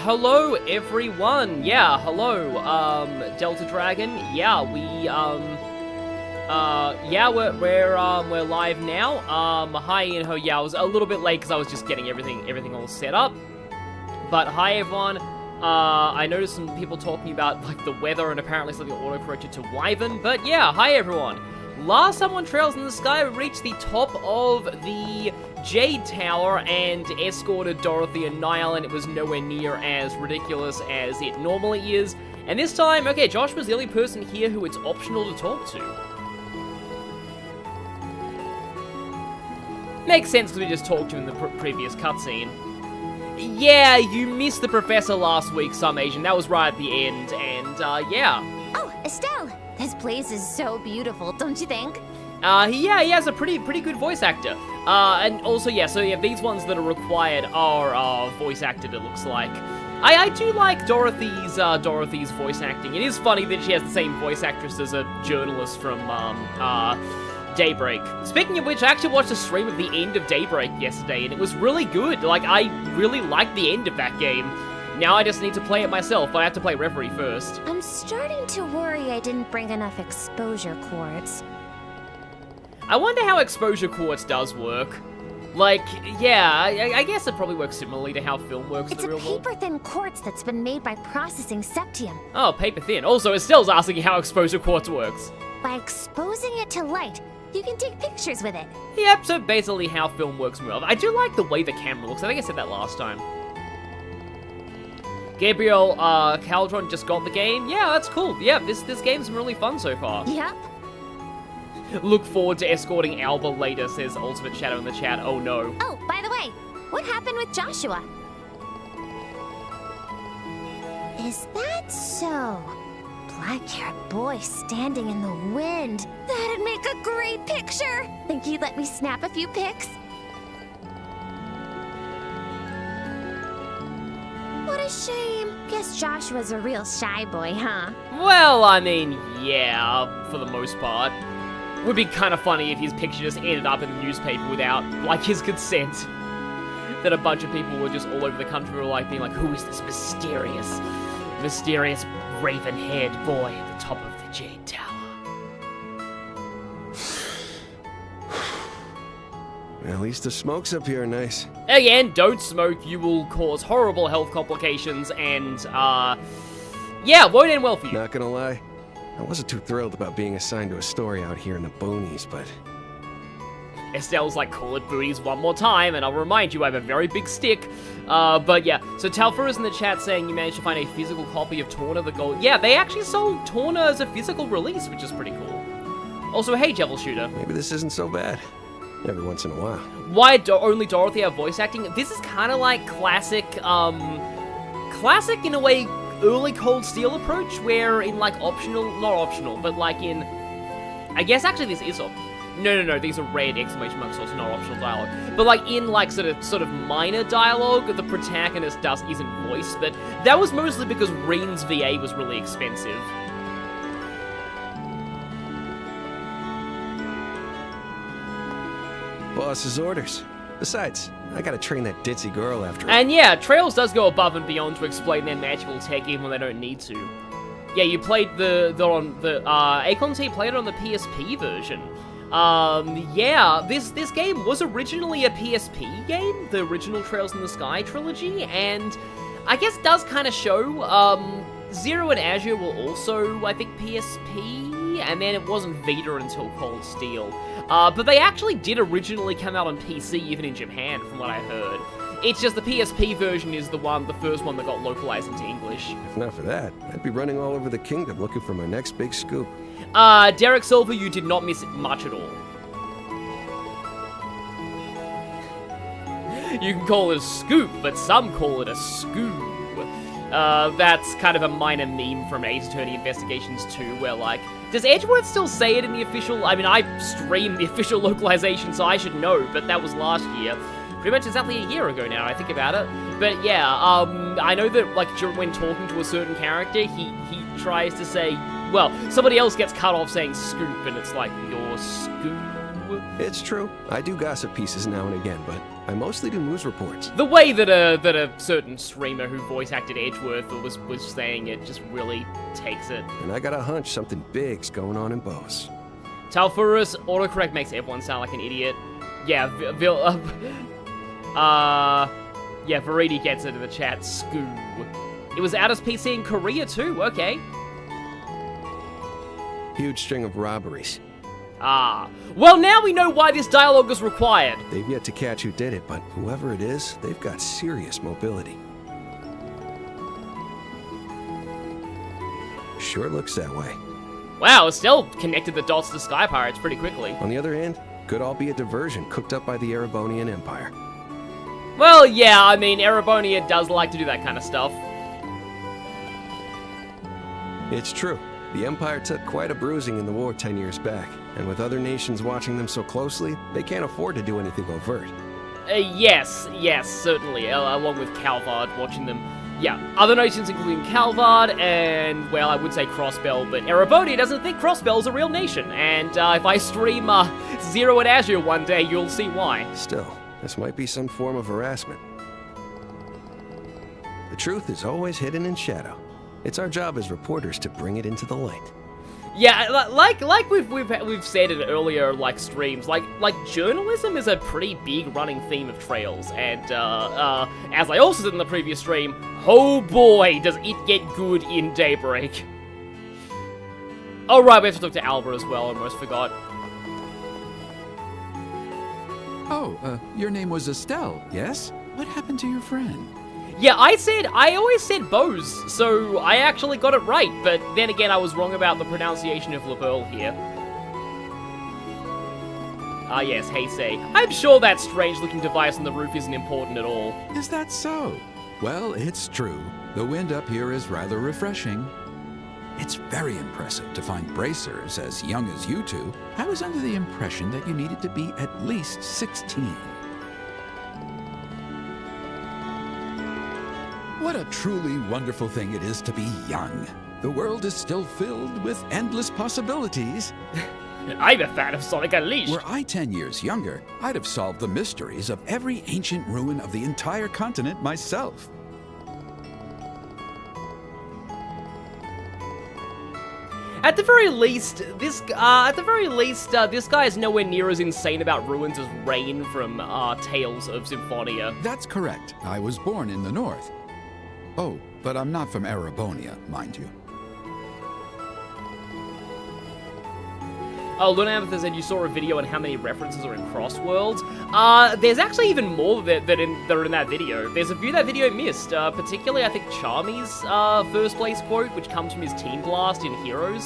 Hello everyone. Yeah, hello. Delta Dragon. Yeah, we're live now. Hi Inho. Yeah, I was a little bit late because I was just getting everything all set up. But hi everyone. I noticed some people talking about like the weather and apparently something auto-corrected to Wyvern. But yeah, hi everyone. Last time on Trails in the Sky, we reached the top of the Jade Tower and escorted Dorothy and Niall, and it was nowhere near as ridiculous as it normally is. And this time, okay, Josh was the only person here who it's optional to talk to. Makes sense because we just talked to him in the previous cutscene. Yeah, you missed the professor last week, some Asian. That was right at the end, and yeah. Oh, Estelle, this place is so beautiful, don't you think? Yeah, he has a pretty good voice actor. And also, yeah, so yeah, these ones that are required are voice acted, it looks like. I do like Dorothy's voice acting. It is funny that she has the same voice actress as a journalist from, Daybreak. Speaking of which, I actually watched a stream of the end of Daybreak yesterday, and it was really good. Like, I really liked the end of that game. Now I just need to play it myself, but I have to play Reverie first. I'm starting to worry I didn't bring enough exposure quartz. I wonder how exposure quartz does work. Like, yeah, I guess it probably works similarly to how film works in the real world. It's a paper-thin quartz that's been made by processing septium. Oh, paper-thin. Also, Estelle's asking how exposure quartz works. By exposing it to light, you can take pictures with it. Yep, so basically how film works in real life. I do like the way the camera looks. I think I said that last time. Gabriel Caldron just got the game. Yeah, that's cool. Yeah, this game's been really fun so far. Yep. Look forward to escorting Alba later, says Ultimate Shadow in the chat. Oh no. Oh, by the way, what happened with Joshua? Is that so? Black-haired boy standing in the wind. That'd make a great picture. Think you'd let me snap a few pics? What a shame. Guess Joshua's a real shy boy, huh? Well, I mean, yeah, for the most part. Would be kind of funny if his picture just ended up in the newspaper without, like, his consent. That a bunch of people were just all over the country were like, being like, who is this mysterious raven-haired boy at the top of the Jade Tower? At least the smokes up here are nice. Again, don't smoke, you will cause horrible health complications and, yeah, won't end well for you. Not gonna lie, I wasn't too thrilled about being assigned to a story out here in the boonies, but... Estelle's like, call it booties one more time, and I'll remind you I have a very big stick. But yeah, so Talfur is in the chat saying you managed to find a physical copy of Torna the Gold. Yeah, they actually sold Torna as a physical release, which is pretty cool. Also, hey, Devil Shooter. Maybe this isn't so bad. Every once in a while. Why only Dorothy have voice acting? This is kind of like classic in a way, early Cold Steel approach, where in like not optional, but like in, I guess actually this is optional. No, these are red exclamation marks, so it's not optional dialogue. But like in like sort of minor dialogue, the protagonist isn't voiced, but that was mostly because Reen's VA was really expensive. Boss's orders. Besides, I gotta train that ditzy girl after all. And yeah, Trails does go above and beyond to explain their magical tech even when they don't need to. Yeah, you played Acorn T played it on the PSP version. Yeah, this game was originally a PSP game, the original Trails in the Sky trilogy, and I guess does kind of show, Zero and Azure were also, I think, PSP, and then it wasn't Vita until Cold Steel. But they actually did originally come out on PC, even in Japan, from what I heard. It's just the PSP version is the first one that got localized into English. If not for that, I'd be running all over the kingdom looking for my next big scoop. Derek Silver, you did not miss much at all. You can call it a scoop, but some call it a scoo. That's kind of a minor meme from Ace Attorney Investigations 2, where, like, does Edgeworth still say it in the official... I mean, I streamed the official localization, so I should know, but that was last year. Pretty much exactly a year ago now, I think about it. But yeah, I know that, like, when talking to a certain character, he tries to say, well, somebody else gets cut off saying scoop, and it's like, your scoop? It's true. I do gossip pieces now and again, but I mostly do news reports. The way that a certain streamer who voice acted Edgeworth was saying it just really takes it. And I got a hunch something big's going on in Bose. Talfurus, autocorrect makes everyone sound like an idiot. Yeah, yeah, Veridi gets it in the chat. Scoo. It was out as PC in Korea too, okay. Huge string of robberies. Ah. Well, now we know why this dialogue is required. They've yet to catch who did it, but whoever it is, they've got serious mobility. Sure looks that way. Wow, Estelle connected the dots to Sky Pirates pretty quickly. On the other hand, could all be a diversion cooked up by the Erebonian Empire. Well, yeah, I mean, Erebonia does like to do that kind of stuff. It's true. The Empire took quite a bruising in the war 10 years back, and with other nations watching them so closely, they can't afford to do anything overt. Yes, certainly, along with Calvard watching them. Yeah, other nations including Calvard and, well, I would say Crossbell, but Erebonia doesn't think Crossbell's a real nation, and if I stream Zero at Azure one day, you'll see why. Still, this might be some form of harassment. The truth is always hidden in shadow. It's our job as reporters to bring it into the light. Yeah, like we've said in earlier streams, like journalism is a pretty big running theme of Trails, and as I also said in the previous stream, oh boy, does it get good in Daybreak. Oh right, we have to talk to Alba as well. I almost forgot. Oh, your name was Estelle, yes? What happened to your friend? Yeah, I always said Bose, so I actually got it right, but then again I was wrong about the pronunciation of LaBeurle here. Ah yes, hey say. I'm sure that strange-looking device on the roof isn't important at all. Is that so? Well, it's true. The wind up here is rather refreshing. It's very impressive to find bracers as young as you two. I was under the impression that you needed to be at least 16. What a truly wonderful thing it is to be young. The world is still filled with endless possibilities. I'm a fan of Sonic Unleashed. Were I 10 years younger, I'd have solved the mysteries of every ancient ruin of the entire continent myself. At the very least, this guy is nowhere near as insane about ruins as Rain from Tales of Symphonia. That's correct. I was born in the north. Oh, but I'm not from Erebonia, mind you. Oh, Luna Amethyst said you saw a video on how many references are in Crossworlds. There's actually even more that are in that video. There's a few that video missed, particularly I think Charmy's first place quote, which comes from his Team Blast in Heroes.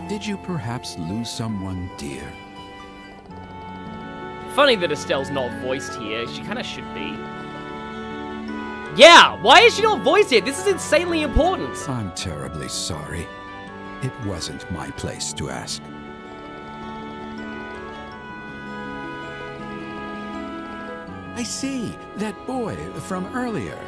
Did you perhaps lose someone dear? Funny that Estelle's not voiced here. She kind of should be. Yeah, why is she not voiced here? This is insanely important. I'm terribly sorry. It wasn't my place to ask. I see, that boy from earlier.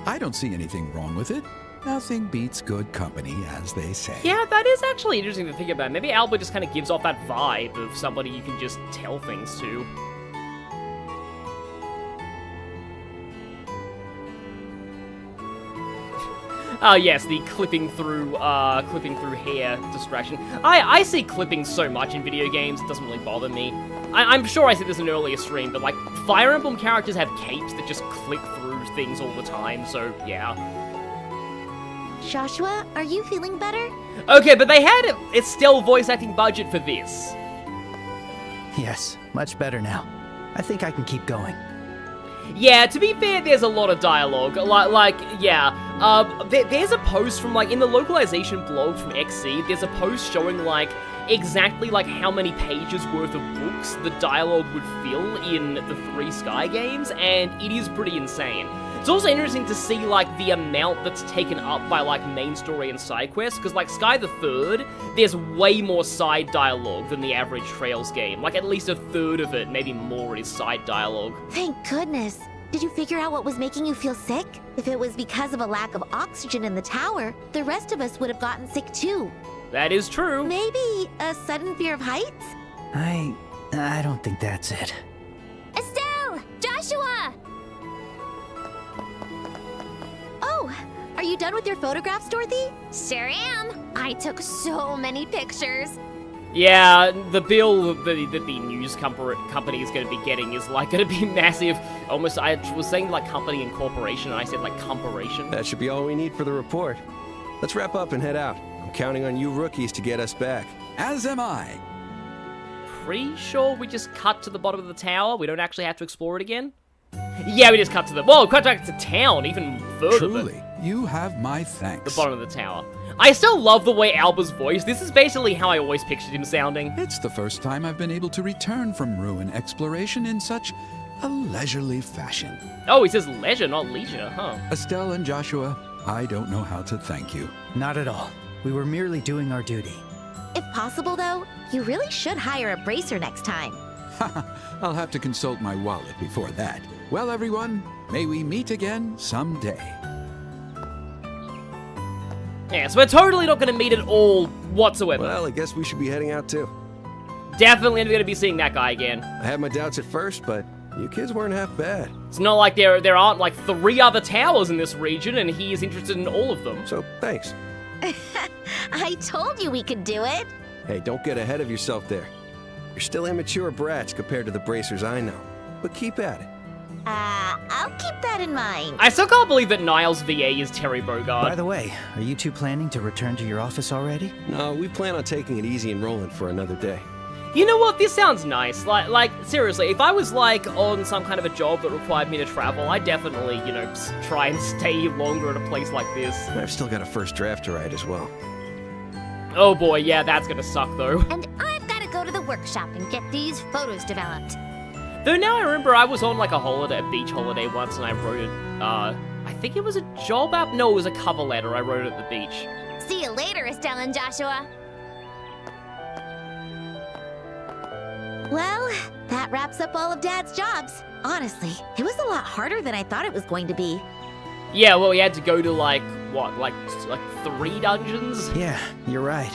I don't see anything wrong with it. Nothing beats good company, as they say. Yeah, that is actually interesting to think about. Maybe Albert just kind of gives off that vibe of somebody you can just tell things to. Oh yes, the clipping through hair distraction. I see clipping so much in video games, it doesn't really bother me. I'm sure I said this in an earlier stream, but like, Fire Emblem characters have capes that just click through things all the time, so yeah. Joshua, are you feeling better? Okay, but they had it's still voice acting budget for this. Yes, much better now. I think I can keep going. Yeah, to be fair, there's a lot of dialogue. There's a post from, like, in the localization blog from XC, there's a post showing, like, exactly like how many pages worth of books the dialogue would fill in the 3 Sky games, and it is pretty insane. It's also interesting to see, like, the amount that's taken up by, like, main story and side quests, because, like, Sky the Third, there's way more side dialogue than the average Trails game. Like, at least a third of it, maybe more, is side dialogue. Thank goodness. Did you figure out what was making you feel sick? If it was because of a lack of oxygen in the tower, the rest of us would have gotten sick too. That is true. Maybe a sudden fear of heights? I don't think that's it. Estelle! Joshua! Oh, are you done with your photographs, Dorothy? Sure am. I took so many pictures. Yeah, the bill that the news company is going to be getting is, like, going to be massive. Almost, I was saying, like, company and corporation, and I said, like, corporation. That should be all we need for the report. Let's wrap up and head out. I'm counting on you rookies to get us back. As am I. Pretty sure we just cut to the bottom of the tower? We don't actually have to explore it again? Yeah, we just cut to the... Well, cut back to town, even further. Truly, you have my thanks. The bottom of the tower. I still love the way Alba's voice. This is basically how I always pictured him sounding. It's the first time I've been able to return from ruin exploration in such a leisurely fashion. Oh, he says leisure, not leisure, huh? Estelle and Joshua, I don't know how to thank you. Not at all. We were merely doing our duty. If possible, though, you really should hire a bracer next time. I'll have to consult my wallet before that. Well, everyone, may we meet again someday. Yeah, so we're totally not going to meet at all whatsoever. Well, I guess we should be heading out too. Definitely going to be seeing that guy again. I had my doubts at first, but you kids weren't half bad. It's not like there aren't like 3 other towers in this region, and he is interested in all of them. So, thanks. I told you we could do it. Hey, don't get ahead of yourself there. You're still immature brats compared to the bracers I know. But keep at it. I'll keep that in mind. I still can't believe that Niles VA is Terry Bogard. By the way, are you two planning to return to your office already? No, we plan on taking it easy and rolling for another day. You know what? This sounds nice. Like seriously, if I was like on some kind of a job that required me to travel, I'd definitely, you know, try and stay longer at a place like this. I've still got a first draft to write as well. Oh boy, yeah, that's gonna suck though. And I've got to go to the workshop and get these photos developed. Though now I remember I was on like a beach holiday once, and I wrote it, I think it was a job app? No, it was a cover letter. I wrote it at the beach. See you later, Estelle and Joshua. Well, that wraps up all of Dad's jobs. Honestly, it was a lot harder than I thought it was going to be. Yeah, well, we had to go to like, what, like 3 dungeons? Yeah, you're right.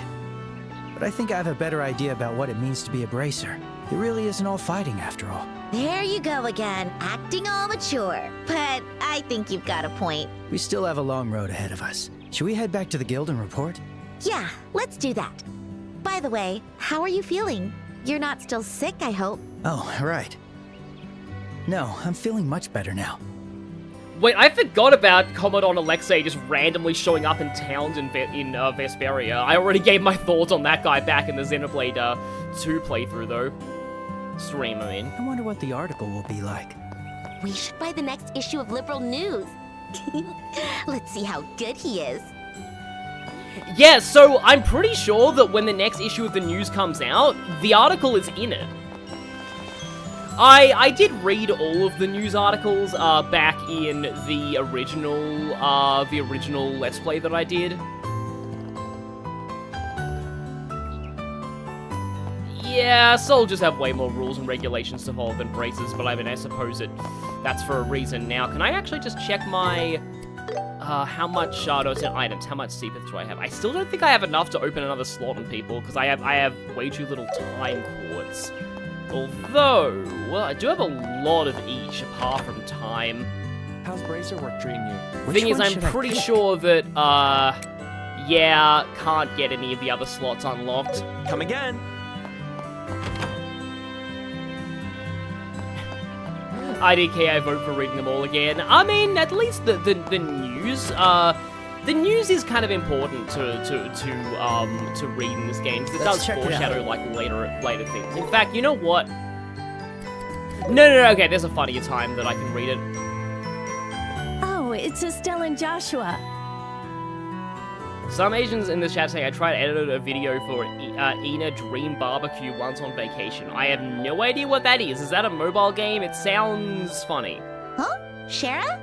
But I think I have a better idea about what it means to be a bracer. It really isn't all fighting after all. There you go again, acting all mature. But I think you've got a point. We still have a long road ahead of us. Should we head back to the guild and report? Yeah, let's do that. By the way, how are you feeling? You're not still sick, I hope. Oh, right. No, I'm feeling much better now. Wait, I forgot about Commodore Alexei just randomly showing up in towns in Vesperia. I already gave my thoughts on that guy back in the Xenoblade 2 playthrough, though. Stream, I mean. I wonder what the article will be like. We should buy the next issue of Liberal News. Let's see how good he is. Yeah, so I'm pretty sure that when the next issue of the news comes out, the article is in it. I did read all of the news articles back in the original Let's Play that I did. Yeah, soldiers have way more rules and regulations to follow than bracers, but I mean, I suppose that's for a reason. Now, can I actually just check my... how much items, how much CPIF do I have? I still don't think I have enough to open another slot on people, because I have way too little time quartz. Although, well, I do have a lot of each, apart from time. How's Bracer work treating you? The thing is, I'm pretty sure that, yeah, can't get any of the other slots unlocked. Come again. IDK, I vote for reading them all again. I mean, at least the news, the news is kind of important to read in this game, because it does foreshadow like later things. In fact, you know what? No, okay, there's a funnier time that I can read it. Oh, it's Estelle and Joshua. Some Asians in this chat say I tried edited a video for Ina Dream Barbecue once on vacation. I have no idea what that is. Is that a mobile game? It sounds funny. Huh? Shara?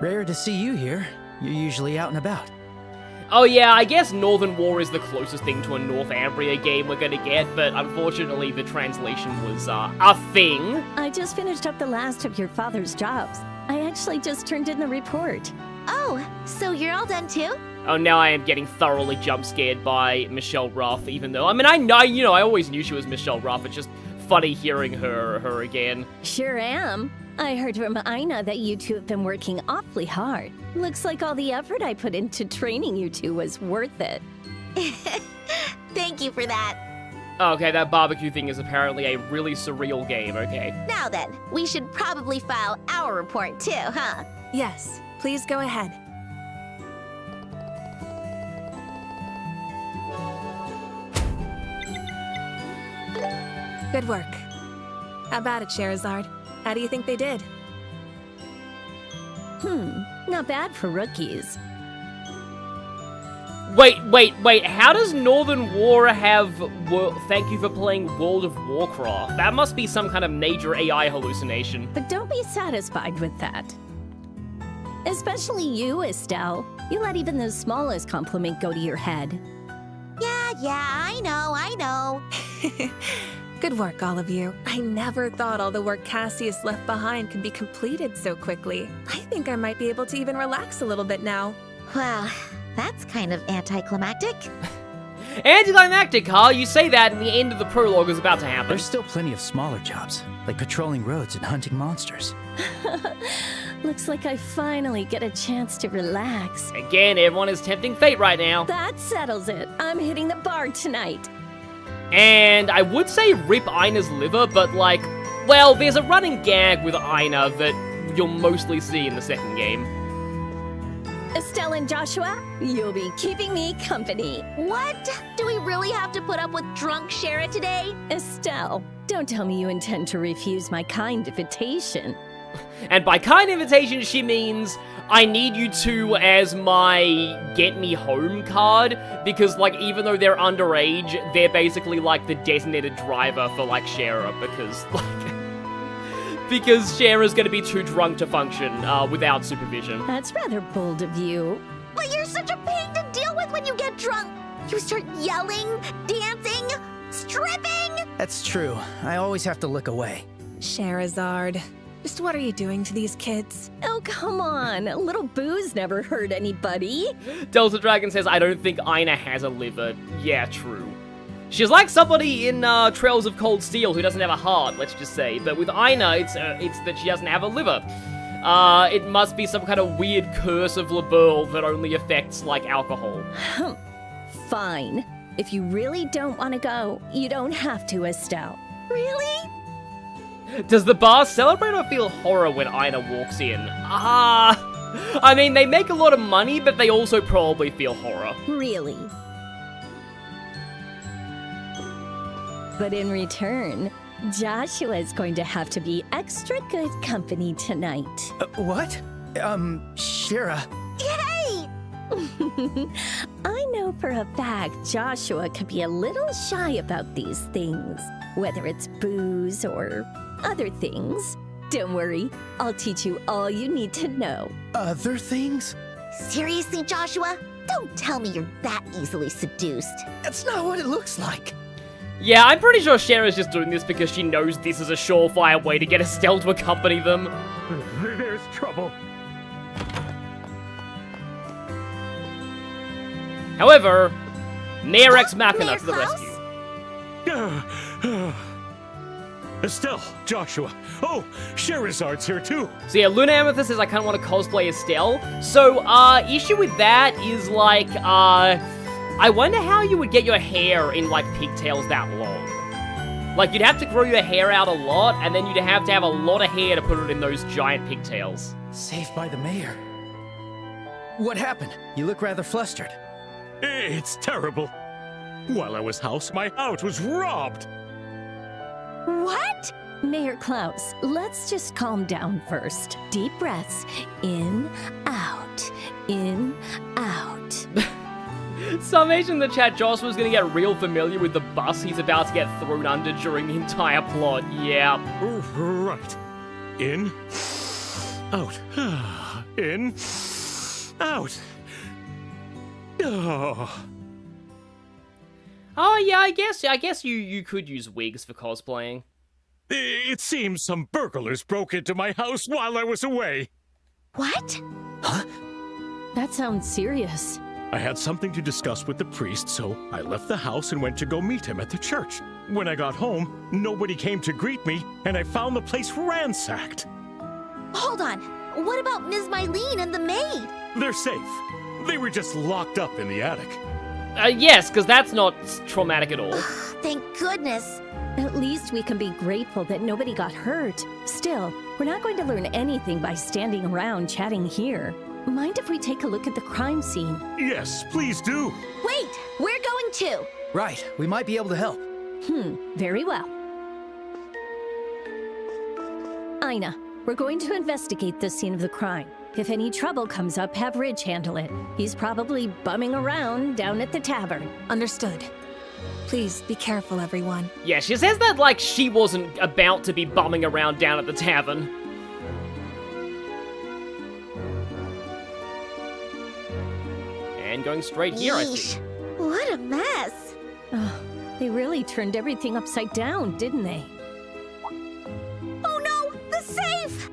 Rare to see you here. You're usually out and about. Oh yeah, I guess Northern War is the closest thing to a Northumbria game we're gonna get, but unfortunately the translation was a thing. I just finished up the last of your father's jobs. I actually just turned in the report. Oh, so you're all done too? Oh, now I am getting thoroughly jump scared by Michelle Ruff, even though, I mean, I know, you know, I always knew she was Michelle Ruff. It's just funny hearing her again. Sure am. I heard from Ina that you two have been working awfully hard. Looks like all the effort I put into training you two was worth it. Thank you for that. Okay, that barbecue thing is apparently a really surreal game, okay. Now then, we should probably file our report too, huh? Yes, please go ahead. Good work. How about it, Sherazard? How do you think they did? Not bad for rookies. Wait, how does Northern War have thank you for playing World of Warcraft? That must be some kind of major AI hallucination. But don't be satisfied with that. Especially you, Estelle. You let even the smallest compliment go to your head. Yeah, I know. Good work, all of you. I never thought all the work Cassius left behind could be completed so quickly. I think I might be able to even relax a little bit now. Well, that's kind of anticlimactic. Anticlimactic, huh? You say that and the end of the prologue is about to happen. There's still plenty of smaller jobs, like patrolling roads and hunting monsters. Looks like I finally get a chance to relax. Again, everyone is tempting fate right now. That settles it. I'm hitting the bar tonight. And I would say rip Ina's liver, but like, well, there's a running gag with Ina that you'll mostly see in the second game. Estelle and Joshua, you'll be keeping me company. What? Do we really have to put up with drunk Shara today? Estelle, don't tell me you intend to refuse my kind invitation. And by kind invitation, she means I need you two as my get me home card, because like even though they're underage, they're basically like the designated driver for like Shara, because Shara's gonna be too drunk to function without supervision. That's rather bold of you. But you're such a pain to deal with when you get drunk. You start yelling, dancing, stripping. That's true. I always have to look away. Sherazard, just what are you doing to these kids? Oh, come on. A little booze never hurt anybody. Delta Dragon says, I don't think Ina has a liver. Yeah, true. She's like somebody in Trails of Cold Steel who doesn't have a heart, let's just say. But with Ina, it's that she doesn't have a liver. It must be some kind of weird curse of LaBeoul that only affects, like, alcohol. Fine. If you really don't want to go, you don't have to, Estelle. Really? Does the bar celebrate or feel horror when Ina walks in? I mean, they make a lot of money, but they also probably feel horror. Really? But in return, Joshua is going to have to be extra good company tonight. What? Shara. Yay! I know for a fact Joshua could be a little shy about these things, whether it's booze or other things. Don't worry, I'll teach you all you need to know. Other things? Seriously, Joshua? Don't tell me you're that easily seduced. That's not what it looks like. Yeah, I'm pretty sure Shara's just doing this because she knows this is a surefire way to get Estelle to accompany them. There's trouble. However, Mayor Ex Machina Mayor to the Klaus? rescue. Estelle, Joshua. Oh, Sherazard's here too. So yeah, Luna Amethyst says I kind of want to cosplay Estelle. So, issue with that is like, I wonder how you would get your hair in like pigtails that long. Like, you'd have to grow your hair out a lot, and then you'd have to have a lot of hair to put it in those giant pigtails. Saved by the mayor. What happened? You look rather flustered. It's terrible. While I was house, my house was robbed. What? Mayor Klaus, let's just calm down first. Deep breaths. In, out. In, out. Summation in the chat, Joshua's gonna get real familiar with the bus he's about to get thrown under during the entire plot. Yeah. Right. In. Out. In. Out. Oh. Oh yeah, I guess you could use wigs for cosplaying. It seems some burglars broke into my house while I was away. What? That sounds serious. I had something to discuss with the priest, so I left the house and went to go meet him at the church. When I got home, nobody came to greet me, and I found the place ransacked. Hold on. What about Ms. Mylene and the maid? They're safe. They were just locked up in the attic. Yes, because that's not traumatic at all. Thank goodness. At least we can be grateful that nobody got hurt. Still, we're not going to learn anything by standing around chatting here. Mind if we take a look at the crime scene? Yes, please do. Wait, we're going too. Right, we might be able to help. Very well. Aina, we're going to investigate the scene of the crime. If any trouble comes up, have Ridge handle it. He's probably bumming around down at the tavern. Understood. Please be careful, everyone. Yeah, she says that like she wasn't about to be bumming around down at the tavern. And going straight here, I see. What a mess. Oh, they really turned everything upside down, didn't they? Oh no, the safe!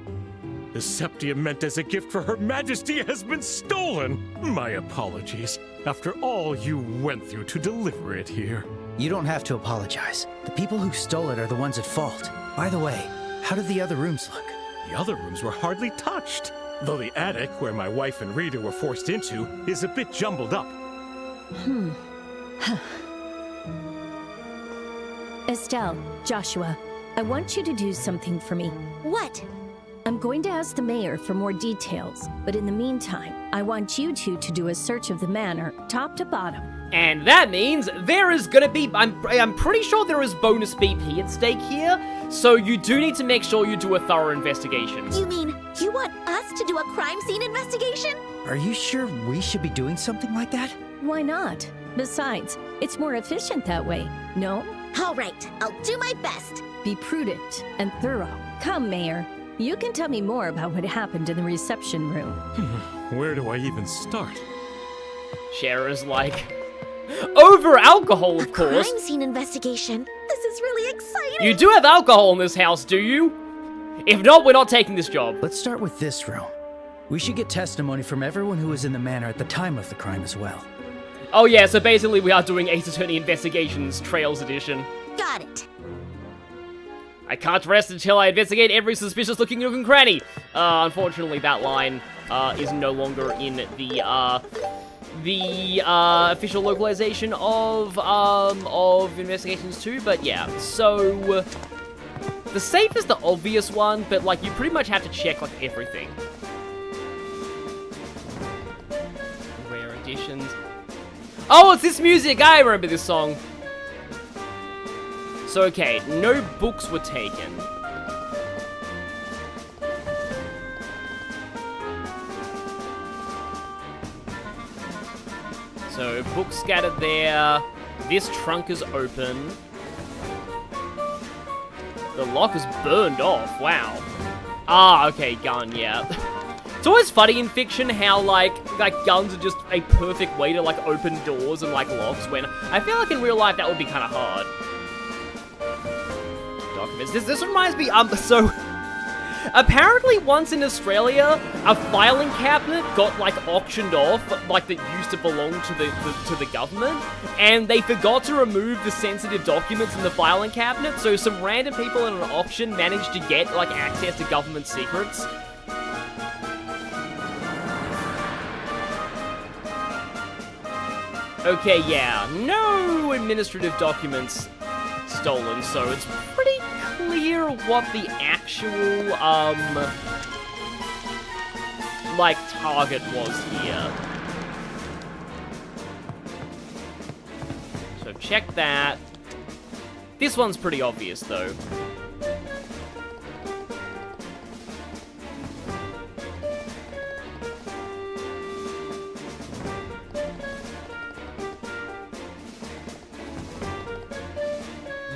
The septium meant as a gift for Her Majesty has been stolen. My apologies. After all you went through to deliver it here. You don't have to apologize. The people who stole it are the ones at fault. By the way, how did the other rooms look? The other rooms were hardly touched. Though the attic, where my wife and Rita were forced into, is a bit jumbled up. Estelle, Joshua, I want you to do something for me. What? I'm going to ask the mayor for more details, but in the meantime, I want you two to do a search of the manor, top to bottom. And that means there is gonna be, I'm pretty sure there is bonus BP at stake here, so you do need to make sure you do a thorough investigation. You mean you want us to do a crime scene investigation? Are you sure we should be doing something like that? Why not? Besides, it's more efficient that way, no? All right, I'll do my best. Be prudent and thorough. Come, Mayor. You can tell me more about what happened in the reception room. Where do I even start? Shara's like, over alcohol, of course. Crime scene investigation. This is really exciting. You do have alcohol in this house, do you? If not, we're not taking this job. Let's start with this room. We should get testimony from everyone who was in the manor at the time of the crime as well. Oh yeah, so basically we are doing Ace Attorney Investigations Trails Edition. Got it. I can't rest until I investigate every suspicious-looking nook and cranny. Unfortunately, that line is no longer in the official localization of Investigations 2. But yeah, so the safe is the obvious one, but like you pretty much have to check like everything. Rare editions. Oh, it's this music! I remember this song. So, okay, no books were taken. So, books scattered there. This trunk is open. The lock is burned off, wow. Ah, okay, gun, yeah. It's always funny in fiction how, like guns are just a perfect way to, like, open doors and, like, locks when I feel like in real life that would be kind of hard. Documents. This reminds me, so apparently once in Australia, a filing cabinet got like auctioned off, like that used to belong to the government, and they forgot to remove the sensitive documents in the filing cabinet, so some random people at an auction managed to get like access to government secrets. Okay, yeah, no administrative documents stolen, so it's pretty clear what the actual, like, target was here. So check that. This one's pretty obvious, though.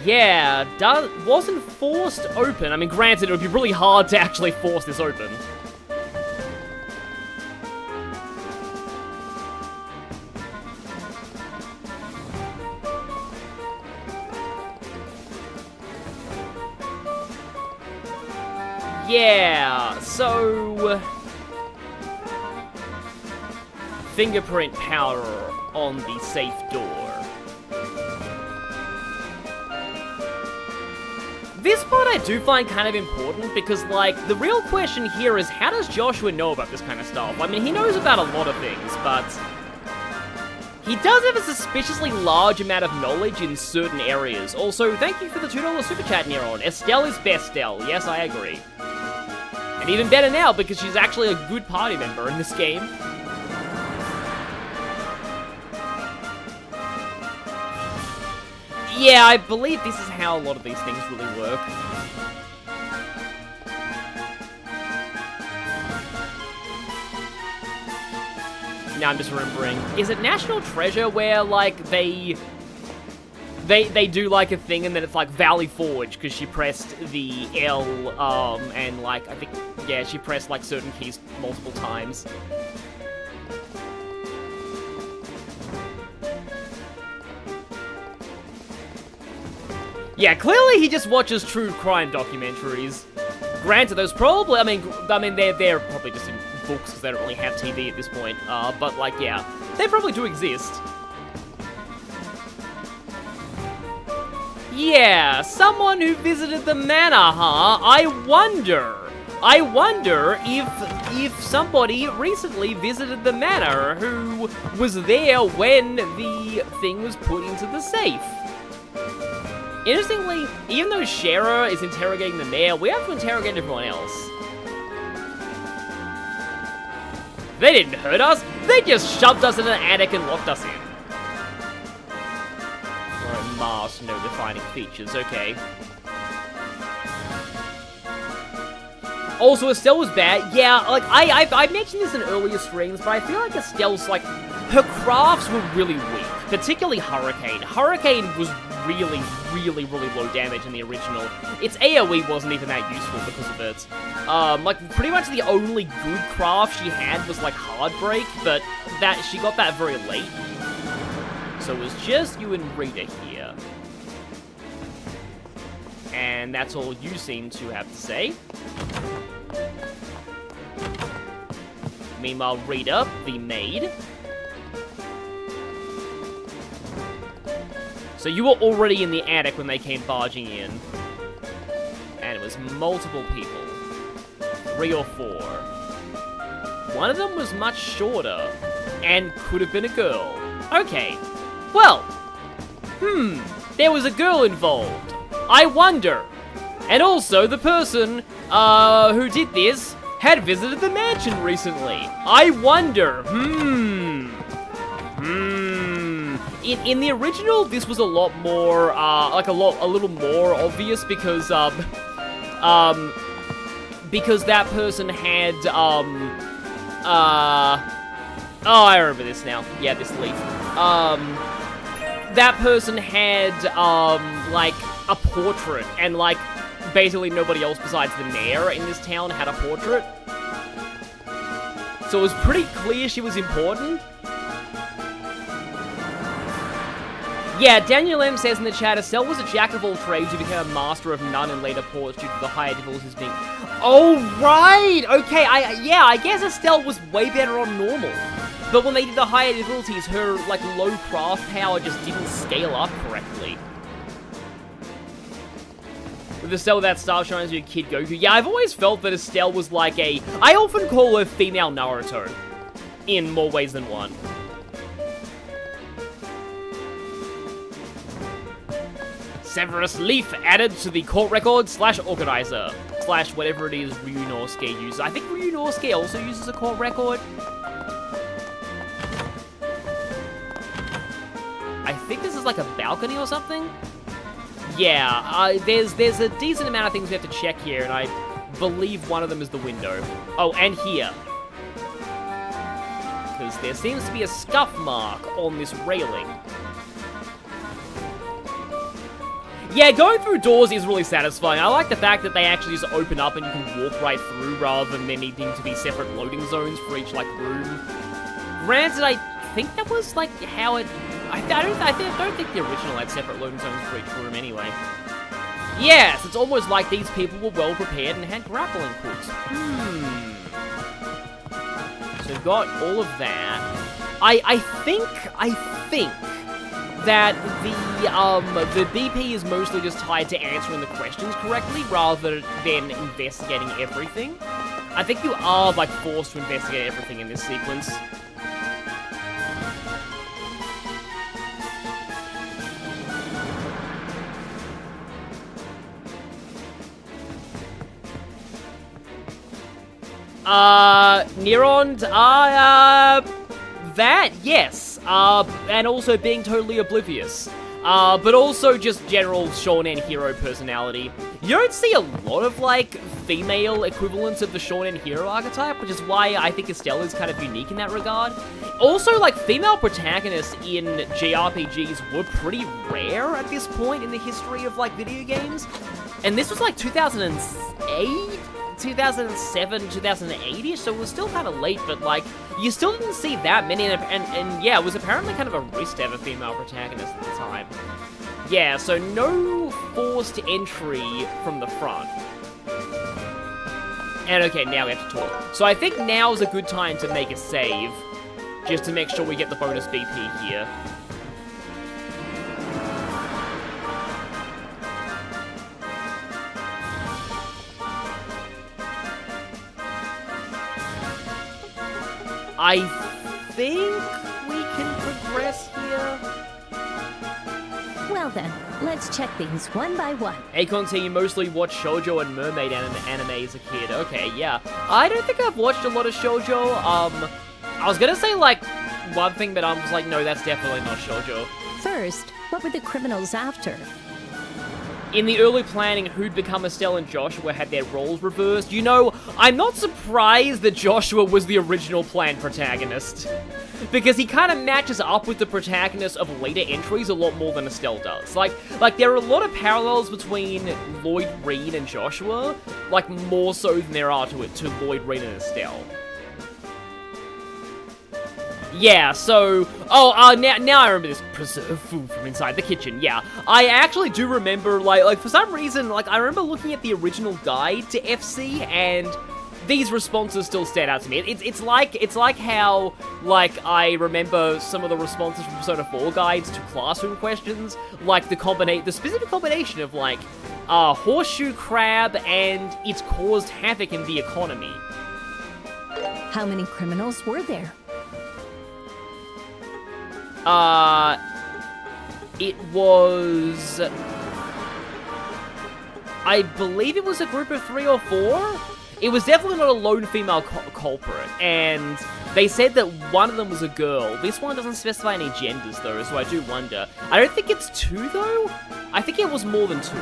Yeah, wasn't forced open. I mean, granted, it would be really hard to actually force this open. Yeah, so... fingerprint powder on the safe door. This part I do find kind of important because, like, the real question here is how does Joshua know about this kind of stuff? I mean, he knows about a lot of things, but he does have a suspiciously large amount of knowledge in certain areas. Also, thank you for the $2 super chat, Neron. Estelle is best, Estelle. Yes, I agree. And even better now because she's actually a good party member in this game. Yeah, I believe this is how a lot of these things really work. Now I'm just remembering. Is it National Treasure where, like, they do, like, a thing and then it's, like, Valley Forge because she pressed the L, and, like, I think, yeah, she pressed, like, certain keys multiple times. Yeah, clearly he just watches true crime documentaries. Granted, those probably, I mean, they're probably just in books because they don't really have TV at this point. But like, yeah, they probably do exist. Yeah, someone who visited the manor, huh? I wonder if somebody recently visited the manor who was there when the thing was put into the safe. Interestingly, even though Shara is interrogating the mayor, we have to interrogate everyone else. They didn't hurt us, they just shoved us in an attic and locked us in. Alright, mask, no defining features, okay. Also, Estelle was bad. Yeah, like, I mentioned this in earlier streams, but I feel like Estelle's, like, her crafts were really weak. Particularly Hurricane. Hurricane was really low damage in the original. Its AoE wasn't even that useful because of it. Like, pretty much the only good craft she had was, like, Hardbreak, but she got that very late. So it was just you and Rita here. And that's all you seem to have to say. Meanwhile, Rita, the maid. So you were already in the attic when they came barging in. And it was multiple people. 3 or 4. One of them was much shorter. And could have been a girl. Okay. Well. There was a girl involved. I wonder. And also, the person who did this had visited the mansion recently. I wonder. In the original, this was a lot more, a little more obvious because that person had, oh, I remember this now. Yeah, this leaf. That person had, like, a portrait, and, like, basically nobody else besides the mayor in this town had a portrait. So it was pretty clear she was important. Yeah, Daniel M says in the chat, Estelle was a jack of all trades who became a master of none and later ports due to the higher difficulties being... Oh, right! Okay, I guess Estelle was way better on normal. But when they did the higher difficulties, her, like, low craft power just didn't scale up correctly. With Estelle without Star Shines, your Kid Goku. Yeah, I've always felt that Estelle was like a... I often call her female Naruto. In more ways than one. Severus Leaf added to the court record / organizer / whatever it is Ryunosuke uses. I think Ryunosuke also uses a court record. I think this is like a balcony or something. Yeah, there's a decent amount of things we have to check here, and I believe one of them is the window. Oh, and here. Because there seems to be a scuff mark on this railing. Yeah, going through doors is really satisfying. I like the fact that they actually just open up and you can walk right through rather than there needing to be separate loading zones for each, like, room. Granted, I think that was, like, how it... I don't think the original had separate loading zones for each room anyway. Yes, it's almost like these people were well prepared and had grappling hooks. So we've got all of that. I think that the BP is mostly just tied to answering the questions correctly rather than investigating everything. I think you are, like, forced to investigate everything in this sequence. Neurons are, that, yes. And also being totally oblivious. But also just general shonen hero personality. You don't see a lot of, like, female equivalents of the shonen hero archetype, which is why I think Estelle is kind of unique in that regard. Also, like, female protagonists in JRPGs were pretty rare at this point in the history of, like, video games. And this was, like, 2008? 2007, 2008-ish, so it was still kind of late, but, like, you still didn't see that many, and yeah, it was apparently kind of a risk to have a female protagonist at the time. Yeah, so no forced entry from the front. And okay, now we have to talk. So I think now is a good time to make a save, just to make sure we get the bonus BP here. I think we can progress here. Well then, let's check things one by one. Akon, you mostly watched shoujo and mermaid anime as a kid. Okay, yeah. I don't think I've watched a lot of shoujo. I was gonna say, like, one thing, but I was like, no, that's definitely not shoujo. First, what were the criminals after? In the early planning, who'd become Estelle and Joshua had their roles reversed. You know, I'm not surprised that Joshua was the original planned protagonist. Because he kind of matches up with the protagonist of later entries a lot more than Estelle does. Like there are a lot of parallels between Lloyd, Reed, and Joshua, like, more so than there are to Lloyd, Reed, and Estelle. Yeah, so... now I remember this preserved food from inside the kitchen, yeah. I actually do remember, like for some reason, like, I remember looking at the original guide to FC, and these responses still stand out to me. It's like how, like, I remember some of the responses from Persona 4 guides to classroom questions, like the specific combination of, like, horseshoe crab and it's caused havoc in the economy. How many criminals were there? It was... I believe it was a group of 3 or 4? It was definitely not a lone female culprit, and they said that one of them was a girl. This one doesn't specify any genders, though, so I do wonder. I don't think it's 2, though? I think it was more than 2.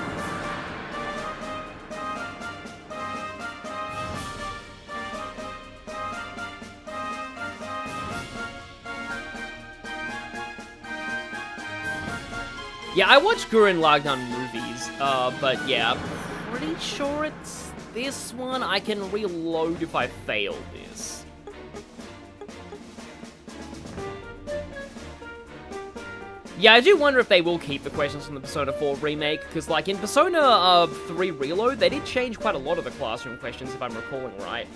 Yeah, I watched Gurren Lagann movies, but yeah, pretty sure it's this one. I can reload if I fail this. Yeah, I do wonder if they will keep the questions from the Persona 4 remake, because, like, in Persona 3 Reload, they did change quite a lot of the classroom questions, if I'm recalling right.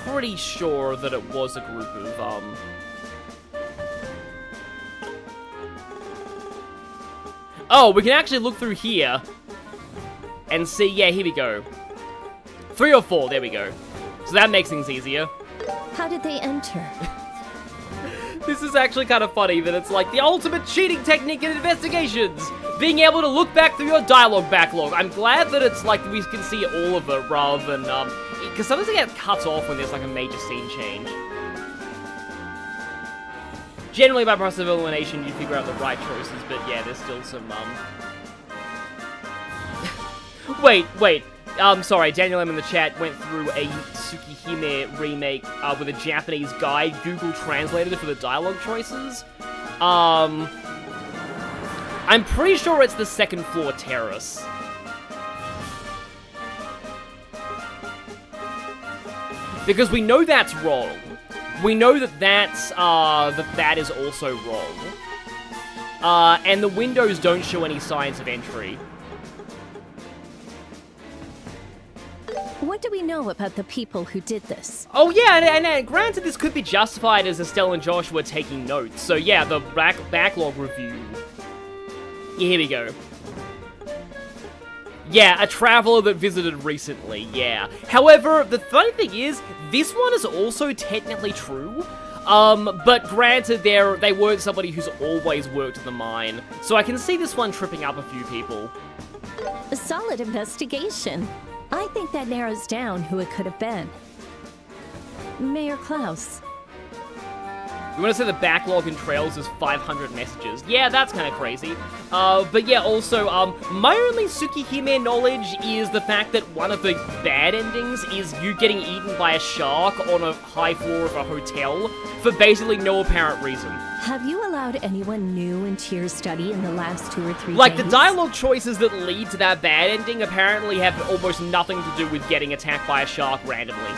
Pretty sure that it was a group of, Oh, we can actually look through here and see, yeah, here we go. 3 or 4, there we go. So that makes things easier. How did they enter? This is actually kind of funny that it's like the ultimate cheating technique in investigations. Being able to look back through your dialogue backlog. I'm glad that it's like we can see all of it rather than, because sometimes it gets cut off when there's like a major scene change. Generally, by process of elimination, you figure out the right choices, but yeah, there's still some, Wait, sorry, Daniel M in the chat went through a Tsukihime remake, with a Japanese guide Google translated for the dialogue choices. I'm pretty sure it's the second floor terrace. Because we know that's wrong. We know that that is also wrong. And the windows don't show any signs of entry. What do we know about the people who did this? Oh yeah, and granted this could be justified as Estelle and Joshua taking notes. So yeah, the backlog review. Yeah, here we go. Yeah, a traveler that visited recently, yeah. However, the funny thing is, this one is also technically true. But granted, they weren't somebody who's always worked in the mine. So I can see this one tripping up a few people. A solid investigation. I think that narrows down who it could have been. Mayor Klaus. You want to say the backlog in Trails is 500 messages. Yeah, that's kind of crazy. But yeah, also, my only Tsukihime knowledge is the fact that one of the bad endings is you getting eaten by a shark on a high floor of a hotel for basically no apparent reason. Have you allowed anyone new into your study in the last 2 or 3 days? Like, the dialogue choices that lead to that bad ending apparently have almost nothing to do with getting attacked by a shark randomly.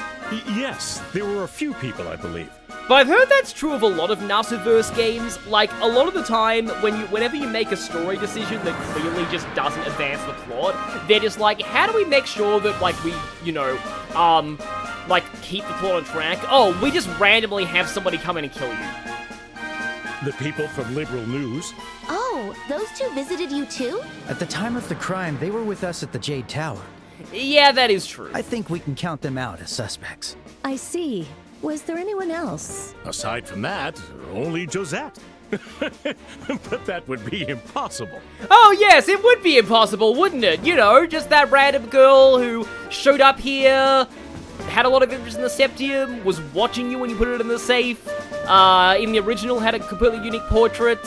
Yes, there were a few people, I believe. But I've heard that's true of a lot of Nasuverse games. Like, a lot of the time, whenever you make a story decision that clearly just doesn't advance the plot, they're just like, how do we make sure that, like, we, you know, like, keep the plot on track? Oh, we just randomly have somebody come in and kill you. The people from Liberal News. Oh, those two visited you too? At the time of the crime, they were with us at the Jade Tower. Yeah, that is true. I think we can count them out as suspects. I see. Was there anyone else? Aside from that, only Josette. But that would be impossible. Oh yes, it would be impossible, wouldn't it? You know, just that random girl who showed up here, had a lot of interest in the Septium, was watching you when you put it in the safe, in the original had a completely unique portrait,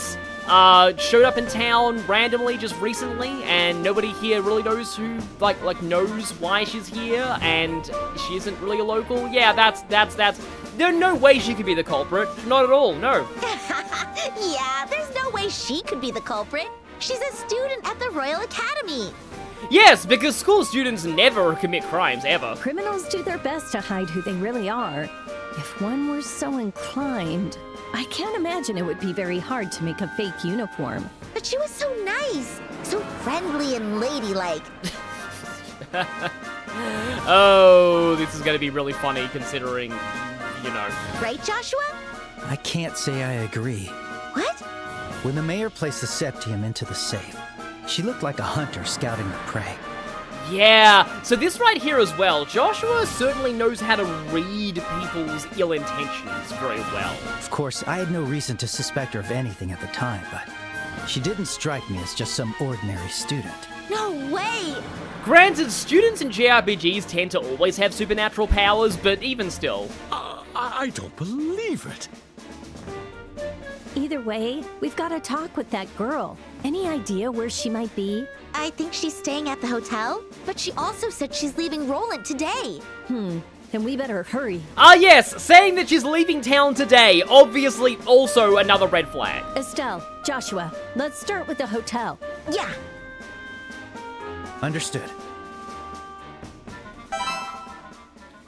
showed up in town randomly just recently, and nobody here really knows who, like knows why she's here, and she isn't really a local. Yeah, that's, there's no way she could be the culprit. Not at all, no. Yeah, there's no way she could be the culprit. She's a student at the Royal Academy. Yes, because school students never commit crimes, ever. Criminals do their best to hide who they really are. If one were so inclined, I can't imagine it would be very hard to make a fake uniform. But she was so nice, so friendly and ladylike. Oh, this is going to be really funny considering, you know. Right, Joshua? I can't say I agree. What? When the mayor placed the Septium into the safe, she looked like a hunter scouting the prey. Yeah, so this right here as well, Joshua certainly knows how to read people's ill intentions very well. Of course, I had no reason to suspect her of anything at the time, but she didn't strike me as just some ordinary student. No way! Granted, students in JRPGs tend to always have supernatural powers, but even still. I don't believe it. Either way, we've got to talk with that girl. Any idea where she might be? I think she's staying at the hotel, but she also said she's leaving Roland today. Then we better hurry. Ah yes, saying that she's leaving town today, obviously also another red flag. Estelle, Joshua, let's start with the hotel. Yeah. Understood.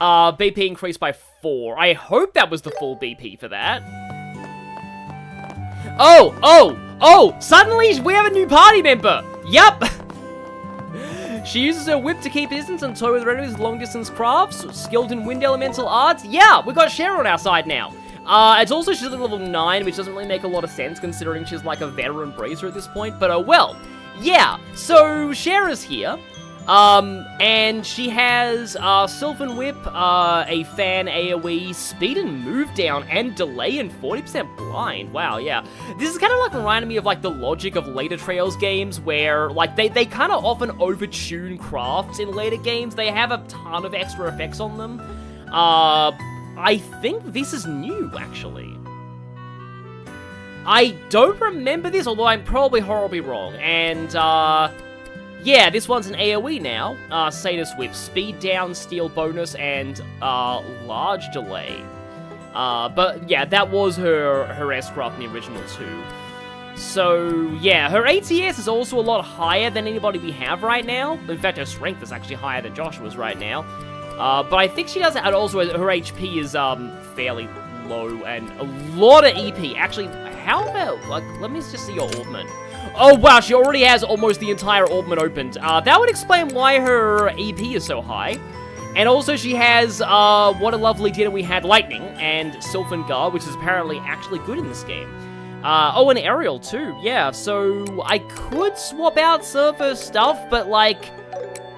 BP increased by 4. I hope that was the full BP for that. Oh! Suddenly we have a new party member! Yup! She uses her whip to keep distance and toy with her enemies with long-distance crafts, skilled in wind elemental arts. Yeah, we got Cher on our side now. It's also, she's at level 9, which doesn't really make a lot of sense considering she's like a veteran bracer at this point, but oh well. Yeah, so Cher is here. And she has, Sylvan Whip, a fan AoE, speed and move down, and delay and 40% blind. Wow, yeah. This is kind of like reminding me of, like, the logic of later Trails games, where, like, they kind of often overtune crafts in later games. They have a ton of extra effects on them. I think this is new, actually. I don't remember this, although I'm probably horribly wrong, and, yeah, this one's an AoE now. Sadist Whip, speed down, steal bonus, and large delay. But yeah, that was her S-craft in the original too. So yeah, her ATS is also a lot higher than anybody we have right now. In fact, her strength is actually higher than Joshua's right now. But I think she does, and also her HP is fairly low, and a lot of EP. Actually, how about, like, let me just see your augment. Oh wow, she already has almost the entire augment opened. That would explain why her EP is so high. And also she has, what a lovely dinner we had, Lightning and Sylphan Guard, which is apparently actually good in this game. Oh, and Aerial too, yeah, so I could swap out some of her stuff, but like,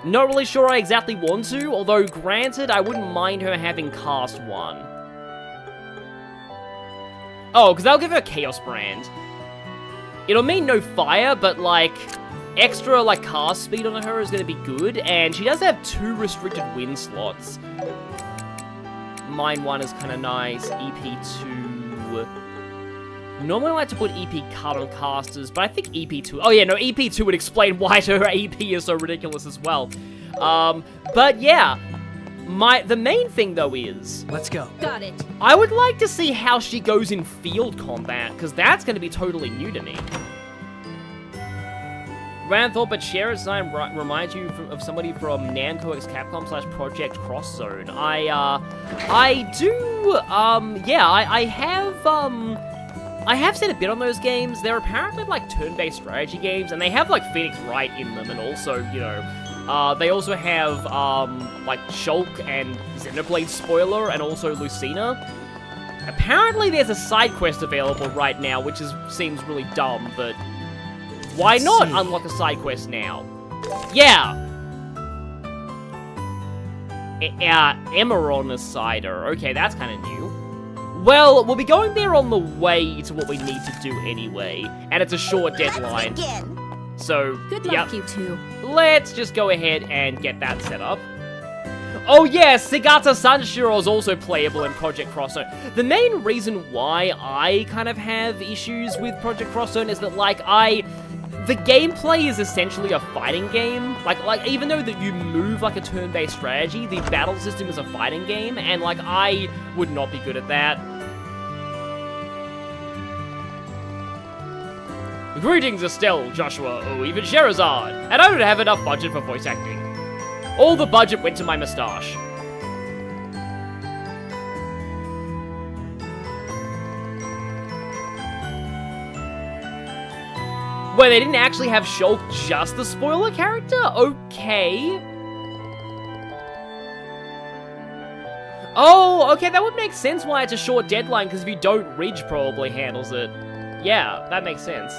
not really sure I exactly want to, although granted, I wouldn't mind her having Cast 1. Oh, because that'll give her Chaos Brand. It'll mean no fire, but like, extra like cast speed on her is going to be good, and she does have 2 restricted wind slots. Mine 1 is kind of nice, EP2... Normally I like to put EP cut on casters, but I think EP2... Oh yeah, no, EP2 would explain why her AP is so ridiculous as well. But yeah, the main thing though is... Let's go. Got it. I would like to see how she goes in field combat, because that's going to be totally new to me. Ranthor, but Shera's design reminds you of somebody from Namco x Capcom / Project Cross Zone. I do, yeah, I have said a bit on those games. They're apparently like turn-based strategy games, and they have like Phoenix Wright in them, and also, you know, they also have like Shulk and Xenoblade Spoiler, and also Lucina. Apparently, there's a side quest available right now, which seems really dumb, but why not unlock a side quest now? Yeah. Emeron Cider. Okay, that's kind of new. Well, we'll be going there on the way to what we need to do anyway, and it's a short deadline. Let's begin. So, Good luck, you two. Let's just go ahead and get that set up. Oh yeah, Segata Sanshiro is also playable in Project Cross Zone. The main reason why I kind of have issues with Project Cross Zone is that, like, the gameplay is essentially a fighting game. Like even though that you move like a turn-based strategy, the battle system is a fighting game, and like I would not be good at that. Greetings, Estelle, Joshua, or even Sherazade, and I don't have enough budget for voice acting. All the budget went to my moustache. Wait, they didn't actually have Shulk just the spoiler character? Okay. Oh, okay, that would make sense why it's a short deadline, because if you don't, Ridge probably handles it. Yeah, that makes sense.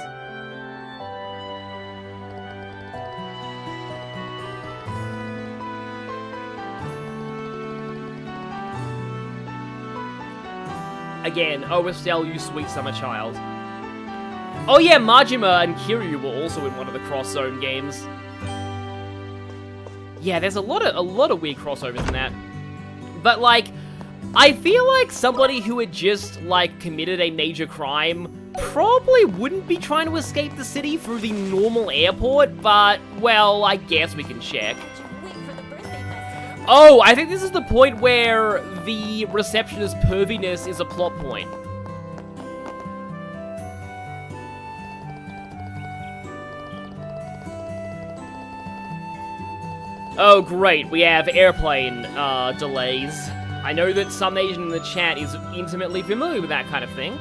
Again, oh Estelle, you sweet summer child. Oh yeah, Majima and Kiryu were also in one of the Cross Zone games. Yeah, there's a lot of weird crossovers in that. But like, I feel like somebody who had just like committed a major crime probably wouldn't be trying to escape the city through the normal airport, but well, I guess we can check. Oh, I think this is the point where the receptionist's perviness is a plot point. Oh great, we have airplane delays. I know that some Asian in the chat is intimately familiar with that kind of thing.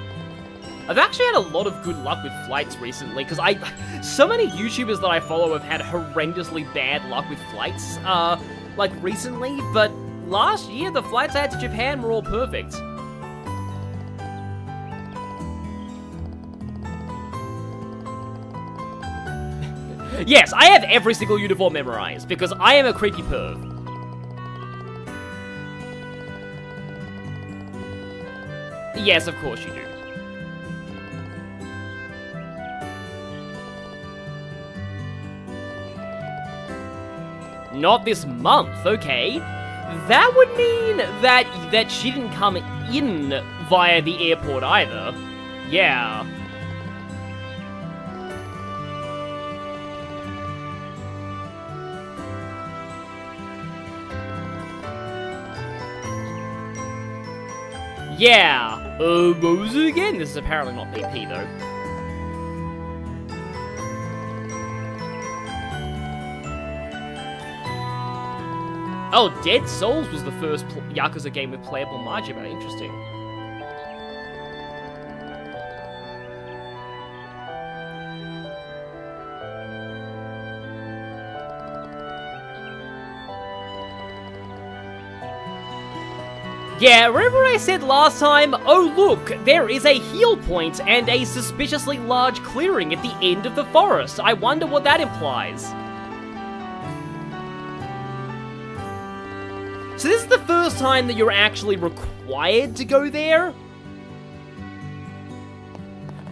I've actually had a lot of good luck with flights recently, because so many YouTubers that I follow have had horrendously bad luck with flights, like recently, but last year the flights I had to Japan were all perfect. Yes, I have every single uniform memorized, because I am a creepy perv. Yes, of course you do. Not this month, okay. That would mean that she didn't come in via the airport either. Yeah. Yeah. What was it again? This is apparently not BP, though. Oh, Dead Souls was the first Yakuza game with playable Majima. Interesting. Yeah, remember I said last time, oh look, there is a heal point and a suspiciously large clearing at the end of the forest. I wonder what that implies. So this is the first time that you're actually required to go there?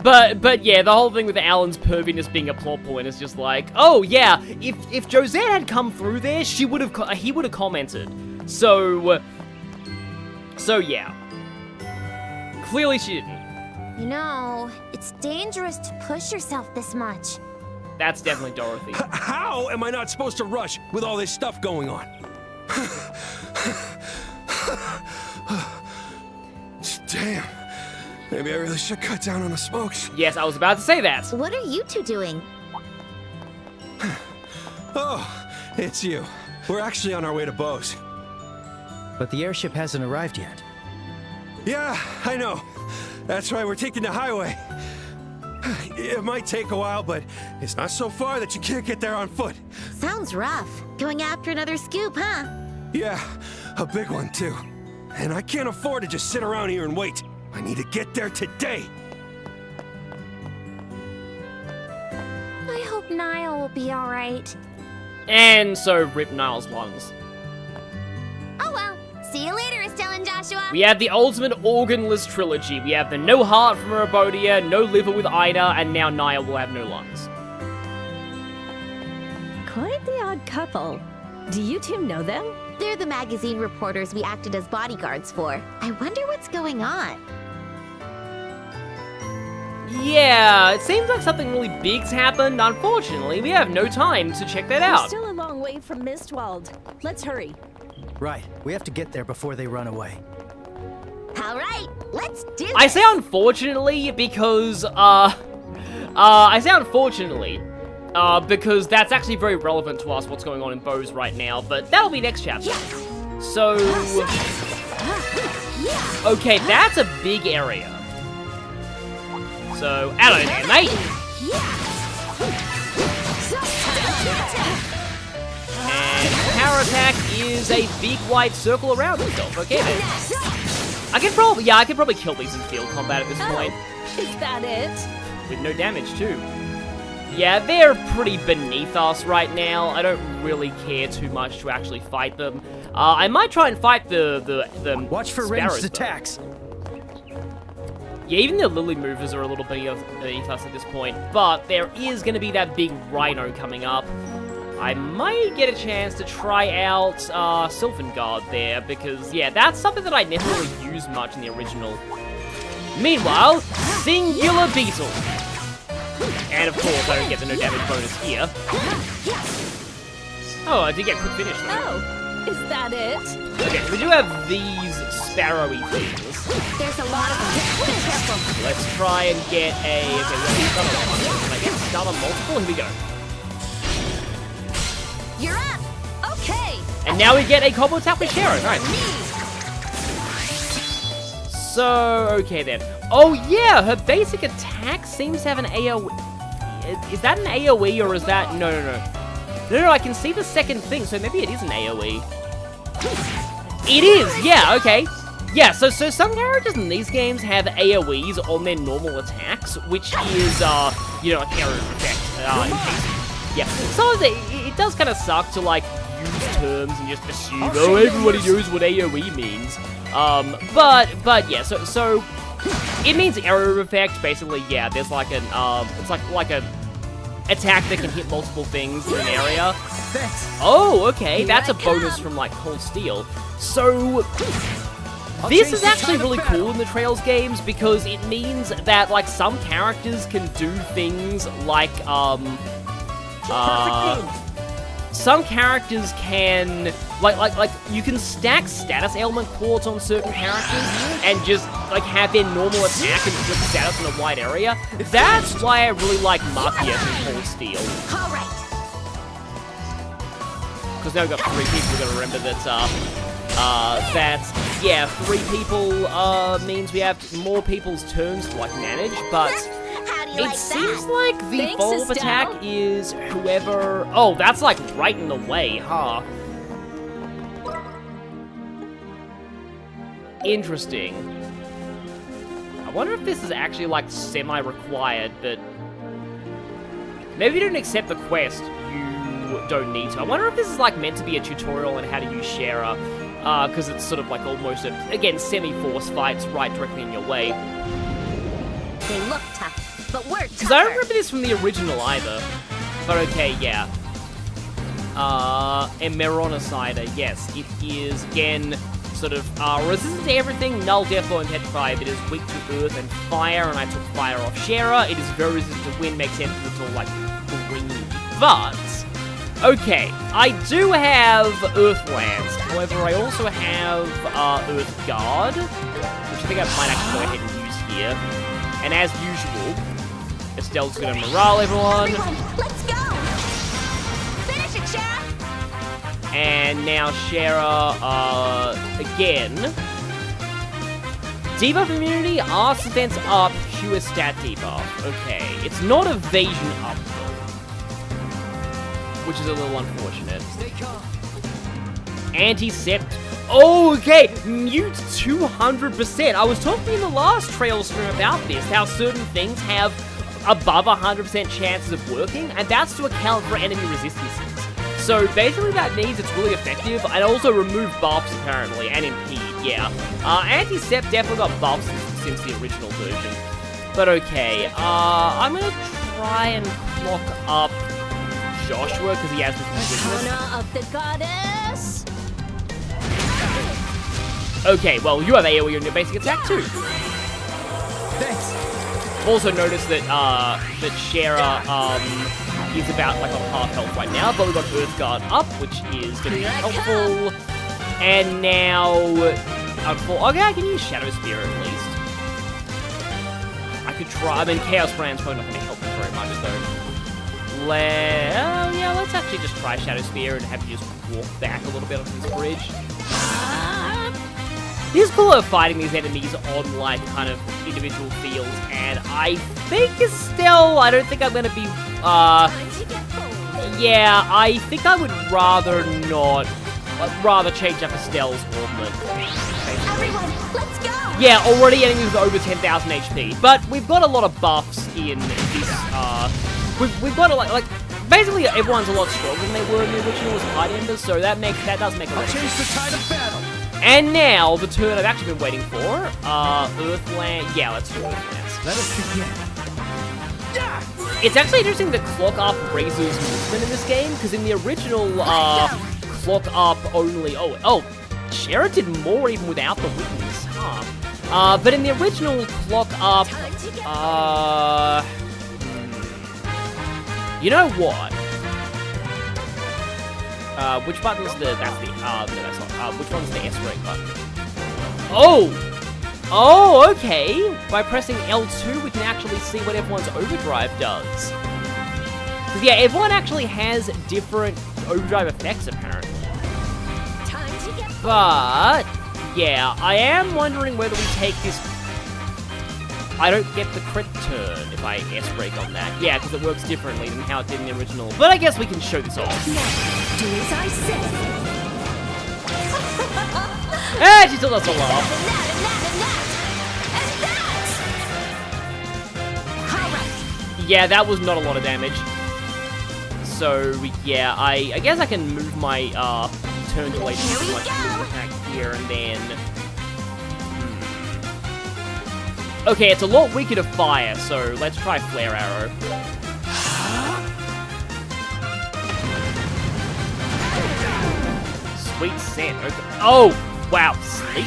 But yeah, the whole thing with Alan's perviness being a plot point is just like, oh yeah, if Josette had come through there, he would have commented. So yeah. Clearly she didn't. You know, it's dangerous to push yourself this much. That's definitely Dorothy. How am I not supposed to rush with all this stuff going on? Damn. Maybe I really should cut down on the smokes. Yes, I was about to say that. What are you two doing? Oh, it's you. We're actually on our way to Bose. But the airship hasn't arrived yet. Yeah, I know. That's why we're taking the highway. It might take a while, but it's not so far that you can't get there on foot. Sounds rough. Going after another scoop, huh? Yeah, a big one too. And I can't afford to just sit around here and wait. I need to get there today. I hope Niall will be alright. And so rip Niall's lungs. Oh well. See you later, Estelle and Joshua. We have the ultimate organless trilogy. We have the no heart from Robodia, no liver with Ida, and now Niall will have no lungs. Quite the odd couple. Do you two know them? They're the magazine reporters we acted as bodyguards for. I wonder what's going on. Yeah, it seems like something really big's happened. Unfortunately, we have no time to check that We're out. still a long way from Mistwald. Let's hurry. Right, we have to get there before they run away. Alright, let's do this. I say unfortunately because, because that's actually very relevant to us, what's going on in Bose right now, but that'll be next chapter. So, okay, that's a big area. So, out of there, mate! And power attack is a big white circle around itself. Okay then. I could probably kill these in field combat at this point. Is that it? With no damage too. Yeah, they're pretty beneath us right now. I don't really care too much to actually fight them. I might try and fight the Watch for sparrows, ranged though. attacks. Yeah, even the lily movers are a little beneath us at this point, but there is going to be that big rhino coming up. I might get a chance to try out Sylvan there, because, yeah, that's something that I never really used much in the original. Meanwhile, Singular Beetle. And of course, I don't get the no damage bonus here. Oh, I did get quick finish though. Oh, is that it? Okay, so we do have these sparrowy things. There's a lot of them. Be careful. Let's try and get a... Okay, we got a stun on one. Can I get stun on multiple? Here we go. You're up. Okay. And now we get a combo attack with Shero. Nice. So, okay then. Oh yeah, her basic attack seems to have an AoE. Is that an AoE or is that... No, I can see the second thing, so maybe it is an AoE. It is, yeah, okay. Yeah, so some characters in these games have AoEs on their normal attacks, which is, you know, like error effect. Yeah, so it does kind of suck to, like, use terms and just assume, oh, everybody knows what AoE means. But yeah, so it means error effect. Basically, yeah. There's like an it's like a attack that can hit multiple things in an area. Oh, okay, that's a bonus from like Cold Steel. So this is actually really cool in the Trails games because it means that like some characters can do things like some characters can, like, you can stack status element chords on certain characters and just, like, have their normal attack and flip status in a wide area. That's why I really like Makia from Cold Steel. All right. Because now we've got 3 people, we've got to remember that, yeah, 3 people, means we have more people's turns to, like, manage, but How do you it like seems that? like the Thanks, follow-up Estelle. attack is whoever... Oh, that's, like, right in the way, huh? Interesting. I wonder if this is actually, like, semi-required, but... Maybe you don't accept the quest, you don't need to. I wonder if this is, like, meant to be a tutorial on how to use Shara, because it's sort of, like, almost, again, semi-force fights right directly in your way. They look tough, but we're tougher. Because I don't remember this from the original either. But okay, yeah. Emeronicider, yes. It is, again, sort of, resistant to everything, null, death, blow, and petrify. It is weak to earth and fire, and I took fire off Shara. It is very resistant to wind, makes sense because it's all, like, green. But, okay, I do have Earthlands. However, I also have, Earth Guard, which I think I might actually go ahead and use here. And as usual, Estelle's gonna morale everyone. Everyone, let's go! Finish it, Shara! And now Shara, again. Debuff immunity, arts defense up, pure stat debuff. Okay, it's not evasion up though, which is a little unfortunate. Anti-sept. Oh, okay, mute 200%. I was talking in the last trail stream about this, how certain things have above 100% chances of working, and that's to account for enemy resistances. So basically that means it's really effective, and also remove buffs apparently, and impede, yeah. Anti-sept definitely got buffs since the original version. But okay, I'm gonna try and clock up Joshua, because he has this weakness. Honor of the goddess. Okay, well, you have AoE on your basic attack too. Thanks. Also notice that that Shara is about like on half health right now, but we've got Earth Guard up, which is going to be helpful. And now, okay, I can use Shadow Spear at least. I could try. I mean, Chaos Brand's probably not going to help me very much though. Yeah, let's actually just try Shadow Spear and have you just walk back a little bit onto this bridge. It is cool of fighting these enemies on, like, kind of individual fields, and I think Estelle, I don't think I'm gonna be, yeah, I think I would rather not, rather change up Estelle's movement. Everyone, let's go! Yeah, already enemies with over 10,000 HP, but we've got a lot of buffs in this, we've got a lot, like, basically everyone's a lot stronger than they were in the original as High Embers, so that does make a lot of sense. Change the tide of battle. And now, the turn I've actually been waiting for, Earthland, yeah, let's do Earthlands. Let us begin. It's actually interesting that Clock Up raises movement in this game, because in the original, Clock Up only, oh, Shara did more even without the weakness, huh? But in the original Clock Up, you know what? Which button is which one's the S rank button? Oh, okay. By pressing L2, we can actually see what everyone's overdrive does. Because, yeah, everyone actually has different overdrive effects, apparently. But, yeah, I am wondering whether we take this... I don't get the crit turn if I S-break on that. Yeah, because it works differently than how it did in the original. But I guess we can show this off. Do as I say. Ah, she still does a laugh. Yeah, that was not a lot of damage. So, yeah, I guess I can move my turn delay to my attack here and then... Okay, it's a lot weaker to fire, so let's try Flare Arrow. Sweet scent. Okay. Oh, wow. Sleep?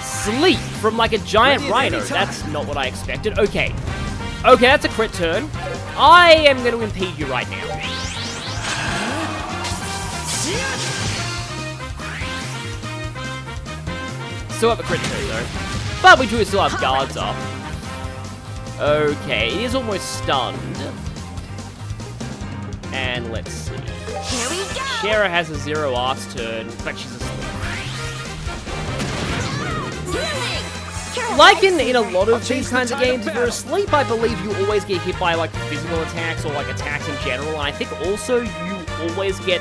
Sleep from like a giant rhino. That's not what I expected. Okay. Okay, that's a crit turn. I am going to impede you right now. Still have a crit turn though. But we do still have guards up. Okay, it is almost stunned. And let's see. Here we go! Shara has a 0 arts turn, but she's asleep. Like in a lot of these kinds of games, if you're asleep, I believe you always get hit by like physical attacks or like attacks in general, and I think also you always get...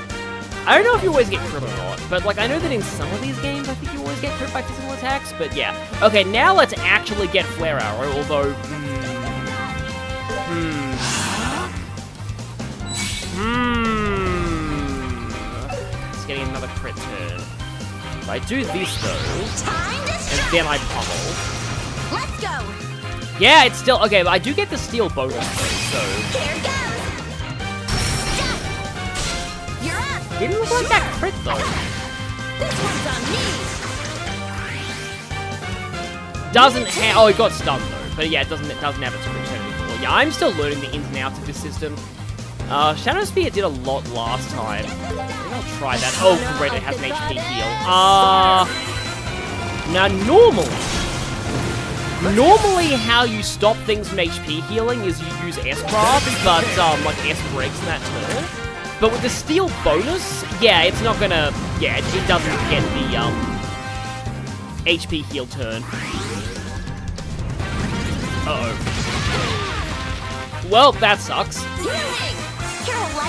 I don't know if you always get crit or not, but like I know that in some of these games I think you always get crit by physical attacks, but yeah. Okay, now let's actually get Flare Arrow, although... It's getting another crit turn. If I do this though, and then I pummel. Let's go! Yeah, it's still... Okay, but I do get the steal bonus though, so... Here goes! Done! You're up! Didn't look like that crit though. This one's on me! Doesn't have... Oh, it got stunned though. But yeah, it doesn't have its crit turn before. Yeah, I'm still learning the ins and outs of this system. Shadow Spear did a lot last time. Maybe I'll try that. Oh, great, it has an HP heal. Now normally how you stop things from HP healing is you use S-Craft, but, like, S breaks in that turn. But with the steal bonus, yeah, it's not gonna... Yeah, it doesn't get the, HP heal turn. Uh-oh. Well, that sucks.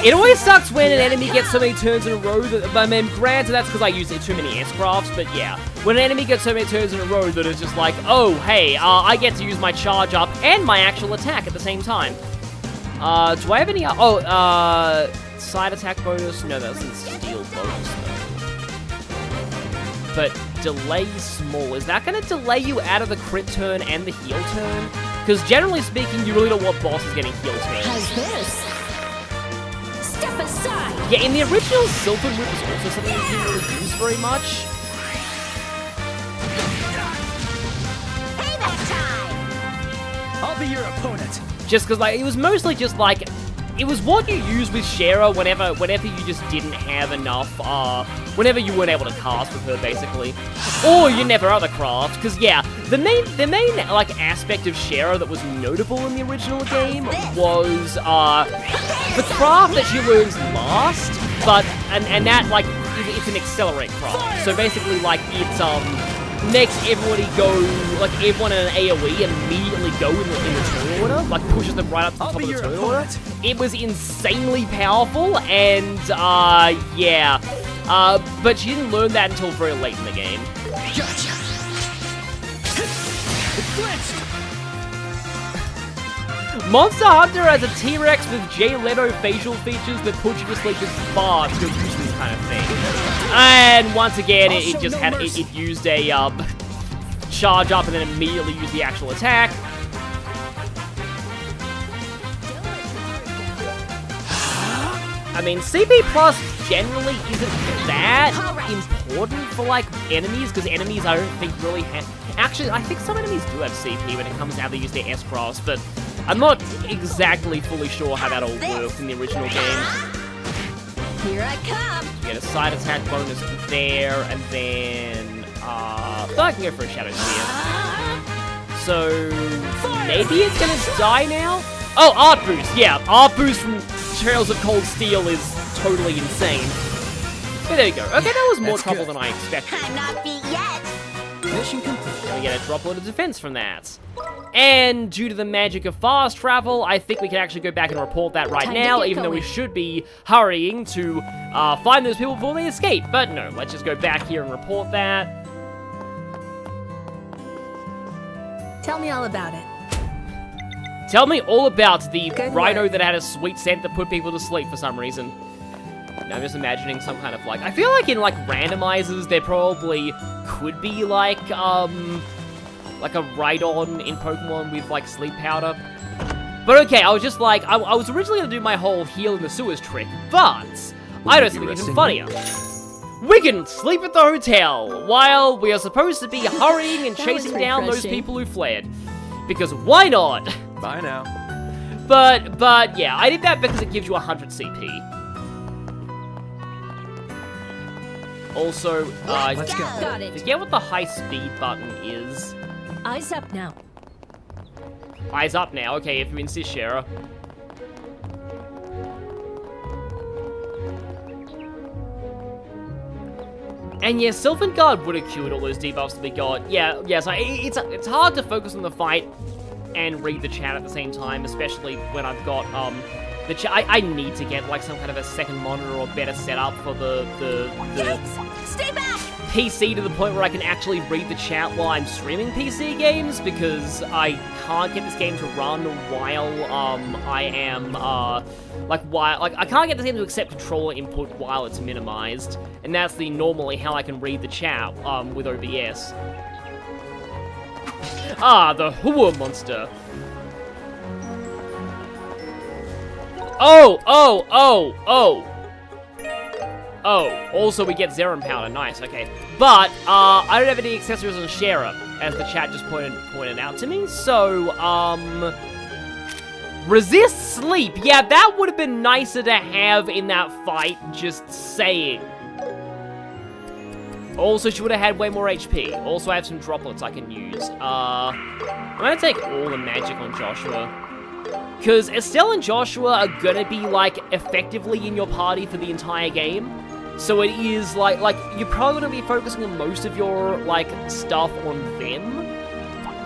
It always sucks when an enemy gets so many turns in a row that, I mean, granted, that's because I use too many S-Crafts, but yeah. When an enemy gets so many turns in a row that it's just like, oh, hey, I get to use my charge up and my actual attack at the same time. Do I have any, side attack bonus? No, that doesn't steal bonus, though. But delay small, is that gonna delay you out of the crit turn and the heal turn? Because generally speaking, you really don't want bosses getting heal turns. How's this? Step aside! Yeah, in the original, Silver Whip was also something you didn't really use very much. Payback time! I'll be your opponent. Just because, like, it was mostly just, like, it was what you used with Shara whenever you just didn't have enough, whenever you weren't able to cast with her, basically. Or you never other craft, because, yeah, the main, like, aspect of Shara that was notable in the original game was, the craft that she learns last, but, and that, like, it's an accelerate craft. So basically, like, it's, makes everybody go, like, everyone in an AoE immediately go in the turn order, like, pushes them right up to the top of the turn order. It was insanely powerful, and, yeah. But she didn't learn that until very late in the game. Gotcha. It flinched. Monster Hunter has a T-Rex with Jay Leto facial features that put you to sleep with far to use this kind of thing. And once again, it just had it used a charge up and then immediately used the actual attack. I mean, CP Plus generally isn't that important for, like, enemies, because enemies I don't think really have... Actually, I think some enemies do have CP when it comes down to use their S-Cross, but I'm not exactly fully sure how that all worked in the original game. Here I come! You get a side attack bonus there, and then, I can go for a Shadow Spear. So, maybe it's gonna die now? Oh, Art Boost, yeah. Art Boost from Trails of Cold Steel is totally insane. But there you go. Okay, that was more trouble than I expected. I'm not beat yet! Mission complete. And we get a droplet of defense from that. And due to the magic of fast travel, I think we can actually go back and report that right now, even though we should be hurrying to find those people before they escape. But no, let's just go back here and report that. Tell me all about it. Tell me all about the Good rhino work. that had a sweet scent that put people to sleep for some reason. Now I'm just imagining some kind of, like, I feel like in, like, randomizers, there probably could be, like a Rhydon in Pokemon with, like, sleep powder. But okay, I was just like, I was originally gonna do my whole heal in the sewers trick, but I know something even funnier. We can sleep at the hotel while we are supposed to be hurrying and chasing down those people who fled. Because why not? Bye now. But yeah, I did that because it gives you 100 CP. Also, Let's go. Got it. forget what the high speed button is. Eyes up now. Eyes up now. Okay, if you insist, Shara. And yeah, Sylvan Guard would have cured all those debuffs that we got. Yeah, so it's hard to focus on the fight and read the chat at the same time, especially when I've got the chat. I need to get like some kind of a second monitor or better setup for the Yikes! Stay back! PC to the point where I can actually read the chat while I'm streaming PC games, because I can't get this game to run while I am I can't get this game to accept controller input while it's minimized, and that's normally how I can read the chat with OBS. Ah, the Hua monster. Oh, also we get Zerum powder, nice, okay. But, I don't have any accessories on Shara, as the chat just pointed out to me, so, resist sleep, yeah, that would have been nicer to have in that fight, just saying. Also, she would have had way more HP. Also, I have some droplets I can use. I'm gonna take all the magic on Joshua. Because Estelle and Joshua are gonna be, like, effectively in your party for the entire game. So it is, like you're probably gonna be focusing on most of your, like, stuff on them.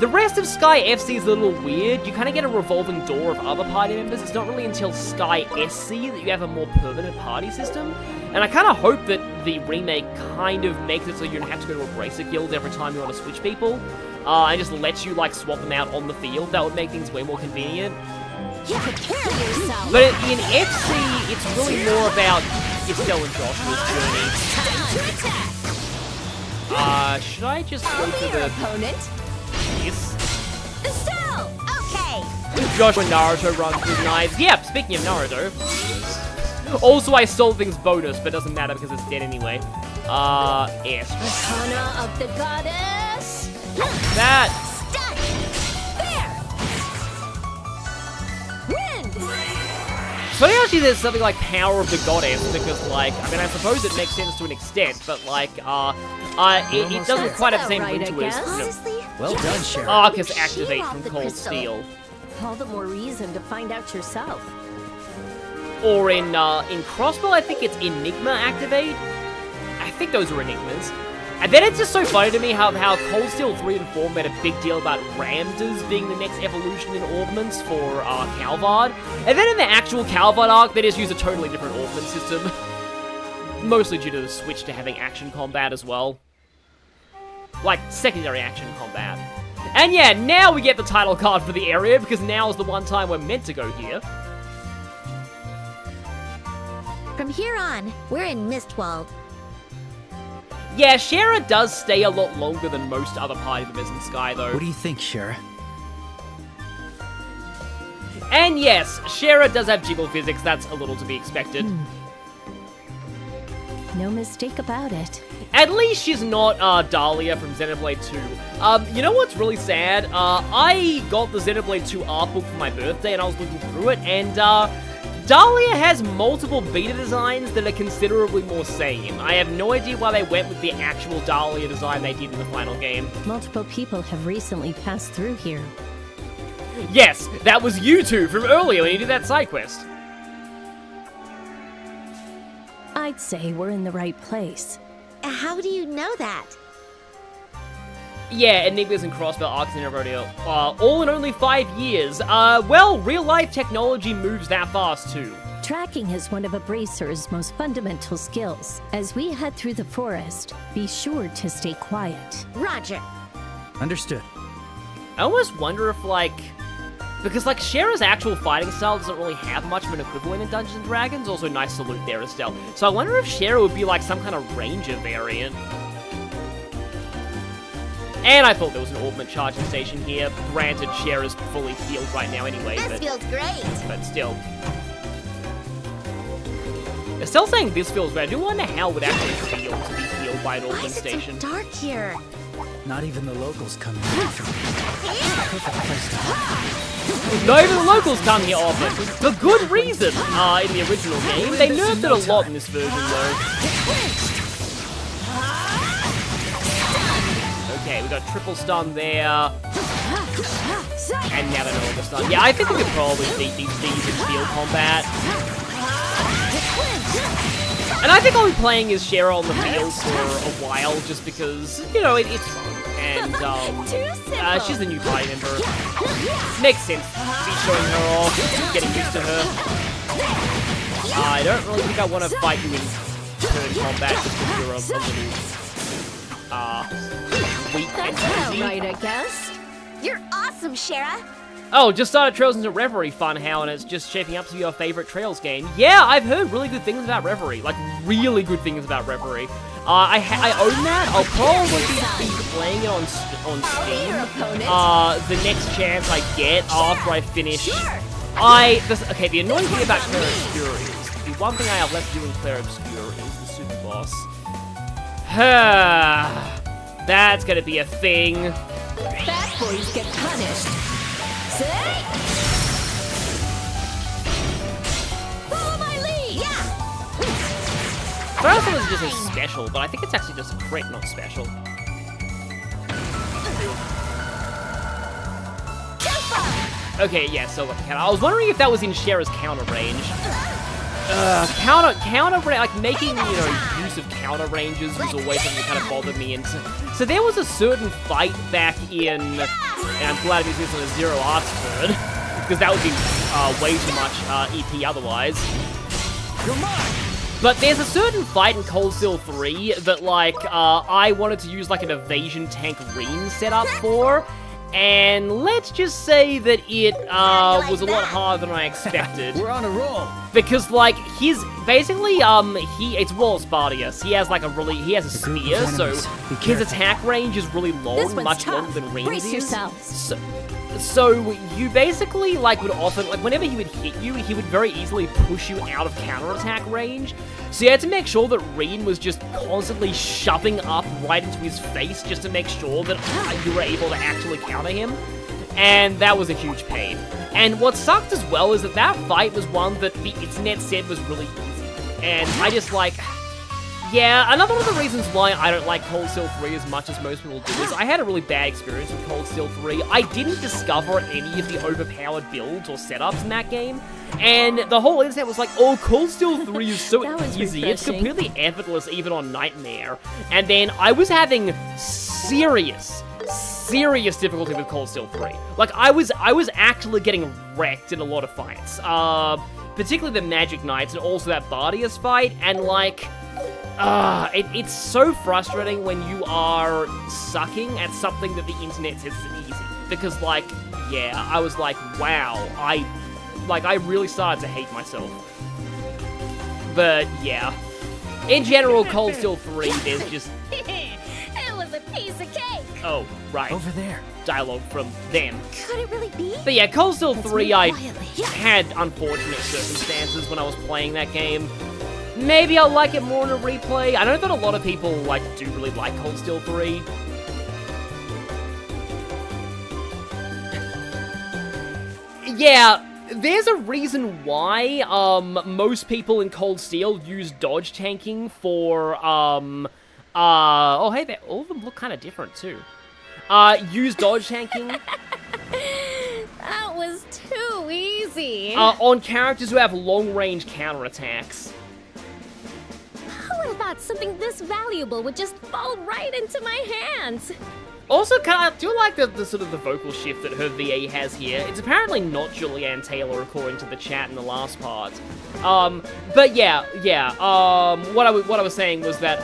The rest of Sky FC is a little weird. You kind of get a revolving door of other party members. It's not really until Sky SC that you have a more permanent party system. And I kind of hope that the remake kind of makes it so you don't have to go to a Bracer Guild every time you want to switch people. And just lets you, like, swap them out on the field. That would make things way more convenient. Yeah, prepare yourself! But in FC, it's really more about Estelle and Joshua's journey. Should I just go to the... opponent. Yes. Estelle! Okay! Joshua Naruto runs with knives. Yep, speaking of Naruto. Also, I stole things bonus, but it doesn't matter because it's dead anyway. Yes. Arcana of the goddess. That. Stun! There! Wind! So actually there's something like Power of the Goddess, because, like, I mean, I suppose it makes sense to an extent, but, like, it doesn't quite have the same ring to it. Honestly, Well done, Sheriff. Arcus She activate off from the Cold crystal. Steel. All the more reason to find out yourself. Or in Crossbow, I think it's Enigma activate. I think those are Enigmas. And then it's just so funny to me how Cold Steel 3 and 4 made a big deal about Ramdas being the next evolution in Ornaments for Calvard. And then in the actual Calvard arc, they just use a totally different Ornament system. Mostly due to the switch to having action combat as well. Like, secondary action combat. And yeah, now we get the title card for the area, because now is the one time we're meant to go here. from here on, we're in Mistwald. Yeah, Shara does stay a lot longer than most other party members in Sky, though. What do you think, Shara? And yes, Shara does have jiggle physics, that's a little to be expected. No mistake about it. At least she's not Dahlia from Xenoblade 2. You know what's really sad? I got the Xenoblade 2 art book for my birthday and I was looking through it, and Dahlia has multiple beta designs that are considerably more same. I have no idea why they went with the actual Dahlia design they did in the final game. Multiple people have recently passed through here. Yes, that was you two from earlier when you did that side quest. I'd say we're in the right place. How do you know that? Yeah, Enigmas and Crossbow Arcs in a rodeo. All in only 5 years. Well, real-life technology moves that fast, too. Tracking is one of a bracer's most fundamental skills. As we head through the forest, be sure to stay quiet. Roger. Understood. I almost wonder if, like... Because, like, Shara's actual fighting style doesn't really have much of an equivalent in Dungeons & Dragons. Also, nice salute there, Estelle. So I wonder if Shara would be, like, some kind of ranger variant. And I thought there was an augment charging station here. Granted, Shara's fully healed right now anyway, This feels great. but still. Estelle's saying this feels great. I do wonder how it would actually feel to be healed by an Why augment is it station. so dark here? Not even the locals come here. Perfect place to hide. Not even the locals come here often. For good reason. In the original game, they nerfed it a lot in this version, though. got a triple stun there. And now they're no longer stunned. Yeah, I think we could probably beat these in field combat. And I think I'll be playing as Cheryl on the field for a while, just because, you know, it's fun. And, she's the new party member. Makes sense to be showing her off, getting used to her. I don't really think I want to fight you in turn combat, just because you're a little, weak and easy. Right, I guess. You're awesome, Shara. Oh, just started Trails into Reverie, Funhow, and it's just shaping up to be your favorite Trails game. Yeah, I've heard really good things about Reverie. Like, really good things about Reverie. I own that. I'll probably be playing it on Steam. The next chance I get after I finish. Okay, the annoying thing about Claire Obscura is, the one thing I have left doing Claire Obscura is the Super Boss. That's gonna be a thing. Bad boys get punished. Say? Follow my lead! Yeah! First one is just a special, but I think it's actually just a crit, not special. Okay, yeah, so I was wondering if that was in Shera's counter range. Counter range, like making, use of counter ranges was always something that kind of bothered me. And so there was a certain fight back in, and I'm glad I'm using this on a Zero Arts turn, because that would be way too much EP otherwise. But there's a certain fight in Cold Steel 3 that, I wanted to use, an evasion tank Reen setup for, and let's just say that it was a lot harder than I expected. We're on a roll. Because, it's Wallace Bardius. He has, he has a spear, so his attack range is really long, much longer than Reen's is. So you basically, would often, whenever he would hit you, he would very easily push you out of counterattack range. So you had to make sure that Reen was just constantly shoving up right into his face just to make sure that you were able to actually counter him. And that was a huge pain. And what sucked as well is that fight was one that the internet said was really easy. And I just yeah, another one of the reasons why I don't like Cold Steel 3 as much as most people do is I had a really bad experience with Cold Steel 3. I didn't discover any of the overpowered builds or setups in that game, and the whole internet was like, oh, Cold Steel 3 is so easy, it's completely effortless even on Nightmare. And then I was having serious difficulty with Cold Steel 3. I was actually getting wrecked in a lot of fights, particularly the Magic Knights and also that Bardius fight, and it's so frustrating when you are sucking at something that the internet says is easy. Because, yeah, I was wow, I really started to hate myself. But, yeah. In general, Cold Steel 3, there's just... It was a piece of cake! Oh, right. Over there. Dialogue from them. Could it really be? But yeah, Cold Steel 3, I had unfortunate circumstances when I was playing that game. Maybe I'll like it more in a replay. I know that a lot of people, do really like Cold Steel 3. Yeah, there's a reason why, most people in Cold Steel use dodge tanking for, oh hey, all of them look kind of different, too. Use dodge tanking. That was too easy. On characters who have long-range counterattacks. Who would have thought something this valuable would just fall right into my hands? Also, I do like the sort of the vocal shift that her VA has here. It's apparently not Julianne Taylor, according to the chat in the last part. But yeah. What I was saying was that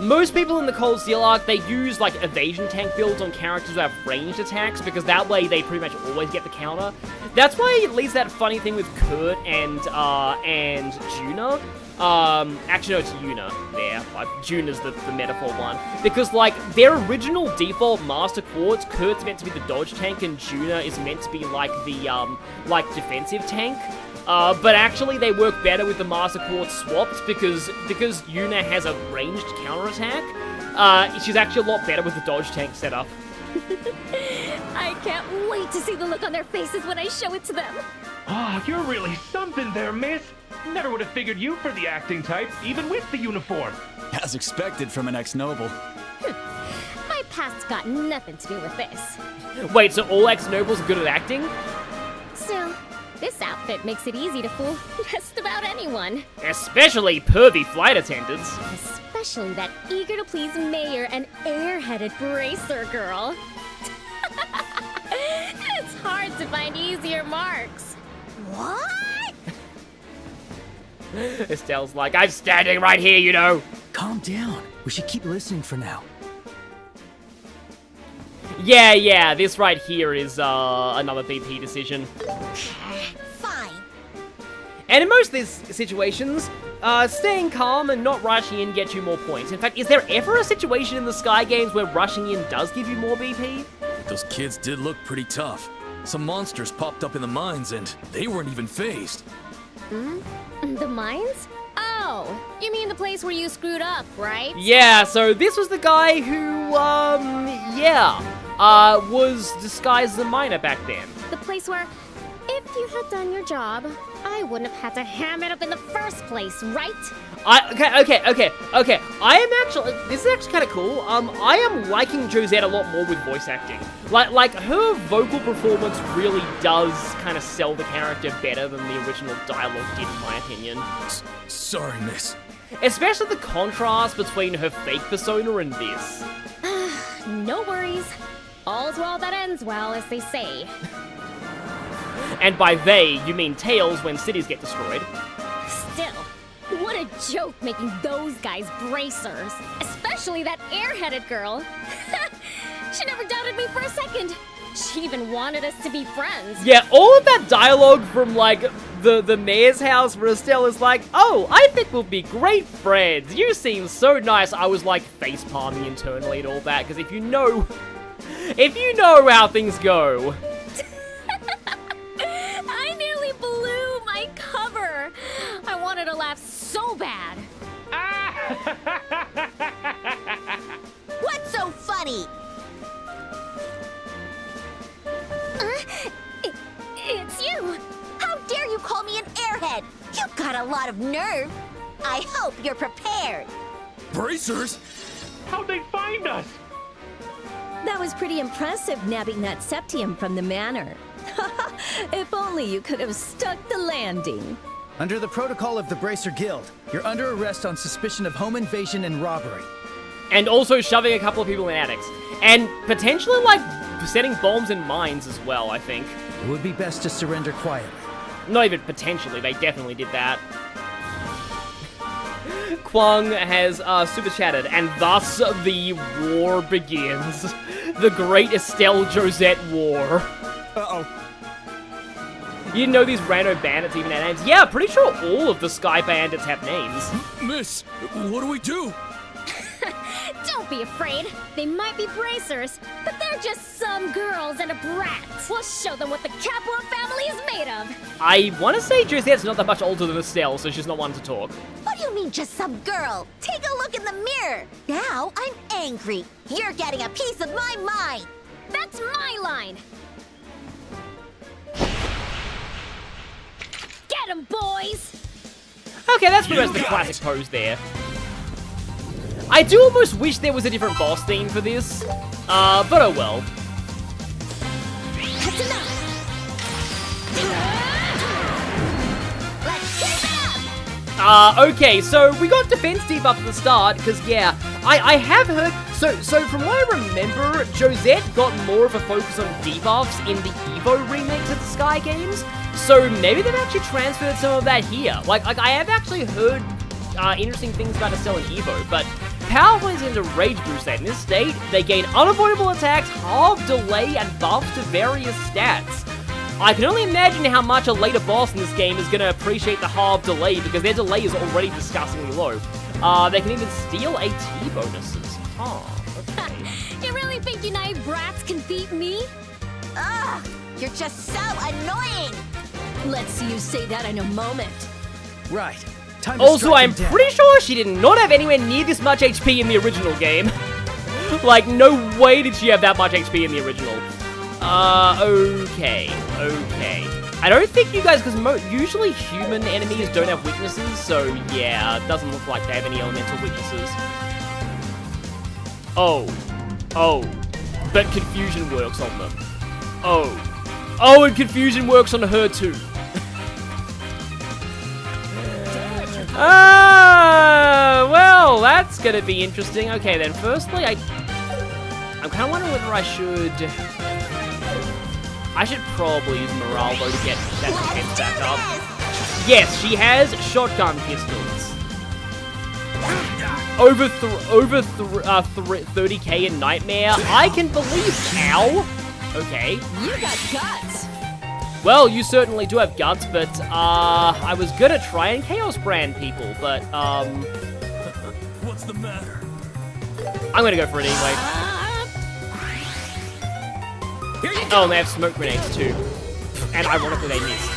most people in the Cold Steel arc, they use evasion tank builds on characters who have ranged attacks because that way they pretty much always get the counter. That's why it leads that funny thing with Kurt and Juna. Actually, no, it's Yuna there. Juna's the metaphor one. Because, their original default Master Quartz, Kurt's meant to be the dodge tank, and Juna is meant to be, the, defensive tank. But actually, they work better with the Master Quartz swapped, because Yuna has a ranged counterattack. She's actually a lot better with the dodge tank setup. I can't wait to see the look on their faces when I show it to them. Oh, you're really something there, miss. Never would have figured you for the acting type, even with the uniform. As expected from an ex-noble. My past's got nothing to do with this. Wait, so all ex-nobles are good at acting? Still, this outfit makes it easy to fool just about anyone. Especially pervy flight attendants. Especially that eager-to-please mayor and airheaded bracer girl. It's hard to find easier marks. What? Estelle's like, I'm standing right here, you know. Calm down. We should keep listening for now. Yeah, this right here is another BP decision. Fine. And in most of these situations, staying calm and not rushing in gets you more points. In fact, is there ever a situation in the Sky games where rushing in does give you more BP? Those kids did look pretty tough. Some monsters popped up in the mines and they weren't even phased. The mines? Oh, you mean the place where you screwed up, right? Yeah, so this was the guy who, was disguised as a miner back then. The place where, if you had done your job, I wouldn't have had to ham it up in the first place, right? Okay. This is actually kind of cool. I am liking Josette a lot more with voice acting. Like her vocal performance really does kind of sell the character better than the original dialogue did, in my opinion. Sorry, miss. Especially the contrast between her fake persona and this. No worries. All's well that ends well, as they say. And by they, you mean Tails when cities get destroyed. Still, what a joke making those guys bracers. Especially that airheaded girl. She never doubted me for a second. She even wanted us to be friends. Yeah, all of that dialogue from, like, the mayor's house for Estelle is like, oh, I think we'll be great friends. You seem so nice. I was, like, face-palming internally and all that, because if you know how things go... I nearly blew my cover. I wanted to laugh so bad. What's so funny? It's you. How dare you call me an airhead? You've got a lot of nerve. I hope you're prepared. Bracers? How'd they find us? That was pretty impressive, nabbing that septium from the manor. If only you could have stuck the landing. Under the protocol of the Bracer Guild, you're under arrest on suspicion of home invasion and robbery. And also shoving a couple of people in attics. And potentially, like, setting bombs in mines as well, I think. It would be best to surrender quietly. Not even potentially, they definitely did that. Kwang has super chatted, and thus the war begins. The Great Estelle Josette War. Uh-oh. You didn't know these rando bandits even had names? Yeah, pretty sure all of the Sky Bandits have names. Miss, what do we do? Don't be afraid. They might be bracers, but they're just some girls and a brat. We'll show them what the Capua family is made of. I want to say Josette's not that much older than Estelle, so she's not one to talk. What do you mean, just some girl? Take a look in the mirror. Now I'm angry. You're getting a piece of my mind. That's my line. Get 'em, boys! Okay, that's pretty much the classic pose there. I do almost wish there was a different boss theme for this, but oh well. That's enough! Let's keep it up! Okay, so we got defense debuff at the start, because yeah, I have heard, so from what I remember, Josette got more of a focus on debuffs in the Evo remix of the Sky games, so maybe they've actually transferred some of that here. Like I have actually heard interesting things about Estelle and Evo, but power plays into Rage Boost state. In this state, they gain unavoidable attacks, half delay, and buffs to various stats. I can only imagine how much a later boss in this game is going to appreciate the half delay, because their delay is already disgustingly low. They can even steal AT bonuses. Huh, okay. You really think you naive brats can beat me? Ugh, you're just so annoying. Let's see you say that in a moment. Right. Time to Also, strike I'm them down. pretty sure she did not have anywhere near this much HP in the original game. Like, no way did she have that much HP in the original. Okay. I don't think you guys, because usually human enemies don't have weaknesses, so yeah, it doesn't look like they have any elemental weaknesses. Oh. Oh. But confusion works on them. Oh. Oh, and confusion works on her too. Well, that's gonna be interesting. Okay, then, firstly, I'm kind of wondering whether I should probably use morale, though, to get that defense back up. Yes, she has shotgun pistols. Over 30k in Nightmare. I can believe. Ow. Okay. You got guts. Well, you certainly do have guts, but, I was gonna try and Chaos Brand people, but, What's the matter? I'm gonna go for it anyway. Oh, and they have smoke grenades, too. And ironically, they missed.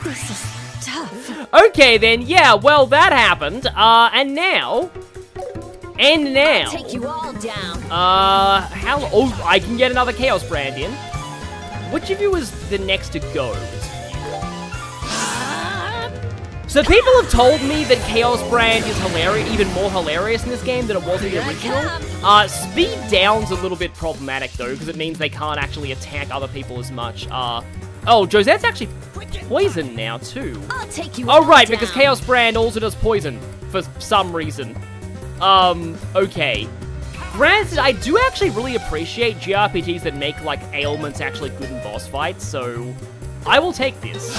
This is tough. Okay, then, yeah, well, that happened, and now... I'll take you all down. Oh, I can get another Chaos Brand in. Which of you is the next to go? So people have told me that Chaos Brand is hilarious, even more hilarious in this game than it was in the original. Speed down's a little bit problematic though, because it means they can't actually attack other people as much. Oh, Josette's actually poisoned now too. I'll take you Oh right, down. because Chaos Brand also does poison for some reason. Okay. Granted, I do actually really appreciate JRPGs that make, like, ailments actually good in boss fights, so I will take this.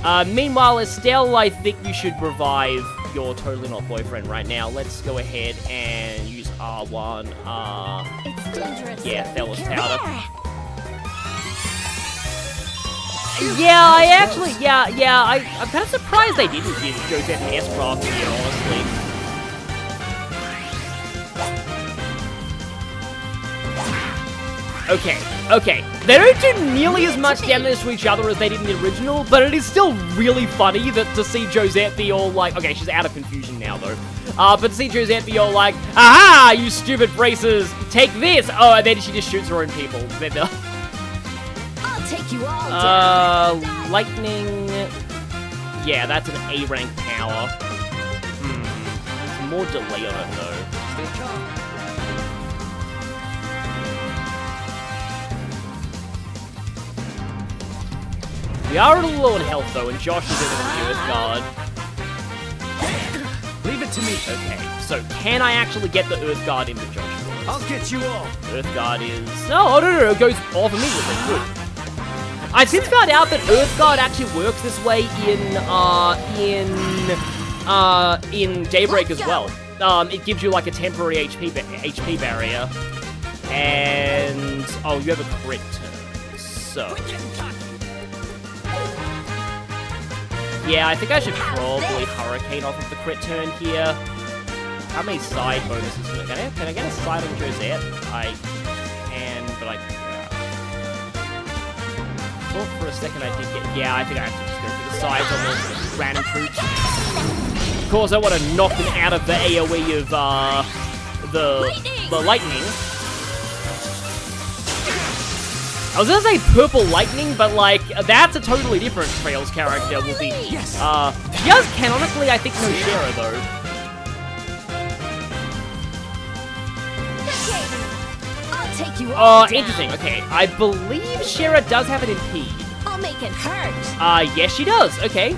Meanwhile, Estelle, I think you should revive your totally not boyfriend right now. Let's go ahead and use R1. It's dangerous. Yeah, Thella's powder. Yeah, I'm kind of surprised they didn't give Josette an S-Craft here, honestly. Okay. They don't do nearly as much damage to each other as they did in the original, but it is still really funny that to see Josette be all like, okay, she's out of confusion now though. But to see Josette be all like, aha, you stupid bracers, take this. Oh, and then she just shoots her own people. I'll take you all down. Lightning. Yeah, that's an A rank power. There's more delay on it though. We are a little low on health though, and Josh is in the Earth Guard. Leave it to me. Okay, so can I actually get the Earth Guard into Josh? I'll get you all. Earth Guard is... No, it goes off immediately. Good. I've since found out that Earth Guard actually works this way in Daybreak as well. It gives you like a temporary HP barrier. And... Oh, you have a crit turn. So... Yeah, I think I should probably Hurricane off of the crit turn here. How many side bonuses can I get a side on Josette? I can, but I... thought for a second I did get... Yeah, I think I have to just go for the sides on the random troops. Of course, I want to knock them out of the AoE of, the lightning. I was gonna say Purple Lightning, but, like, that's a totally different Trails character, will be... Yes. She does canonically, I think, no Shera, though. I'll take you all down. Interesting, okay. I believe Shera does have an impede. I'll make it hurt. Yes, she does, okay.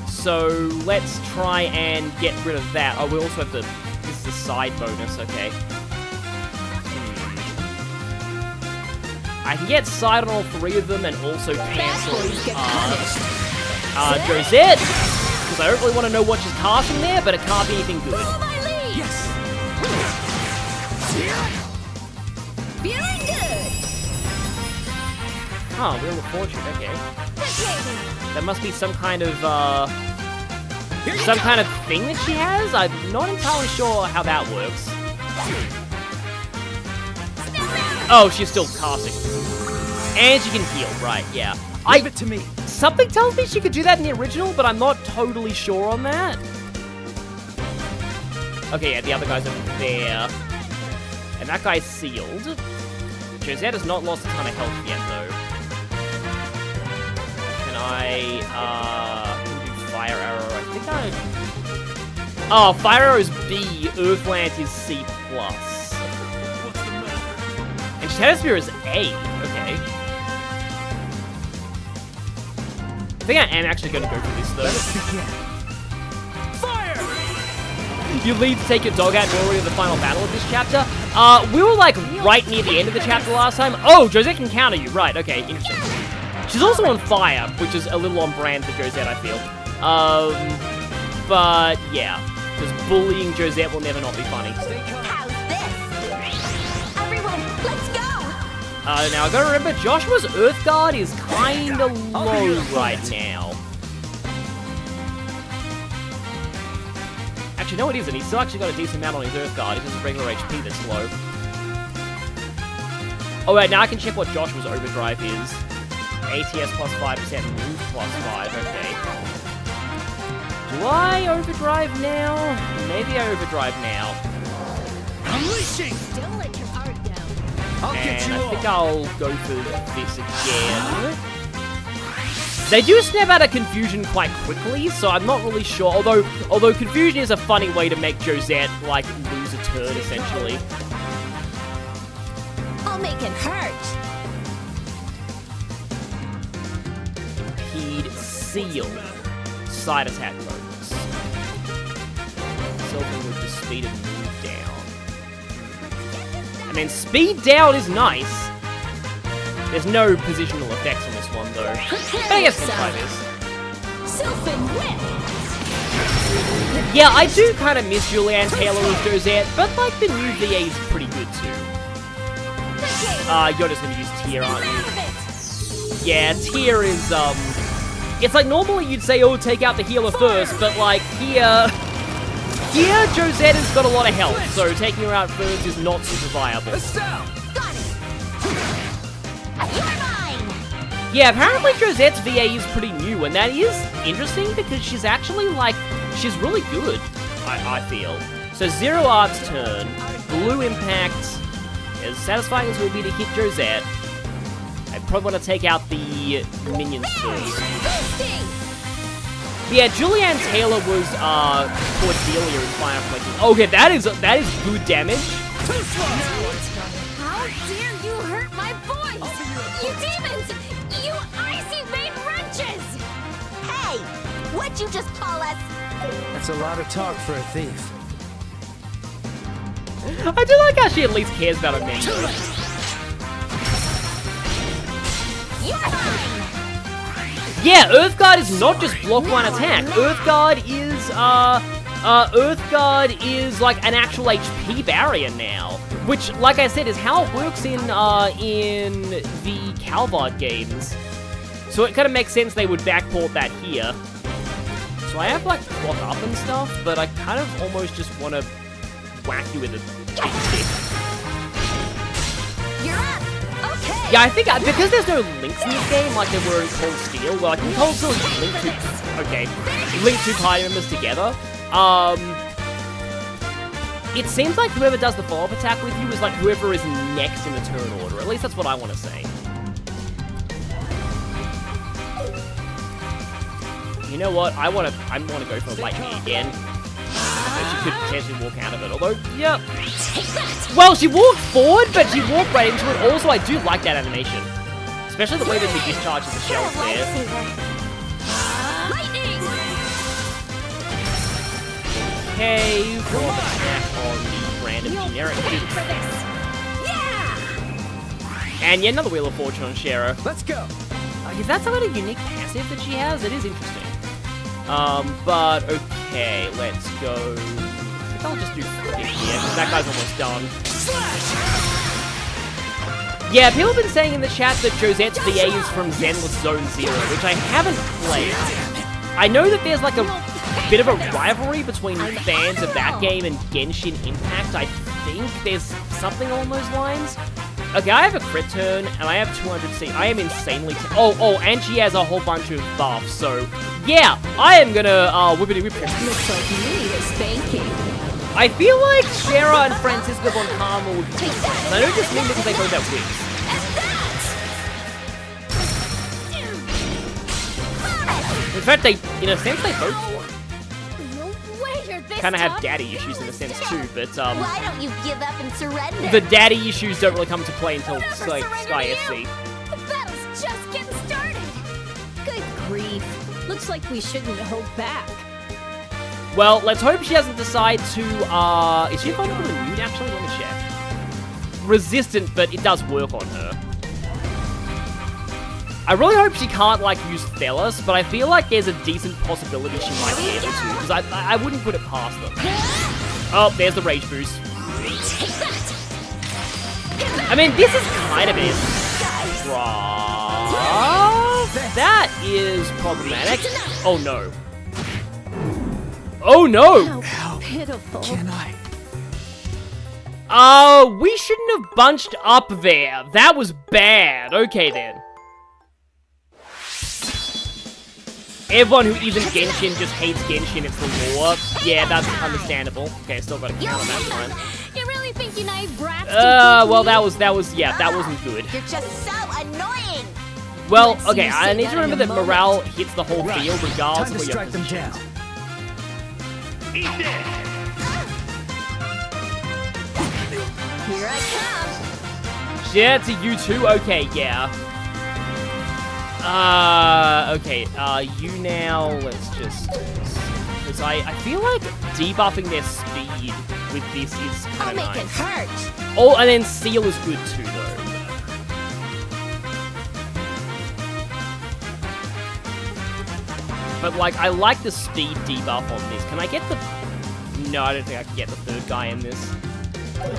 So, let's try and get rid of that. Oh, we also have the... This is a side bonus, okay. I can get side on all three of them and also cancel Josette, because I don't really want to know what she's casting there, but it can't be anything good. Yes. Feeling good. Oh, Wheel of Fortune, okay. That must be some kind of thing that she has? I'm not entirely sure how that works. Oh, she's still casting. And she can heal, right, yeah. Leave it to me. Something tells me she could do that in the original, but I'm not totally sure on that. Okay, yeah, the other guy's over there. And that guy's sealed. Josette has not lost a ton of health yet, though. Can I, do Fire Arrow? I think I... Oh, Fire Arrow is B, Earthland is C+. And Shadow Spear is A, okay. I think I am actually going to go for this, though. Let us begin. Fire! You leave to take your dog out already to the final battle of this chapter. We were, like, right near the end of the chapter last time. Oh, Josette can counter you. Right, okay, interesting. She's also on fire, which is a little on brand for Josette, I feel. But, yeah. Because bullying Josette will never not be funny. How's this? Everyone, let's go! Now, I gotta remember, Joshua's Earth Guard is kinda low right now. Actually, no, it isn't. He's still actually got a decent amount on his Earth Guard. It's just regular HP that's low. Oh, wait, now I can check what Joshua's Overdrive is. ATS plus 5%, move plus 5, okay. Do I Overdrive now? Maybe I Overdrive now. Unleashing! Don't let your heart down. And I think I'll go for this again. They do snap out of Confusion quite quickly, so I'm not really sure. Although Confusion is a funny way to make Josette, like, lose a turn, essentially. I'll make it hurt. He'd seal. Side attack bonus. Silver with the speed and move down. I mean, speed down is nice. There's no positional effects on this one, though. But I guess we'll try this. Sylphin whip! Yeah, I do kind of miss Julianne Taylor as Josette, but, like, the new VA is pretty good, too. You're just gonna use Tear, aren't you? Yeah, Tear is, it's like normally you'd say, oh, take out the healer first, but, like, here, Josette has got a lot of health, so taking her out first is not super viable. Yeah, apparently Josette's VA is pretty new, and that is interesting because she's actually, like, she's really good, I feel. So, Zero Art's turn, Blue Impact, as satisfying as it will be to hit Josette, I probably want to take out the minions first. Yeah, Julianne Taylor was, Cordelia in Fire Flanking. Okay, that is good damage. How dare you hurt my boys! You demons! You icy vein wrenches! Hey! What'd you just call us? That's a lot of talk for a thief. I do like how she at least cares about her men. Yeah, Earthguard is not just block one attack. Earthguard is like an actual HP barrier now, which, like I said, is how it works in the Calvard games. So it kind of makes sense they would backport that here. So I have like block up and stuff, but I kind of almost just want to whack you with a stick. You're up! Okay! Yeah, I think because there's no links in this game, like there were in Cold Steel, well, I can Cold Steel link two party members together. It seems like whoever does the follow-up attack with you is like whoever is next in the turn order. At least that's what I want to say. You know what? I want to go for lightning again. She could potentially walk out of it, although, yeah. Well, she walked forward, but she walked right into it. Also, I do like that animation. Especially the way that she discharges the shells there. Lightning! Okay, follow-up attack on the random generic dude. And yet another Wheel of Fortune on Shara. Let's go! Is that some kind of unique passive that she has? It is interesting. But okay, let's go. I think I'll just do 50 here, because that guy's almost done. Yeah, people have been saying in the chat that Josette's VA is from Zenless Zone Zero, which I haven't played. I know that there's like a bit of a rivalry between fans of that game and Genshin Impact. I think there's something along those lines. Okay, I have a crit turn, and I have 200 C. I am insanely... Oh, and she has a whole bunch of buffs, so... Yeah, I am gonna, whippity-whip her. Looks like you need a spanking. I feel like Shara and Francisca Von Karma would take that. And I don't just mean because they both have wigs. In fact, in a sense, they both would. No way you're this kind of have daddy issues in a sense too, but Why don't you give up and surrender? the daddy issues don't really come to play until like Sky SC. The battle's just getting started. Good grief. Looks like we shouldn't hold back. Well, let's hope she doesn't decide to, is she vulnerable to mute actually? Let me check. Resistant, but it does work on her. I really hope she can't, like, use Thelos, but I feel like there's a decent possibility she might be able to, because I wouldn't put it past them. Oh, there's the rage boost. I mean, this is kind of it. That is problematic. Oh, no. Oh, no! How pitiful. Can I? We shouldn't have bunched up there. That was bad. Okay, then. Everyone who isn't Genshin just hates Genshin, it's the lore. Yeah, that's understandable. Okay, still got a count on that one. You really think you naive brats Well, that was, yeah, that wasn't good. You're just so annoying. Well, Let's okay, see I need that to remember in that a morale hits the whole Right. field regardless Time of to where you're strike them down. Eat this! Here I come. Yeah, to you too? Okay, yeah. Okay, you now, let's just... Because I feel like debuffing their speed with this is I'll kind of make it nice. hurt. Oh, and then Seal is good too, though. But, like, I like the speed debuff on this. Can I get the... No, I don't think I can get the third guy in this.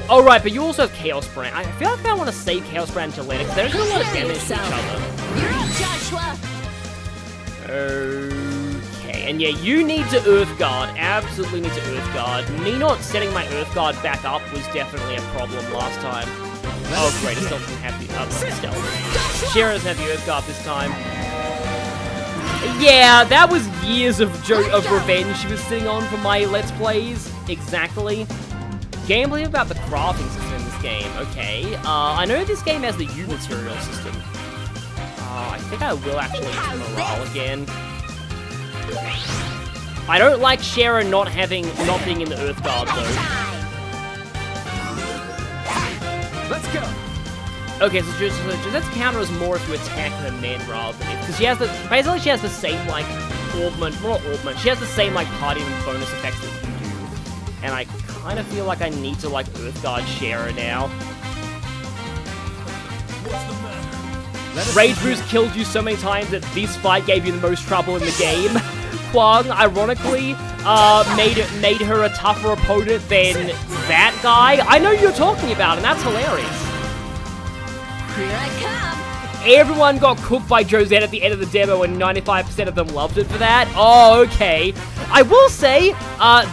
Oh, right, but you also have Chaos Brand. I feel like I want to save Chaos Brand and Gillette, because they don't do a lot of damage to each other. You're up, Joshua. Okay, and yeah, you need to Earth Guard. Absolutely need to Earth Guard. Me not setting my Earth Guard back up was definitely a problem last time. Oh, great, it still doesn't have the... stealth. Shira doesn't have the Earth Guard this time. Yeah, that was years of revenge she was sitting on for my Let's Plays. Exactly. Gameplay about the crafting system in this game. Okay, I know this game has the U-material system. I think I will actually use morale again. I don't like Sharon not being in the Earth Guard though. Let's go. Okay, so Josette's counter is more if you attack her men rather than because she has basically she has the same like she has the same like party and bonus effects that you do, and I kind of feel like I need to like Earth Guard Sharon now. Rage Boost killed you so many times that this fight gave you the most trouble in the game. Kwang, ironically, made her a tougher opponent than that guy. I know you're talking about, and that's hilarious. Here I come. Everyone got cooked by Josette at the end of the demo, and 95% of them loved it for that. Oh, okay. I will say,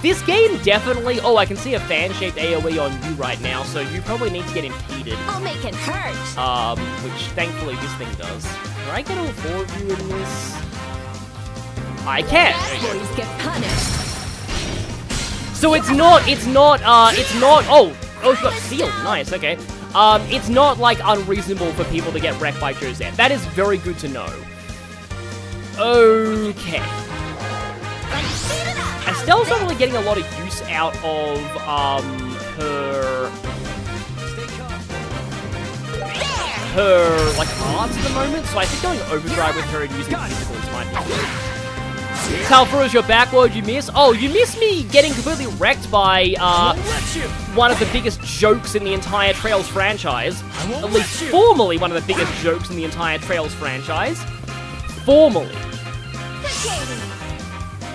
this game definitely... Oh, I can see a fan-shaped AoE on you right now, so you probably need to get impeded. I'll make it hurt. Which thankfully this thing does. Can I get all four of you in this? I can. Boys get punished. So it's not, oh, it's got sealed, nice, okay. It's not, like, unreasonable for people to get wrecked by Josette. That is very good to know. Okay. Estelle's not really getting a lot of use out of, her, like, arts at the moment, so I think going overdrive with her and using physicals might be good. Talfuruz, you're backward, you miss? Oh, you miss me getting completely wrecked by, one of the biggest jokes in the entire Trails franchise. At least formally one of the biggest jokes in the entire Trails franchise. Formally.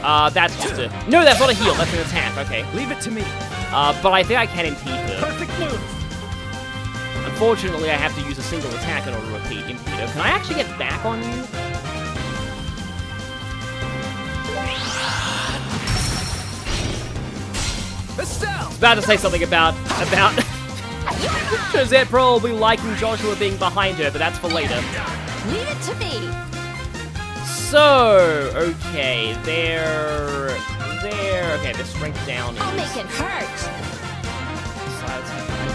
That's just a... No, that's not a heal, that's an attack, okay. Leave it to me. But I think I can impede her. Perfect move. Unfortunately, I have to use a single attack in order to impede her. Can I actually get back on you? I was about to say something about Josette probably liking Joshua being behind her, but that's for later. Leave it to me. So, okay, they're okay, their strength down is... I'll make it hurt.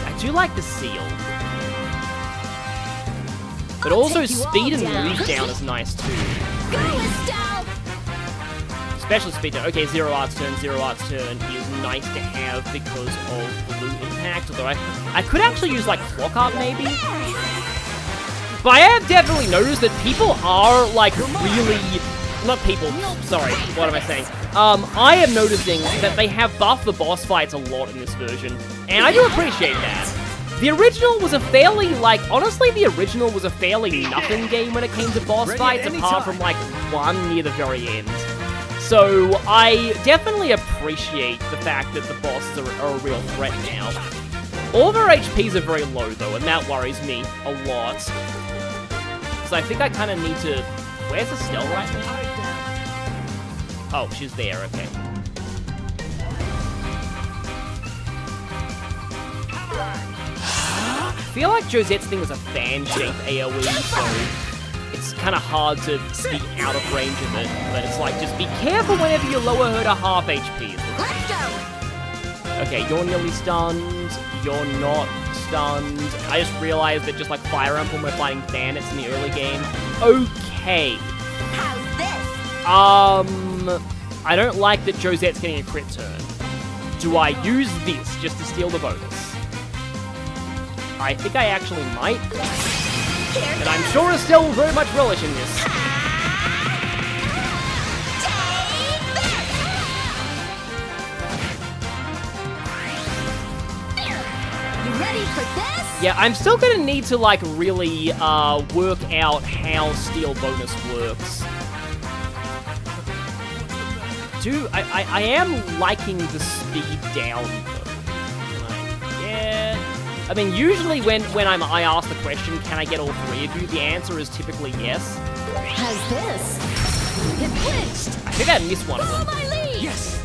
I do like the seal. But also speed and move down is nice too. Go, Estelle. Especially speed down. Okay, 0 arts turn is nice to have because of blue impact, although I could actually use, like, clock art, maybe? But I have definitely noticed that people are, like, really... Not people, sorry, what am I saying? I am noticing that they have buffed the boss fights a lot in this version, and I do appreciate that. The original was a fairly, like, honestly, the original was a fairly nothing game when it came to boss fights, apart from, like, one near the very end. So, I definitely appreciate the fact that the bosses are a real threat now. All of their HPs are very low, though, and that worries me a lot. So I think I kind of need to... Where's Estelle right now? Oh, she's there, okay. I feel like Josette's thing is a fan-shaped AoE, so it's kind of hard to be out of range of it. But it's like, just be careful whenever you lower her to half HP. Let's go! Okay, you're nearly stunned. You're not stunned. I just realized that just like Fire Emblem, we're fighting bandits in the early game. Okay. How's this? I don't like that Josette's getting a crit turn. Do I use this just to steal the bonus? I think I actually might. And I'm sure Estelle will very much relish in this. You ready for this? Yeah, I'm still gonna need to, like, really, work out how steal bonus works. I am liking the speed down, though. Yeah. I mean, usually when I ask the question, can I get all three of you, the answer is typically yes. How's this? It glitched! I think I missed one of them. Follow my lead! Yes!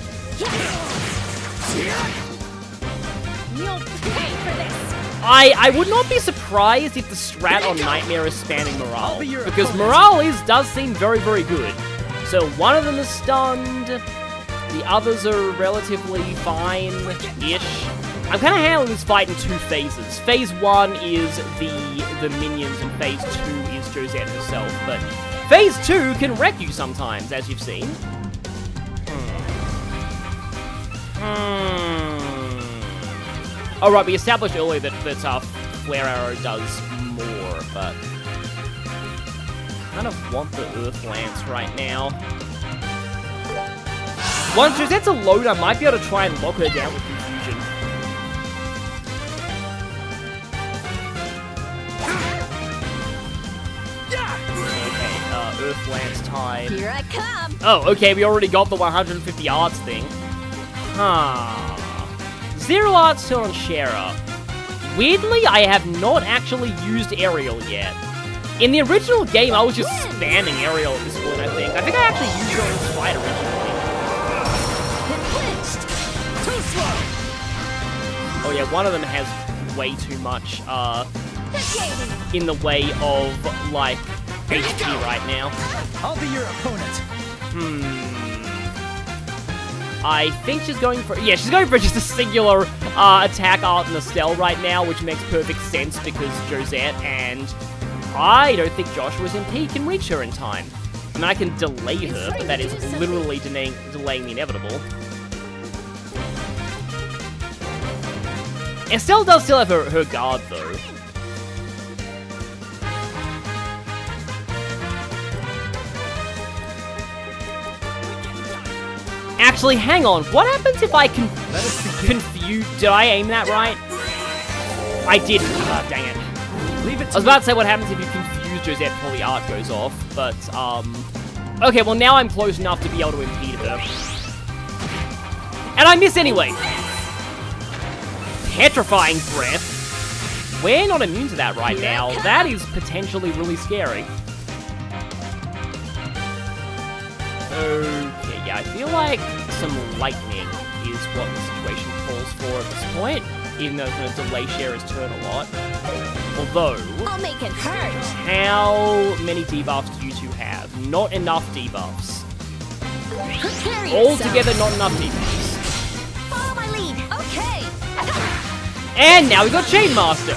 You'll pay for this! I would not be surprised if the strat on Nightmare is spamming morale, because morale does seem very, very good. So one of them is stunned, the others are relatively fine-ish. I'm kind of handling this fight in two phases. Phase 1 is the minions, and Phase 2 is Josette herself, but Phase 2 can wreck you sometimes, as you've seen. Oh right, we established earlier that Flare Arrow does more, but I kind of want the Earth Lance right now. Once Josette's a load, I might be able to try and lock her down with confusion. Okay, Earth Lance time. Here I come! Oh, okay, we already got the 150 arts thing. Zero arts still on Shara. Weirdly, I have not actually used Aerial yet. In the original game, I was just spamming Aerial at this point, I think. I think I actually used her in Spider originally. It glitched! Too slow! Oh yeah, one of them has way too much, in the way of, like, HP right now. I'll be your opponent. I think she's going for... Yeah, she's going for just a singular attack art in Estelle right now, which makes perfect sense because Josette and I don't think Joshua's MP can reach her in time. I mean, I can delay her, but that is literally delaying the inevitable. Estelle does still have her guard, though. Actually, hang on. What happens if I confuse... Did I aim that right? I didn't. Dang it. I was about to say what happens if you confuse Josette before the art goes off, but, okay, well, now I'm close enough to be able to impede her. And I miss anyway! Petrifying Breath. We're not immune to that right now. That is potentially really scary. Okay, yeah, I feel like some lightning is what the situation calls for at this point, even though it's going to delay Shara's turn a lot. Although, I'll make it hurt! How many debuffs do you two have? Not enough debuffs. Prepare yourself. Altogether, not enough debuffs. Follow my lead! Okay! And now we got Chain Master!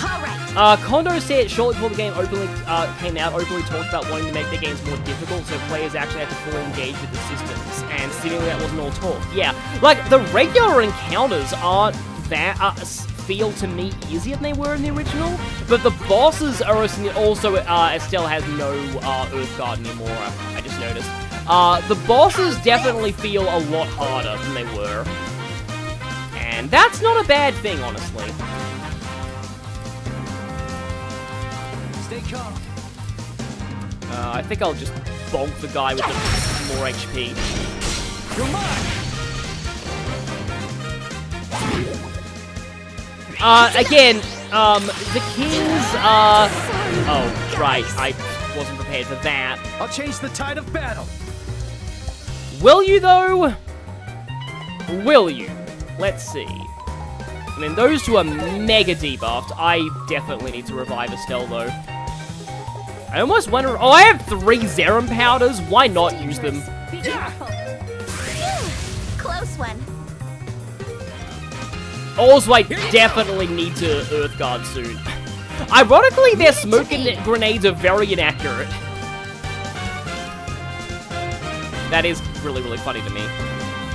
Alright! Kondo said shortly before the game openly came out, openly talked about wanting to make their games more difficult so players actually had to fully engage with the systems, and seemingly that wasn't all talk. Yeah, like, the regular encounters aren't that, feel to me easier than they were in the original, but the bosses are also, Estelle has no Earthguard anymore, I just noticed. The bosses definitely feel a lot harder than they were, and that's not a bad thing, honestly. Stay calm. I think I'll just bonk the guy with the more HP. You're mine. Again, the kings, oh, right, I wasn't prepared for that. I'll change the tide of battle. Will you, though? Will you? Let's see. I mean, those two are mega debuffed. I definitely need to revive Estelle, though. I almost wonder... Oh, I have 3 Zerum powders. Why not use them? Be careful. Close one. Also, I definitely need to Earthguard soon. Ironically, their smoke grenades are very inaccurate. That is really, really funny to me.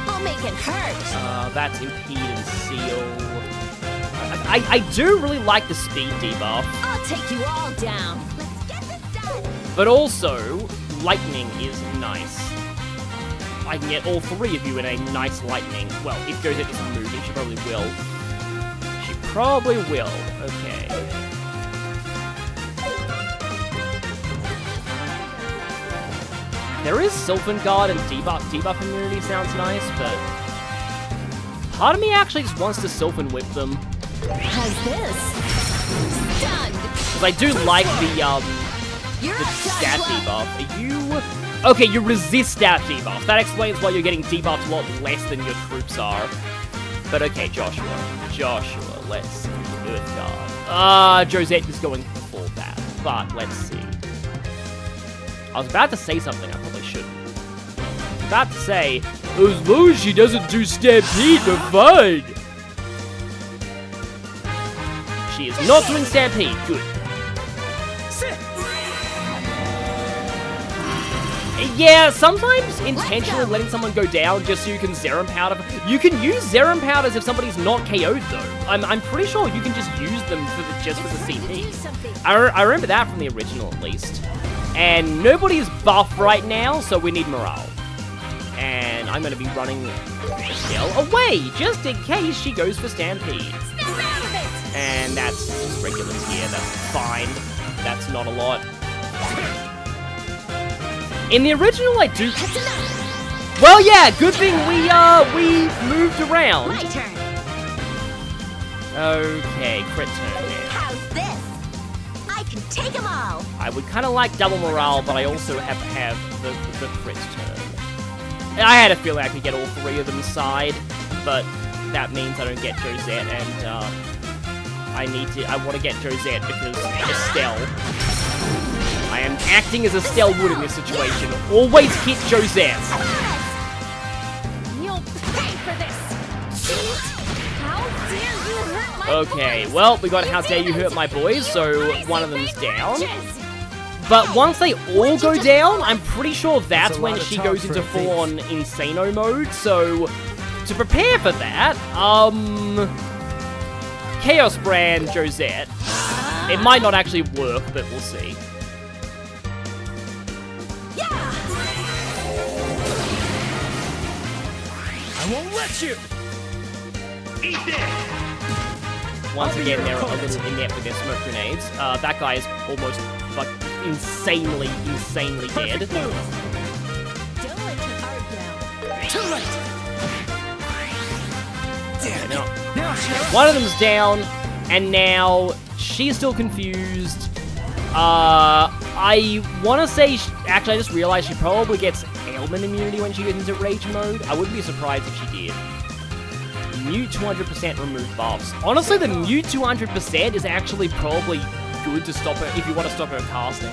I'll make it hurt. That's Impede and Seal. I do really like the speed debuff. I'll take you all down. Let's get this done. But also, lightning is nice. I can get all 3 of you in a nice lightning. Well, if Josette doesn't move, and she probably will. She probably will. Okay. There is Sylvan-Guard and debuff immunity sounds nice, but part of me actually just wants to Sylvan Whip them. How's this? Stunned. Because I do like the stat debuff. Are you... Okay, you resist stat debuff. That explains why you're getting debuffed a lot less than your troops are. But okay, Joshua, let's see. Earthguard. Josette is going for full bat, but let's see. I was about to say something I probably shouldn't. I was about to say, as long as she doesn't do Stampede, we're fine. She is not doing Stampede. Good. Yeah, sometimes intentionally letting someone go down just so you can Zerum Powder. You can use Zerum Powders if somebody's not KO'd, though. I'm pretty sure you can just use them just for the CP. I remember that from the original, at least. And nobody's buff right now, so we need morale. And I'm going to be running Estelle away, just in case she goes for Stampede. And that's just regular tier, that's fine. That's not a lot. In the original, I do... Well, yeah, good thing we moved around. My turn. Okay, crit turn now. How's this? I can take them all. I would kind of like double morale, but I also have to have the crit turn. I had a feeling I could get all 3 of them side, but that means I don't get Josette, and I want to get Josette because Estelle. I am acting as Estelle would in this situation. Always hit Josette. You'll pay for this. How dare you hurt my Okay, boys? well, we got How Dare You Hurt My Boys, so one of them's down. But once they all go down, I'm pretty sure that's when she goes into full-on Insano mode, so to prepare for that, Chaos Brand Josette. It might not actually work, but we'll see. I won't let you! Eat this! Once again, they're a little inept with their smoke grenades. That guy is almost, like, insanely dead. Don't let your guard down. Too late! Okay, now, Now, Sheriff! one of them's down, and now she's still confused. I want to say... Actually, I just realized she probably gets ailment immunity when she gets into rage mode. I wouldn't be surprised if she did. Mute 200% remove buffs. Honestly, the mute 200% is actually probably good to stop her if you want to stop her casting.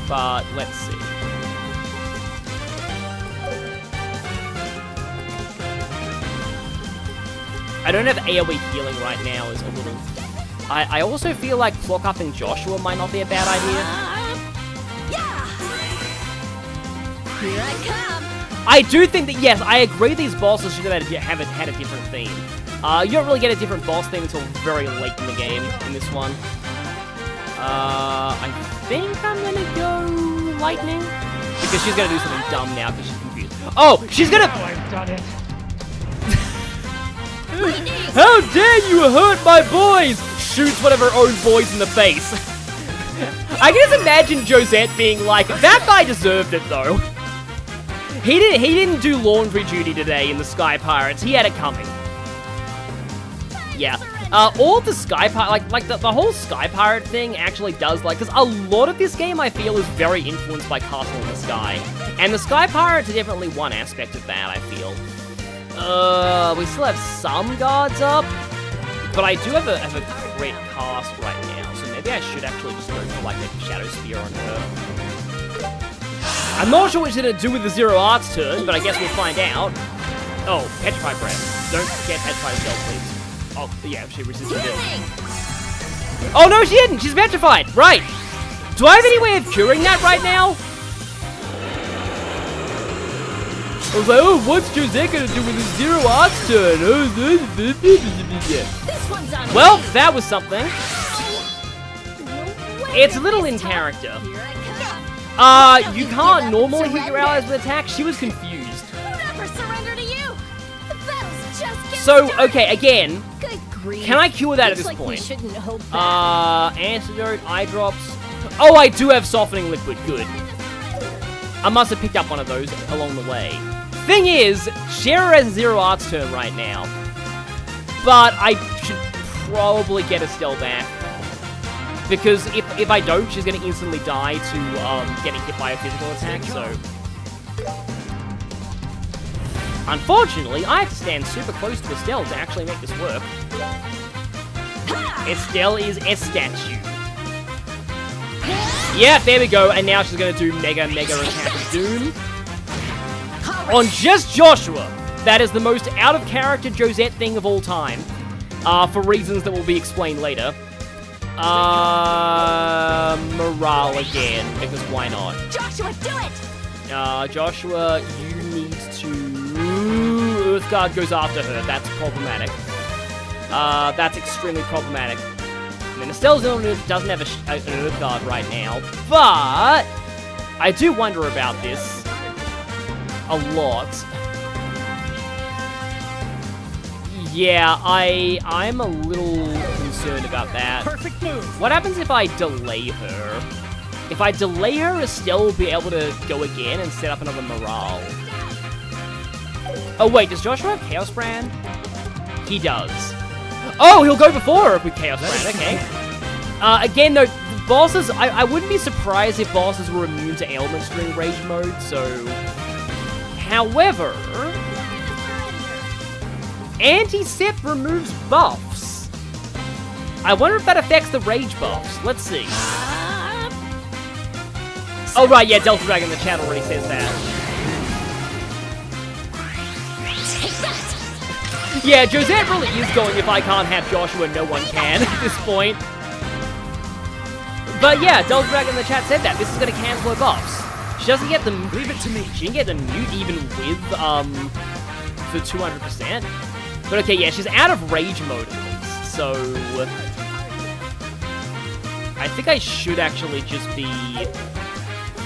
But let's see. I don't have AoE healing right now is a little I also feel like block upping Joshua might not be a bad idea. Here I come. I do think that, yes, I agree these bosses should have had a different theme. You don't really get a different boss theme until very late in the game in this one. I think I'm gonna go lightning. Because she's gonna do something dumb now because she's confused. Oh, she's gonna... Now I've done it. How dare you hurt my boys! Shoots one of her own boys in the face. I can just imagine Josette being like, that guy deserved it though. He didn't do laundry duty today in the Sky Pirates. He had it coming. Yeah. All the Sky Pirate, like the whole Sky Pirate thing actually does, like, because a lot of this game I feel is very influenced by Castle in the Sky. And the Sky Pirates are definitely one aspect of that, I feel. We still have some guards up, but I do have a crit cast right now, so maybe I should actually just go for, like, a Shadow Spear on her. I'm not sure what she's gonna do with the Zero Arts turn, but I guess we'll find out. Oh, Petrified Breath. Don't get Petrified Shell, please. Oh, yeah, she resisted it. Oh, no, she didn't! She's petrified! Right! Do I have any way of curing that right now? I was like, oh, what's Josette gonna do with his Zero Arts turn? Well, that was something. It's a little in character. You can't normally hit your allies with attacks. She was confused. So, okay, again, can I cure that at this point? Antidote, eye drops. Oh, I do have softening liquid. Good. I must have picked up one of those along the way. Thing is, Shera has a Zero Arts turn right now. But I should probably get Estelle back. Because if I don't, she's going to instantly die to getting hit by a physical attack, so... Unfortunately, I have to stand super close to Estelle to actually make this work. Estelle is a statue. Yeah, there we go, and now she's going to do Mega Attack of Doom. On just Joshua. That is the most out-of-character Josette thing of all time. For reasons that will be explained later. Morale again, because why not? Joshua, do it! Joshua, you need to... Earthguard goes after her. That's problematic. That's extremely problematic. I mean, Estelle doesn't have an Earthguard right now, but I do wonder about this a lot. Yeah, I'm a little concerned about that. Perfect move. What happens if I delay her? If I delay her, Estelle will be able to go again and set up another morale. Oh wait, does Joshua have Chaos Brand? He does. Oh, he'll go before her with Chaos Brand, okay. Again though, bosses, I wouldn't be surprised if bosses were immune to ailments during Rage mode, so... However... Anti-Sep removes buffs. I wonder if that affects the rage buffs. Let's see. Oh right, yeah, Delta Dragon in the chat already says that. Yeah, Josette really is going if I can't have Joshua, no one can at this point. But yeah, Delta Dragon in the chat said that. This is going to cancel her buffs. She doesn't get the... Leave it to me. She didn't get the mute even with, the 200%. But okay, yeah, she's out of rage mode at least, so... I think I should actually just be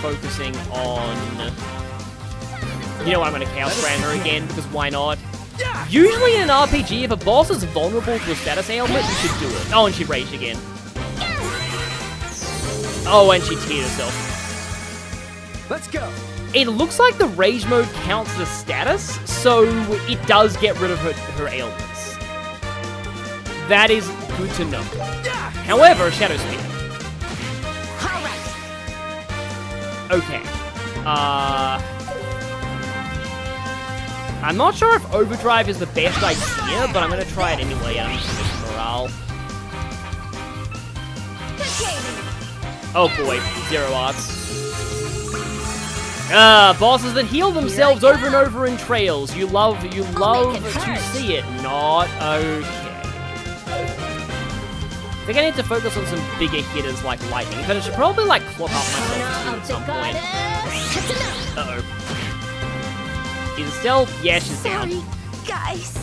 focusing on... You know what, I'm going to Chaos Brand her again, because why not? Usually in an RPG, if a boss is vulnerable to a status ailment, you should do it. Oh, and she raged again. Oh, and she teared herself. Let's go. It looks like the rage mode counts as status, so it does get rid of her ailments. That is good to know. However, Shadow Spear. Okay. I'm not sure if Overdrive is the best idea, but I'm gonna try it anyway, and I'm just gonna morale. Oh boy, Zero Arts. Bosses that heal themselves over and over in trails. You love to see it. Not okay. I think I need to focus on some bigger hitters like lightning, but I should probably like clock up myself too at some point. Uh-oh. Is Estelle? Yeah, she's down. Sorry, guys.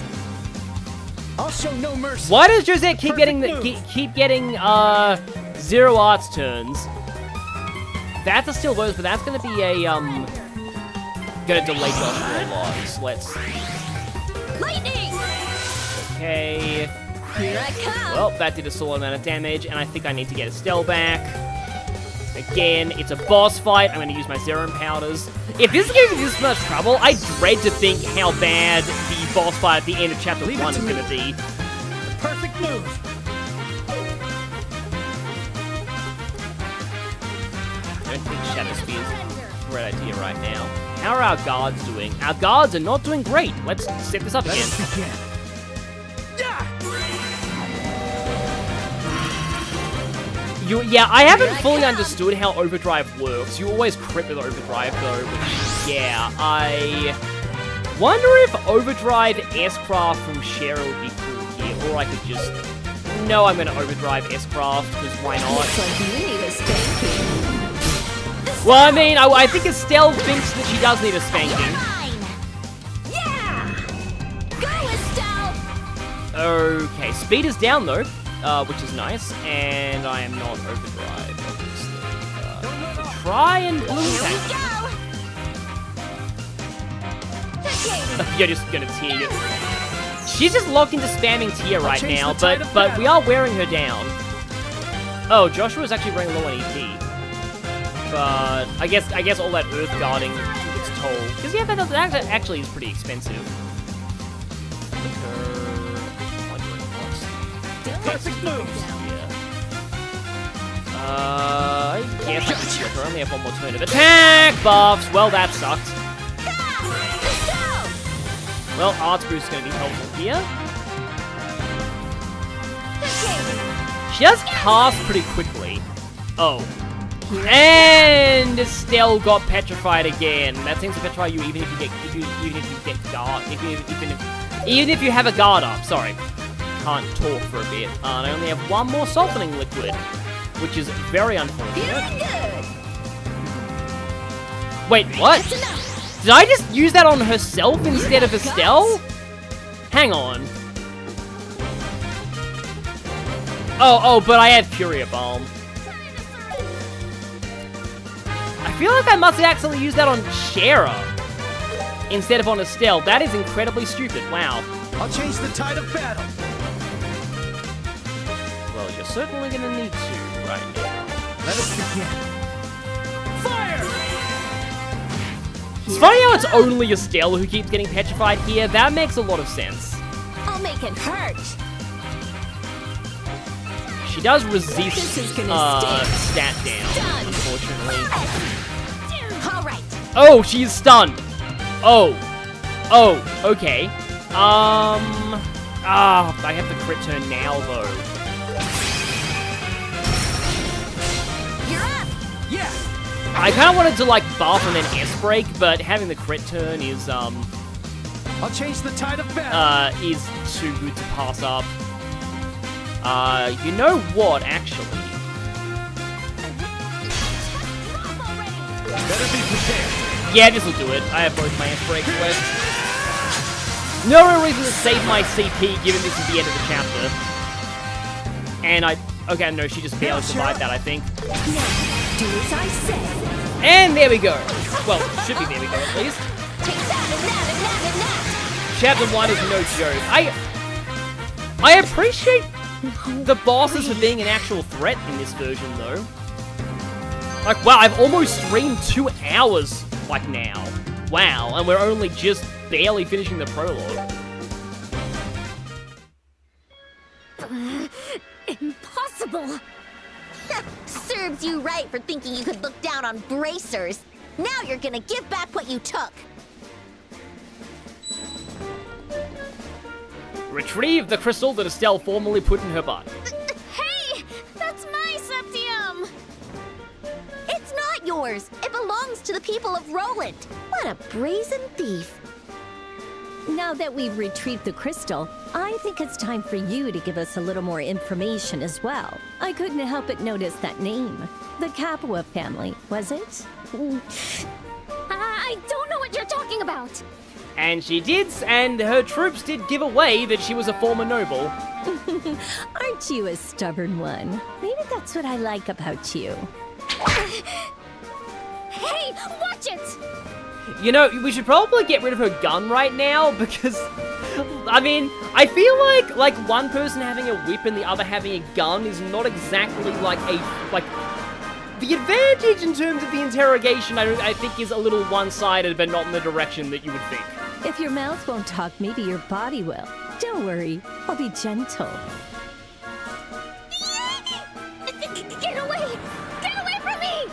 I'll show no mercy. Why does Josette keep getting zero arts turns? That's a still worse, but that's gonna be a gonna delay Joshua a lot. So let's. Lightning! Okay. Here I come. Well, that did a solid amount of damage, and I think I need to get Estelle back. Again, it's a boss fight. I'm going to use my serum powders. If this is giving me this much trouble, I dread to think how bad the boss fight at the end of Chapter 1 is going to be. Perfect move. I don't think Shadow Spear is a great idea right now. How are our guards doing? Our guards are not doing great. Let's set this up again. Yeah, I haven't fully understood how Overdrive works. You always crit with Overdrive, though, which, yeah, I wonder if Overdrive S-Craft from Cheryl would be cool here, or I could just... No, I'm gonna Overdrive S-Craft, because why not? Looks like you need a spanking. Well, I mean, I think Estelle thinks that she does need a spanking. Yeah! Go, Estelle! Okay, speed is down, though. Which is nice, and I am not overdrive, obviously. Try and blue tank. You're just gonna tear you. She's just locked into spamming tear right now, but we are wearing her down. Oh, Joshua's actually running low on EP. But I guess all that earth guarding took its toll. Because yeah, that actually is pretty expensive. Perfect moves. Yeah. I guess I can skip her. I only have one more turn of attack buffs. Well, that sucked. Well, Arts Boost is going to be helpful here. She does cast pretty quickly. Oh. And Estelle got petrified again. That seems to petrify you even if you get guard, even if you have a guard up. Sorry. Can't talk for a bit. And I only have one more softening liquid, which is very unfortunate. Wait, what? Did I just use that on herself instead of Estelle? Hang on. Oh, but I have Curia Balm. I feel like I must have accidentally used that on Shara instead of on Estelle. That is incredibly stupid. Wow. I'll change the tide of battle. Well, you're certainly gonna need to right now. Let us begin. Fire! It's funny how it's only Estelle who keeps getting petrified here. That makes a lot of sense. I'll make it hurt. She does resist stat down, unfortunately. All right. Oh, she's stunned. Oh, okay. I have the crit turn now though. You're up. Yeah. I kind of wanted to like buff and then S-break, but having the crit turn is I'll change the tide of battle. is too good to pass up. You know what, actually? Better be prepared. Yeah, this'll do it. I have both my S-breaks left. No real reason to save my CP, given this is the end of the chapter. And okay, no, she just barely survived that, I think. Now, do as I say. And there we go. Well, should be there we go, at least. Chapter 1 is no joke. I appreciate the bosses for being an actual threat in this version, though. Like, wow, I've almost streamed 2 hours, like, now. Wow, and we're only just barely finishing the prologue. Impossible! Serves you right for thinking you could look down on bracers. Now you're gonna give back what you took. Retrieve the crystal that Estelle formerly put in her butt. Hey! That's my septium! It's not yours. It belongs to the people of Roland. What a brazen thief. now that we've retrieved the crystal, I think it's time for you to give us a little more information as well. I couldn't help but notice that name. The Capua family, was it? I don't know what you're talking about. And she did, and her troops did give away that she was a former noble. Aren't you a stubborn one? Maybe that's what I like about you. Hey, watch it! You know, we should probably get rid of her gun right now, because, I mean, I feel like one person having a whip and the other having a gun is not exactly the advantage in terms of the interrogation, I think, is a little one-sided, but not in the direction that you would think. If your mouth won't talk, maybe your body will. Don't worry, I'll be gentle. Get away! Get away from me!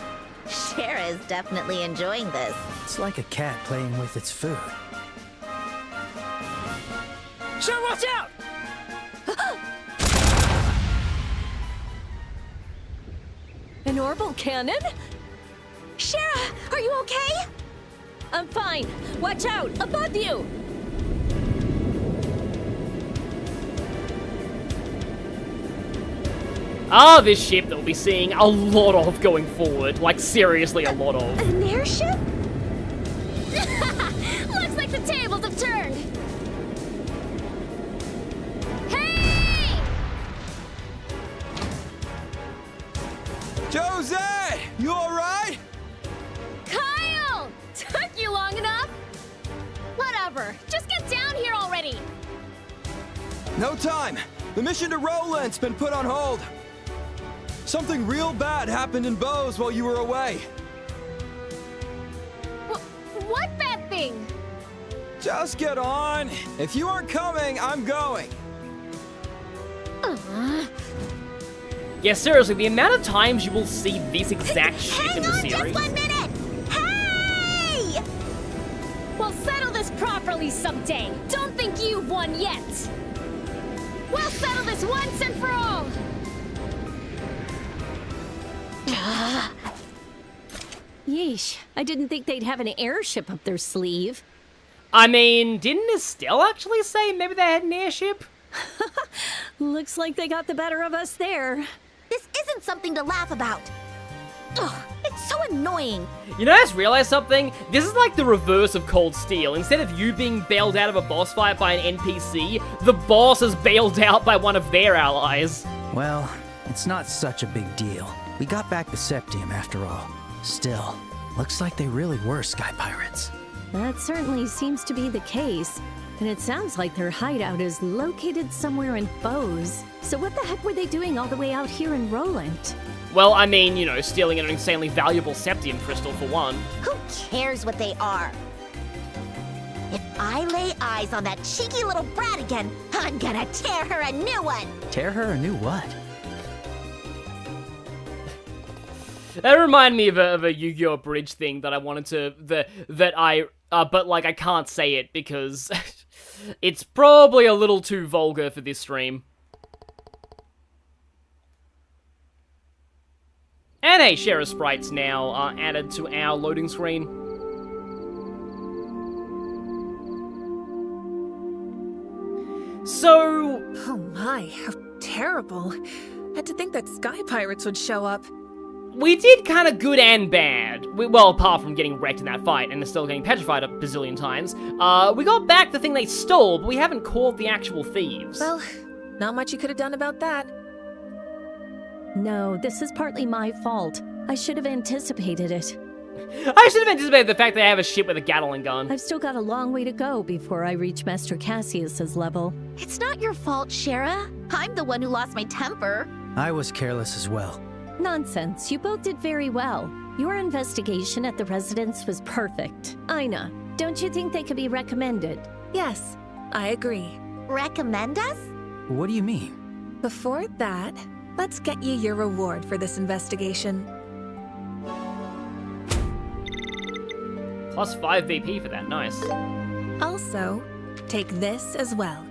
Shara is definitely enjoying this. It's like a cat playing with its food. Sure, watch out! An orbital cannon? Shara, are you okay? I'm fine. Watch out! Above you! Ah, this ship that we'll be seeing a lot of going forward. Like, seriously, a lot of. An airship? Looks like the tables have turned. Hey! Jose! You alright? Kyle! Took you long enough? Whatever. Just get down here already. No time. The mission to Roland's been put on hold. Something real bad happened in Bose while you were away. What bad thing? Just get on. If you aren't coming, I'm going. Yeah, seriously, the amount of times you will see this exact ship in the series. Hang on just 1 minute! Hey! We'll settle this properly someday. Don't think you've won yet. We'll settle this once and for all. Yeesh, I didn't think they'd have an airship up their sleeve. I mean, didn't Estelle actually say maybe they had an airship? Looks like they got the better of us there. This isn't something to laugh about. Ugh, it's so annoying. You know, I just realized something. This is like the reverse of Cold Steel. Instead of you being bailed out of a boss fight by an NPC, the boss is bailed out by one of their allies. Well, it's not such a big deal. We got back the Septium after all. Still, looks like they really were sky pirates. That certainly seems to be the case. And it sounds like their hideout is located somewhere in Bose. So what the heck were they doing all the way out here in Roland? Well, I mean, you know, stealing an insanely valuable Septium crystal for one. Who cares what they are? If I lay eyes on that cheeky little brat again, I'm gonna tear her a new one! Tear her a new what? That reminded me of a Yu-Gi-Oh! Bridge thing that I wanted to, but like I can't say it because it's probably a little too vulgar for this stream. And hey, Shara sprites now are added to our loading screen. So... Oh my, how terrible. Had to think that sky pirates would show up. We did kind of good and bad. Well, apart from getting wrecked in that fight and still getting petrified a bazillion times. We got back the thing they stole, but we haven't caught the actual thieves. Well, not much you could have done about that. No, this is partly my fault. I should have anticipated it. I should have anticipated the fact that I have a ship with a Gatling gun. I've still got a long way to go before I reach Master Cassius's level. It's not your fault, Shara. I'm the one who lost my temper. I was careless as well. Nonsense, you both did very well. Your investigation at the residence was perfect. Aina, don't you think they could be recommended? Yes, I agree. Recommend us? What do you mean? Before that, let's get you your reward for this investigation. Plus 5 BP for that, nice. Also, take this as well.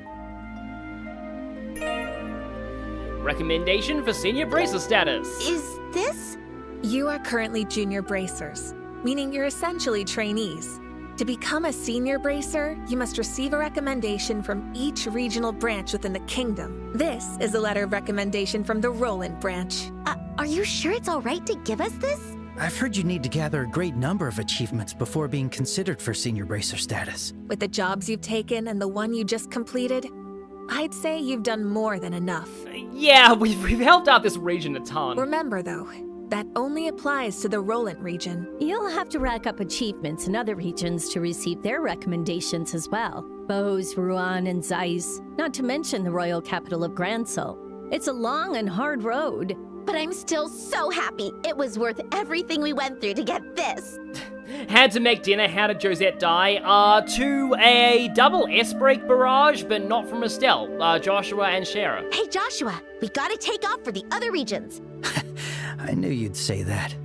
Recommendation for senior bracer status. Is this? You are currently junior bracers, meaning you're essentially trainees. To become a senior bracer, you must receive a recommendation from each regional branch within the kingdom. This is a letter of recommendation from the Roland branch. Are you sure it's all right to give us this? I've heard you need to gather a great number of achievements before being considered for senior bracer status. With the jobs you've taken and the one you just completed, I'd say you've done more than enough. Yeah, we've helped out this region a ton. Remember, though, that only applies to the Roland region. You'll have to rack up achievements in other regions to receive their recommendations as well. Bose, Rouen, and Zeiss, not to mention the royal capital of Gransel. It's a long and hard road. But I'm still so happy. It was worth everything we went through to get this. Had to make dinner. How did Josette die? To a double S-break barrage, but not from Estelle, Joshua, and Shara. Hey, Joshua, we gotta take off for the other regions. I knew you'd say that.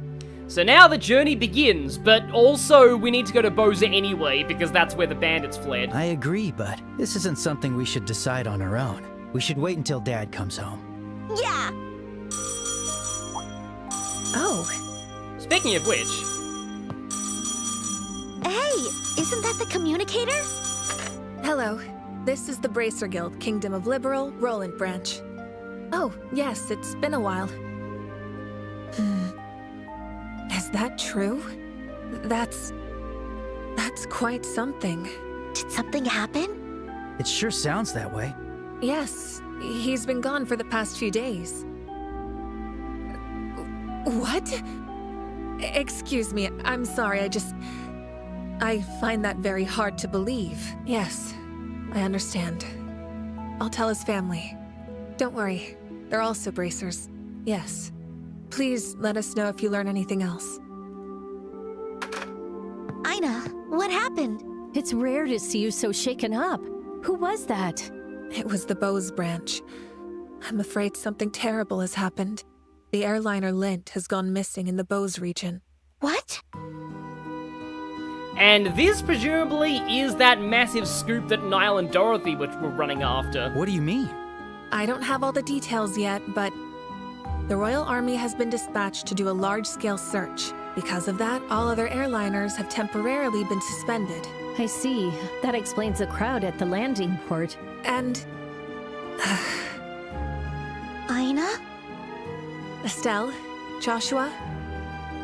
So now the journey begins, but also we need to go to Boza anyway, because that's where the bandits fled. I agree, but this isn't something we should decide on our own. We should wait until Dad comes home. Yeah! Oh. Speaking of which... Hey, isn't that the communicator? Hello. This is the Bracer Guild, Kingdom of Liberal, Roland branch. Oh, yes, it's been a while. Is that true? That's quite something. Did something happen? It sure sounds that way. Yes, he's been gone for the past few days. What? Excuse me, I'm sorry, I find that very hard to believe. Yes, I understand. I'll tell his family. Don't worry, they're also bracers. Yes. Please let us know if you learn anything else. Aina, what happened? It's rare to see you so shaken up. Who was that? It was the Bose branch. I'm afraid something terrible has happened. The airliner Lint has gone missing in the Bose region. What? And this presumably is that massive scoop that Niall and Dorothy were running after. What do you mean? I don't have all the details yet, but the Royal Army has been dispatched to do a large-scale search. Because of that, all other airliners have temporarily been suspended. I see. That explains the crowd at the landing port. And... Aina? Estelle, Joshua,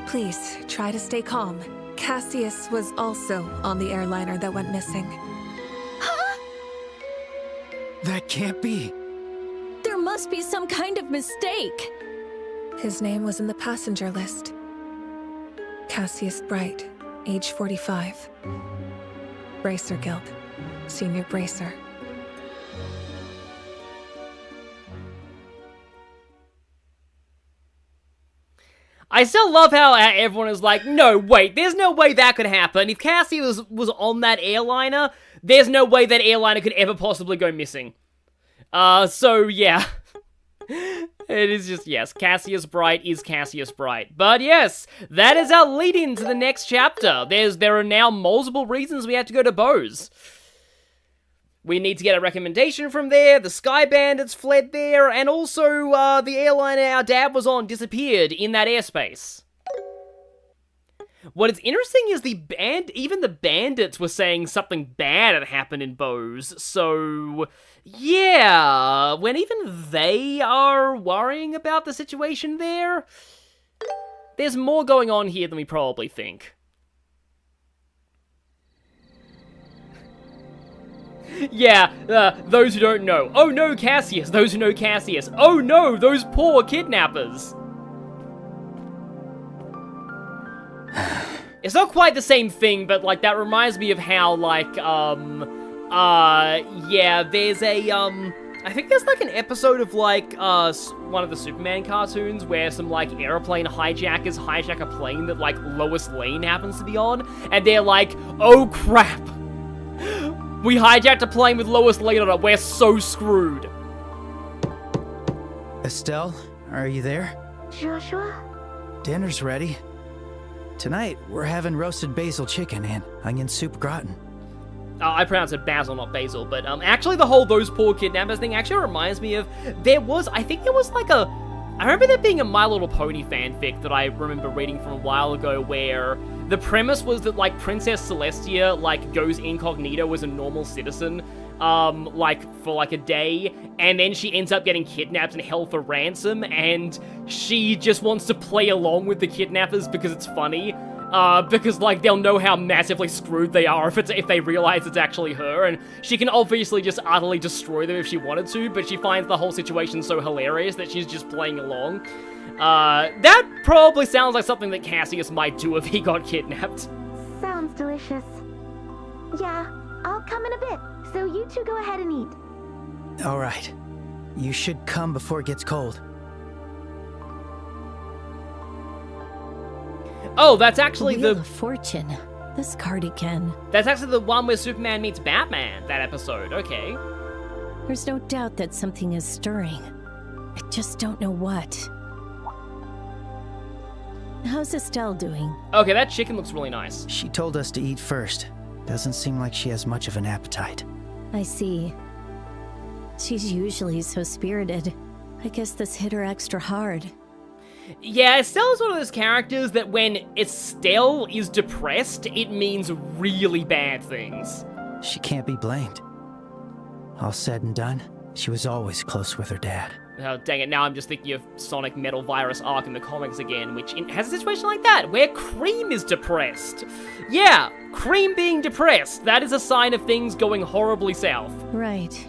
please try to stay calm. Cassius was also on the airliner that went missing. That can't be. There must be some kind of mistake. His name was in the passenger list. Cassius Bright, age 45. Bracer Guild, senior bracer. I still love how everyone is like, no, wait, there's no way that could happen. If Cassie was on that airliner, there's no way that airliner could ever possibly go missing. So yeah. It is just, yes, Cassius Bright is Cassius Bright. But yes, that is our lead into the next chapter. There are now multiple reasons we have to go to Bose. We need to get a recommendation from there, the Sky Bandits fled there, and also the airliner our dad was on disappeared in that airspace. What is interesting is even the bandits were saying something bad had happened in Bose, so yeah, when even they are worrying about the situation there's more going on here than we probably think. Yeah, those who don't know. Oh no, Cassius! Those who know Cassius. Oh no, those poor kidnappers! It's not quite the same thing, but, like, that reminds me of how, like, yeah, there's a, I think there's, like, an episode of, like, one of the Superman cartoons where some, like, airplane hijackers hijack a plane that, like, Lois Lane happens to be on, and they're like, oh crap! We hijacked a plane with Lois Lane on it, we're so screwed. Estelle, are you there? Joshua? Dinner's ready. Tonight, we're having roasted basil chicken and onion soup gratin. I pronounce it basil, not basil, but actually the whole those poor kidnappers thing actually reminds me of, I think there was like I remember there being a My Little Pony fanfic that I remember reading from a while ago where the premise was that, like, Princess Celestia, like, goes incognito as a normal citizen, like, for, like, a day, and then she ends up getting kidnapped and held for ransom, and she just wants to play along with the kidnappers because it's funny, because, like, they'll know how massively screwed they are if they realize it's actually her, and she can obviously just utterly destroy them if she wanted to, but she finds the whole situation so hilarious that she's just playing along. That probably sounds like something that Cassius might do if he got kidnapped. Sounds delicious. Yeah, I'll come in a bit, so you two go ahead and eat. All right. You should come before it gets cold. Oh, that's actually Wheel the... of Fortune. This card again. That's actually the one where Superman meets Batman, that episode. Okay. There's no doubt that something is stirring. I just don't know what. How's Estelle doing? Okay, that chicken looks really nice. She told us to eat first. Doesn't seem like she has much of an appetite. I see. She's usually so spirited. I guess this hit her extra hard. Yeah, Estelle is one of those characters that when Estelle is depressed, it means really bad things. She can't be blamed. All said and done, she was always close with her dad. Oh, dang it, now I'm just thinking of Sonic Metal Virus arc in the comics again, which has a situation like that, where Cream is depressed. Yeah, Cream being depressed, that is a sign of things going horribly south. Right.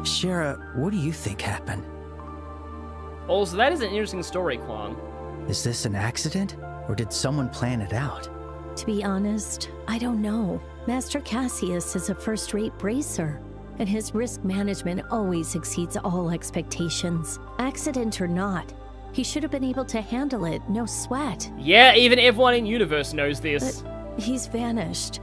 Shara, what do you think happened? Also, that is an interesting story, Kwang. Is this an accident, or did someone plan it out? To be honest, I don't know. Master Cassius is a first-rate bracer, and his risk management always exceeds all expectations. Accident or not, he should have been able to handle it, no sweat. Yeah, even everyone in universe knows this. But he's vanished,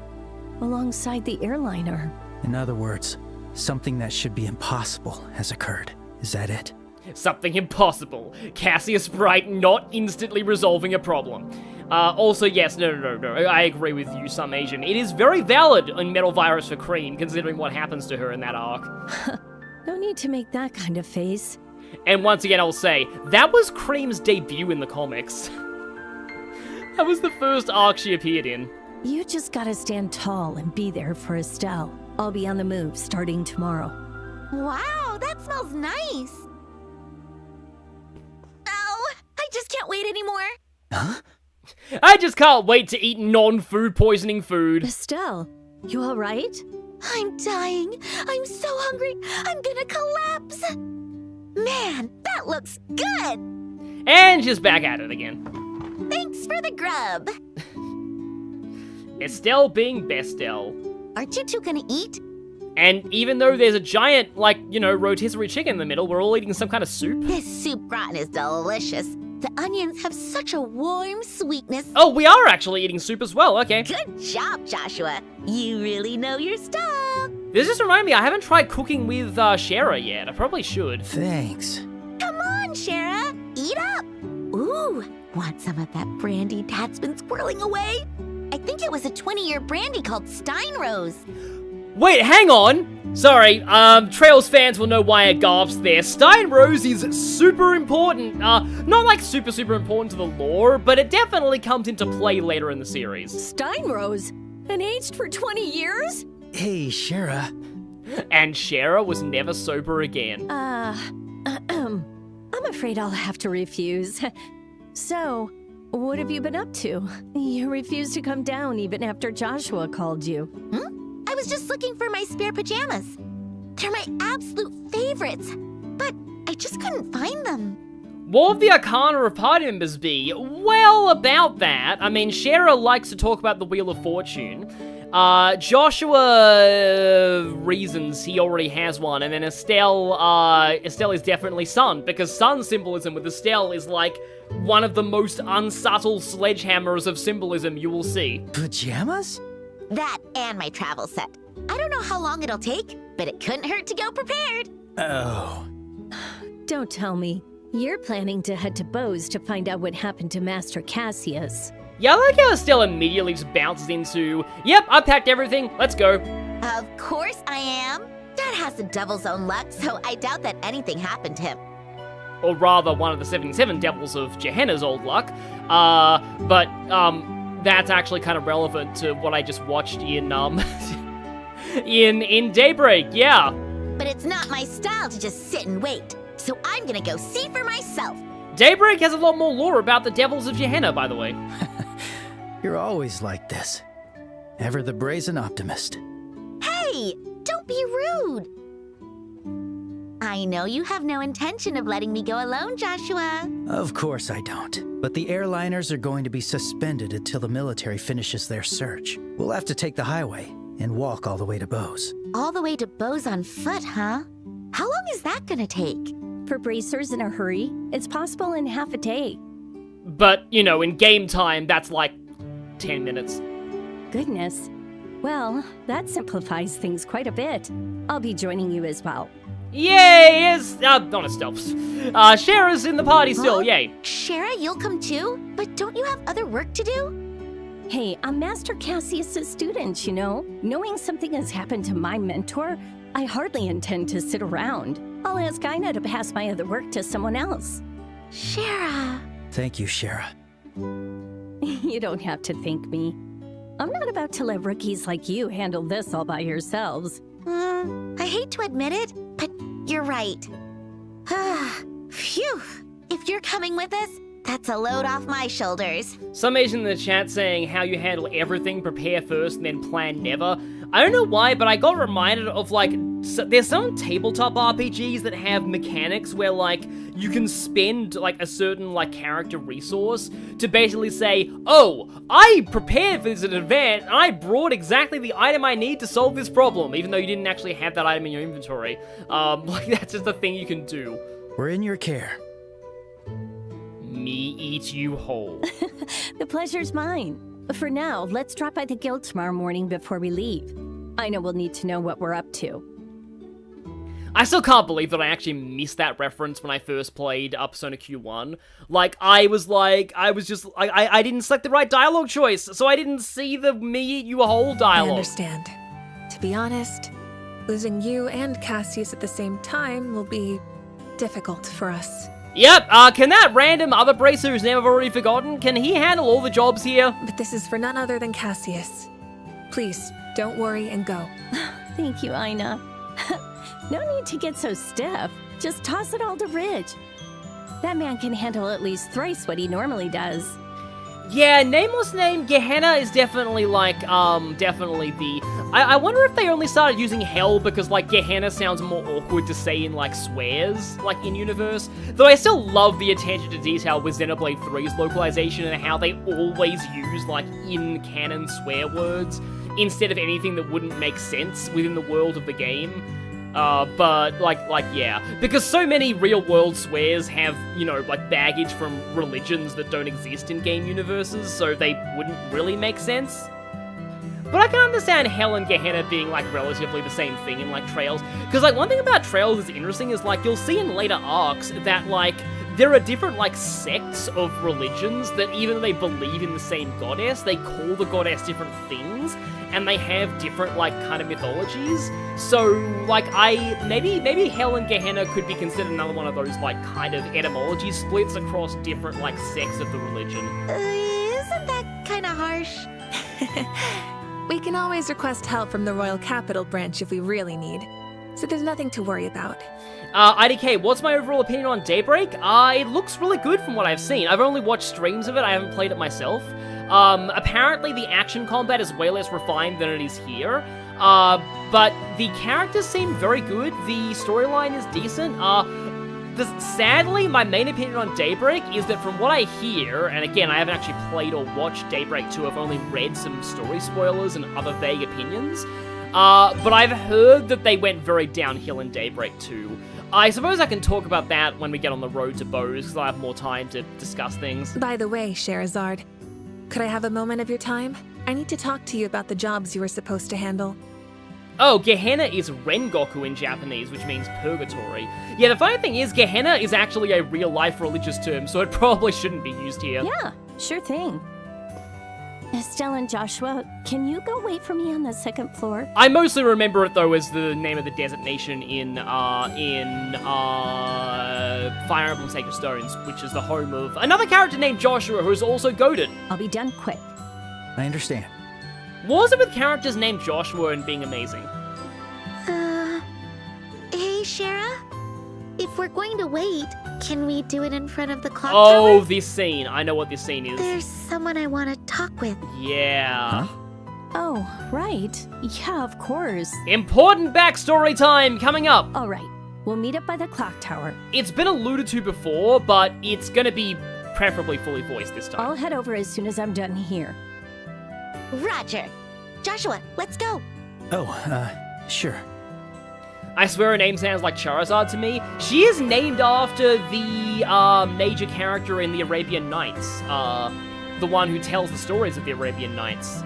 alongside the airliner. In other words, something that should be impossible has occurred. Is that it? Something impossible. Cassius Bright not instantly resolving a problem. Also, yes, no, I agree with you, Some Asian. It is very valid on Metal Virus for Cream, considering what happens to her in that arc. No need to make that kind of face. And once again, I'll say, that was Cream's debut in the comics. That was the first arc she appeared in. You just gotta stand tall and be there for Estelle. I'll be on the move starting tomorrow. Wow, that smells nice. Oh, I just can't wait anymore. Huh? I just can't wait to eat non-food poisoning food. Estelle, you alright? I'm dying. I'm so hungry. I'm gonna collapse. Man, that looks good. And she's back at it again. Thanks for the grub. Estelle being Bestelle. Aren't you two gonna eat? And even though there's a giant, like, you know, rotisserie chicken in the middle, we're all eating some kind of soup. This soup gratin is delicious. The onions have such a warm sweetness. Oh, we are actually eating soup as well, okay. Good job, Joshua. You really know your stuff. This just reminded me, I haven't tried cooking with Shara yet. I probably should. Thanks. Come on, Shara. Eat up. Ooh, want some of that brandy Dad's been squirreling away? I think it was a 20-year brandy called Steinrose. Wait, hang on! Sorry, Trails fans will know why I gasped there. Steinrose is super important. Not like super important to the lore, but it definitely comes into play later in the series. Steinrose? And aged for 20 years? Hey, Shara. And Shara was never sober again. I'm afraid I'll have to refuse. So, what have you been up to? You refused to come down even after Joshua called you. I was just looking for my spare pajamas. They're my absolute favorites, but I just couldn't find them. What would the arcana of party members be? Well, about that, I mean, Shara likes to talk about the Wheel of Fortune. Joshua reasons he already has one, and then Estelle is definitely Sun, because Sun symbolism with Estelle is like one of the most unsubtle sledgehammers of symbolism you will see. Pajamas? That and my travel set. I don't know how long it'll take, but it couldn't hurt to go prepared. Oh. Don't tell me. You're planning to head to Bose to find out what happened to Master Cassius. Yeah, I like how Estelle immediately just bounces into, yep, I packed everything, let's go. Of course I am. Dad has the devil's own luck, so I doubt that anything happened to him. Or rather, one of the 77 devils of Gehenna's old luck. But that's actually kind of relevant to what I just watched in, in Daybreak, yeah. But it's not my style to just sit and wait, so I'm gonna go see for myself. Daybreak has a lot more lore about the devils of Gehenna, by the way. You're always like this. Ever the brazen optimist. Hey, don't be rude. I know you have no intention of letting me go alone, Joshua. Of course I don't. But the airliners are going to be suspended until the military finishes their search. We'll have to take the highway and walk all the way to Bose. All the way to Bose on foot, huh? How long is that gonna take? For bracers in a hurry, it's possible in half a day. But, you know, in game time, that's like 10 minutes. Goodness. Well, that simplifies things quite a bit. I'll be joining you as well. Yay! Not as stealth. Shara's in the party still, yay. Shara, you'll come too? But don't you have other work to do? Hey, I'm Master Cassius' student, you know? Knowing something has happened to my mentor, I hardly intend to sit around. I'll ask Aina to pass my other work to someone else. Shara. Thank you, Shara. You don't have to thank me. I'm not about to let rookies like you handle this all by yourselves. I hate to admit it, but you're right. Phew. If you're coming with us, that's a load off my shoulders. Some Asian in the chat saying how you handle everything, prepare first, and then plan never. I don't know why, but I got reminded of, like, there's some tabletop RPGs that have mechanics where, like, you can spend, like, a certain, like, character resource to basically say, oh, I prepared for this in advance, and I brought exactly the item I need to solve this problem, even though you didn't actually have that item in your inventory. Like, that's just a thing you can do. We're in your care. Me eat you whole. The pleasure's mine. For now, let's drop by the guild tomorrow morning before we leave. I know we'll need to know what we're up to. I still can't believe that I actually missed that reference when I first played Persona Q1. Like, I didn't select the right dialogue choice, so I didn't see the me eat you a whole dialogue. I understand. To be honest, losing you and Cassius at the same time will be difficult for us. Yep, can that random other bracer whose name I've already forgotten, can he handle all the jobs here? But this is for none other than Cassius. Please, don't worry and go. Thank you, Aina. No need to get so stiff. Just toss it all to Ridge. That man can handle at least thrice what he normally does. Yeah, Nameless Name, Gehenna is definitely, like, definitely the... I wonder if they only started using Hell because, like, Gehenna sounds more awkward to say in, like, swears, like, in-universe. Though I still love the attention to detail with Xenoblade 3's localization and how they always use, like, in-canon swear words instead of anything that wouldn't make sense within the world of the game. But, yeah. Because so many real-world swears have, you know, like, baggage from religions that don't exist in game universes, so they wouldn't really make sense. But I can understand Hell and Gehenna being, like, relatively the same thing in, like, Trails. Because, like, one thing about Trails that's interesting is, like, you'll see in later arcs that, like, there are different, like, sects of religions that even though they believe in the same goddess, they call the goddess different things, and they have different, like, kind of mythologies. So, like, maybe Hell and Gehenna could be considered another one of those, like, kind of etymology splits across different, like, sects of the religion. Isn't that kind of harsh? We can always request help from the Royal Capital branch if we really need. So there's nothing to worry about. IDK, what's my overall opinion on Daybreak? It looks really good from what I've seen. I've only watched streams of it, I haven't played it myself. Apparently the action combat is way less refined than it is here. But the characters seem very good, the storyline is decent. Sadly, my main opinion on Daybreak is that from what I hear, and again, I haven't actually played or watched Daybreak 2, I've only read some story spoilers and other vague opinions, but I've heard that they went very downhill in Daybreak 2. I suppose I can talk about that when we get on the road to Bose, because I have more time to discuss things. By the way, Sherazard, could I have a moment of your time? I need to talk to you about the jobs you were supposed to handle. Oh, Gehenna is Rengoku in Japanese, which means purgatory. Yeah, the funny thing is, Gehenna is actually a real-life religious term, so it probably shouldn't be used here. Yeah, sure thing. Estelle and Joshua, can you go wait for me on the second floor? I mostly remember it though as the name of the desert nation in Fire Emblem Sacred Stones, which is the home of another character named Joshua who's also goated. I'll be done quick. I understand. What was it with characters named Joshua and being amazing? Hey, Shara? If we're going to wait, can we do it in front of the clock Oh, tower? this scene. I know what this scene is. There's someone I want to talk with. Yeah. Huh? Oh, right. Yeah, of course. Important backstory time coming up. All right. We'll meet up by the clock tower. It's been alluded to before, but it's gonna be preferably fully voiced this time. I'll head over as soon as I'm done here. Roger. Joshua, let's go. Oh, sure. I swear her name sounds like Charizard to me. She is named after the major character in the Arabian Nights, the one who tells the stories of the Arabian Nights.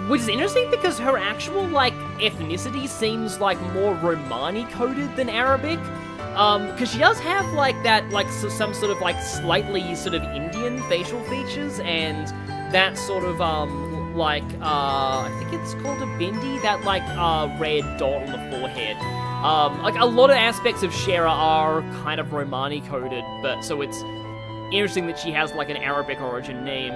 Which is interesting because her actual, ethnicity seems, more Romani-coded than Arabic. Because she does have, some sort of, slightly sort of Indian facial features, and that sort of, I think it's called a bindi, that, red dot on the forehead. A lot of aspects of Shara are kind of Romani-coded, but so it's interesting that she has, an Arabic origin name.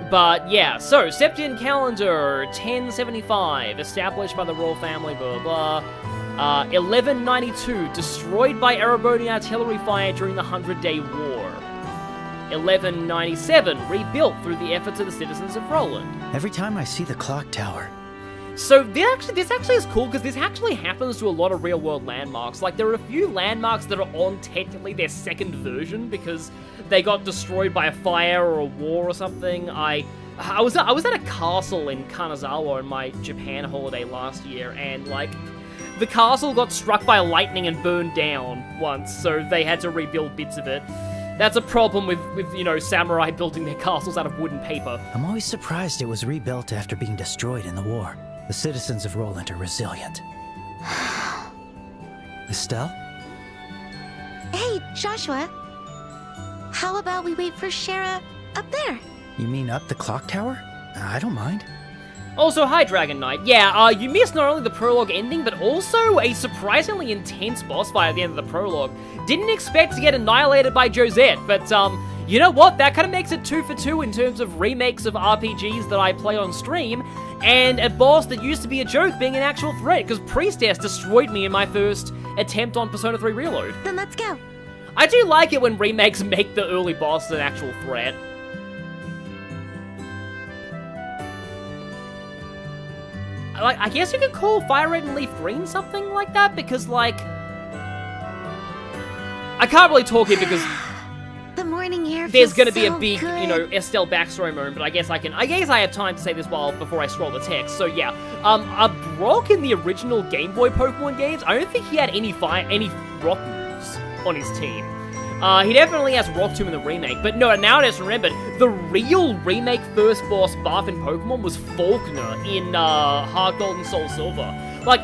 But yeah, so Septian calendar, 1075, established by the royal family, blah blah. 1192, destroyed by Erebonian artillery fire during the 100-Day War. 1197, rebuilt through the efforts of the citizens of Roland. Every time I see the clock tower. So this actually is cool because this actually happens to a lot of real-world landmarks. There are a few landmarks that are on technically their second version because they got destroyed by a fire or a war or something. I was at a castle in Kanazawa on my Japan holiday last year, and the castle got struck by lightning and burned down once, so they had to rebuild bits of it. That's a problem with samurai building their castles out of wood and paper. I'm always surprised it was rebuilt after being destroyed in the war. The citizens of Roland are resilient. Estelle? Hey, Joshua. How about we wait for Shara up there? You mean up the clock tower? I don't mind. Also, hi Dragon Knight. Yeah, you missed not only the prologue ending, but also a surprisingly intense boss fight at the end of the prologue. Didn't expect to get annihilated by Josette, but you know what? That kind of makes it 2 for 2 in terms of remakes of RPGs that I play on stream, and a boss that used to be a joke being an actual threat, because Priestess destroyed me in my first attempt on Persona 3 Reload. Then let's go. I do like it when remakes make the early boss an actual threat. I guess you could call Fire Red and Leaf Green something like that, because, I can't really talk here because the morning air there's feels gonna be so a big, good. Estelle backstory moment, but I guess I have time to say this before I scroll the text. So yeah, Brock in the original Game Boy Pokemon games, I don't think he had any rock moves on his team. He definitely has Rock Tomb in the remake, but no, now I just remembered, the real remake first boss buff in Pokemon was Faulkner in Heart Gold and Soul Silver.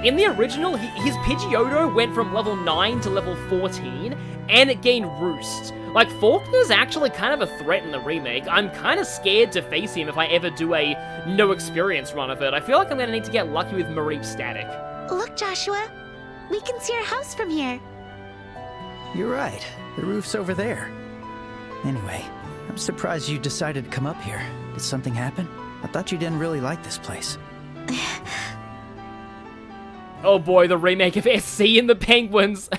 In the original, his Pidgeotto went from level 9 to level 14, and it gained Roost. Faulkner's actually kind of a threat in the remake. I'm kind of scared to face him if I ever do a no experience run of it. I feel like I'm gonna need to get lucky with Mareep Static. Look, Joshua. We can see our house from here. You're right. The roof's over there. Anyway, I'm surprised you decided to come up here. Did something happen? I thought you didn't really like this place. Oh boy, the remake of SC and the Penguins.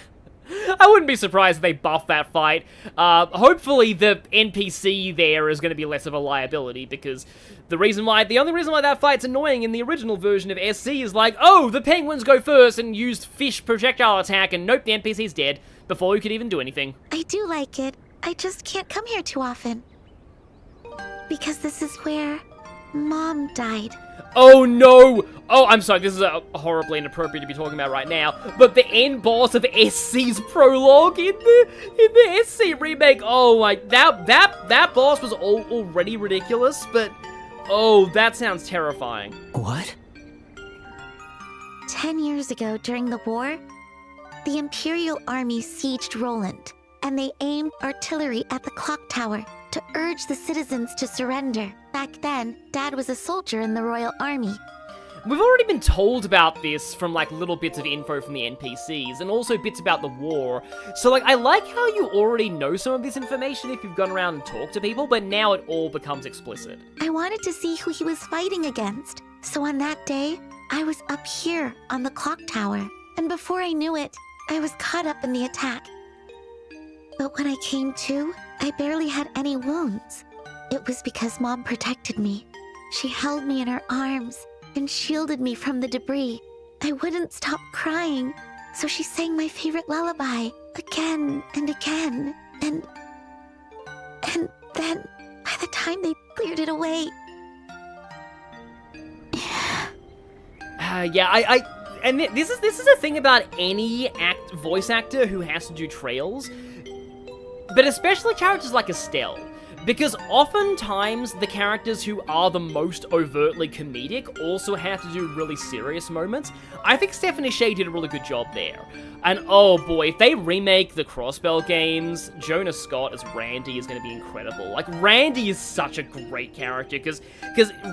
I wouldn't be surprised if they buff that fight. Hopefully the NPC there is going to be less of a liability, because the only reason why that fight's annoying in the original version of SC is oh, the Penguins go first and use fish projectile attack, and nope, the NPC's dead before you could even do anything. I do like it. I just can't come here too often. Because this is where Mom died. Oh no! Oh, I'm sorry, this is horribly inappropriate to be talking about right now, but the end boss of SC's prologue in the SC remake, oh my, that boss was already ridiculous, but oh, that sounds terrifying. What? 10 years ago, during the war, the Imperial Army sieged Roland. and they aimed artillery at the clock tower to urge the citizens to surrender. Back then, Dad was a soldier in the Royal Army. We've already been told about this from, like, little bits of info from the NPCs, and also bits about the war. So, like, I like how you already know some of this information if you've gone around and talked to people, but now it all becomes explicit. I wanted to see who he was fighting against. So on that day, I was up here on the clock tower. And before I knew it, I was caught up in the attack. But when I came to, I barely had any wounds. It was because Mom protected me. She held me in her arms and shielded me from the debris. I wouldn't stop crying, so she sang my favorite lullaby again and again. And then, by the time they cleared it away... This is a thing about any voice actor who has to do trails, but especially characters like Estelle, because oftentimes the characters who are the most overtly comedic also have to do really serious moments. I think Stephanie Shea did a really good job there. And oh boy, if they remake the Crossbell games, Jonah Scott as Randy is going to be incredible. Like, Randy is such a great character, because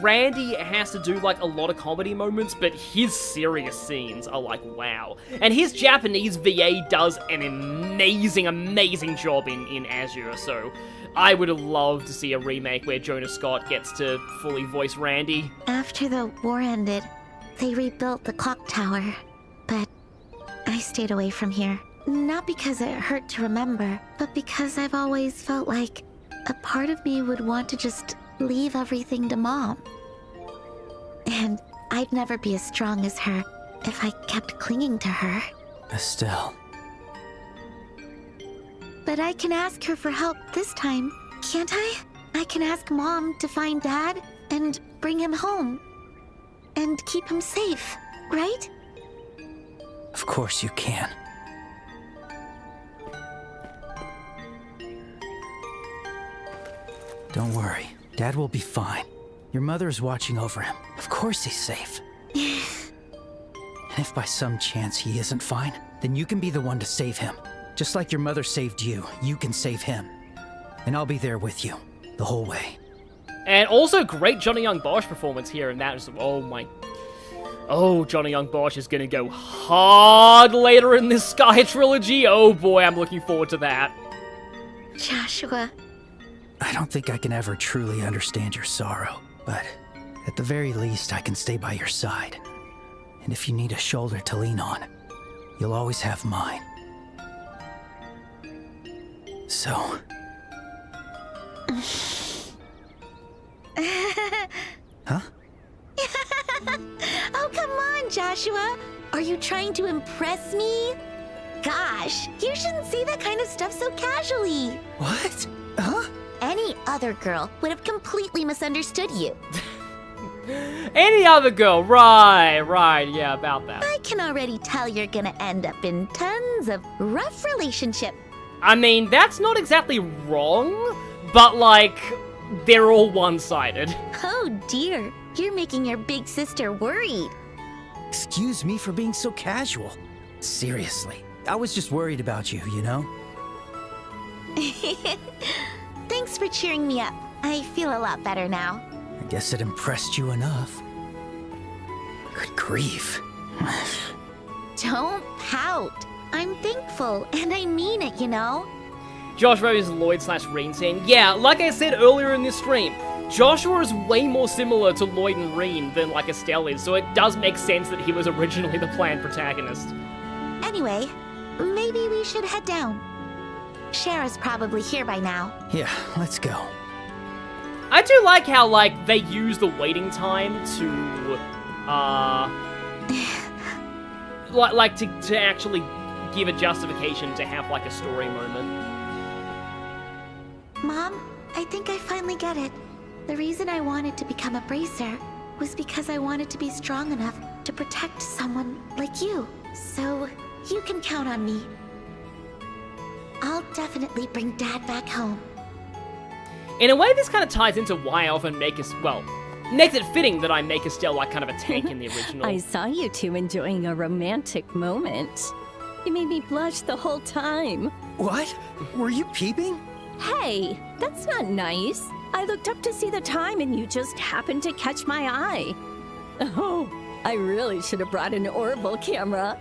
Randy has to do, like, a lot of comedy moments, but his serious scenes are like, wow. And his Japanese VA does an amazing job in Azure, so I would have loved to see a remake where Jonah Scott gets to fully voice Randy. After the war ended, they rebuilt the clock tower, but I stayed away from here. Not because it hurt to remember, but because I've always felt like a part of me would want to just leave everything to Mom. And I'd never be as strong as her if I kept clinging to her. Estelle. But I can ask her for help this time, can't I? I can ask Mom to find Dad and bring him home. And keep him safe, right? Of course you can. Don't worry. Dad will be fine. Your mother is watching over him. Of course he's safe. And if by some chance he isn't fine, then you can be the one to save him. Just like your mother saved you, you can save him. And I'll be there with you, the whole way. And also, great Johnny Young Bosch performance here, and that is, oh, Johnny Young Bosch is gonna go hard later in this Sky trilogy. Oh boy, I'm looking forward to that. Joshua. I don't think I can ever truly understand your sorrow, but at the very least, I can stay by your side. And if you need a shoulder to lean on, you'll always have mine. So... Huh? Oh, come on, Joshua. Are you trying to impress me? Gosh, you shouldn't say that kind of stuff so casually. What? Huh? Any other girl would have completely misunderstood you. Any other girl, right, yeah, about that. I can already tell you're gonna end up in tons of rough relationship. I mean, that's not exactly wrong, but, like, they're all one-sided. Oh dear, you're making your big sister worried. Excuse me for being so casual. Seriously, I was just worried about you, you know? Thanks for cheering me up. I feel a lot better now. I guess it impressed you enough. Good grief. Don't pout. I'm thankful, and I mean it, you know? Joshua is Lloyd/Reen scene. Yeah, like I said earlier in this stream, Joshua is way more similar to Lloyd and Reen than, like, Estelle is, so it does make sense that he was originally the planned protagonist. Anyway, maybe we should head down. Shara's probably here by now. Yeah, let's go. I do like how, like, they use the waiting time to, to actually give a justification to have, like, a story moment. Mom, I think I finally get it. The reason I wanted to become a bracer was because I wanted to be strong enough to protect someone like you. So, you can count on me. I'll definitely bring Dad back home. In a way, this kind of ties into why I often make makes it fitting that I make Estelle like kind of a tank in the original. I saw you two enjoying a romantic moment. You made me blush the whole time. What? Were you peeping? Hey, that's not nice. I looked up to see the time and you just happened to catch my eye. Oh, I really should have brought an Orville camera.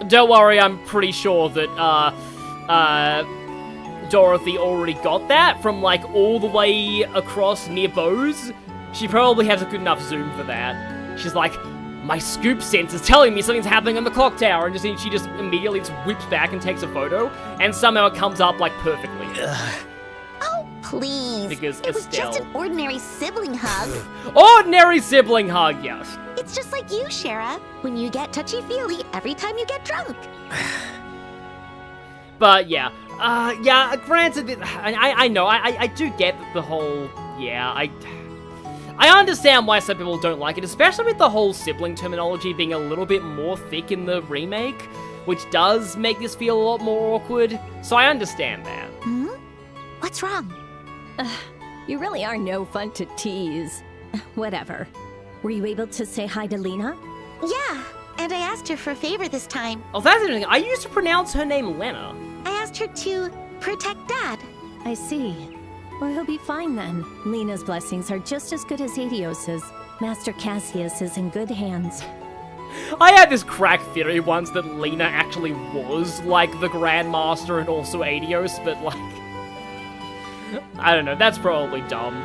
Don't worry, I'm pretty sure that, Dorothy already got that from, like, all the way across near Bose. She probably has a good enough zoom for that. She's like, my scoop sense is telling me something's happening on the clock tower, and she just immediately just whips back and takes a photo, and somehow it comes up, like, perfectly. Oh, please. Because it was just Estelle. an ordinary sibling hug. Ordinary sibling hug, yes. It's just like you, Shara, when you get touchy-feely every time you get drunk. But, yeah. Granted, I know, I do get the whole, I understand why some people don't like it, especially with the whole sibling terminology being a little bit more thick in the remake, which does make this feel a lot more awkward, so I understand that. Hmm? What's wrong? You really are no fun to tease. Whatever. Were you able to say hi to Lena? Yeah, and I asked her for a favor this time. Oh, that's interesting. I used to pronounce her name Lena. I asked her to protect Dad. I see. Well, he'll be fine then. Lena's blessings are just as good as Adios's. Master Cassius is in good hands. I had this crack theory once that Lena actually was, like, the Grandmaster and also Adios, but, like... I don't know, that's probably dumb.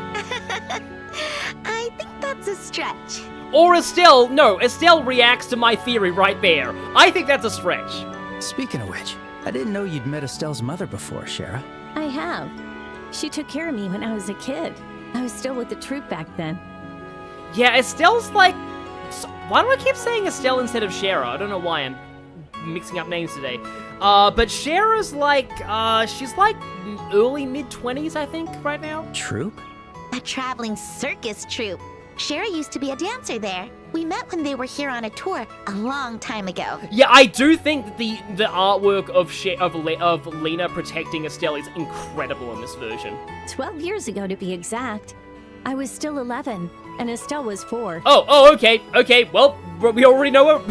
I think that's a stretch. Or Estelle! No, Estelle reacts to my theory right there. I think that's a stretch. Speaking of which, I didn't know you'd met Estelle's mother before, Shara. I have. She took care of me when I was a kid. I was still with the troop back then. Yeah, Estelle's like... Why do I keep saying Estelle instead of Shara? I don't know why I'm mixing up names today. But Shara's like, she's like early mid-20s, I think, right now. Troop? A traveling circus troupe. Shara used to be a dancer there. We met when they were here on a tour a long time ago. Yeah, I do think that the artwork of Lena protecting Estelle is incredible in this version. 12 years ago, to be exact. I was still 11, and Estelle was 4. Oh, okay, well, we already know it.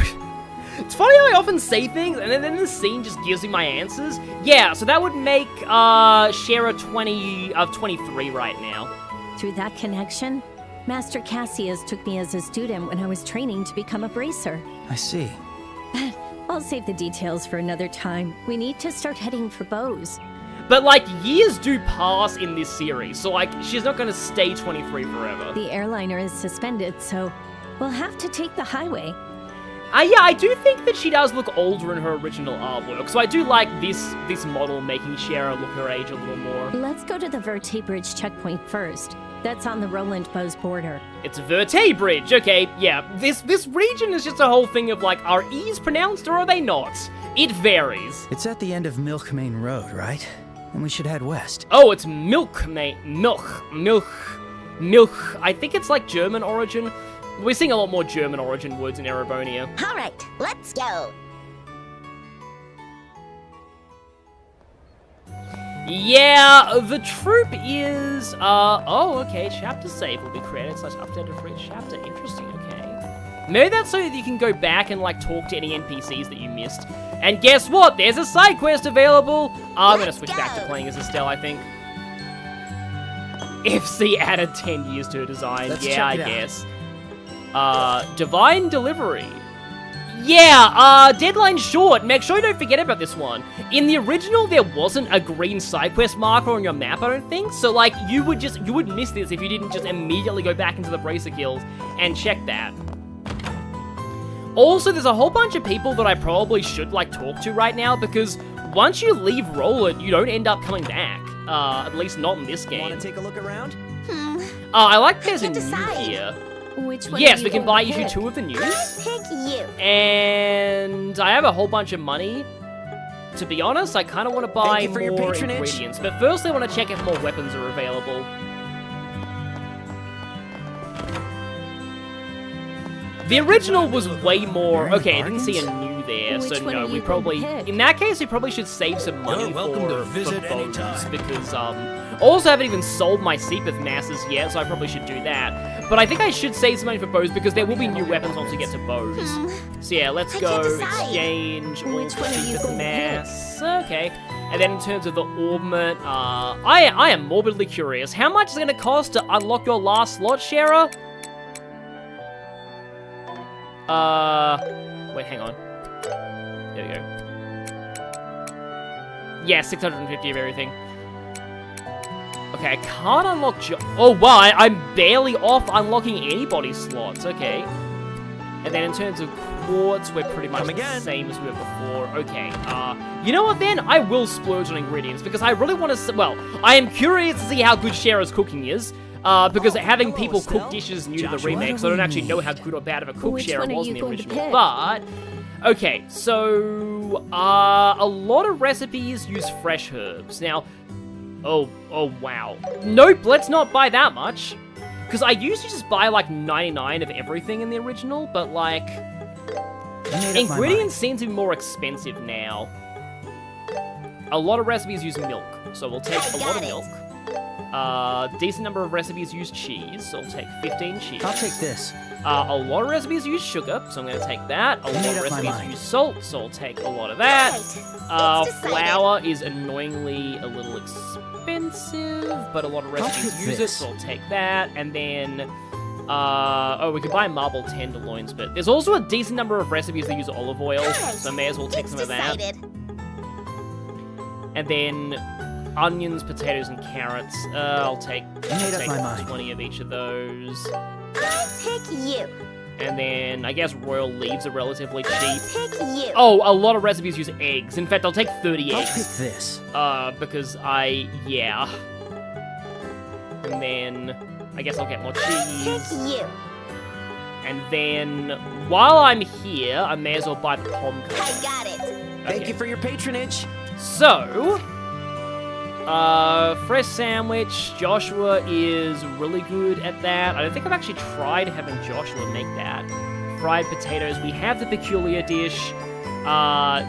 It's funny how I often say things, and then the scene just gives me my answers. Yeah, so that would make, Shara 23 right now. Through that connection, Master Cassius took me as a student when I was training to become a bracer. I see. I'll save the details for another time. We need to start heading for Bose. But, like, years do pass in this series, so, like, she's not gonna stay 23 forever. The airliner is suspended, so we'll have to take the highway. Yeah, I do think that she does look older in her original artwork, so I do like this model making Shara look her age a little more. Let's go to the Verte Bridge checkpoint first. That's on the Roland-Bose border. It's Verte Bridge, okay, yeah. This region is just a whole thing of, like, are E's pronounced or are they not? It varies. It's at the end of Milkmain Road, right? And we should head west. Oh, it's Milk. I think it's, like, German origin. We're seeing a lot more German origin words in Erebonia. All right, let's go. Yeah, the troop is, okay, chapter save will be created / updated for each chapter. Interesting, okay. Maybe that's so that you can go back and, like, talk to any NPCs that you missed. And guess what? There's a side quest available! I'm gonna switch back to playing as Estelle, I think. FC added 10 years to her design. Let's yeah, check it I out. guess. Divine Delivery. Yeah, deadline short. Make sure you don't forget about this one. In the original, there wasn't a green side quest marker on your map, I don't think. So, like, you would miss this if you didn't just immediately go back into the Bracer Guild and check that. Also, there's a whole bunch of people that I probably should, like, talk to right now, because once you leave Roland, you don't end up coming back. At least not in this game. Want to take a look around? I like there's a can't new decide. here. Which one Yes, do we you can buy pick? issue 2 of the news. I'll pick you. And I have a whole bunch of money. To be honest, I kind of want to buy you for your more patronage. ingredients. But first, I want to check if more weapons are available. The original was way more... Okay, I didn't see a new there, Which so one no, are we you probably... gonna pick? In that case, we probably should save some money You're welcome to visit for bones, anytime. because, also, I haven't even sold my Seepeth masses yet, so I probably should do that. But I think I should save some money for bows, because there will be new weapons once we get to bows. So yeah, let's I go can't decide. exchange all Which the one are you Seepeth gonna mass. Okay. And then in terms of the ornament, I am morbidly curious. How much is it going to cost to unlock your last slot, Shara? Wait, hang on. There we go. Yeah, 650 of everything. Okay, I can't unlock oh, wow, I'm barely off unlocking anybody's slots. Okay. And then in terms of quartz, we're pretty much the same as we were before. Okay, you know what then? I will splurge on ingredients because I really want to, well, I am curious to see how good Shara's cooking is. Because having people cook dishes new to the remake, so I don't actually know how good or bad of a cook Shara was in the original. But, okay, so, a lot of recipes use fresh herbs. Now, oh wow. Nope, let's not buy that much. Because I used to just buy like 99 of everything in the original, but like, ingredients seem to be more expensive now. A lot of recipes use milk, so we'll take a lot of milk. Decent number of recipes use cheese, so I'll take 15 cheese. I'll take this. A lot of recipes use sugar, so I'm going to take that. A lot of recipes use salt, so I'll take a lot of that. Flour is annoyingly a little expensive, but a lot of recipes use it, so I'll take that. And then, oh, we could buy marble tenderloins, but there's also a decent number of recipes that use olive oil, so I may as well take some of that. And then onions, potatoes, and carrots. I'll take 20 of each of those. I'll take you. And then I guess royal leaves are relatively cheap. I'll take you. Oh, a lot of recipes use eggs. In fact, I'll take 30 eggs. I'll pick this. Because yeah. And then I guess I'll get more cheese. I'll take you. And then while I'm here, I may as well buy the pom cone. I got it. Okay. Thank you for your patronage. So, fresh sandwich. Joshua is really good at that. I don't think I've actually tried having Joshua make that. Fried potatoes. We have the peculiar dish.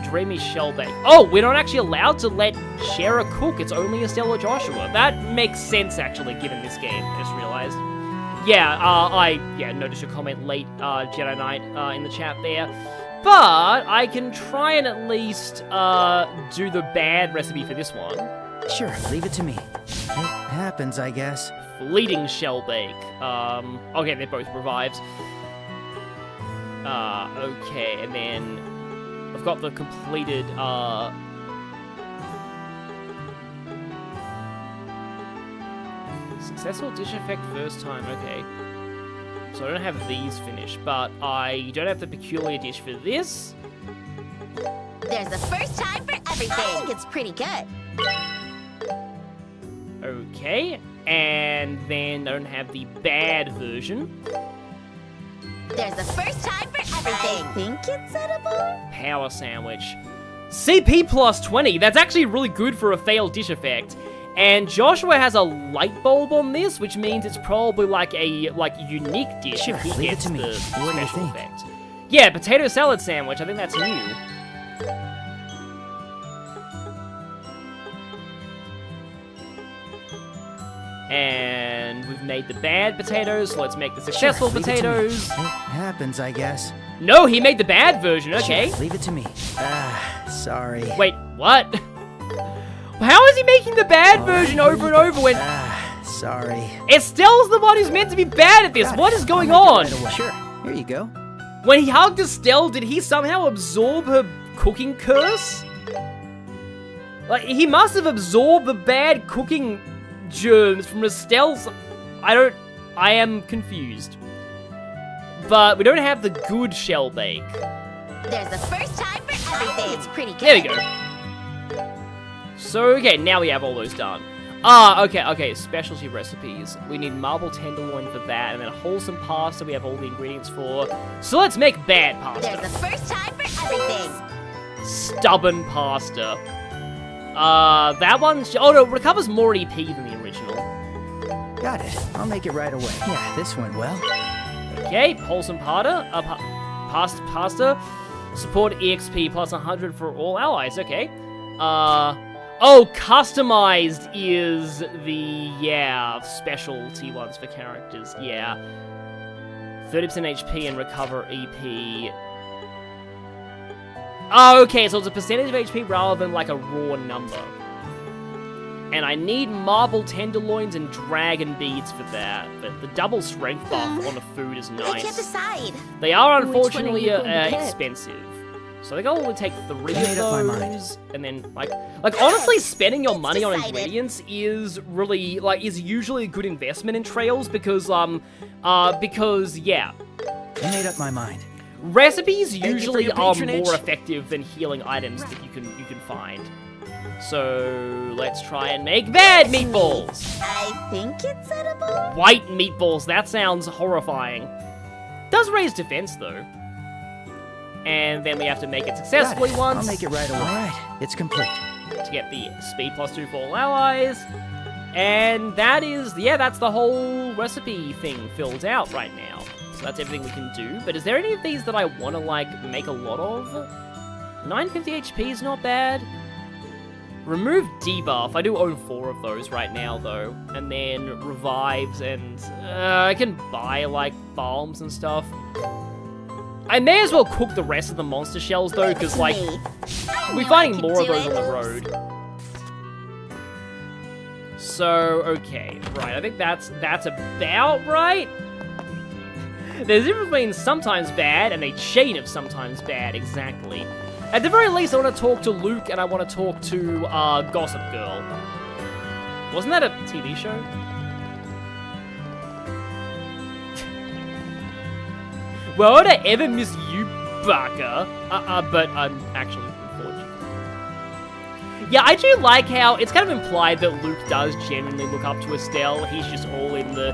Dreamy shell bake. Oh, we're not actually allowed to let Shara cook. It's only Estelle or Joshua. That makes sense, actually, given this game. I just realized. Yeah, I noticed your comment late, Jedi Knight, in the chat there. But I can try and at least do the bad recipe for this one. Sure, leave it to me. It happens, I guess. Fleeting shell bake. Okay, they're both revives. Okay, and then I've got the completed, successful dish effect first time, okay. So I don't have these finished, but I don't have the peculiar dish for this. There's a first time for everything. I think it's pretty good. Okay, and then I don't have the bad version. There's a first time for everything. I think it's edible. Power sandwich. CP plus 20. That's actually really good for a failed dish effect. And Joshua has a light bulb on this, which means it's probably like a unique dish Sure, if he leave gets it to me. the What do you special think? effect. Yeah, potato salad sandwich. I think that's new. And we've made the bad potatoes, so let's make the successful Sure, leave it to me. potatoes. It happens, I guess. No, he made the bad version, okay. Sure, leave it to me. Sorry. Wait, what? How is he making the bad version over and over when... Sorry. Estelle's the one who's meant to be bad at this. What is going on? Sure, here you go. When he hugged Estelle, did he somehow absorb her cooking curse? Like, he must have absorbed the bad cooking germs from Estelle's... I am confused. But we don't have the good shell bake. There's a first time for everything. It's pretty good. There we go. So, okay, now we have all those done. Okay, specialty recipes. We need marble tenderloin for that, and then wholesome pasta we have all the ingredients for. So let's make bad pasta. There's a first time for everything. Stubborn pasta. That one, oh no, recovers more EP than the original. Got it. I'll make it right away. Yeah, this went well. Okay, wholesome pasta. Support EXP plus 100 for all allies, okay. Oh, customized is the, specialty ones for characters, 30% HP and recover EP. Oh, okay, so it's a percentage of HP rather than like a raw number. And I need marble tenderloins and dragon beads for that, but the double strength buff on the food is I can't nice. decide. They are Which one are unfortunately you going to get? expensive. So I think I'll only take 3 of made up my mind. those, and then like honestly, spending your It's money on decided. ingredients is really is usually a good investment in trails because yeah, I made up my mind. recipes you for usually your are patronage. more effective than healing items that you can find. So let's try and make bad meatballs. I think it's edible. White meatballs. That sounds horrifying. Does raise defense though. And then we have to make it successfully Got it. once I'll make it right away. All right, it's complete. to get the speed +2 for all allies. And that is, yeah, that's the whole recipe thing filled out right now. So that's everything we can do. But is there any of these that I want to, like, make a lot of? 950 HP is not bad. Remove debuff. I do own 4 of those right now, though. And then revives, and I can buy, like, balms and stuff. I may as well cook the rest of the monster shells, though, because, like, we're finding more of those on the road. So, okay, right, I think that's about right. There's a difference between sometimes bad and a chain of sometimes bad, exactly. At the very least, I want to talk to Luke and I want to talk to Gossip Girl. Wasn't that a TV show? Well, would I ever miss you, Baka? But I'm actually unfortunate. Yeah, I do like how it's kind of implied that Luke does genuinely look up to Estelle. He's just all in the,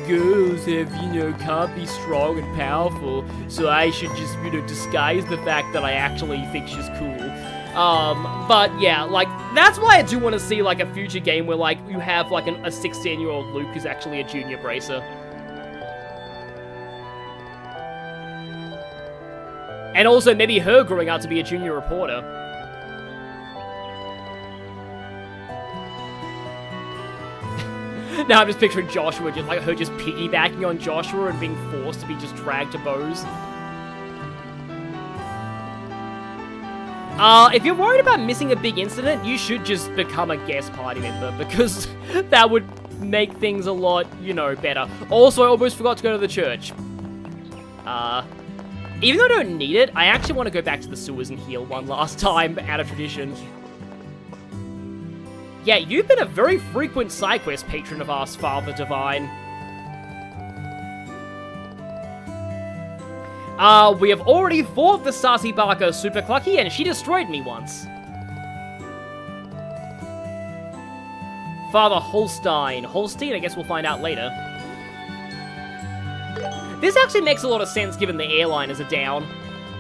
girls have, can't be strong and powerful, so I should just, disguise the fact that I actually think she's cool. But yeah, like, that's why I do want to see, like, a future game where, like, you have, like, a 16-year-old Luke who's actually a junior bracer. And also maybe her growing up to be a junior reporter. Now I'm just picturing Joshua, just like her just piggybacking on Joshua and being forced to be just dragged to Bose. If you're worried about missing a big incident, you should just become a guest party member, because that would make things a lot, better. Also, I almost forgot to go to the church. Even though I don't need it, I actually want to go back to the sewers and heal one last time, out of tradition. Yeah, you've been a very frequent side quest patron of ours, Father Divine. We have already fought the Sassy Barker Super Clucky, and she destroyed me once. Father Holstein. Holstein? I guess we'll find out later. This actually makes a lot of sense given the airliners are down.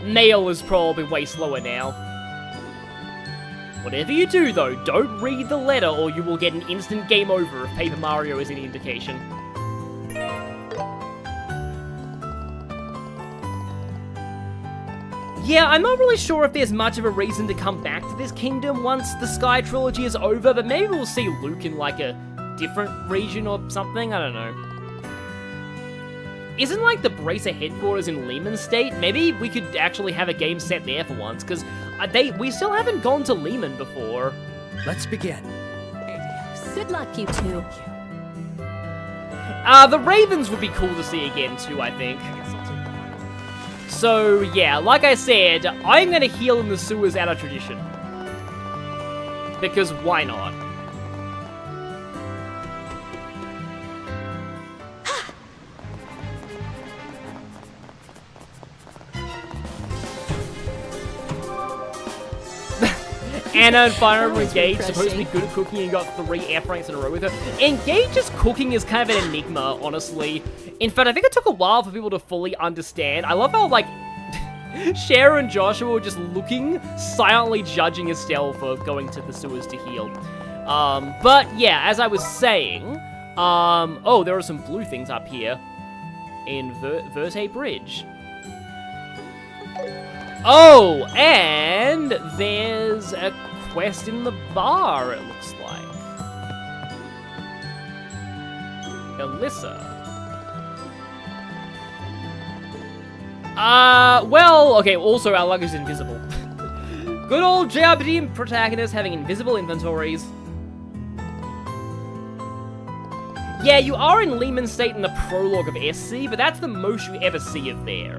Mail is probably way slower now. Whatever you do, though, don't read the letter or you will get an instant game over if Paper Mario is any indication. Yeah, I'm not really sure if there's much of a reason to come back to this kingdom once the Sky Trilogy is over, but maybe we'll see Luke in, like, a different region or something, I don't know. Isn't, like, the Bracer headquarters in Lehman State? Maybe we could actually have a game set there for once, because we still haven't gone to Lehman before. Let's begin. Good luck, you two. The Ravens would be cool to see again, too, I think. So, yeah, like I said, I'm gonna heal in the sewers out of tradition. Because why not? Anna and Fire Emblem Engage, supposed to be good at cooking and got 3 F ranks in a row with her. Engage's cooking is kind of an enigma, honestly. In fact, I think it took a while for people to fully understand. I love how, like, Cher and Joshua were just looking, silently judging Estelle for going to the sewers to heal. But yeah, as I was saying, oh, there are some blue things up here in Verte Bridge. Oh, and there's a quest in the bar, it looks like. Alyssa. Well, okay, also our luggage is invisible. Good old JRPG protagonists having invisible inventories. Yeah, you are in Lehman State in the prologue of SC, but that's the most you ever see of there.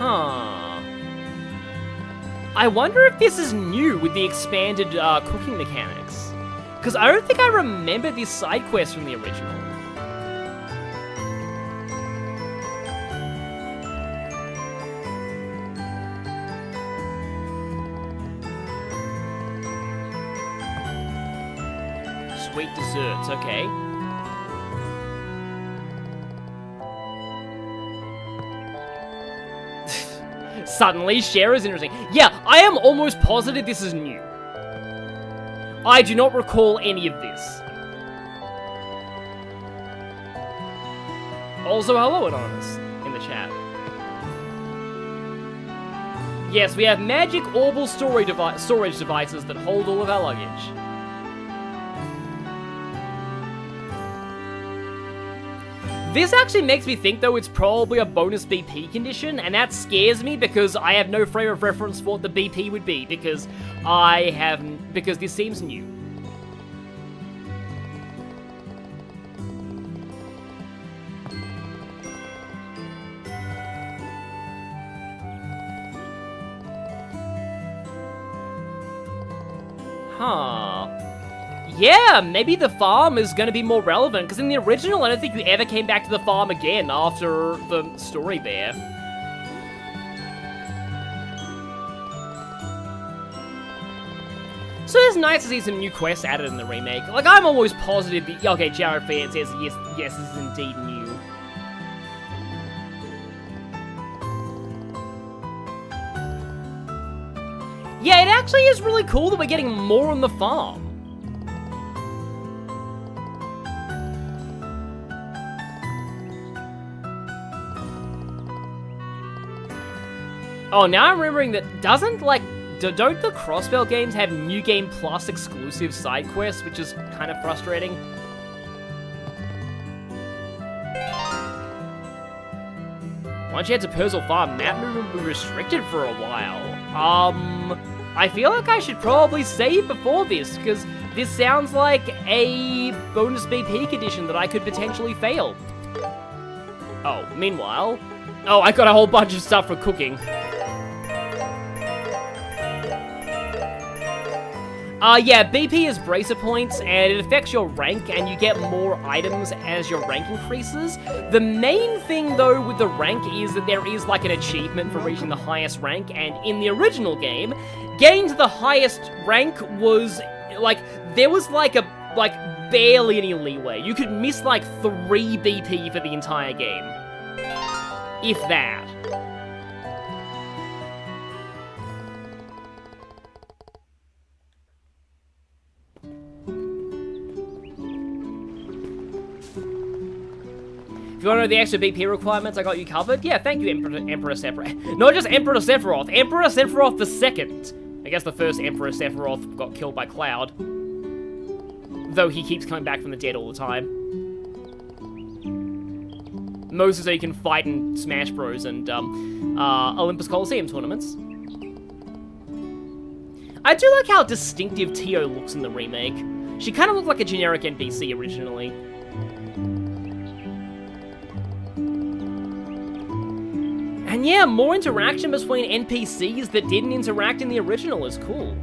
Huh. I wonder if this is new with the expanded cooking mechanics. Because I don't think I remember this side quest from the original. Sweet desserts, okay. Suddenly, share is interesting. Yeah, I am almost positive this is new. I do not recall any of this. Also, hello, Anonymous, in the chat. Yes, we have magic orbital storage devices that hold all of our luggage. This actually makes me think, though, it's probably a bonus BP condition, and that scares me because I have no frame of reference for what the BP would be, because because this seems new. Huh. Yeah, maybe the farm is going to be more relevant, because in the original, I don't think you ever came back to the farm again after the story there. So it's nice to see some new quests added in the remake. Like, I'm almost positive that, okay, Jared Fan says, yes, this is indeed new. Yeah, it actually is really cool that we're getting more on the farm. Oh, now I'm remembering that don't the Crossbell games have New Game Plus exclusive side quests, which is kind of frustrating? Once you head to Purzel Farm, map movement will be restricted for a while. I feel like I should probably save before this, because this sounds like a bonus BP condition that I could potentially fail. Oh, meanwhile... Oh, I got a whole bunch of stuff for cooking. Yeah, BP is bracer points, and it affects your rank, and you get more items as your rank increases. The main thing, though, with the rank is that there is, like, an achievement for reaching the highest rank, and in the original game, getting to the highest rank was, like, there was, like, barely any leeway. You could miss, like, 3 BP for the entire game. If that. If you want to know the extra BP requirements, I got you covered. Yeah, thank you, Emperor Sephiroth. Not just Emperor Sephiroth, Emperor Sephiroth II. I guess the first Emperor Sephiroth got killed by Cloud. Though he keeps coming back from the dead all the time. Mostly so you can fight in Smash Bros. And Olympus Coliseum tournaments. I do like how distinctive Tio looks in the remake. She kind of looked like a generic NPC originally. And yeah, more interaction between NPCs that didn't interact in the original is cool.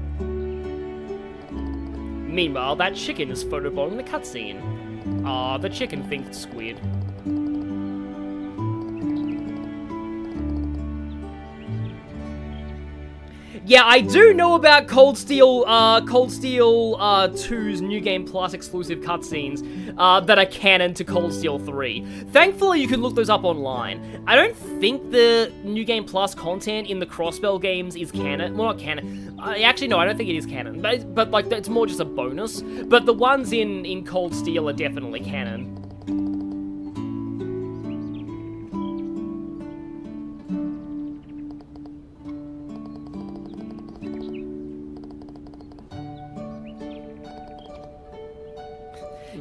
Meanwhile, that chicken is photobombing the cutscene. Ah, the chicken thinks squid. Yeah, I do know about Cold Steel 2's New Game Plus exclusive cutscenes that are canon to Cold Steel 3. Thankfully, you can look those up online. I don't think the New Game Plus content in the Crossbell games is canon. Well, not canon. Actually, no, I don't think it is canon. But like, it's more just a bonus. But the ones in Cold Steel are definitely canon.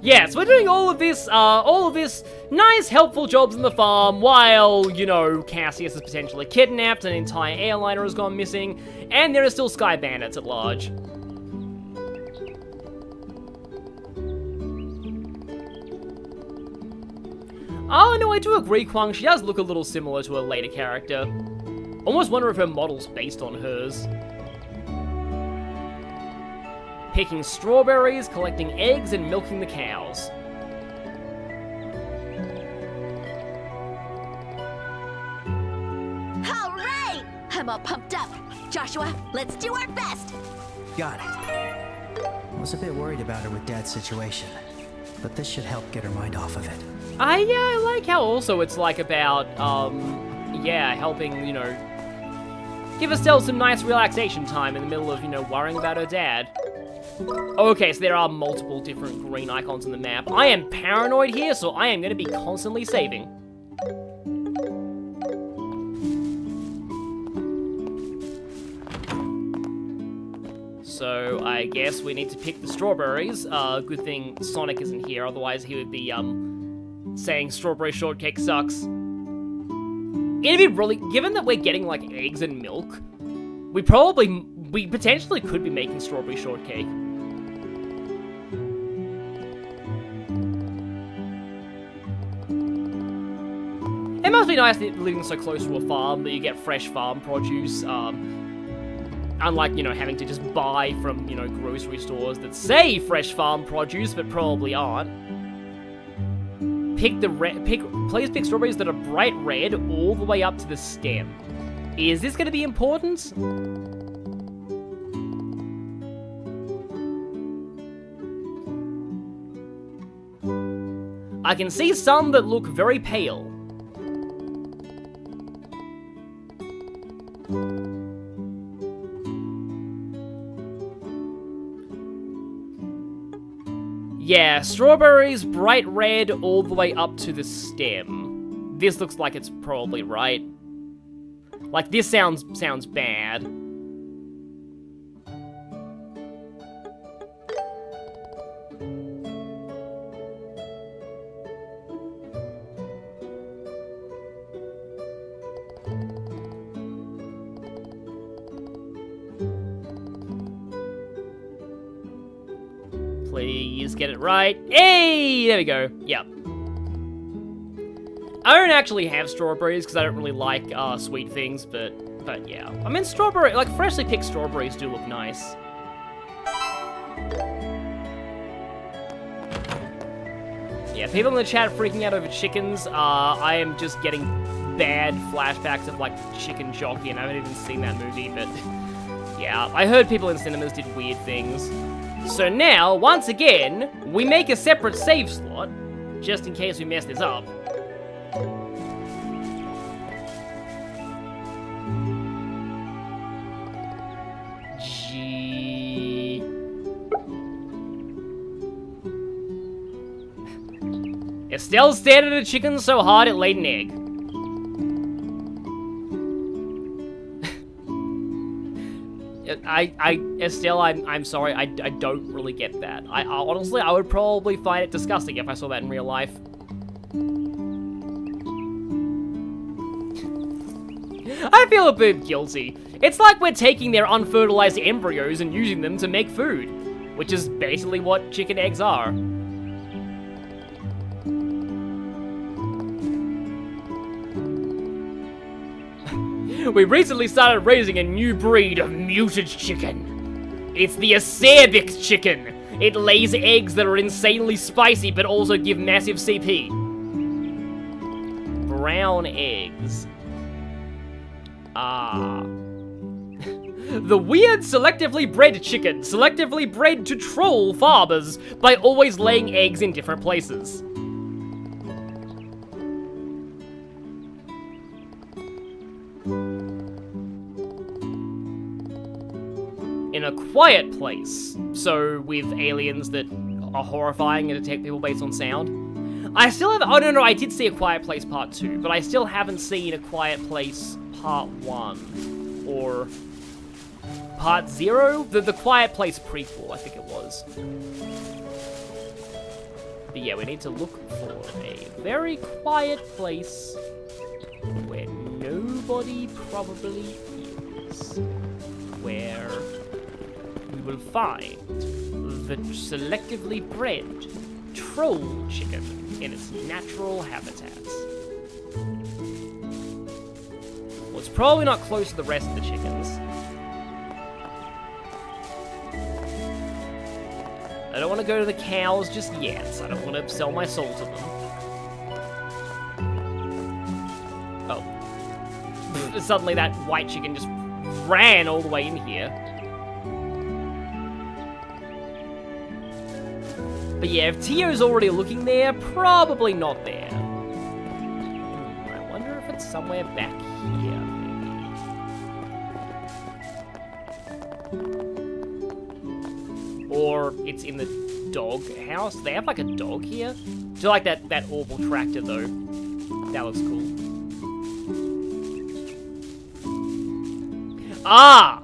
Yes, we're doing all of this nice, helpful jobs in the farm while, you know, Cassius is potentially kidnapped, an entire airliner has gone missing, and there are still Sky Bandits at large. Oh, no, I do agree, Kwang. She does look a little similar to a later character. Almost wonder if her model's based on hers. Picking strawberries, collecting eggs, and milking the cows. All right! I'm all pumped up. Joshua, let's do our best. Got it. I was a bit worried about her with Dad's situation, but this should help get her mind off of it. I like how also it's like about, yeah, helping, you know, give Estelle some nice relaxation time in the middle of, you know, worrying about her dad. Okay, so there are multiple different green icons on the map. I am paranoid here, so I am going to be constantly saving. So I guess we need to pick the strawberries. Good thing Sonic isn't here, otherwise he would be, saying strawberry shortcake sucks. It'd be really, given that we're getting like eggs and milk, we potentially could be making strawberry shortcake. It must be nice living so close to a farm that you get fresh farm produce, unlike, you know, having to just buy from, you know, grocery stores that say fresh farm produce but probably aren't. Please pick strawberries that are bright red all the way up to the stem. Is this going to be important? I can see some that look very pale. Yeah, strawberries, bright red, all the way up to the stem. This looks like it's probably right. Like, this sounds bad. Please get it right. Hey! There we go. Yep. I don't actually have strawberries because I don't really like sweet things, but yeah. I mean, freshly picked strawberries do look nice. Yeah, people in the chat freaking out over chickens. I am just getting bad flashbacks of, like, Chicken Jockey, and I haven't even seen that movie, but yeah. I heard people in cinemas did weird things. So now, once again, we make a separate save slot, just in case we mess this up. G... Estelle stared at a chicken so hard it laid an egg. Estelle, I'm sorry, I don't really get that. Honestly, I would probably find it disgusting if I saw that in real life. I feel a bit guilty. It's like we're taking their unfertilized embryos and using them to make food, which is basically what chicken eggs are. We recently started raising a new breed of muted chicken. It's the acerbic chicken. It lays eggs that are insanely spicy but also give massive CP. Brown eggs. The weird selectively bred chicken, selectively bred to troll farmers by always laying eggs in different places. In a quiet place, so with aliens that are horrifying and attack people based on sound. I still have, oh no, I did see A Quiet Place Part 2, but I still haven't seen A Quiet Place Part 1, or Part 0? The Quiet Place prequel, I think it was. But yeah, we need to look for a very quiet place where nobody probably is. Where we will find the selectively bred troll chicken in its natural habitats. Well, it's probably not close to the rest of the chickens. I don't want to go to the cows just yet. I don't want to sell my soul to them. Oh. Suddenly that white chicken just ran all the way in here. But yeah, if Tio's already looking there, probably not there. I wonder if it's somewhere back here, maybe. Or it's in the dog house. They have like a dog here. Do you like that orbital tractor though? That looks cool. Ah!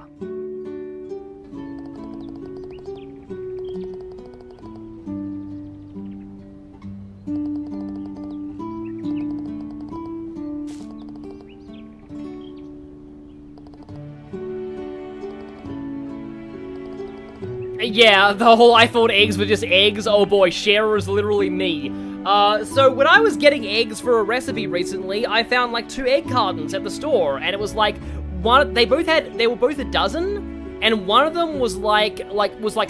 Yeah, the whole I thought eggs were just eggs. Oh boy, Sharer is literally me. So when I was getting eggs for a recipe recently, I found like 2 egg cartons at the store, and it was like they were both a dozen, and one of them was like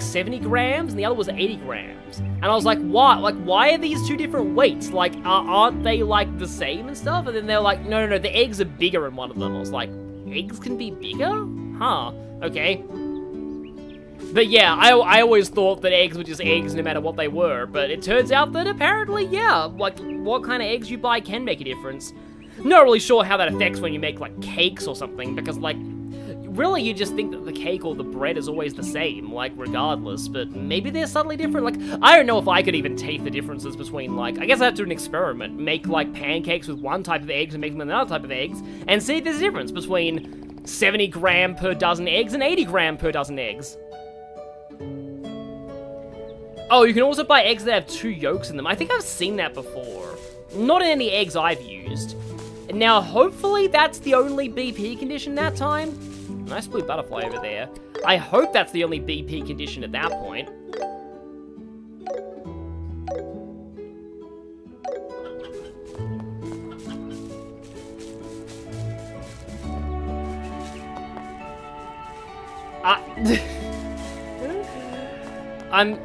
70 grams, and the other was 80 grams. And I was like, what? Like, why are these 2 different weights? Like, aren't they like the same and stuff? And then they're like, no, the eggs are bigger in one of them. I was like, eggs can be bigger? Huh? Okay. But yeah, I always thought that eggs were just eggs no matter what they were, but it turns out that apparently, yeah, like, what kind of eggs you buy can make a difference. Not really sure how that affects when you make, like, cakes or something, because, like, really you just think that the cake or the bread is always the same, like, regardless, but maybe they're subtly different. Like, I don't know if I could even taste the differences between, like, I guess I have to do an experiment, make, like, pancakes with one type of eggs and make them with another type of eggs, and see if there's a difference between 70 gram per dozen eggs and 80 gram per dozen eggs. Oh, you can also buy eggs that have 2 yolks in them. I think I've seen that before. Not in any eggs I've used. Now, hopefully that's the only BP condition that time. Nice blue butterfly over there. I hope that's the only BP condition at that point.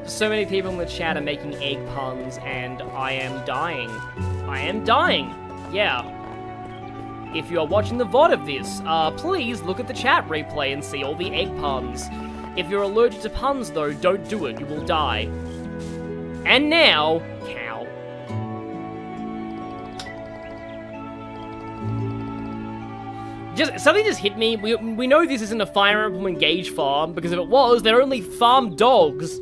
So many people in the chat are making egg puns, and I am dying. I am dying. Yeah. If you are watching the VOD of this, please look at the chat replay and see all the egg puns. If you're allergic to puns, though, don't do it. You will die. And now, cow. Something just hit me. We know this isn't a Fire Emblem Engage farm, because if it was, they're only farm dogs.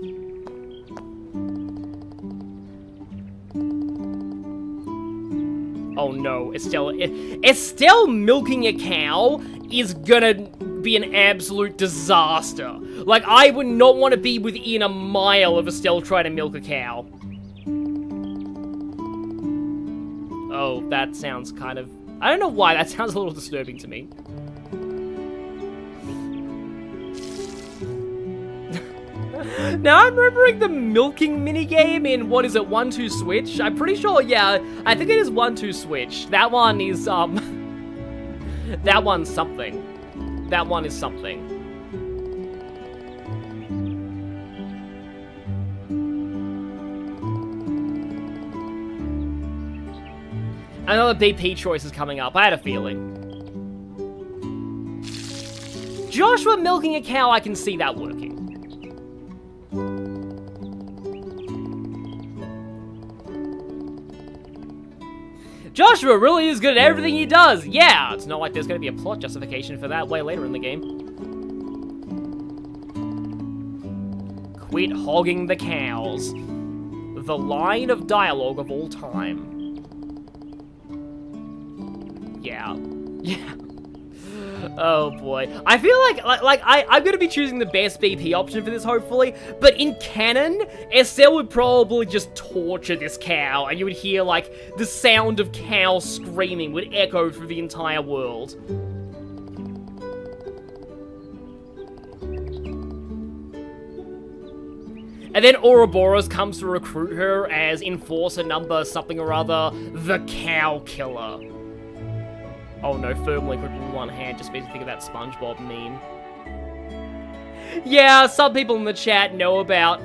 Oh no, Estelle milking a cow is gonna be an absolute disaster. Like, I would not want to be within a mile of Estelle trying to milk a cow. Oh, that sounds kind of... I don't know why, that sounds a little disturbing to me. Now I'm remembering the milking minigame in, what is it, 1-2 Switch? I'm pretty sure, yeah, I think it is 1-2 Switch. That one is, that one's something. That one is something. Another BP choice is coming up, I had a feeling. Joshua milking a cow, I can see that working. Joshua really is good at everything he does. Yeah, it's not like there's going to be a plot justification for that way later in the game. Quit hogging the cows. The line of dialogue of all time. Yeah. Yeah. Oh boy. I feel like I'm gonna be choosing the best BP option for this, hopefully, but in canon, Estelle would probably just torture this cow, and you would hear, like, the sound of cow screaming would echo through the entire world. And then Ouroboros comes to recruit her as enforcer number something or other, the Cow Killer. Oh no, firmly gripping with one hand just makes me think of that SpongeBob meme. Yeah, some people in the chat know about,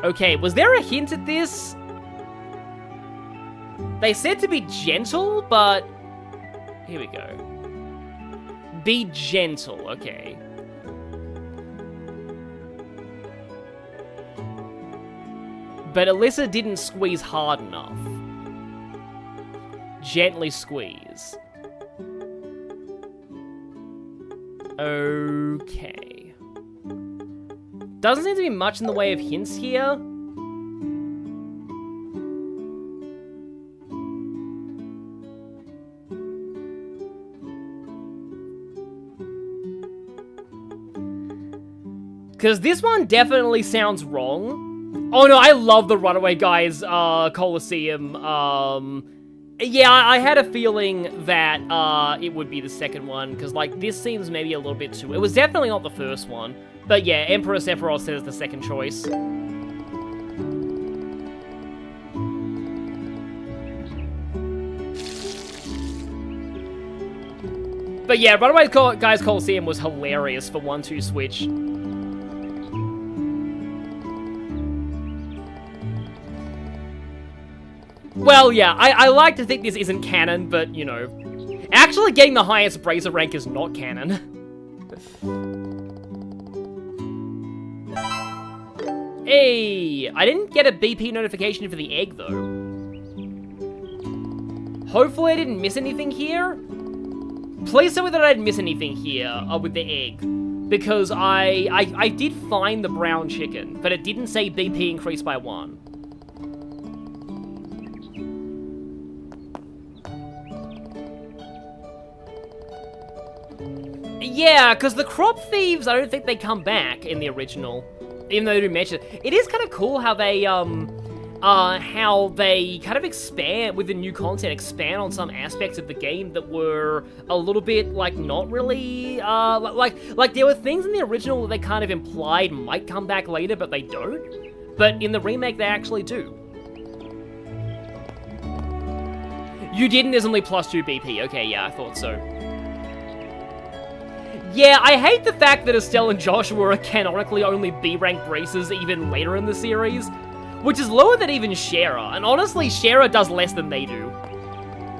okay, was there a hint at this? They said to be gentle, but... Here we go. Be gentle, okay. But Alyssa didn't squeeze hard enough. Gently squeeze. Okay. Doesn't seem to be much in the way of hints here. Because this one definitely sounds wrong. Oh no, I love the Runaway Guys Coliseum. Yeah, I had a feeling that it would be the second one, because like this seems maybe a little bit too... It was definitely not the first one. But yeah, Emperor Sephiroth says the second choice. But yeah, Runaway Guys Coliseum was hilarious for 1-2 Switch. Well, yeah, I like to think this isn't canon, but, you know, actually getting the highest Bracer rank is not canon. Hey, I didn't get a BP notification for the egg, though. Hopefully I didn't miss anything here. Please tell me that I didn't miss anything here with the egg. Because I did find the brown chicken, but it didn't say BP increased by 1. Yeah, because the crop thieves, I don't think they come back in the original, even though they do mention it. It is kind of cool how they kind of expand, with the new content, expand on some aspects of the game that were a little bit, like, not really, like there were things in the original that they kind of implied might come back later, but they don't. But in the remake, they actually do. You didn't, there's only +2 BP. Okay, yeah, I thought so. Yeah, I hate the fact that Estelle and Joshua are canonically only B-rank bracers even later in the series, which is lower than even Shara, and honestly, Shara does less than they do.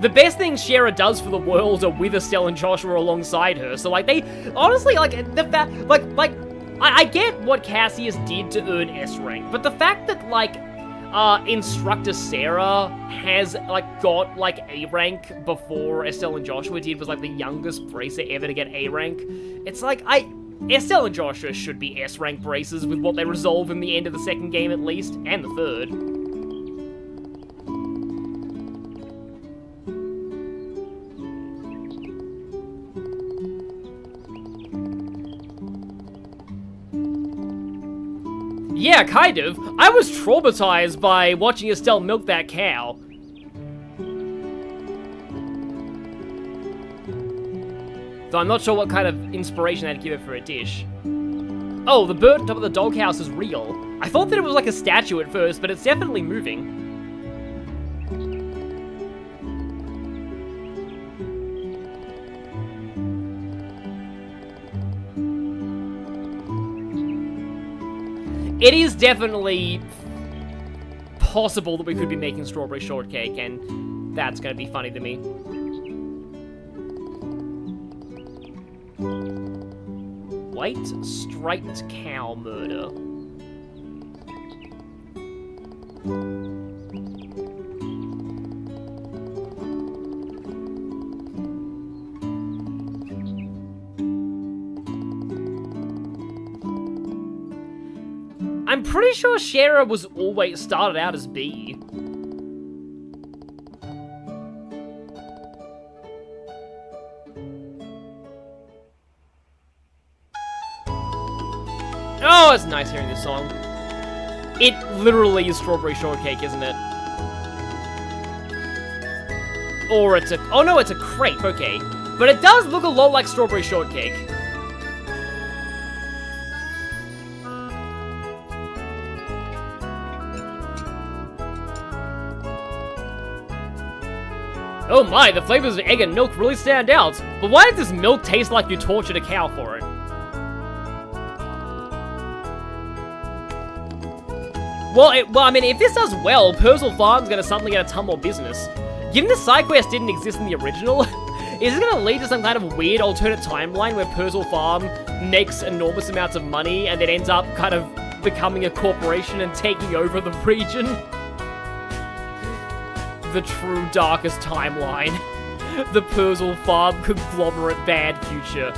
The best things Shara does for the world are with Estelle and Joshua alongside her, so like they, honestly, like, the fact, like, I get what Cassius did to earn S rank, but the fact that, like, Instructor Sarah has, like, got, like, A rank before Estelle and Joshua did, was, like, the youngest bracer ever to get A rank. It's like, Estelle and Joshua should be S rank bracers with what they resolve in the end of the second game at least, and the third. Yeah, kind of. I was traumatized by watching Estelle milk that cow. Though I'm not sure what kind of inspiration I'd give it for a dish. Oh, the bird on top of the doghouse is real. I thought that it was like a statue at first, but it's definitely moving. It is definitely possible that we could be making strawberry shortcake, and that's gonna be funny to me. White striped cow murder. I'm pretty sure Shara was always started out as B. Oh, it's nice hearing this song. It literally is strawberry shortcake, isn't it? Or it's a... Oh no, it's a crepe, okay. But it does look a lot like strawberry shortcake. Oh my, the flavors of egg and milk really stand out. But why does this milk taste like you tortured a cow for it? Well, I mean, if this does well, Persil Farm's gonna suddenly get a ton more business. Given the side quest didn't exist in the original, is it gonna lead to some kind of weird alternate timeline where Persil Farm makes enormous amounts of money and then ends up kind of becoming a corporation and taking over the region? The true darkest timeline. The Persil Farm conglomerate bad future.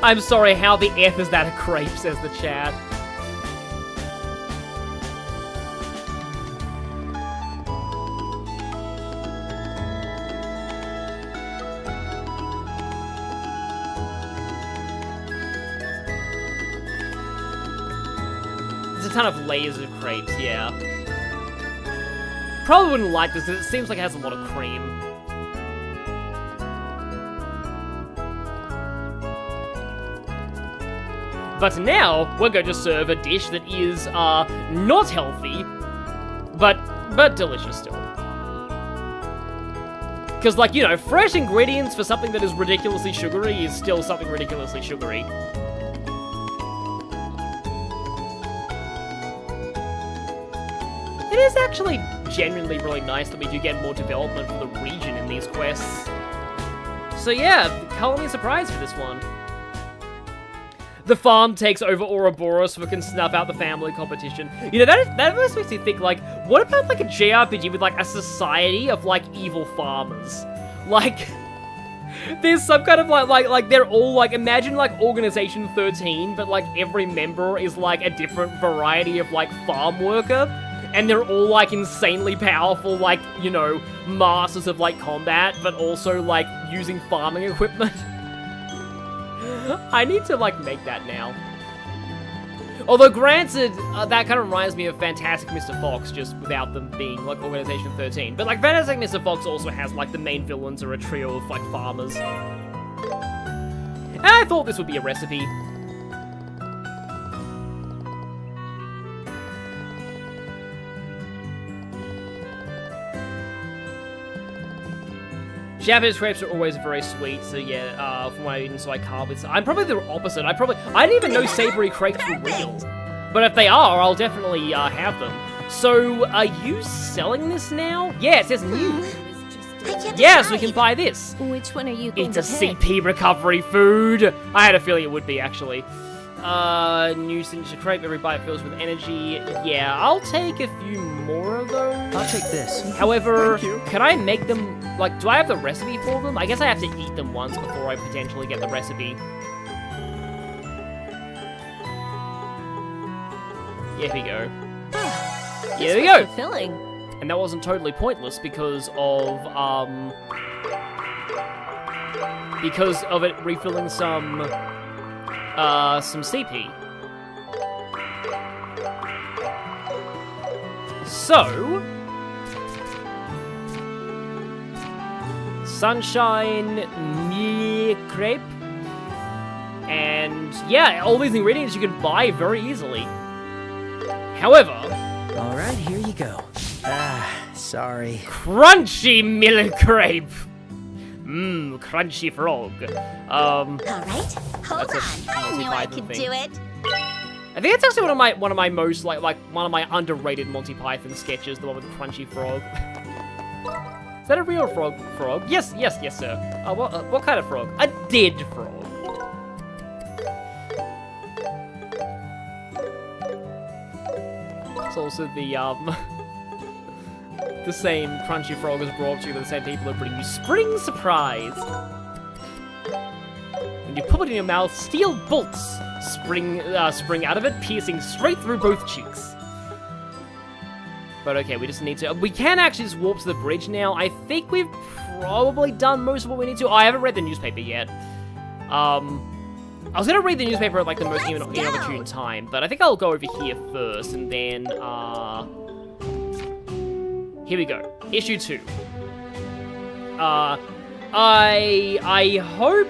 I'm sorry, how the F is that a crepe, says the chat. There's a ton of layers of crepes, yeah. Probably wouldn't like this because it seems like it has a lot of cream. But now, we're going to serve a dish that is, not healthy, but delicious still. Because, like, you know, fresh ingredients for something that is ridiculously sugary is still something ridiculously sugary. It is actually genuinely really nice that we do get more development for the region in these quests. So yeah, color me surprised for this one. The farm takes over Ouroboros so we can snuff out the family competition. You know, that almost makes me think, like, what about, like, a JRPG with, like, a society of, like, evil farmers? Like, there's some kind of, like, they're all, like, imagine, like, Organization 13, but, like, every member is, like, a different variety of, like, farm worker. And they're all, like, insanely powerful, like, you know, masters of, like, combat, but also, like, using farming equipment. I need to, like, make that now. Although, granted, that kind of reminds me of Fantastic Mr. Fox, just without them being, like, Organization 13. But, like, Fantastic Mr. Fox also has, like, the main villains are a trio of, like, farmers. And I thought this would be a recipe. Japanese crepes are always very sweet, so yeah, from what I've eaten, so I carb with. I'm probably the opposite. I didn't even know savory crepes were real. But if they are, I'll definitely have them. So, are you selling this now? Yeah, it says new. Yes, we can buy this. Which one are you going It's to a CP recovery food. I had a feeling it would be, actually. New signature crepe, every bite fills with energy. Yeah, I'll take a few more of those. I'll take this. However, can I make them, like, do I have the recipe for them? I guess I have to eat them once before I potentially get the recipe. Here we go. Here we go. Fulfilling. And that wasn't totally pointless because of it refilling some CP. So, Sunshine crepe, and yeah, all these ingredients you can buy very easily. However, all right, here you go. Sorry. Crunchy milk crepe. Mmm, crunchy frog. All right, hold on. I knew I could do it. I think it's actually one of my most like one of my underrated Monty Python sketches, the one with the crunchy frog. Is that a real frog? Yes, sir. What kind of frog? A dead frog. It's also the the same Crunchy Frog is brought to you by the same people who bring you Spring Surprise. When you put it in your mouth, steel bolts spring out of it, piercing straight through both cheeks. But okay, we just need to... We can actually just warp to the bridge now. I think we've probably done most of what we need to. Oh, I haven't read the newspaper yet. I was gonna read the newspaper at like the most inopportune time, but I think I'll go over here first, and then, here we go. Issue 2. I hope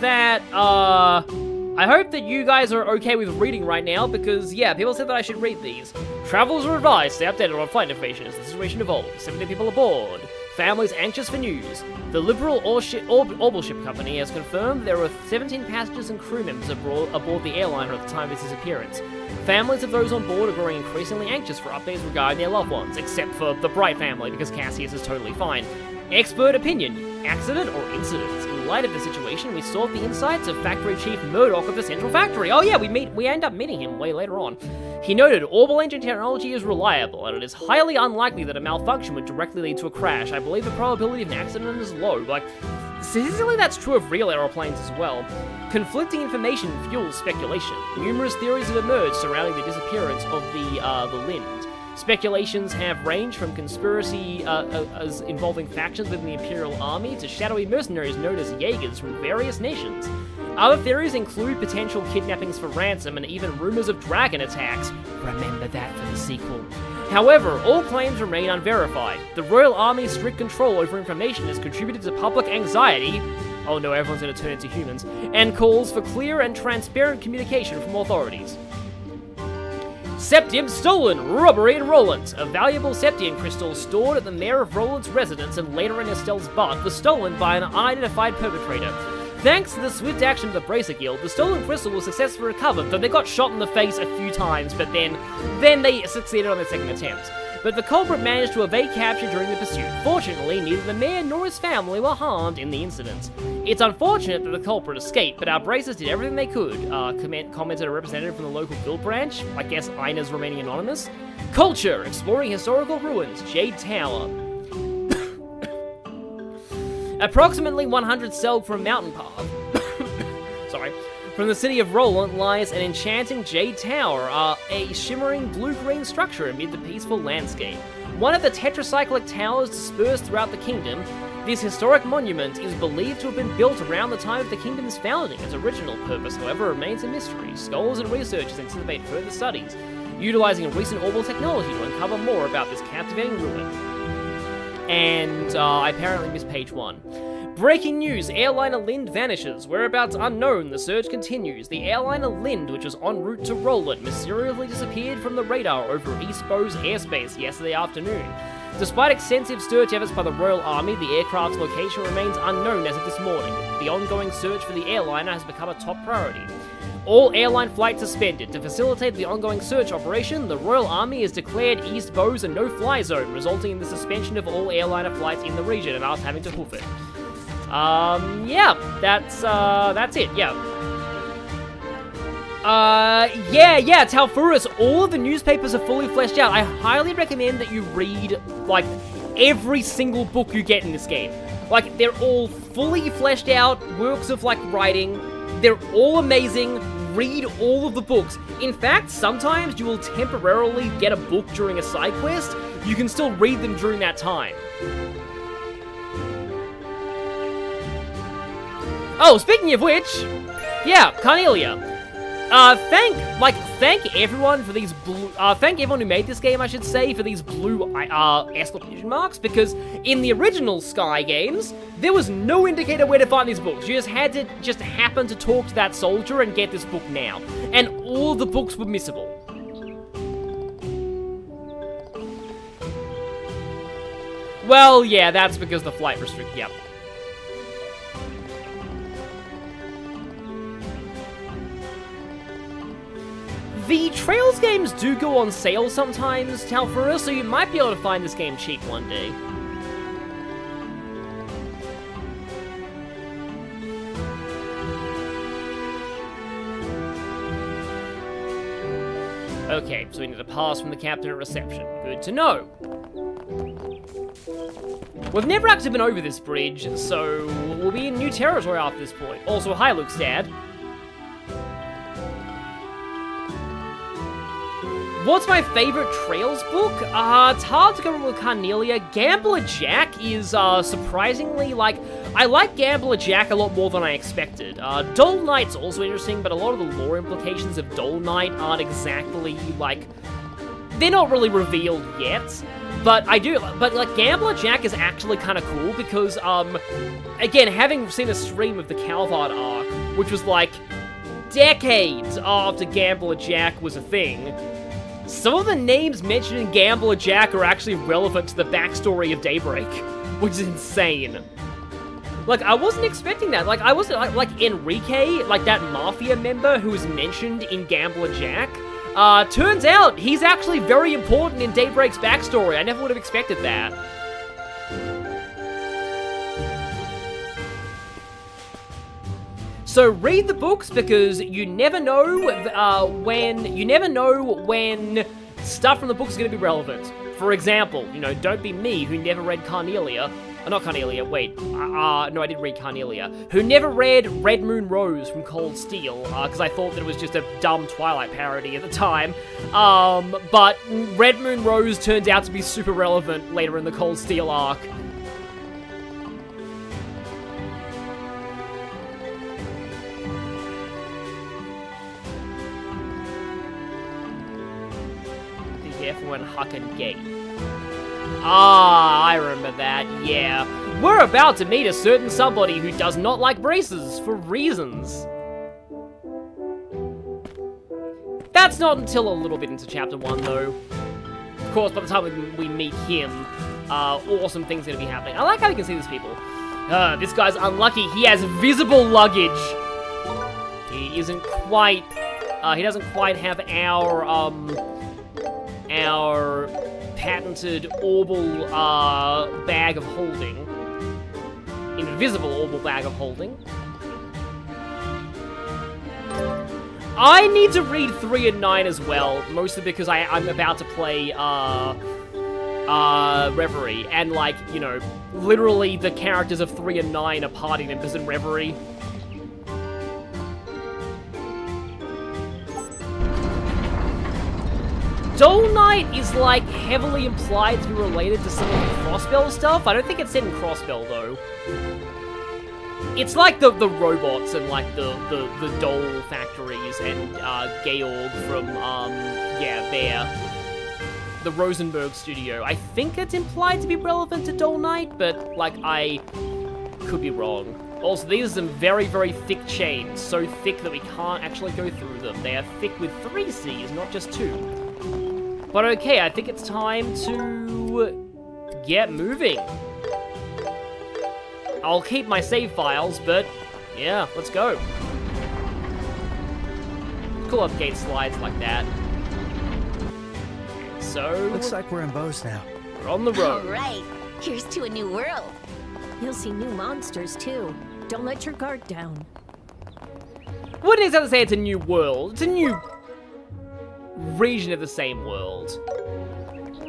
that, I hope that you guys are okay with reading right now, because, yeah, people said that I should read these. Travelers are advised to stay updated on flight information as the situation evolves. 70 people aboard. Families anxious for news. The Liberal Orbital Ship Company has confirmed there were 17 passengers and crew members aboard the airliner at the time of its disappearance. Families of those on board are growing increasingly anxious for updates regarding their loved ones, except for the Bright family, because Cassius is totally fine. Expert opinion, accident or incident? In light of the situation, we sought the insights of Factory Chief Murdoch of the Central Factory. Oh yeah, we end up meeting him way later on. He noted, orbital engine technology is reliable, and it is highly unlikely that a malfunction would directly lead to a crash. I believe the probability of an accident is low. Like, statistically that's true of real aeroplanes as well. Conflicting information fuels speculation. Numerous theories have emerged surrounding the disappearance of the Lind. Speculations have ranged from conspiracy as involving factions within the Imperial Army to shadowy mercenaries known as Jaegers from various nations. Other theories include potential kidnappings for ransom and even rumors of dragon attacks. Remember that for the sequel. However, all claims remain unverified. The Royal Army's strict control over information has contributed to public anxiety. Oh no, everyone's gonna turn into humans. And calls for clear and transparent communication from authorities. Septium stolen! Robbery in Roland! A valuable Septium crystal stored at the Mayor of Roland's residence and later in Estelle's butt was stolen by an unidentified perpetrator. Thanks to the swift action of the Bracer Guild, the stolen crystal was successfully recovered, though they got shot in the face a few times, but then they succeeded on their second attempt. But the culprit managed to evade capture during the pursuit. Fortunately, neither the mayor nor his family were harmed in the incident. It's unfortunate that the culprit escaped, but our bracers did everything they could, commented a representative from the local guild branch. I guess Ina's remaining anonymous. Culture, exploring historical ruins, Jade Tower. Approximately 100 selg from mountain path. Sorry. From the city of Roland lies an enchanting Jade Tower, a shimmering blue-green structure amid the peaceful landscape. One of the tetracyclic towers dispersed throughout the kingdom, this historic monument is believed to have been built around the time of the kingdom's founding. Its original purpose, however, remains a mystery. Scholars and researchers anticipate further studies, utilizing recent orbital technology to uncover more about this captivating ruin. And I apparently missed page 1. Breaking news, airliner Lind vanishes. Whereabouts unknown, the search continues. The airliner Lind, which was en route to Roland, mysteriously disappeared from the radar over East Bow's airspace yesterday afternoon. Despite extensive search efforts by the Royal Army, the aircraft's location remains unknown as of this morning. The ongoing search for the airliner has become a top priority. All airline flights suspended. To facilitate the ongoing search operation, the Royal Army has declared East Bowes a no-fly zone, resulting in the suspension of all airliner flights in the region and us having to hoof it. Yeah, that's it, yeah. Yeah, Talfurus, all of the newspapers are fully fleshed out. I highly recommend that you read, like, every single book you get in this game. Like, they're all fully fleshed out works of, like, writing. They're all amazing. Read all of the books. In fact, sometimes you will temporarily get a book during a side quest. You can still read them during that time. Oh, speaking of which, yeah, Cornelia. Thank everyone for these blue, thank everyone who made this game, I should say, for these blue, exclamation marks, because in the original Sky games, there was no indicator where to find these books. You just had to happen to talk to that soldier and get this book now. And all the books were missable. Well, yeah, that's because the flight restrict, yep. The Trails games do go on sale sometimes, Talfura, so you might be able to find this game cheap one day. Okay, so we need to pass from the captain at reception. Good to know. We've never actually been over this bridge, so we'll be in new territory after this point. Also, hi, Luke's dad. What's my favorite Trails book? It's hard to go wrong with Carnelia. Gambler Jack is surprisingly, like, I like Gambler Jack a lot more than I expected. Dull Knight's also interesting, but a lot of the lore implications of Dull Knight aren't exactly, like, they're not really revealed yet. But like, Gambler Jack is actually kind of cool because, again, having seen a stream of the Calvard arc, which was, like, decades after Gambler Jack was a thing, some of the names mentioned in Gambler Jack are actually relevant to the backstory of Daybreak, which is insane. Like, I wasn't expecting that. Like, I wasn't, like Enrique, like that Mafia member who was mentioned in Gambler Jack, turns out he's actually very important in Daybreak's backstory. I never would have expected that. So read the books because you never know when stuff from the books is going to be relevant. For example, you know, don't be me who never read Carnelia. Not Carnelia, wait. No, I did read Carnelia. Who never read Red Moon Rose from Cold Steel, because I thought that it was just a dumb Twilight parody at the time. But Red Moon Rose turned out to be super relevant later in the Cold Steel arc. Be careful when Hucken Gate. Ah, I remember that, yeah. We're about to meet a certain somebody who does not like braces for reasons. That's not until a little bit into chapter 1, though. Of course, by the time we meet him, awesome things are going to be happening. I like how you can see these people. This guy's unlucky. He has visible luggage. He isn't quite... he doesn't quite have our patented orbal bag of holding. Invisible orbal bag of holding. I need to read 3 and 9 as well, mostly because I'm about to play Reverie, and like, you know, literally the characters of 3 and 9 are party members in Reverie. Dull Knight is, like, heavily implied to be related to some of the Crossbell stuff. I don't think it's said in Crossbell, though. It's like the robots and, like, the doll factories and, Georg from, the Rosenberg studio. I think it's implied to be relevant to Dull Knight, but, like, I could be wrong. Also, these are some very, very thick chains. So thick that we can't actually go through them. They are thick with 3 C's, not just 2. But okay, I think it's time to get moving. I'll keep my save files, but yeah, let's go. Cool up gate slides like that. So... looks like we're in Bose now. We're on the road. All right, here's to a new world. You'll see new monsters, too. Don't let your guard down. Wouldn't exactly say it's a new world. It's a new region of the same world.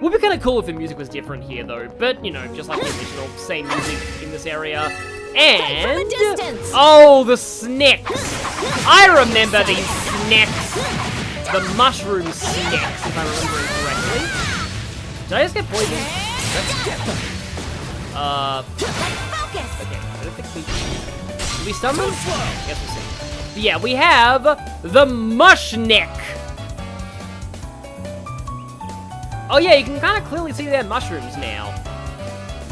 Would be kind of cool if the music was different here, though. But, you know, just like the original, same music in this area. And... oh, the snacks! I remember these snacks! The mushroom snacks, if I'm remembering correctly. Did I just get poisoned? Let's get them! Okay, I don't think we... Did we stun them? Yes, we'll see. But yeah, we have the mushneck! Oh yeah, you can kind of clearly see their mushrooms now.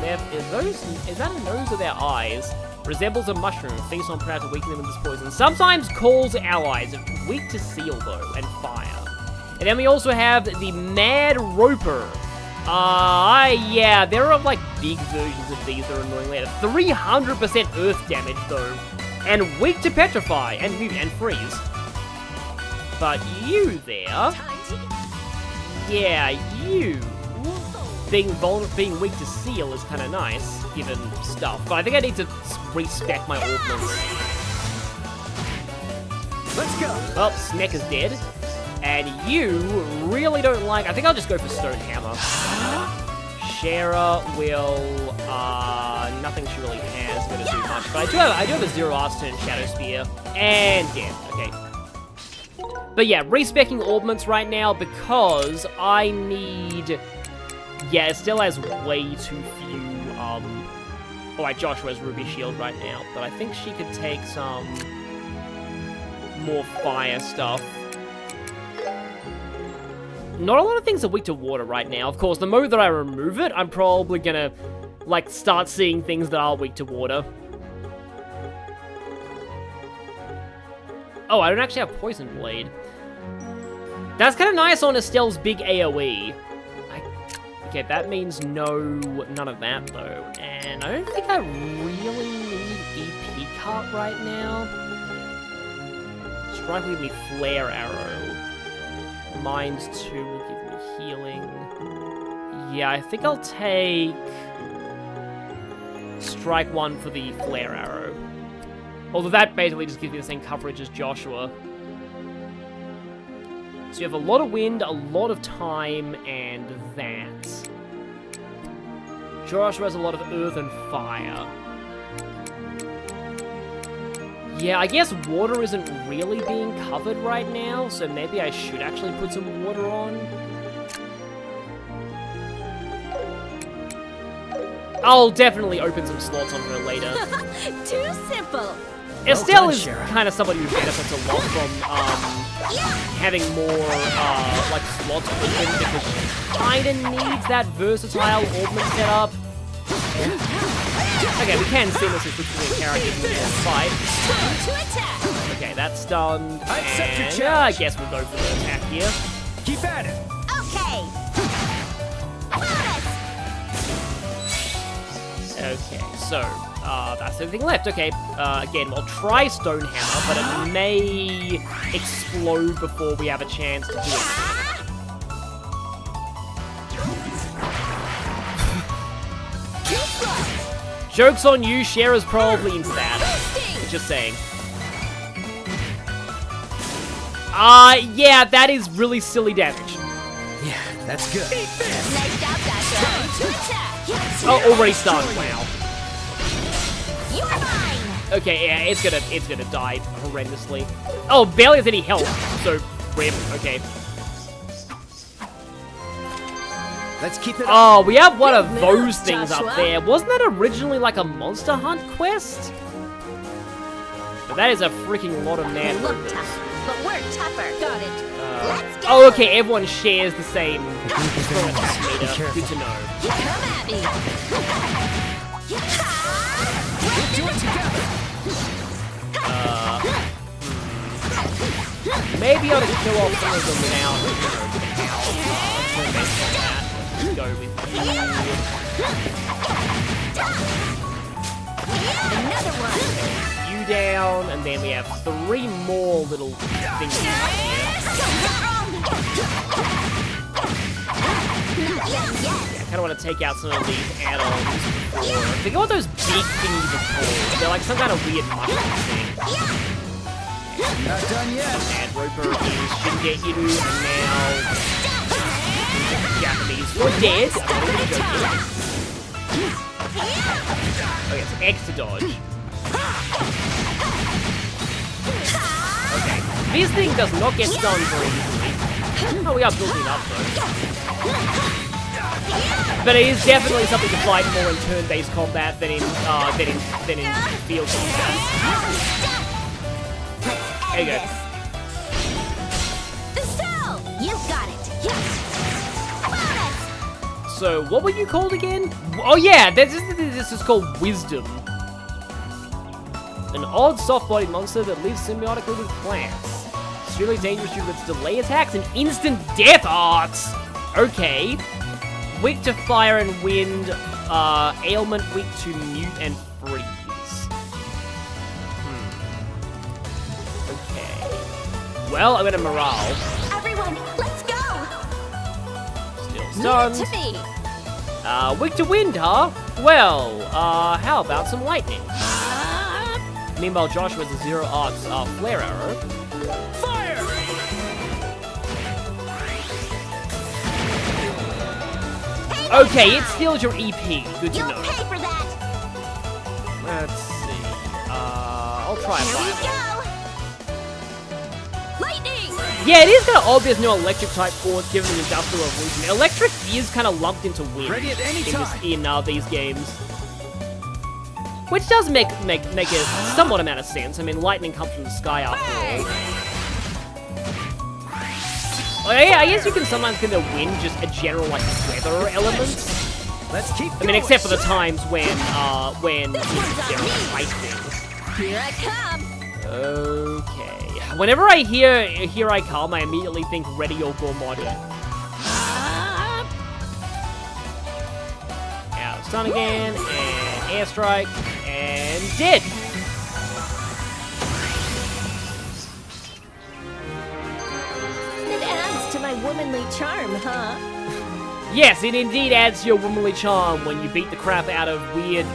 Is that a nose or their eyes? Resembles a mushroom, feasts on prey to weaken them with this poison. Sometimes calls allies, weak to seal though, and fire. And then we also have the Mad Roper. Yeah, there are like big versions of these that are annoying later. 300% earth damage though, and weak to petrify and freeze. But you there... yeah, you being weak to seal is kind of nice, given stuff. But I think I need to respec my ordnance. Let's go. Well, Sneck is dead, and you really don't like. I think I'll just go for Stone Hammer. Shara will, nothing she really has gonna do much, but I do have a 0 arts turn Shadow Spear, and dead, okay. But yeah, respecking orbments right now because I need, yeah, it still has way too few, alright, Joshua has Ruby Shield right now, but I think she could take some more fire stuff. Not a lot of things are weak to water right now. Of course, the moment that I remove it, I'm probably gonna, like, start seeing things that are weak to water. Oh, I don't actually have Poison Blade. That's kind of nice on Estelle's big AoE. Okay, that means none of that, though. And I don't think I really need EP Cut right now. Strike will give me Flare Arrow. Mind 2 will give me healing. Yeah, I think I'll take Strike 1 for the Flare Arrow. Although that basically just gives me the same coverage as Joshua. So you have a lot of wind, a lot of time, and that. Joshua has a lot of earth and fire. Yeah, I guess water isn't really being covered right now, so maybe I should actually put some water on. I'll definitely open some slots on her later. Too simple. Estelle is kind of somebody who benefits a lot from having more like slots open because she kind of needs that versatile orbment setup. Okay, we can seamlessly switch between characters in the fight. Okay, that's done. And I guess we'll go for the attack here. Keep at it. Okay. Okay, so that's everything left. Okay, again, I'll try Stonehammer, but it may explode before we have a chance to do it. Joke's on you, Shara's probably into that. Just saying. Yeah, that is really silly damage. Yeah, that's good. Oh, already started. Wow. Okay, yeah, it's gonna die horrendously. Oh, barely has any health, so rip. Okay. Let's keep it up. Oh, we have one of those things up there. Wasn't that originally like a Monster Hunt quest? But that is a freaking lot of man ropers. But we're tougher. Got it. Let's go. Oh, okay, everyone shares the same strong attack meter. Good to know. Come at me. We'll do it together. Maybe I'll just kill off some of them without, go with you. Another one. You down, and then we have 3 more little things up here. Yeah, I kind of want to take out some of these add-ons. I forget what those big thingies are called. They're like some kind of weird mushroom thing. Not done yet. And Roper is Shingeki, and now Japanese. We're dead. I'm not even joking. Okay, it's X to dodge. Okay, this thing does not get stunned very easily. Oh, we are building up though. But it is definitely something to fight more in turn-based combat than in field combat. There you go. Estelle, you got it. Yes. So, what were you called again? Oh yeah, this is called Wisdom. An odd soft-bodied monster that lives symbiotically with plants. It's really dangerous due to its delay attacks and instant death arts! Okay. Weak to fire and wind, ailment weak to mute and freeze. Okay. Well, I'm gonna morale. Everyone, let's go. Still stunned. Leave it to me. Weak to wind, huh? Well, how about some lightning? Meanwhile, Joshua has a 0 arcs flare arrow. Hey Okay, it steals your EP. Good to You'll know. pay for that. Let's see. I'll try Here we fire. go. Lightning! Yeah, it is kind of obvious no electric type force given the Industrial Revolution. Electric is kind of lumped into wind Ready at any time. in these games. Which does make a somewhat amount of sense. I mean, lightning comes from the sky after all. Well, yeah, I guess you can sometimes consider wind just a general, like, weather element. Let's keep I mean, except for the times when there are ice things. Here I come! Okay. Whenever I hear "Here I Come," I immediately think Ready or Go Modern. Out of stun again, and airstrike, and dead. It adds to my womanly charm, huh? Yes, it indeed adds to your womanly charm when you beat the crap out of weird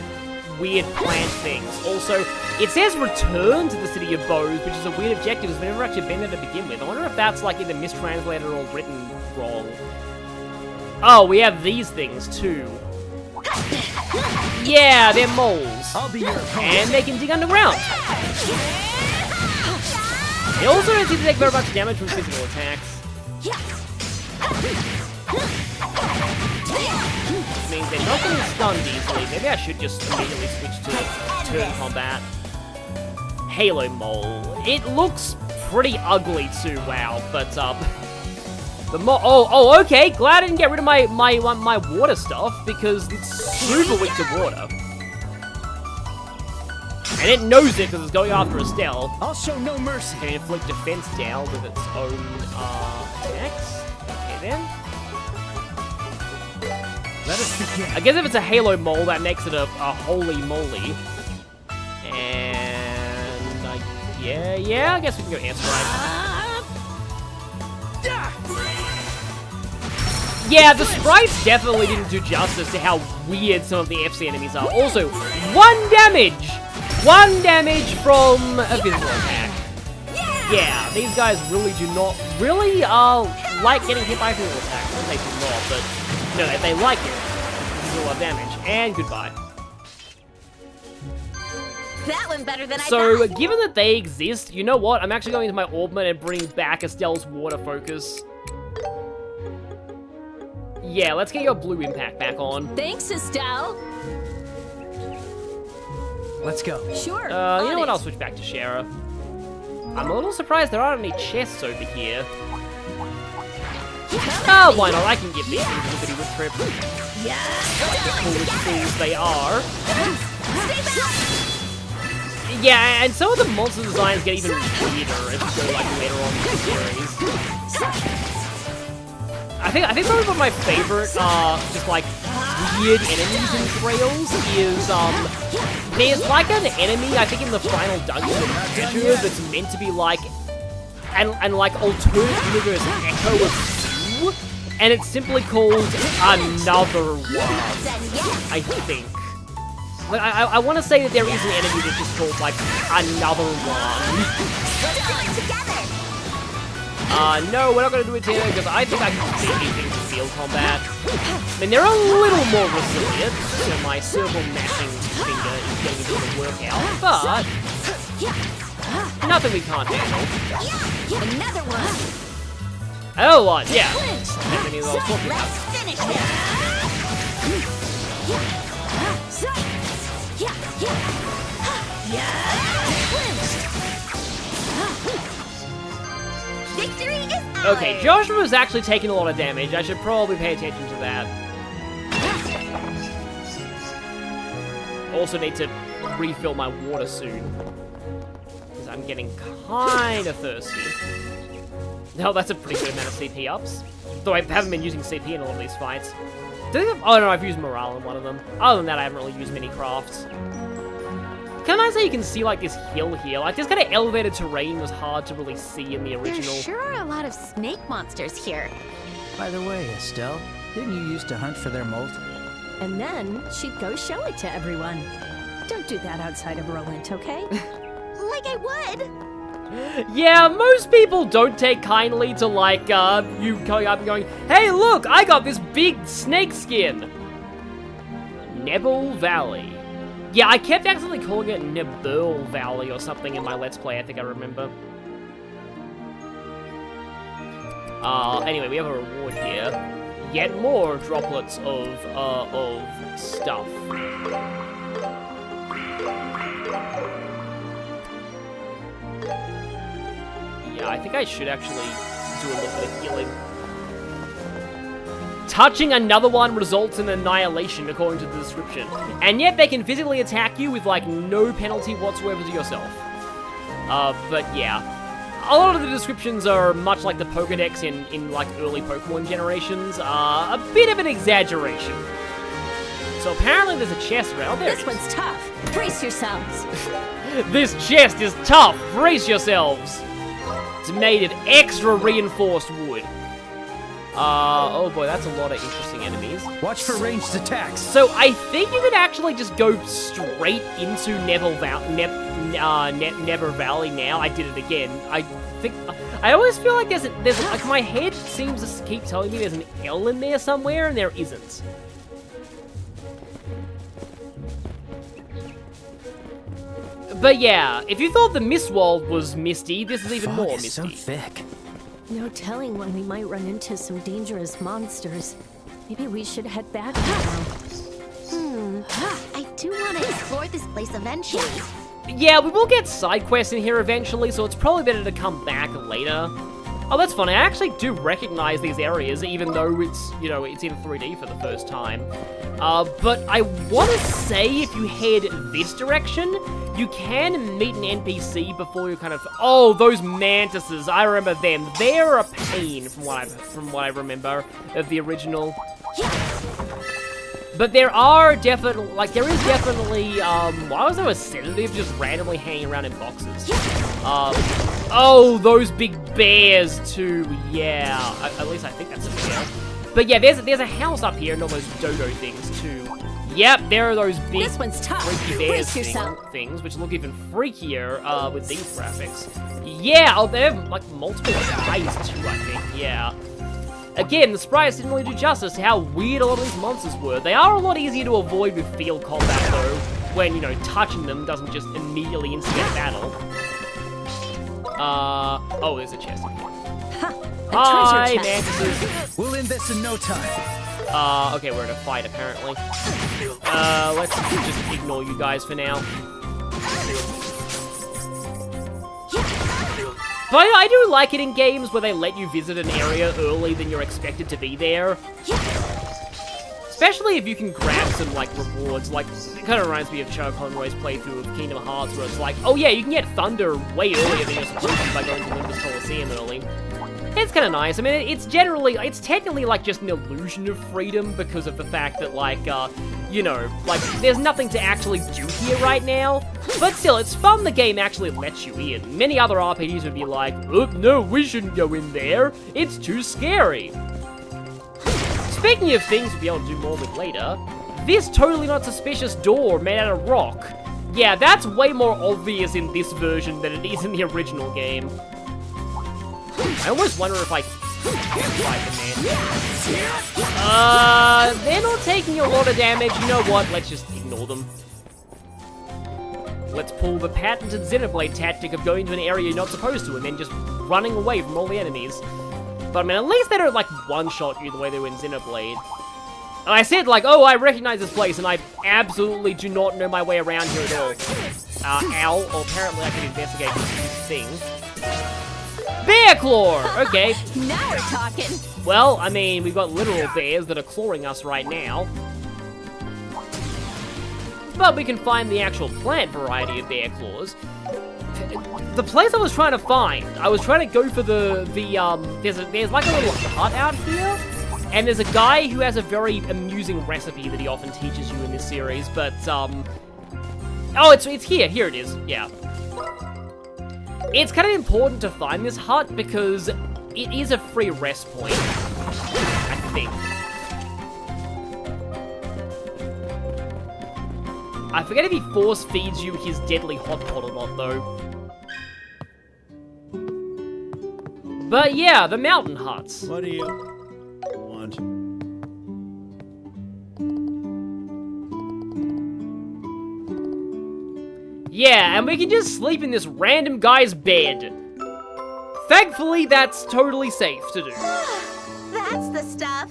plant things. Also, it says return to the city of Bose, which is a weird objective because we've never actually been there to begin with. I wonder if that's like either mistranslated or written wrong. Oh, we have these things too. Yeah, they're moles. I'll be your opponent. And they can dig underground. They also don't seem to take very much damage from physical attacks. Which means they're not getting stunned easily. Maybe I should just immediately switch to turn combat. Halo Mole. It looks pretty ugly too, wow. But, the oh, okay. Glad I didn't get rid of my water stuff because it's super weak to water. And it knows it because it's going after Estelle. I'll show no mercy. Can inflict defense down with its own attacks. Okay then. Let us begin. I guess if it's a Halo Mole, that makes it a holy moly. And yeah, I guess we can go airstrike. Yeah, the sprites definitely didn't do justice to how weird some of the FC enemies are. Also, 1 damage! 1 damage from a physical attack. Yeah, these guys really do not like getting hit by physical attacks. I don't say do not, but no, they like it. This is a lot of damage. And goodbye. That went better than I So, thought. given that they exist, you know what? I'm actually going into my Orbment and bring back Estelle's water focus. Yeah, let's get your blue impact back on. Thanks, Estelle. Let's go. Sure. You know what? I'll switch back to Shara. I'm a little surprised there aren't any chests over here. Oh, why not? I can give these things a bit of a trip. Foolish fools they are. Yeah, and some of the monster designs get even weirder as you go like later on in the series. I think probably one of my favorite just like weird enemies in Trails is there's like an enemy I think in the final dungeon of Treasure that's meant to be like and like alternate universe echo of you, and it's simply called Another One, I think. Like, I want to say that there is an enemy that's just called like Another One. No, we're not going to do it here because I think I can see anything from field combat. I mean, they're a little more resilient, so my circle mashing finger is getting a bit of a workout, but nothing we can't handle. Another one. Oh, yeah. How many of those talking about? Finish it. Victory is ours. Okay, Joshua's actually taking a lot of damage. I should probably pay attention to that. Also need to refill my water soon, because I'm getting kind of thirsty. No, that's a pretty good amount of CP ups. Though I haven't been using CP in a lot of these fights. Oh no, I've used morale in one of them. Other than that, I haven't really used many crafts. Can I say you can see like this hill here? Like this kind of elevated terrain was hard to really see in the original. There sure are a lot of snake monsters here. By the way, Estelle, didn't you used to hunt for their molt? And then she'd go show it to everyone. Don't do that outside of Roland, okay? Like I would. Yeah, most people don't take kindly to, like, you coming up and going, hey, look, I got this big snake skin. Nebel Valley. Yeah, I kept accidentally calling it Nebel Valley or something in my Let's Play, I think I remember. Anyway, we have a reward here. Yet more droplets of stuff. Yeah, I think I should actually do a little bit of healing. Touching another one results in annihilation, according to the description. And yet they can physically attack you with, like, no penalty whatsoever to yourself. But yeah. A lot of the descriptions are much like the Pokedex in like, early Pokemon generations. A bit of an exaggeration. So apparently there's a chest around there. This one's tough. Brace yourselves. This chest is tough. Brace yourselves. It's made of extra reinforced wood. Oh boy, that's a lot of interesting enemies. Watch for ranged attacks. So I think you could actually just go straight into Never Valley now. I did it again. I always feel like there's like my head seems to keep telling me there's an L in there somewhere, and there isn't. But yeah, if you thought the Mistwald was misty, this is even more misty. So thick. No telling when we might run into some dangerous monsters. Maybe we should head back now. I do want to explore this place eventually. Yeah, we will get side quests in here eventually, so it's probably better to come back later. Oh, that's funny. I actually do recognize these areas, even though it's, you know, it's in 3D for the first time. But I want to say if you head this direction, you can meet an NPC before you kind of... Oh, those mantises. I remember them. They're a pain from what I remember of the original. But there are definitely... Like, there is definitely... why was there a sedative just randomly hanging around in boxes? Oh, those big bears too. Yeah, at least I think that's a bear. But yeah, there's a house up here and all those dodo things too. Yep, there are those big This one's tough. freaky bears things, which look even freakier with these graphics. Yeah, oh, they have like multiple eyes too, I think. Yeah. Again, the sprites didn't really do justice to how weird a lot of these monsters were. They are a lot easier to avoid with field combat though, when, you know, touching them doesn't just immediately instigate battle. Oh, there's a chest. Hi, mantises. We'll end this in no time. Okay, we're in a fight, apparently. Let's just ignore you guys for now. But I do like it in games where they let you visit an area early than you're expected to be there. Especially if you can grab some, like, rewards. Like, it kind of reminds me of Chuck Conroy's playthrough of Kingdom Hearts, where it's like, oh yeah, you can get Thunder way earlier than you're supposed to by going to Olympus Coliseum early. It's kind of nice. I mean, it's technically, like, just an illusion of freedom because of the fact that, like, you know, like, there's nothing to actually do here right now. But still, it's fun the game actually lets you in. Many other RPGs would be like, oh, no, we shouldn't go in there. It's too scary. Speaking of things we'll be able to do more with later, this totally not suspicious door made out of rock. Yeah, that's way more obvious in this version than it is in the original game. I almost wonder if I can fight the man. They're not taking a lot of damage. You know what? Let's just ignore them. Let's pull the patented Xenoblade tactic of going to an area you're not supposed to and then just running away from all the enemies. But I mean, at least they don't, like, one-shot you the way they were in Xenoblade. And I said, like, oh, I recognize this place, and I absolutely do not know my way around here at all. Ow. Oh, apparently I can investigate this thing. Bear claw! Okay. Now we're talking. Well, I mean, we've got literal bears that are clawing us right now. But we can find the actual plant variety of bear claws. The place I was trying to find, I was trying to go for there's like a little hut out here, and there's a guy who has a very amusing recipe that he often teaches you in this series, but, oh, it's here it is, yeah. It's kind of important to find this hut because it is a free rest point, I think. I forget if he force feeds you his deadly hot pot or not, though. But yeah, the mountain huts. What do you want? Yeah, and we can just sleep in this random guy's bed. Thankfully, that's totally safe to do. That's the stuff.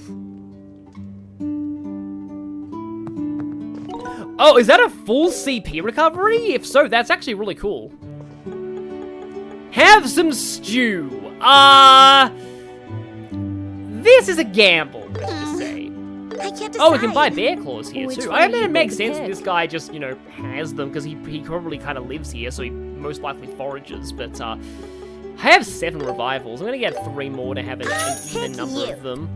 Oh, is that a full CP recovery? If so, that's actually really cool. Have some stew. This is a gamble, let's just say. I can't decide. Oh, we can buy bear claws here Which too. one I do mean, you it makes think sense to that this pick? guy just, you know, has them because he probably kind of lives here, so he most likely forages. But I have 7 revivals. I'm gonna get 3 more to have an even number of them.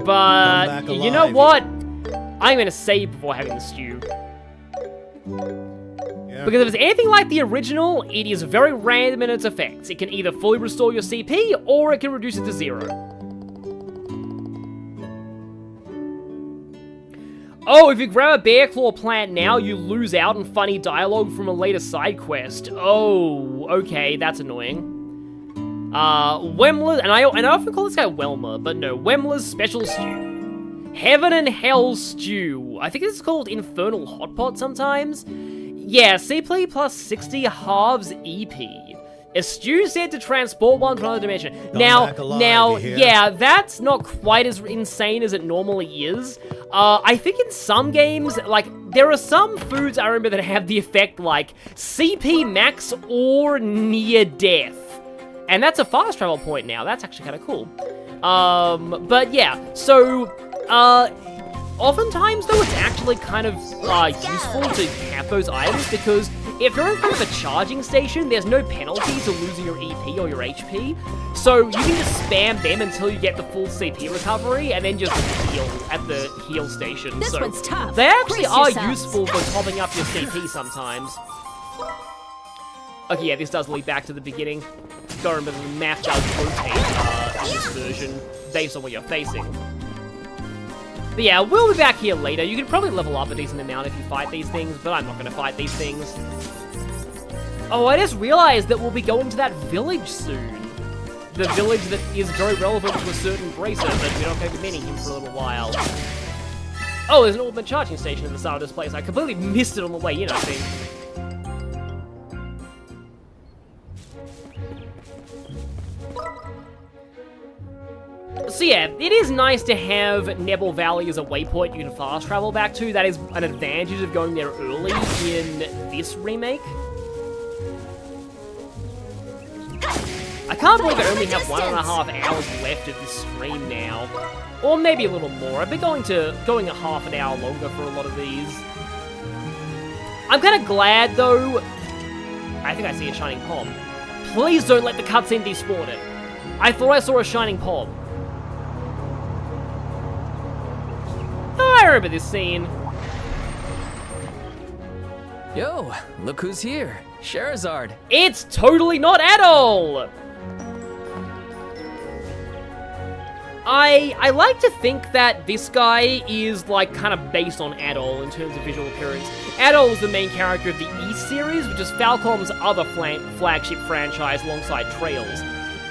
But back you know alive. what? I'm gonna save before having the stew. Yeah. Because if it's anything like the original, it is very random in its effects. It can either fully restore your CP, or it can reduce it to 0. Oh, if you grab a bear claw plant now, you lose out on funny dialogue from a later side quest. Oh, okay, that's annoying. Wemler, and I often call this guy Welmer, but no, Wemler's Special Stew. Heaven and Hell Stew. I think this is called Infernal Hot Pot sometimes. Yeah, CP plus 60 halves EP. A stew said to transport one from another dimension. back alive, Now, you hear? yeah, that's not quite as insane as it normally is. I think in some games, like, there are some foods I remember that have the effect like CP max or near death. And that's a fast travel point now. That's actually kind of cool. But yeah, so, oftentimes though, it's actually kind of useful to have those items because if you're in front of a charging station, there's no penalty to losing your EP or your HP. So you can just spam them until you get the full CP recovery and then just heal at the heal station. This so one's tough. they actually Brace are yourselves. useful for topping up your CP sometimes. Okay, yeah, this does lead back to the beginning. Gotta remember the map does rotate in this version based on what you're facing. But yeah, we'll be back here later. You can probably level up a decent amount if you fight these things, but I'm not gonna fight these things. Oh, I just realized that we'll be going to that village soon. The village that is very relevant to a certain bracer, but we're not going to be meeting him for a little while. Oh, there's an ultimate charging station at the start of this place. I completely missed it on the way in, I think. So yeah, it is nice to have Nebel Valley as a waypoint you can fast travel back to. That is an advantage of going there early in this remake. I can't believe I only have 1.5 hours left of this stream now. Or maybe a little more. I've been going a half an hour longer for a lot of these. I'm kind of glad though. I think I see a shining pom. Please don't let the cutscene despawn it. I thought I saw a shining pom. Oh, I remember this scene. Yo, look who's here. Sherazard. It's totally not Adol! I like to think that this guy is, like, kind of based on Adol in terms of visual appearance. Adol is the main character of the East series, which is Falcom's other flagship franchise alongside Trails.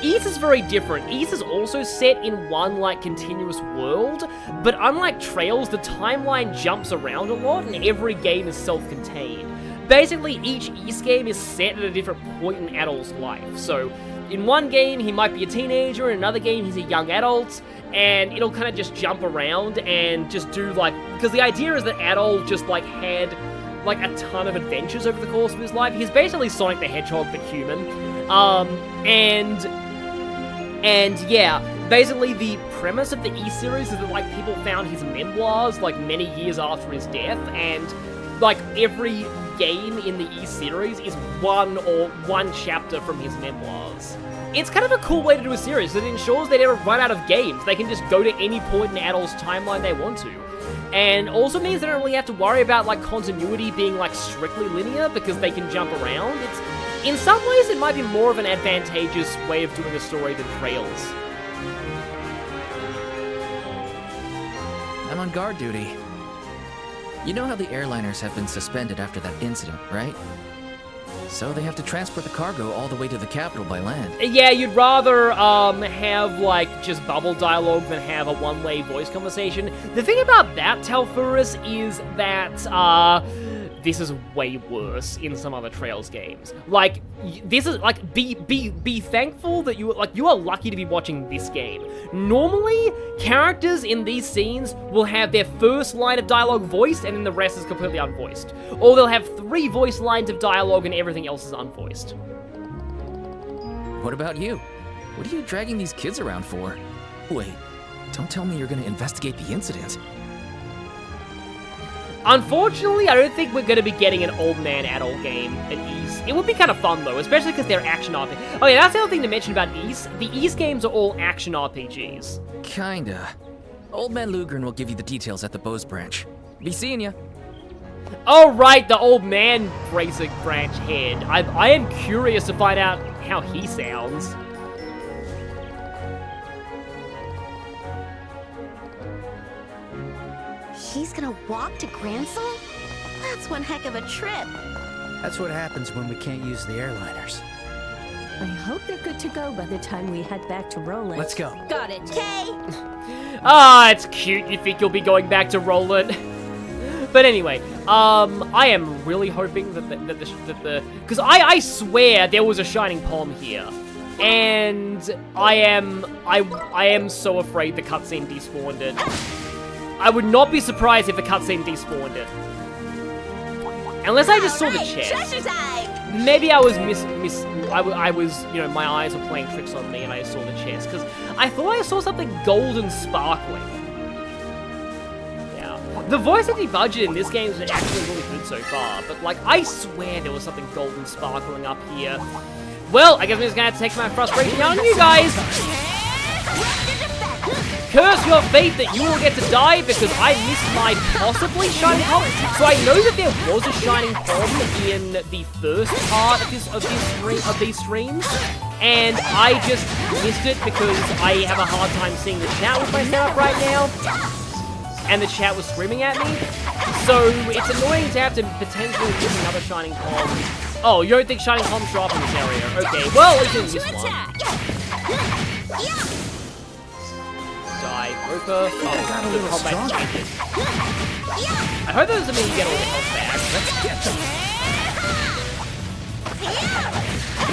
East is very different. East is also set in one, like, continuous world, but unlike Trails, the timeline jumps around a lot and every game is self-contained. Basically, each East game is set at a different point in Adol's life. So, in one game, he might be a teenager, in another game, he's a young adult, and it'll kind of just jump around and just do, like... Because the idea is that Adol just, like, had, like, a ton of adventures over the course of his life. He's basically Sonic the Hedgehog, but human. And yeah, basically the premise of the East series is that, like, people found his memoirs, like, many years after his death, and, like, every game in the East series is one chapter from his memoirs. It's kind of a cool way to do a series, that ensures they never run out of games. They can just go to any point in Adol's timeline they want to. And also means they don't really have to worry about, like, continuity being, like, strictly linear, because they can jump around. In some ways, it might be more of an advantageous way of doing a story than Trails. I'm on guard duty. You know how the airliners have been suspended after that incident, right? So they have to transport the cargo all the way to the capital by land. Yeah, you'd rather have like just bubble dialogue than have a one-way voice conversation. The thing about that, Telfurus, is that this is way worse in some other Trails games. Like, this is like be thankful that you are lucky to be watching this game. Normally, characters in these scenes will have their first line of dialogue voiced, and then the rest is completely unvoiced. Or they'll have 3 voice lines of dialogue and everything else is unvoiced. What about you? What are you dragging these kids around for? Wait, don't tell me you're gonna investigate the incident. Unfortunately, I don't think we're going to be getting an old man adult game at Ys. It would be kind of fun, though, especially because they're action RPGs. Oh yeah, that's the other thing to mention about Ys. The Ys games are all action RPGs. Kinda. Old Man Lugren will give you the details at the Bose branch. Be seeing ya. Oh, right, the old man Bracer branch head. I am curious to find out how he sounds. He's gonna walk to Gransel? That's one heck of a trip. That's what happens when we can't use the airliners. I hope they're good to go by the time we head back to Roland. Let's go. Got it. Okay. Ah, it's cute. You think you'll be going back to Roland. But anyway, I am really hoping that because I swear there was a shining palm here, and I am so afraid the cutscene despawned it. I would not be surprised if the cutscene despawned it. Unless I just saw the chest. Treasure time! Maybe I was I was, you know, my eyes were playing tricks on me and I saw the chest, because I thought I saw something golden sparkling. Yeah. The voice acting budget in this game is actually really good so far, but like, I swear there was something golden sparkling up here. Well, I guess I'm just gonna have to take my frustration out on you guys! Curse your fate that you will get to die because I missed my possibly shining palm. So I know that there was a shining palm in the first part of these streams, and I just missed it because I have a hard time seeing the chat with my setup right now, and the chat was screaming at me. So it's annoying to have to potentially miss another shining palm. Oh, you don't think shining palms show up in this area? Okay, well, at least in this one. Die, Roper. Oh, the combat changes. I hope that doesn't mean you get all the health back. Let's get them.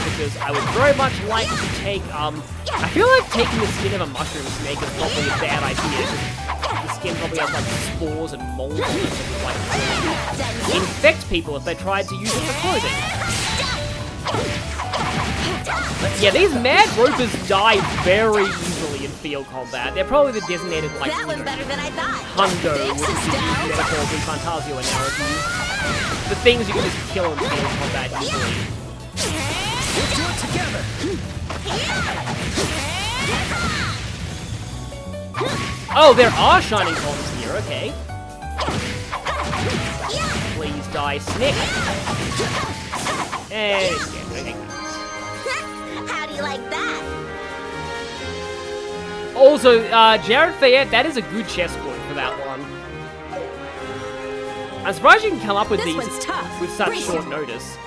Because I would very much like to take, I feel like taking the skin of a mushroom snake is probably a bad idea. The skin probably has like spores and mold on it that would like infect people if they tried to use it for clothing. But yeah, these mad ropers die very easily in field combat. They're probably the designated, like, that was better than I thought. hundo, which is used metaphors and Fantasio analogies. The things you can just kill in field combat easily. Let's do it together. Oh, there are shining palms here, okay. Please die, Snick. And it's dead, okay. How do you like that? Also, Jared Fayette, that is a good chess score for that one. I'm surprised you can come up with This these one's tough. with such Brace short it. notice.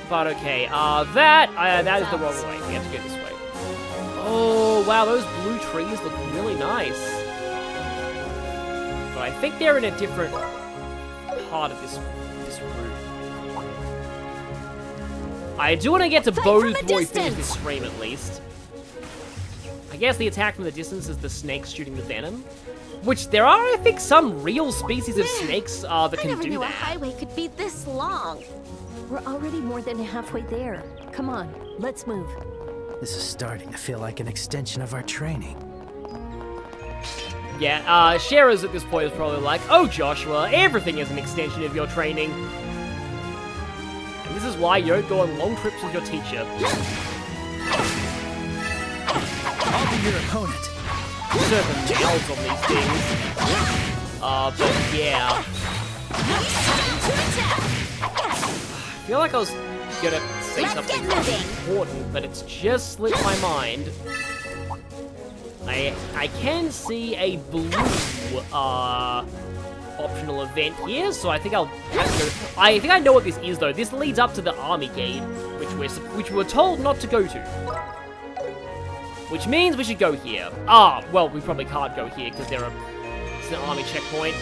But okay, that is the wrong way. We have to go this way. Oh, wow, those blue trees look really nice. But I think they're in a different part of this route. I do want to get to Bose before we finish this stream, at least. I guess the attack from the distance is the snakes shooting the venom. Which, there are, I think, some real species of snakes that I can never do knew a that. highway could be this long. We're already more than halfway there. Come on, let's move. This is starting to feel like an extension of our training. Yeah, Shara's at this point is probably like, oh, Joshua, everything is an extension of your training. And this is why you don't go on long trips with your teacher. I'll be your opponent. Certain nails on these things. But yeah. I feel like I was gonna say something important, but it's just slipped my mind. I can see a blue, on optional event here, so I think I'll have to go. I think I know what this is, though. This leads up to the army gate, which we were told not to go to. Which means we should go here. Ah, well, we probably can't go here because it's an army checkpoint.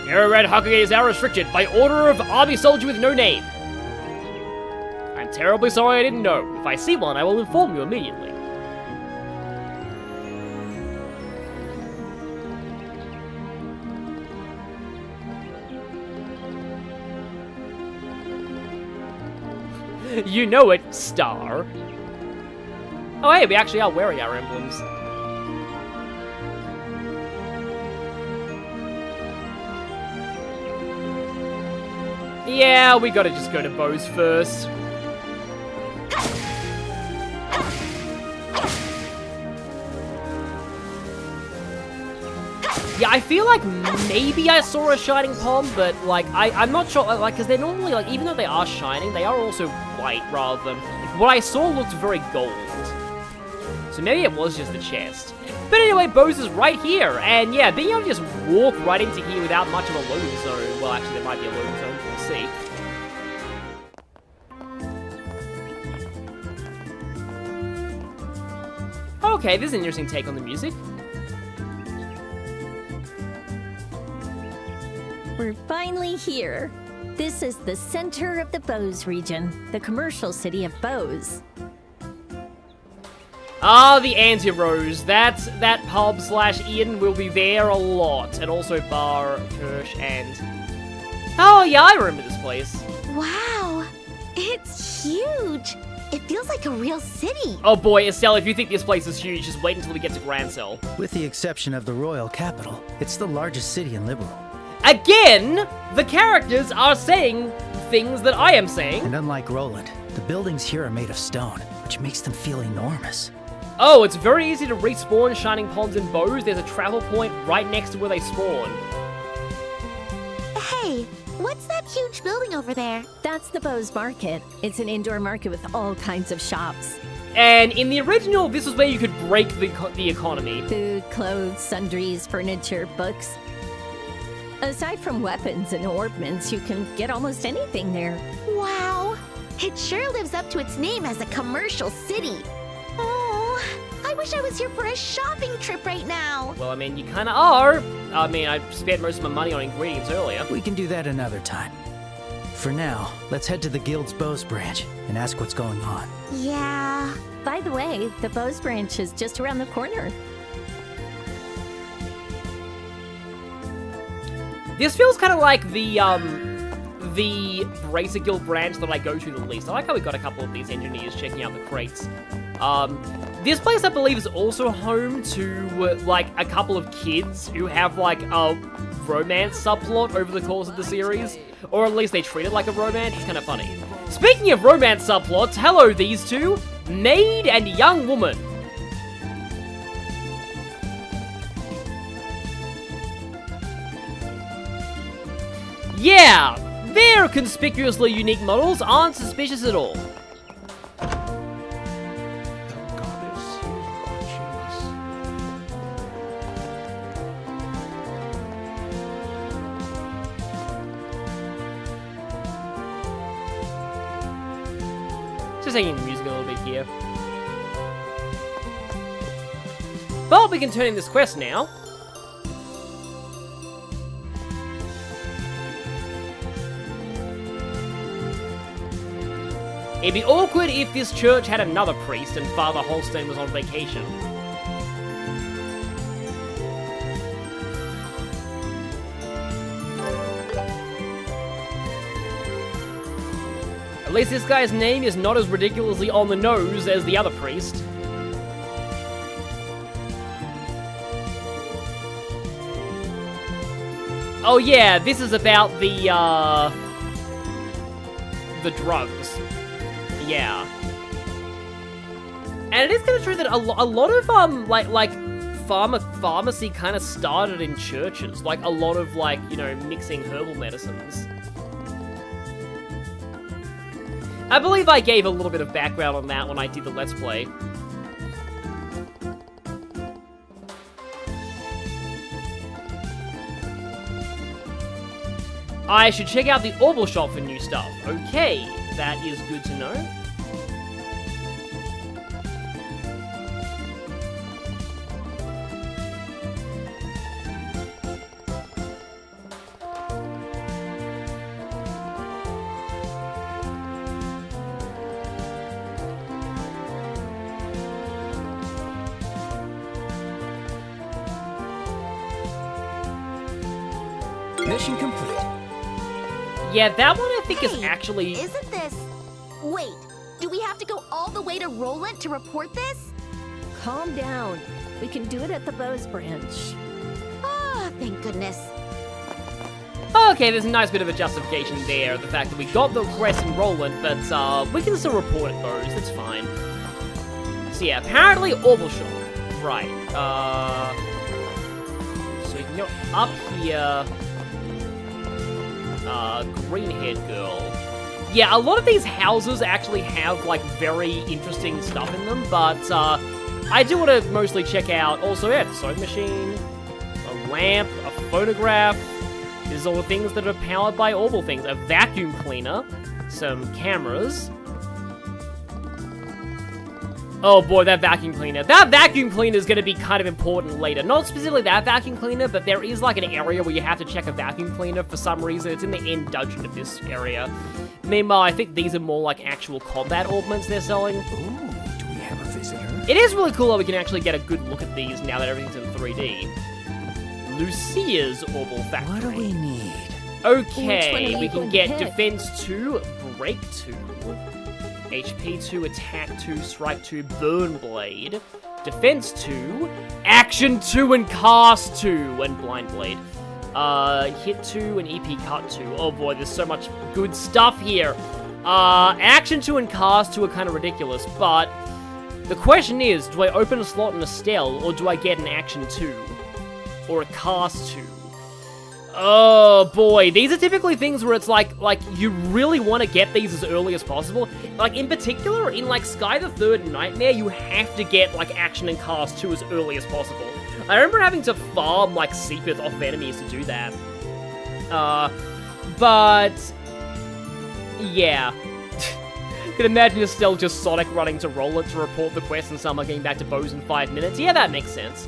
Arrowhead Hucker is now restricted by order of army soldier with no name. I'm terribly sorry I didn't know. If I see one, I will inform you immediately. You know it, Star. Oh hey, we actually are wearing our emblems. Yeah, we gotta just go to Bose first. Yeah, I feel like maybe I saw a shining palm, but, like, I'm not sure, like, because they're normally, like, even though they are shining, they are also white rather than... What I saw looked very gold. So maybe it was just the chest. But anyway, Bose is right here, and yeah, being able to just walk right into here without much of a loading zone... Well, actually, there might be a loading zone, we'll see. Okay, this is an interesting take on the music. We're finally here. This is the center of the Bose region, the commercial city of Bose. Ah, the Anti-Rose. That pub / inn will be there a lot. And also Bar, Kirsch, and... Oh, yeah, I remember this place. Wow, it's huge. It feels like a real city. Oh boy, Estelle, if you think this place is huge, just wait until we get to Grand Cell. With the exception of the royal capital, it's the largest city in Liberal. Again, the characters are saying things that I am saying. And unlike Roland, the buildings here are made of stone, which makes them feel enormous. Oh, it's very easy to respawn Shining Ponds in Bose. There's a travel point right next to where they spawn. Hey, what's that huge building over there? That's the Bose Market. It's an indoor market with all kinds of shops. And in the original, this was where you could break the economy. Food, clothes, sundries, furniture, books. Aside from weapons and ordnance, you can get almost anything there. Wow, it sure lives up to its name as a commercial city. Oh, I wish I was here for a shopping trip right now. Well, I mean, you kind of are. I mean, I spent most of my money on ingredients earlier. We can do that another time. For now, let's head to the Guild's Bose branch and ask what's going on. Yeah. By the way, the Bose branch is just around the corner. This feels kind of like the Bracer Guild branch that I go to the least. I like how we got a couple of these engineers checking out the crates. This place, I believe, is also home to, like, a couple of kids who have, like, a romance subplot over the course of the series. Or at least they treat it like a romance. It's kind of funny. Speaking of romance subplots, hello, these two. Maid and young woman. Yeah, their conspicuously unique models aren't suspicious at all. Just taking the music a little bit here. But we can turn in this quest now. It'd be awkward if this church had another priest and Father Holstein was on vacation. At least this guy's name is not as ridiculously on the nose as the other priest. Oh yeah, this is about the drugs. Yeah. And it is kind of true that a lot of, pharmacy kind of started in churches. Like, a lot of, like, you know, mixing herbal medicines. I believe I gave a little bit of background on that when I did the Let's Play. I should check out the Orbital shop for new stuff. Okay, that is good to know. Mission complete. Yeah, that one I think is actually... Isn't this... Wait, do we have to go all the way to Roland to report this? Calm down. We can do it at the Bose branch. Ah, thank goodness. Okay, there's a nice bit of a justification there, the fact that we got the quest in Roland, but we can still report it, Bose, that's fine. So yeah, apparently Orbital shop. Right, so we can go up here... green-haired girl. Yeah, a lot of these houses actually have, like, very interesting stuff in them, but, I do want to mostly check out, also, yeah, a sewing machine, a lamp, a phonograph. These are all the things that are powered by Orbital things. A vacuum cleaner, some cameras. Oh boy, that vacuum cleaner. That vacuum cleaner is going to be kind of important later. Not specifically that vacuum cleaner, but there is like an area where you have to check a vacuum cleaner for some reason. It's in the end dungeon of this area. Meanwhile, I think these are more like actual combat augments they're selling. Ooh, do we have a visitor? It is really cool that we can actually get a good look at these now that everything's in 3D. Lucia's Orbital Factory. What do we need? Okay, we can get Defense 2, Break 2, HP 2, Attack 2, Strike 2, Burn Blade, Defense 2, Action 2, and Cast 2, and Blind Blade. Hit 2 and EP Cut 2. Oh boy, there's so much good stuff here. Action 2 and Cast 2 are kind of ridiculous, but the question is, do I open a slot in Estelle, or do I get an Action 2? Or a Cast 2? Oh boy, these are typically things where it's like you really want to get these as early as possible. Like in particular, in like Sky the Third Nightmare, you have to get like Action and Cast 2 as early as possible. I remember having to farm like Seepith off of enemies to do that. But yeah. You can imagine Estelle just Sonic running to Roland to report the quest and someone getting back to Bose in 5 minutes. Yeah, that makes sense.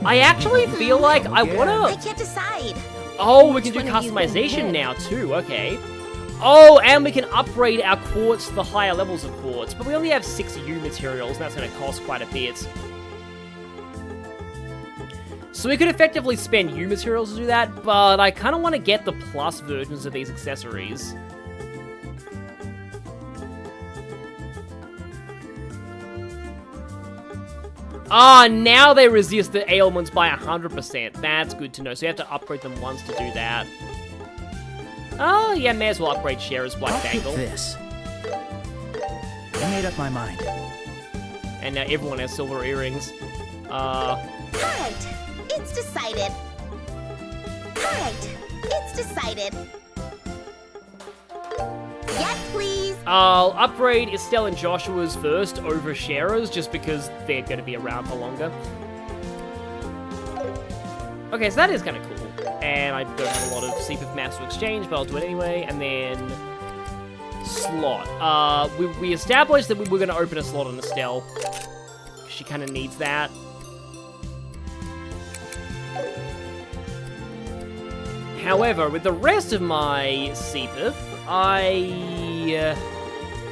I actually feel like I wanna... I can't decide. Oh, we can do customization now too, okay. Oh, and we can upgrade our quartz to the higher levels of quartz, but we only have 6 U materials, and that's gonna cost quite a bit. So we could effectively spend U materials to do that, but I kinda wanna get the plus versions of these accessories. Ah, now they resist the ailments by 100%. That's good to know. So you have to upgrade them once to do that. Oh, yeah, may as well upgrade Shera's Black Bangle. This. I made up my mind. And now everyone has silver earrings. Alright, it's decided. Alright, it's decided. Yes, please. I'll upgrade Estelle and Joshua's first over Shera's, just because they're going to be around for longer. Okay, so that is kind of cool. And I don't have a lot of Seepith maps to exchange, but I'll do it anyway. And then... slot. We established that we were going to open a slot on Estelle. She kind of needs that. However, with the rest of my Seepith, I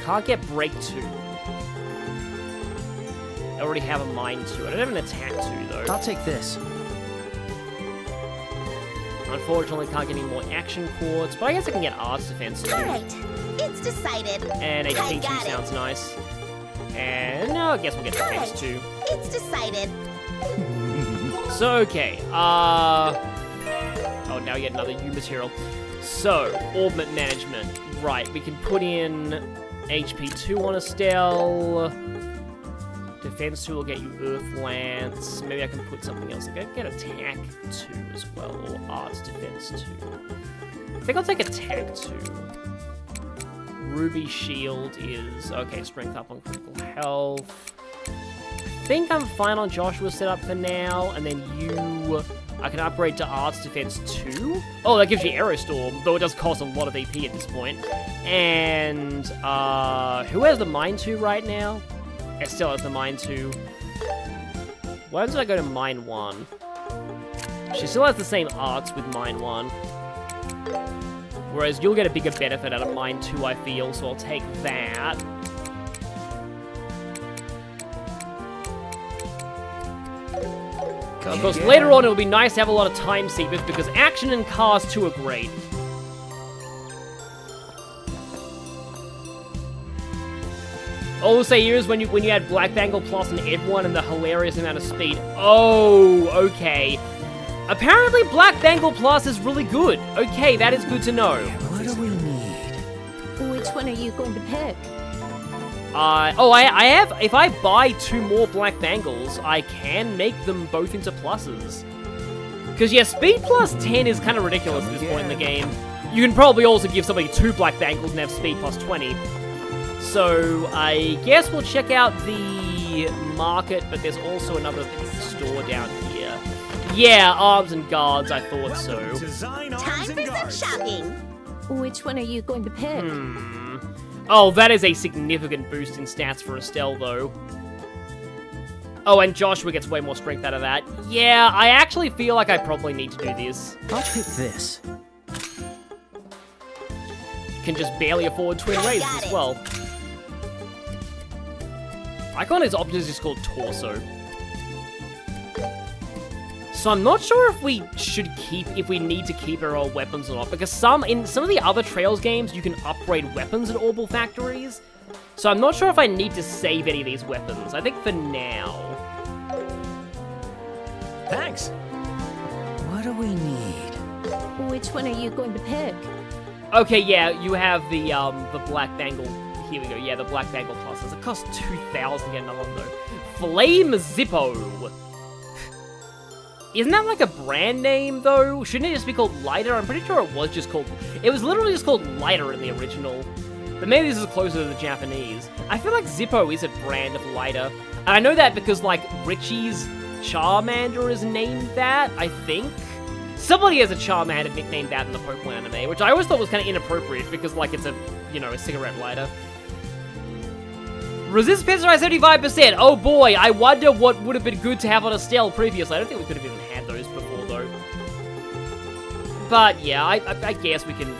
can't get Break 2. I already have a Mind 2. I don't have an Attack 2, though. I'll take this. Unfortunately, can't get any more Action Quartz, but I guess I can get Arts Defense 2. Alright, it's decided. And HP 2 sounds nice. And no, I guess we'll get Defense 2. It's decided. So, okay, oh, now we get another U material. So, Augment Management. Right, we can put in HP 2 on Estelle. Defense 2 will get you Earth Lance. Maybe I can put something else. I can get Attack 2 as well, or Arts Defense 2. I think I'll take Attack 2. Ruby Shield is... okay, Strength up on Critical Health. I think I'm fine on Joshua's setup for now, and then you... I can upgrade to Arts Defense 2. Oh, that gives you Aerostorm, though it does cost a lot of AP at this point. And, who has the Mine 2 right now? Estelle has the Mine 2. Why did I go to Mine 1? She still has the same arts with Mine 1. Whereas you'll get a bigger benefit out of Mine 2, I feel, so I'll take that. Of course, later on it'll be nice to have a lot of time seekers because action and cars 2 are great. All I'll say here is when you add Black Bangle Plus and everyone and the hilarious amount of speed. Oh, okay. Apparently Black Bangle Plus is really good. Okay, that is good to know. What do we need? Which one are you going to pick? I have, if I buy 2 more Black Bangles, I can make them both into pluses. Because, yeah, Speed plus 10 is kind of ridiculous at this point in the game. You can probably also give somebody 2 Black Bangles and have Speed plus 20. So, I guess we'll check out the market, but there's also another store down here. Yeah, Arms and Guards, I thought so. Time for some shopping. Which one are you going to pick? Oh, that is a significant boost in stats for Estelle, though. Oh, and Joshua gets way more strength out of that. Yeah, I actually feel like I probably need to do this. I'll pick this. Can just barely afford twin raises as well. Icon is options is called Torso. So I'm not sure if we should if we need to keep our old weapons or not, because in some of the other Trails games, you can upgrade weapons at Orbital Factories. So I'm not sure if I need to save any of these weapons. I think for now. Thanks. What do we need? Which one are you going to pick? Okay, yeah, you have the Black Bangle. Here we go. Yeah, the Black Bangle pluses. It costs 2,000 to get another one though. Flame Zippo. Isn't that like a brand name, though? Shouldn't it just be called Lighter? I'm pretty sure it was just called... It was literally just called Lighter in the original. But maybe this is closer to the Japanese. I feel like Zippo is a brand of Lighter. And I know that because, like, Richie's Charmander is named that, I think. Somebody has a Charmander nicknamed that in the Pokemon anime, which I always thought was kind of inappropriate because, like, it's a, you know, a cigarette lighter. Resist Pesticides 75%. Oh boy, I wonder what would have been good to have on Estelle previously. I don't think we could have even had those before, though. But yeah, I guess we can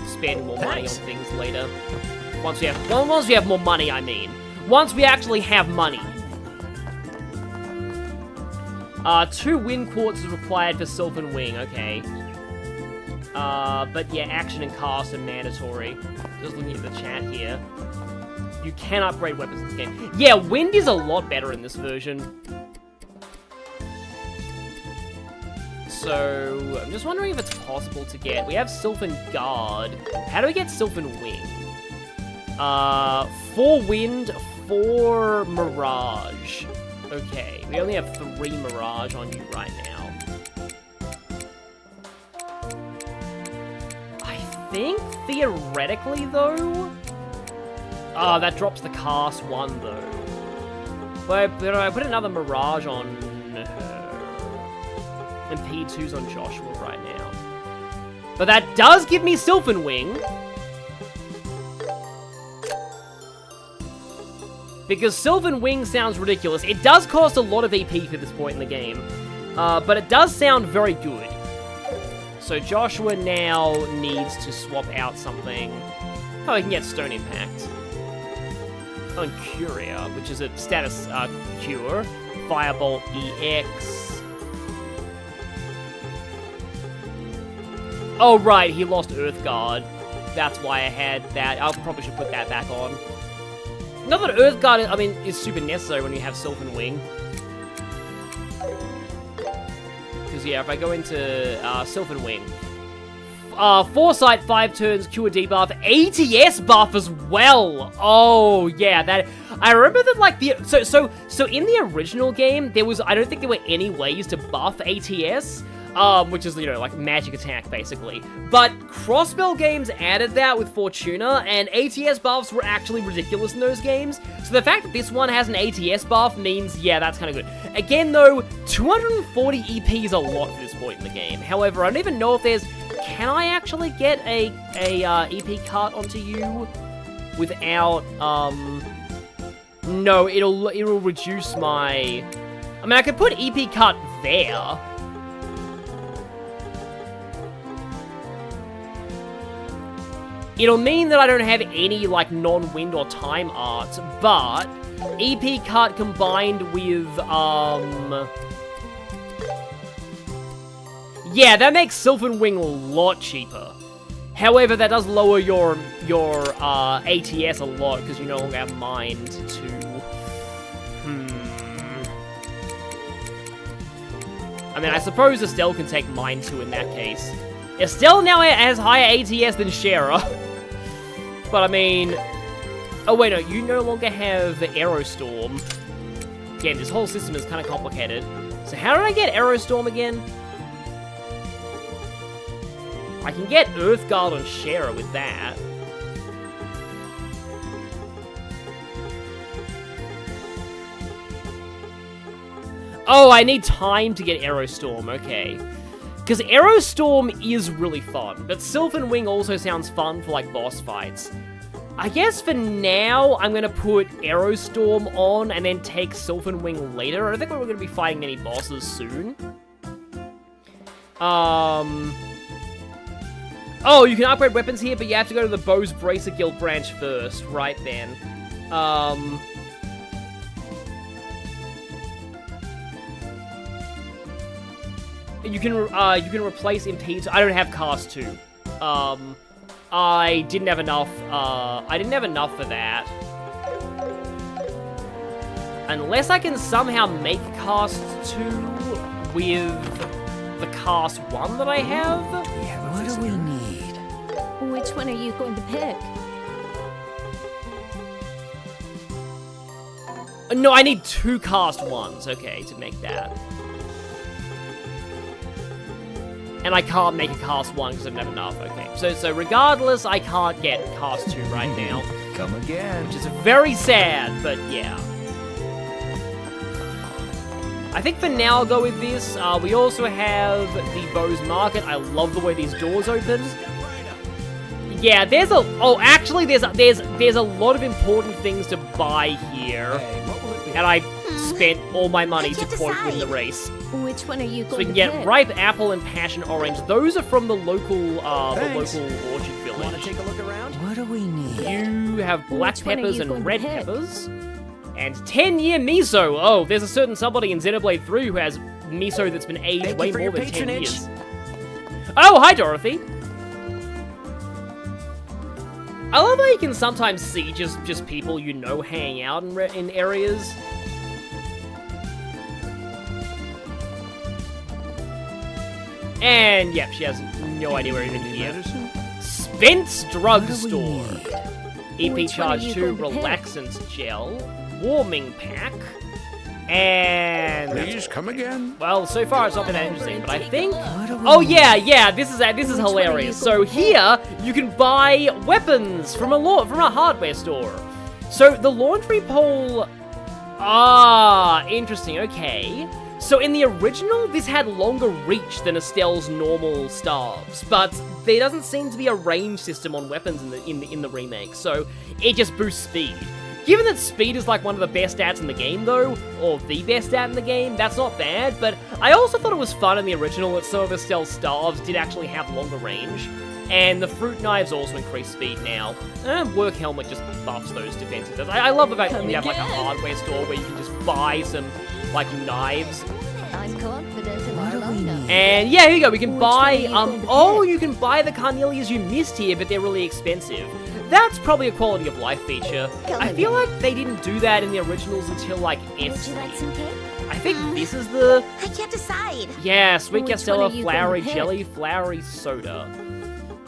spend more money on things later. Once we have more money, I mean. Once we actually have money. 2 wind quartz is required for Sylvan Wing, okay. But yeah, action and cast are mandatory. Just looking at the chat here. You can upgrade weapons in this game. Yeah, wind is a lot better in this version. So, I'm just wondering if it's possible to get... We have Sylvan Guard. How do we get Sylvan Wing? 4 wind, 4 mirage. Okay, we only have 3 mirage on you right now. I think, theoretically, though... that drops the cast 1, though. But I put another Mirage on her. And P2's on Joshua right now. But that does give me Sylvan Wing. Because Sylvan Wing sounds ridiculous. It does cost a lot of AP for this point in the game. But it does sound very good. So Joshua now needs to swap out something. Oh, he can get Stone Impact. On Curia, which is a status cure. Firebolt EX. Oh, right, he lost Earthguard. That's why I had that. I probably should put that back on. Not that Earthguard, I mean, is super necessary when you have Sylvan Wing. Because, yeah, if I go into Sylvan Wing, Foresight 5 turns, Cure debuff, ATS buff as well. Oh yeah, that I remember that like the so in the original game there was I don't think there were any ways to buff ATS. which is, you know, like magic attack, basically. But Crossbell Games added that with Fortuna, and ATS buffs were actually ridiculous in those games. So the fact that this one has an ATS buff means, yeah, that's kind of good. Again, though, 240 EP is a lot at this point in the game. However, I don't even know if there's... Can I actually get a EP cut onto you without, No, it'll reduce my... I mean, I could put EP cut there. It'll mean that I don't have any, like, non-wind or time art, but EP cut combined with, yeah, that makes Sylvan Wing a lot cheaper. However, that does lower your ATS a lot, because you no longer have Mind to... I mean, I suppose Estelle can take Mind 2 in that case. Estelle now has higher ATS than Shara. But I mean... Oh wait, no, you no longer have Aerostorm. Again, this whole system is kind of complicated. So how did I get Aerostorm again? I can get Earthguard on Shara with that. Oh, I need time to get Aerostorm, okay. Because Aerostorm is really fun, but Sylvan Wing also sounds fun for, like, boss fights. I guess for now, I'm going to put Aerostorm on and then take Sylvan Wing later. I don't think we're going to be fighting any bosses soon. Oh, you can upgrade weapons here, but you have to go to the Bow's Bracer Guild branch first. Right then. You can replace Impede. I don't have Cast 2. I didn't have enough for that. Unless I can somehow make Cast 2 with the Cast 1 that I have. What do we need? Which one are you going to pick? No, I need 2 Cast 1s, okay, to make that. And I can't make a Cast 1 because I don't have enough, okay. So regardless, I can't get Cast 2 right now. Come again. Which is very sad, but yeah. I think for now I'll go with this. We also have the Bow's Market. I love the way these doors open. Yeah, there's a... Oh, actually, there's a lot of important things to buy here. And I spent all my money to quote win the race. Which one are you going to pick? So we can get Ripe Apple and Passion Orange. Those are from the local orchard village. Want to take a look around? What do we need? You have black peppers and red peppers. And 10-year miso. Oh, there's a certain somebody in Xenoblade 3 who has miso that's been aged way more than 10 years. Oh, hi, Dorothy. I love how you can sometimes see just people you know hanging out in areas. And, yep, she has no idea where even here. Spence Drugstore. EP Charge 2 Relaxant Gel. Warming Pack. And... Please come again? Well, so far it's not been that interesting, but I think... Oh, yeah, this is hilarious. So here, you can buy weapons from a hardware store. So the laundry pole... Ah, interesting, okay. So in the original, this had longer reach than Estelle's normal staves, but there doesn't seem to be a range system on weapons in the remake, so it just boosts speed. Given that speed is like one of the best stats in the game though, or the best stat in the game, that's not bad, but I also thought it was fun in the original that some of Estelle's staves did actually have longer range, and the fruit knives also increase speed now. Work Helmet just buffs those defenses. I love the fact that you have like a hardware store where you can just buy some like knives. I'm confident in our love now. And yeah, here you go. We can buy you can buy the carnelias you missed here, but they're really expensive. That's probably a quality of life feature. I feel like they didn't do that in the originals until like S. Would you like some cake? I think this is the... I can't decide. Yeah, Sweet Which Castella, one are you Flowery gonna pick? Jelly, Flowery Soda.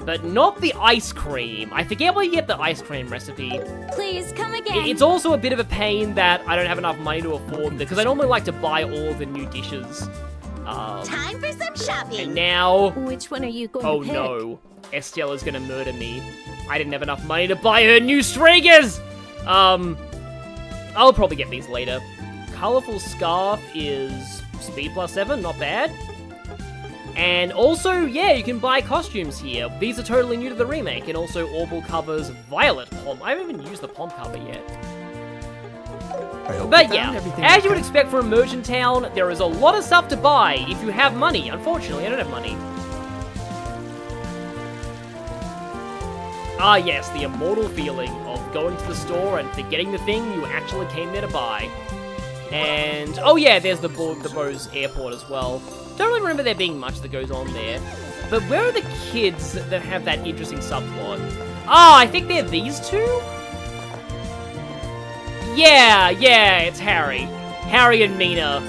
But not the ice cream. I forget where you get the ice cream recipe. Please come again. It's also a bit of a pain that I don't have enough money to afford because I normally like to buy all the new dishes. Time for some shopping. And now... Which one are you going Oh to pick? no. Estella's gonna murder me. I didn't have enough money to buy her new Stragers! I'll probably get these later. Colorful Scarf is speed +7, not bad. And also, yeah, you can buy costumes here. These are totally new to the remake. And also, Orbital covers Violet Pom. I haven't even used the Pom cover yet. But yeah, as you would expect for a merchant town, there is a lot of stuff to buy if you have money. Unfortunately, I don't have money. Ah yes, the immortal feeling of going to the store and forgetting the thing you actually came there to buy. And, oh yeah, there's the Bose airport as well. Don't really remember there being much that goes on there. But where are the kids that have that interesting subplot? Ah, I think they're these two? Yeah, it's Harry. Harry and Mina.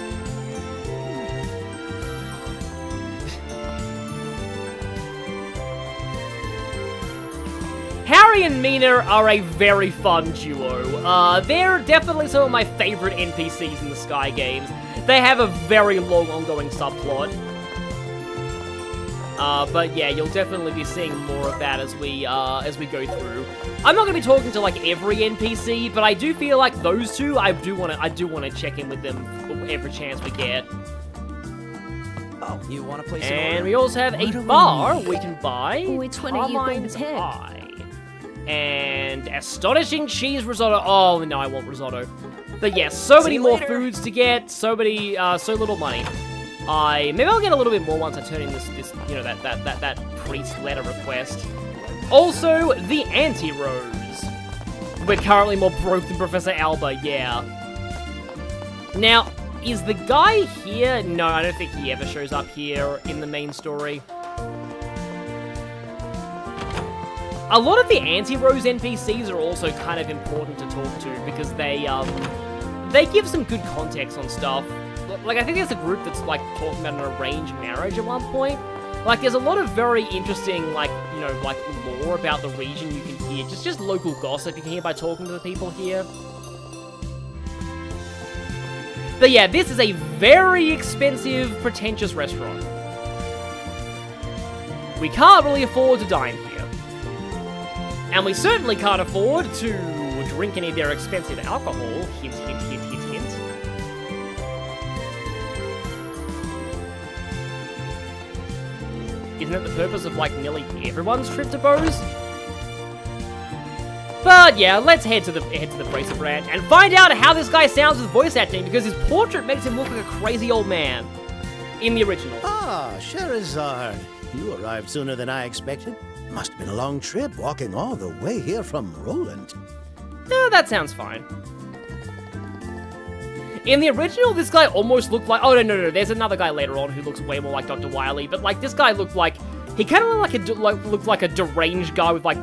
Harry and Mina are a very fun duo. They're definitely some of my favorite NPCs in the Sky games. They have a very long ongoing subplot. But yeah, you'll definitely be seeing more of that as we go through. I'm not gonna be talking to like every NPC, but I do feel like those two, I do wanna check in with them every chance we get. Oh, you want to place an And order? we also have a bar we can buy. Which one are you going to Carmine's pick? Eye. And astonishing cheese risotto. Oh no, I want risotto. But yeah, so many more foods to get. So little money. Maybe I'll get a little bit more once I turn in this you know, that priest letter request. Also, the anti-rose. We're currently more broke than Professor Alba, yeah. Now, is the guy here? No, I don't think he ever shows up here in the main story. A lot of the anti-rose NPCs are also kind of important to talk to because they give some good context on stuff. Like, I think there's a group that's, like, talking about an arranged marriage at one point. Like, there's a lot of very interesting, like, you know, like, lore about the region you can hear. Just local gossip you can hear by talking to the people here. But yeah, this is a very expensive, pretentious restaurant. We can't really afford to dine here. And we certainly can't afford to drink any of their expensive alcohol. Hint, hint, hint, hint, hint. Isn't that the purpose of, like, nearly everyone's trip to Bose? But yeah, let's head to the Bracer branch and find out how this guy sounds with voice acting, because his portrait makes him look like a crazy old man in the original. Ah, Sherazard. You arrived sooner than I expected. Must have been a long trip walking all the way here from Roland. That sounds fine. In the original, this guy almost looked like... Oh, no. There's another guy later on who looks way more like Dr. Wily. But, like, this guy looked like... He kind of looked like a deranged guy with, like,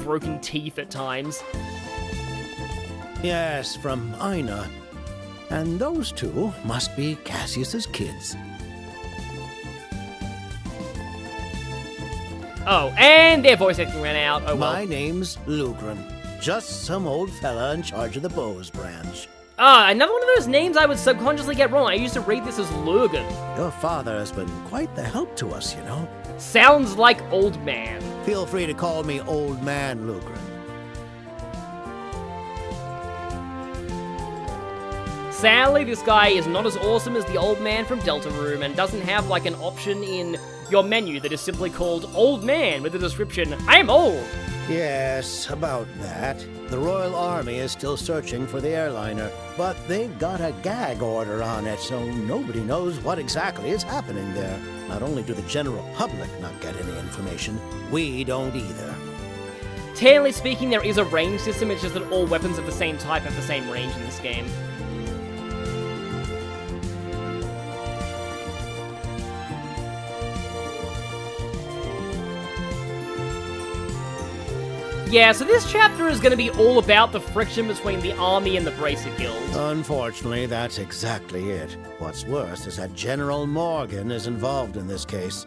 broken teeth at times. Yes, from Ina. And those two must be Cassius's kids. Oh, and their voice acting ran out. Oh, well. My name's Lugren. Just some old fella in charge of the Bose branch. Another one of those names I would subconsciously get wrong. I used to read this as Lurgan. Your father has been quite the help to us, you know. Sounds like old man. Feel free to call me Old Man Lugren. Sadly, this guy is not as awesome as the old man from Delta Room and doesn't have, like, an option in your menu that is simply called Old Man with the description, I'm old. Yes, about that. The Royal Army is still searching for the airliner, but they've got a gag order on it, so nobody knows what exactly is happening there. Not only do the general public not get any information, we don't either. Technically speaking, there is a range system, it's just that all weapons of the same type have the same range in this game. Yeah, so this chapter is going to be all about the friction between the army and the Bracer Guild. Unfortunately, that's exactly it. What's worse is that General Morgan is involved in this case.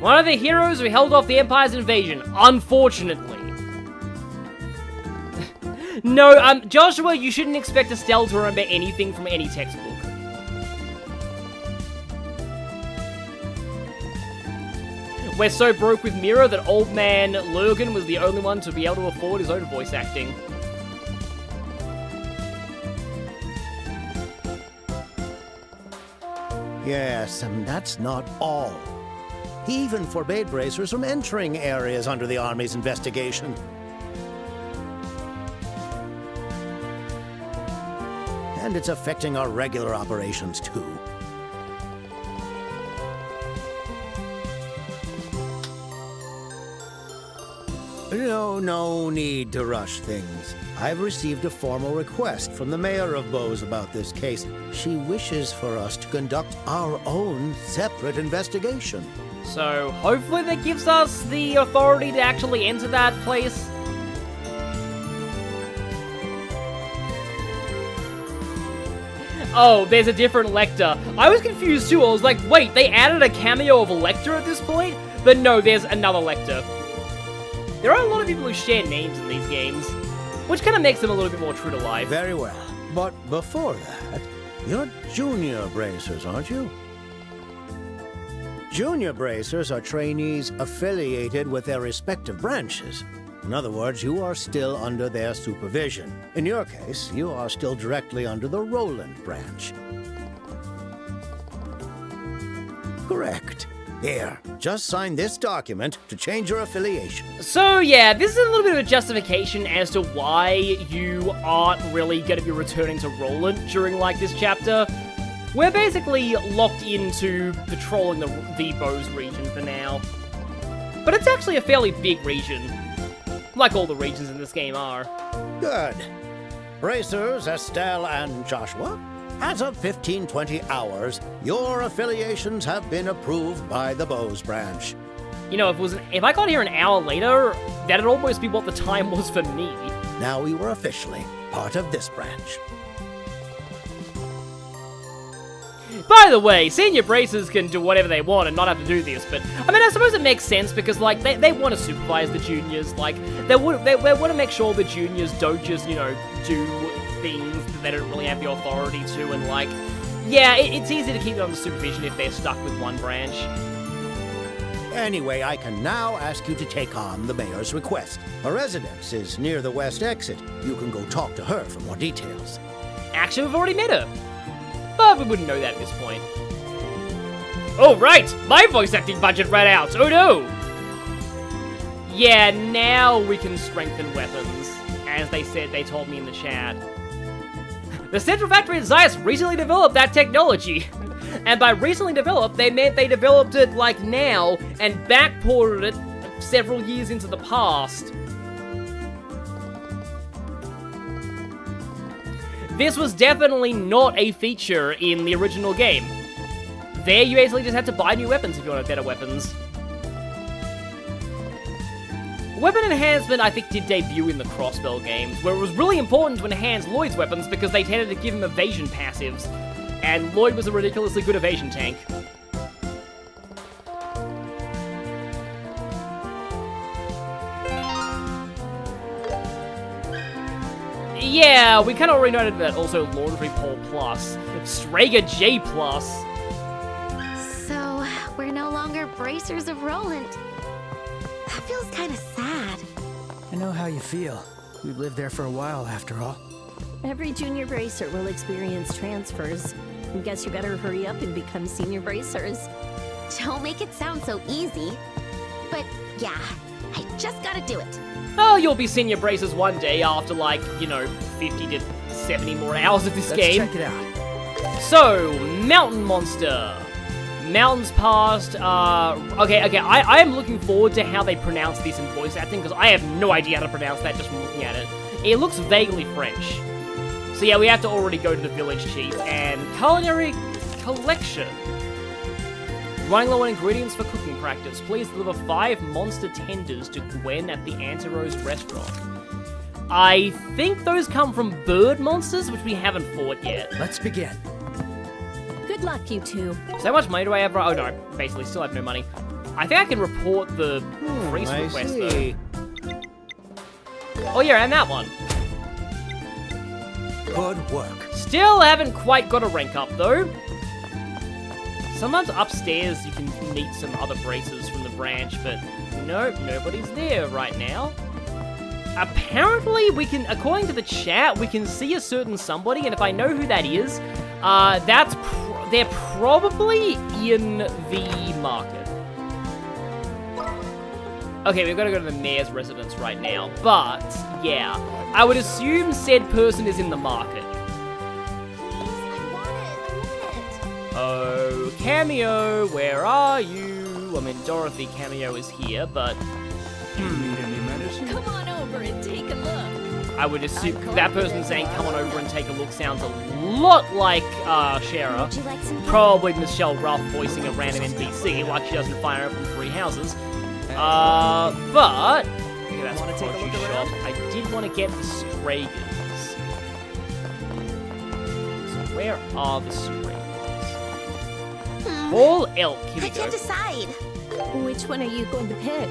One of the heroes who held off the Empire's invasion, unfortunately. No, Joshua, you shouldn't expect Estelle to remember anything from any textbook. We're so broke with Mira that old man Lurgan was the only one to be able to afford his own voice acting. Yes, and that's not all. He even forbade bracers from entering areas under the Army's investigation. And it's affecting our regular operations, too. No need to rush things. I've received a formal request from the mayor of Bose about this case. She wishes for us to conduct our own separate investigation. So, hopefully that gives us the authority to actually enter that place. Oh, there's a different Lecter. I was confused too. I was like, wait, they added a cameo of a Lecter at this point? But no, there's another Lecter. There are a lot of people who share names in these games, which kind of makes them a little bit more true to life. Very well. But before that, you're junior bracers, aren't you? Junior bracers are trainees affiliated with their respective branches. In other words, you are still under their supervision. In your case, you are still directly under the Roland branch. Correct. Here, just sign this document to change your affiliation. So yeah, this is a little bit of a justification as to why you aren't really going to be returning to Roland during, like, this chapter. We're basically locked into patrolling the Bose region for now. But it's actually a fairly big region. Like all the regions in this game are. Good. Bracers, Estelle, and Joshua, as of 1520 hours, your affiliations have been approved by the Bose branch. You know, if I got here an hour later, that'd almost be what the time was for me. Now you are officially part of this branch. By the way, senior bracers can do whatever they want and not have to do this, but I mean, I suppose it makes sense because, like, they want to supervise the juniors. Like, they want to make sure the juniors don't just, you know, do things that they don't really have the authority to, and, like, yeah, it's easy to keep them under supervision if they're stuck with one branch. Anyway, I can now ask you to take on the mayor's request. Her residence is near the west exit. You can go talk to her for more details. Actually, we've already met her. But we wouldn't know that at this point. Oh, right! My voice acting budget ran out! Oh no! Yeah, now we can strengthen weapons. As they told me in the chat. The Central Factory in Zeiss recently developed that technology. And by recently developed, they meant they developed it, like, now, and backported it several years into the past. This was definitely not a feature in the original game. There, you basically just had to buy new weapons if you wanted better weapons. Weapon enhancement, I think, did debut in the Crossbell games, where it was really important to enhance Lloyd's weapons because they tended to give him evasion passives, and Lloyd was a ridiculously good evasion tank. Yeah, we kind of already noted that also Laundry Pole Plus, Strager J Plus. So, we're no longer bracers of Roland. That feels kind of sad. I know how you feel. We've lived there for a while, after all. Every junior bracer will experience transfers. I guess you better hurry up and become senior bracers. Don't make it sound so easy. But yeah, I just gotta do it. Oh, you'll be senior bracers one day after, like, you know, 50 to 70 more hours of this game. Let's check it out. So, Mountain Monster. Mountains Past, okay, I am looking forward to how they pronounce this in voice acting, because I have no idea how to pronounce that just from looking at it. It looks vaguely French. So yeah, we have to already go to the village chief, and culinary collection. Running low on ingredients for cooking practice, please deliver 5 monster tenders to Gwen at the Anti-Rose restaurant. I think those come from bird monsters, which we haven't fought yet. Let's begin. Good luck, you two. So how much money do I have? Oh no, basically still have no money. I think I can report the priest request though. Oh yeah, and that one. Good work. Still haven't quite got a rank up, though. Sometimes upstairs you can meet some other bracers from the branch, but nope, nobody's there right now. Apparently, we can, according to the chat, we can see a certain somebody, and if I know who that is, they're probably in the market. Okay, we've got to go to the mayor's residence right now, but yeah, I would assume said person is in the market. Oh, Cameo, where are you? I mean, Dorothy Cameo is here, but Come on over and take a look. I would assume that person saying come on over and take a look sounds a lot like Shara. Probably Michelle Ruff voicing a random NPC like she doesn't fire up in 3 houses. But okay, that's a produce shop. I did want to get the Stragers. So where are the Stragers? All elk. Here we I go. can't decide. Which one are you going to pick?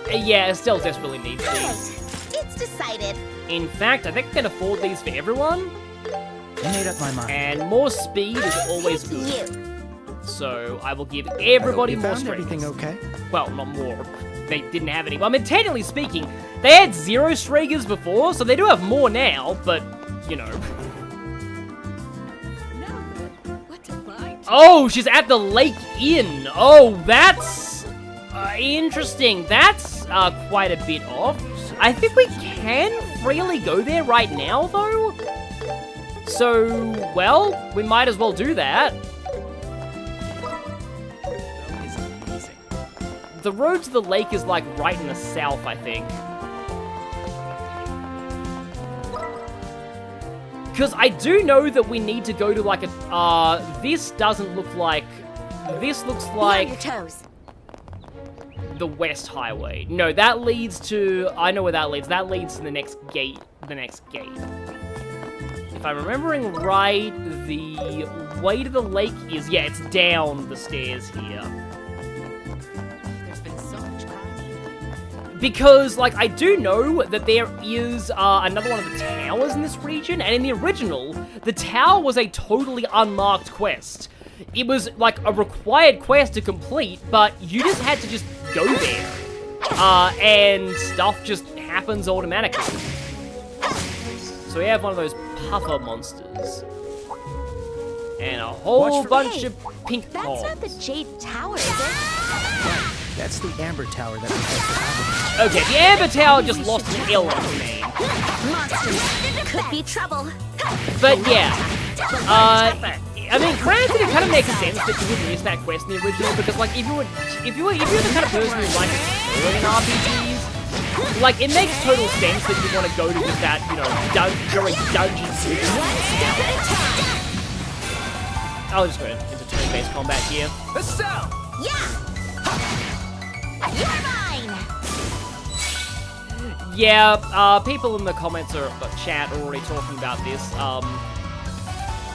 Yeah, Estelle desperately needs Okay, these. it's decided. In fact, I think I can afford these for everyone. I made up my mind. And more speed is always good. You. So I will give everybody You more found strength. everything okay? Well, not more. They didn't have any. I mean, technically speaking, they had 0 Stragers before, so they do have more now, but, you know. Oh, she's at the Lake Inn. Oh, that's interesting. That's quite a bit off. I think we can freely go there right now, though. So, well, we might as well do that. The road to the lake is like right in the south, I think. Because I do know that we need to go to like a, this doesn't look like, this looks like Be on your toes. the West Highway. No, that leads to, I know where that leads. That leads to the next gate, If I'm remembering right, the way to the lake is, yeah, it's down the stairs here. Because, like, I do know that there is another one of the towers in this region, and in the original, the tower was a totally unmarked quest. It was, like, a required quest to complete, but you just had to just go there. And stuff just happens automatically. So we have one of those puffer monsters. And a whole bunch of pink bombs. That's not the Jade Tower, is it? That's the Amber Tower that we had for Okay, the Amber Tower just lost an L on its name. Monsters could be trouble. But yeah, I mean, granted, it kind of makes sense that you would miss that quest in the original because, like, if you're the kind of person who likes exploring RPGs, like, it makes total sense that you want to go to just that, you know, during dungeons. I'll just go into turn-based combat here. Yeah. You're mine. Yeah, people in the comments or chat are already talking about this.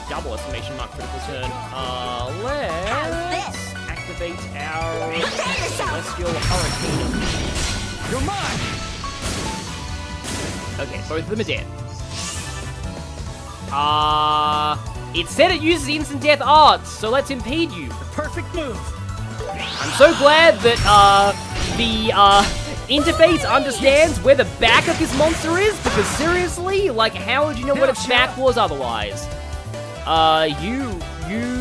Double exclamation mark critical turn. Let's activate our Celestial Hurricane. You're mine! Okay, both of them are dead. It said it uses instant death odds, so let's impede you. The perfect move. I'm so glad that, the, interface understands where the back of this monster is, because seriously, like, how would you know what its back was otherwise? You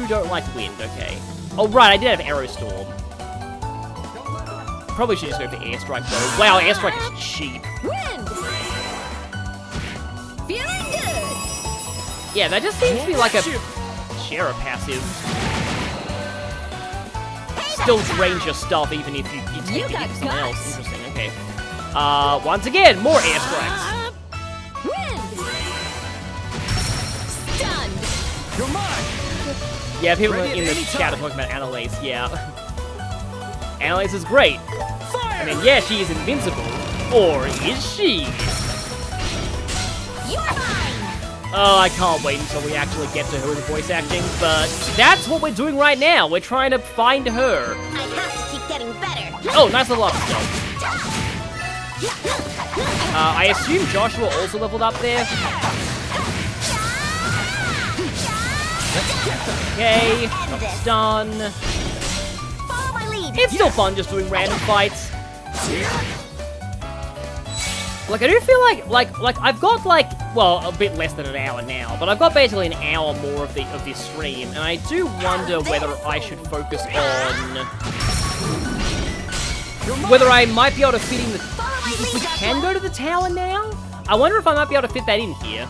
don't like wind, okay. Oh, right, I did have Arrow Storm. Probably should just go for Airstrike, though. Wow, Airstrike is cheap. Wind! Feeling good! Yeah, that just seems to be like a Shara passive. Still drains your stuff even if you take it into someone else. Interesting, okay. Once again, more airstrikes. Wind! Stunned! You're mine! Yeah, people in the chat are talking about Annalise, yeah. Annalise is great. I mean, yeah, she is invincible. Or is she? You're mine. Oh, I can't wait until we actually get to her with voice acting, but that's what we're doing right now. We're trying to find her. I have to keep getting better. Oh, nice little up skill. I assume Joshua also leveled up there. Okay, that's done. Follow my lead. It's still fun just doing random fights. Like, I do feel like I've got, like, well, a bit less than an hour now, but I've got basically an hour more of this stream, and I do wonder whether I should focus on whether I might be able to fit in the... If we can go to the tower now? I wonder if I might be able to fit that in here.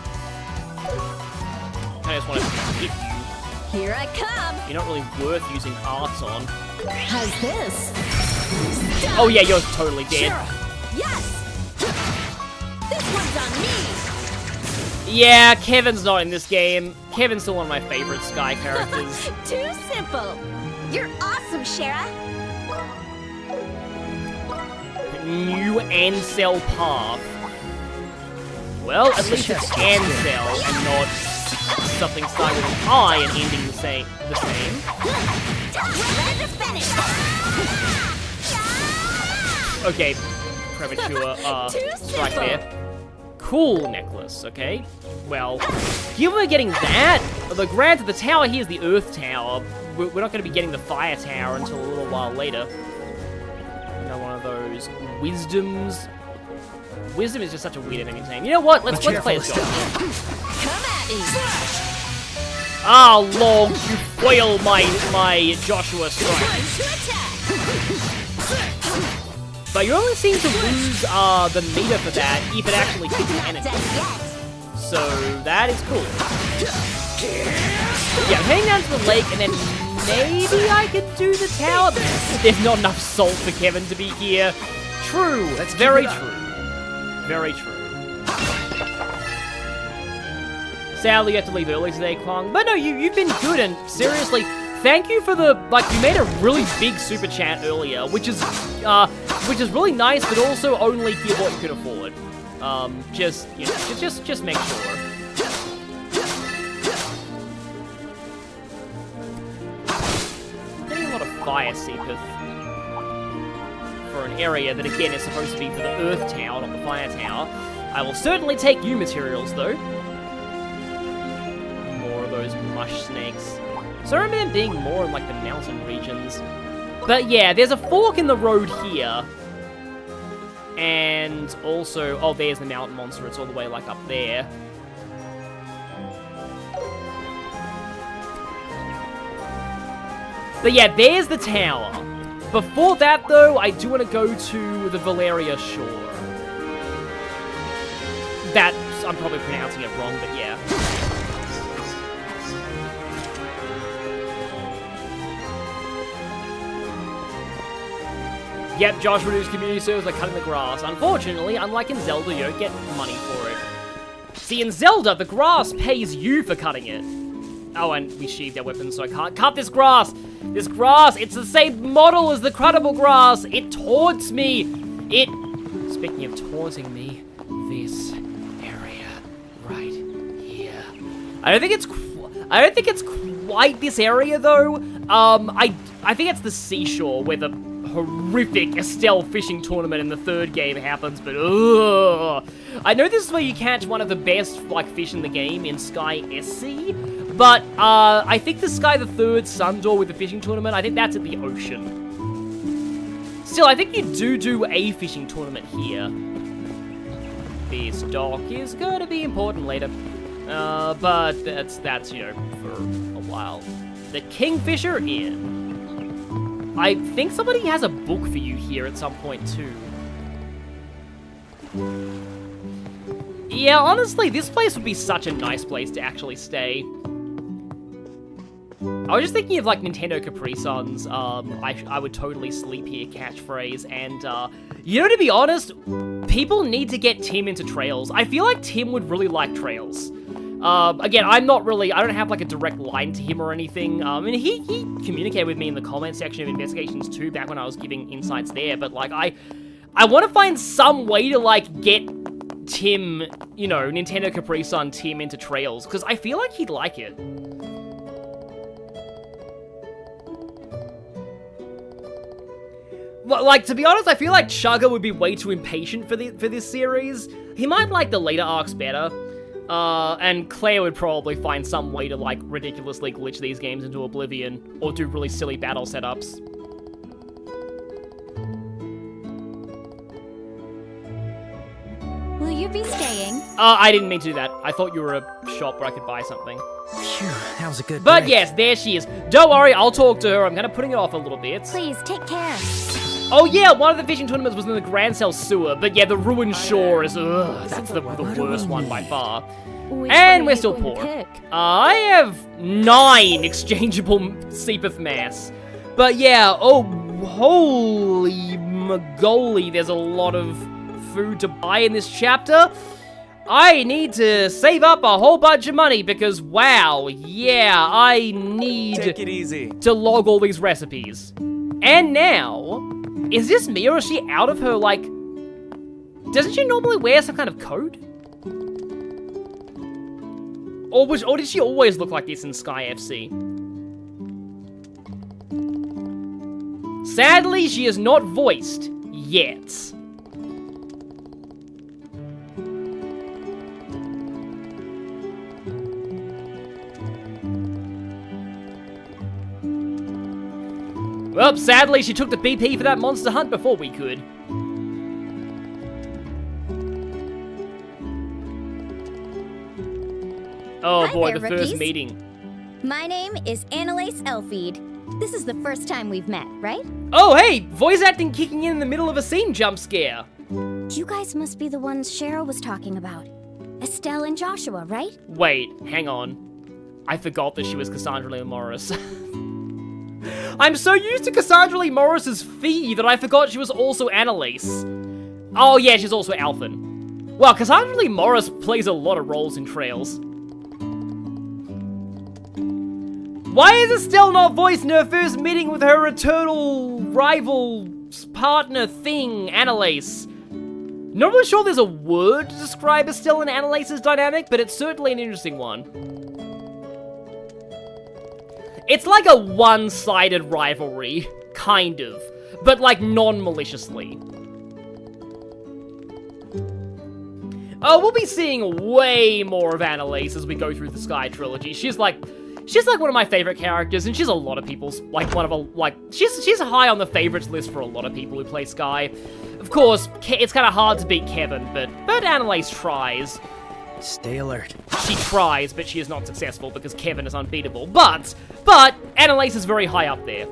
I just want to hit you. Here I come. You're not really worth using hearts on. How's this? Oh yeah, you're totally dead. Sure. Yes. This one's on me. Yeah, Kevin's not in this game. Kevin's still one of my favorite Sky characters. Too simple. You're awesome, Shara. New Ansel path. Well, at least it's Ansel and not something starting with an I and ending the same. Okay, premature strike there. Cool necklace, okay. Well, given we're getting that, granted the tower here is the Earth Tower. We're not going to be getting the Fire Tower until a little while later. Another one of those wisdoms. Wisdom is just such a weird enemy name. You know what? Let's play as God. Come at me. Ah, lol, you foil my Joshua strike. But you only seem to lose the meter for that if it actually hits an enemy. So that is cool. Yeah, I'm heading down to the lake and then maybe I could do the tower. There's not enough salt for Kevin to be here. True, that's very true. Very true. Sadly, you have to leave early today, Kwang. But no, you've been good, and seriously, thank you for the, you made a really big super chat earlier, which is really nice, but also only give what you can afford. Just make sure. I'm getting a lot of fire seepeth for an area that again is supposed to be for the Earth Tower, not the Fire Tower. I will certainly take you materials though. More of those mush snakes. So I remember being more in like the mountain regions. But yeah, there's a fork in the road here. And also, oh, there's the mountain monster. It's all the way like up there. But yeah, there's the tower. Before that, though, I do want to go to the Valeria Shore. I'm probably pronouncing it wrong, but yeah. Yep, Josh reduced community service by cutting the grass. Unfortunately, unlike in Zelda, you don't get money for it. See, in Zelda, the grass pays you for cutting it. Oh, and we sheathed our weapons, so I can't cut this grass! This grass, it's the same model as the cuttable grass! It taunts me! Speaking of taunting me, this area right here. I don't think it's quite this area, though. I think it's the seashore where the horrific Estelle fishing tournament in the third game happens, but ugh. I know this is where you catch one of the best, fish in the game in Sky SC, but, I think the Sky the Third Sun Door with the fishing tournament, I think that's at the ocean. Still, I think you do a fishing tournament here. This dock is gonna be important later. But that's, you know, for a while. The Kingfisher Inn. I think somebody has a book for you here at some point, too. Yeah, honestly, this place would be such a nice place to actually stay. I was just thinking of, Nintendo Capri Suns, I would totally sleep here catchphrase, and, you know, to be honest, people need to get Tim into Trails. I feel like Tim would really like Trails. Again, I don't have, a direct line to him or anything. I mean, he communicated with me in the comment section of Investigations 2 back when I was giving insights there, but, I want to find some way to, get Tim, you know, Nintendo Capri Sun Tim into Trails, because I feel like he'd like it. To be honest, I feel like Chugga would be way too impatient for this series. He might like the later arcs better. And Claire would probably find some way to, like, ridiculously glitch these games into oblivion, or do really silly battle setups. Will you be staying? I didn't mean to do that. I thought you were a shop where I could buy something. Phew, that was a good But break. yes, there she is. Don't worry, I'll talk to her. I'm kind of putting it off a little bit. Please, take care. Oh yeah, one of the fishing tournaments was in the Grand Cell sewer, but yeah, the ruined shore is, that's the worst one by far. Which And one we're are you still going to poor. pick? I have 9 exchangeable Seepeth Mass. But yeah, oh, holy magoli, there's a lot of food to buy in this chapter. I need to save up a whole bunch of money because, wow, yeah, I need Take it easy. to log all these recipes. And now, is this me or is she out of her, like, doesn't she normally wear some kind of coat? Or did she always look like this in Sky FC? Sadly, she is not voiced yet. Well, sadly, she took the BP for that monster hunt before we could. Oh Hi boy, there, the first rookies. meeting. My name is Annalise Elfeed. This is the first time we've met, right? Oh, hey! Voice acting kicking in the middle of a scene jump scare. You guys must be the ones Cheryl was talking about. Estelle and Joshua, right? Wait, hang on. I forgot that she was Cassandra Lee Morris. I'm so used to Cassandra Lee Morris's fee that I forgot she was also Annalise. Oh yeah, she's also Alphen. Wow, Cassandra Lee Morris plays a lot of roles in Trails. Why is Estelle not voiced in her first meeting with her eternal rival partner thing, Annalise? Not really sure there's a word to describe Estelle and Annalise's dynamic, but it's certainly an interesting one. It's like a one-sided rivalry, kind of, but like non-maliciously. Oh, we'll be seeing way more of Annalise as we go through the Sky trilogy. She's like one of my favorite characters, and she's a lot of people's, she's high on the favorites list for a lot of people who play Sky. Of course, it's kind of hard to beat Kevin, but Annalise tries. Stay alert. She tries, but she is not successful because Kevin is unbeatable. But Annalise is very high up there.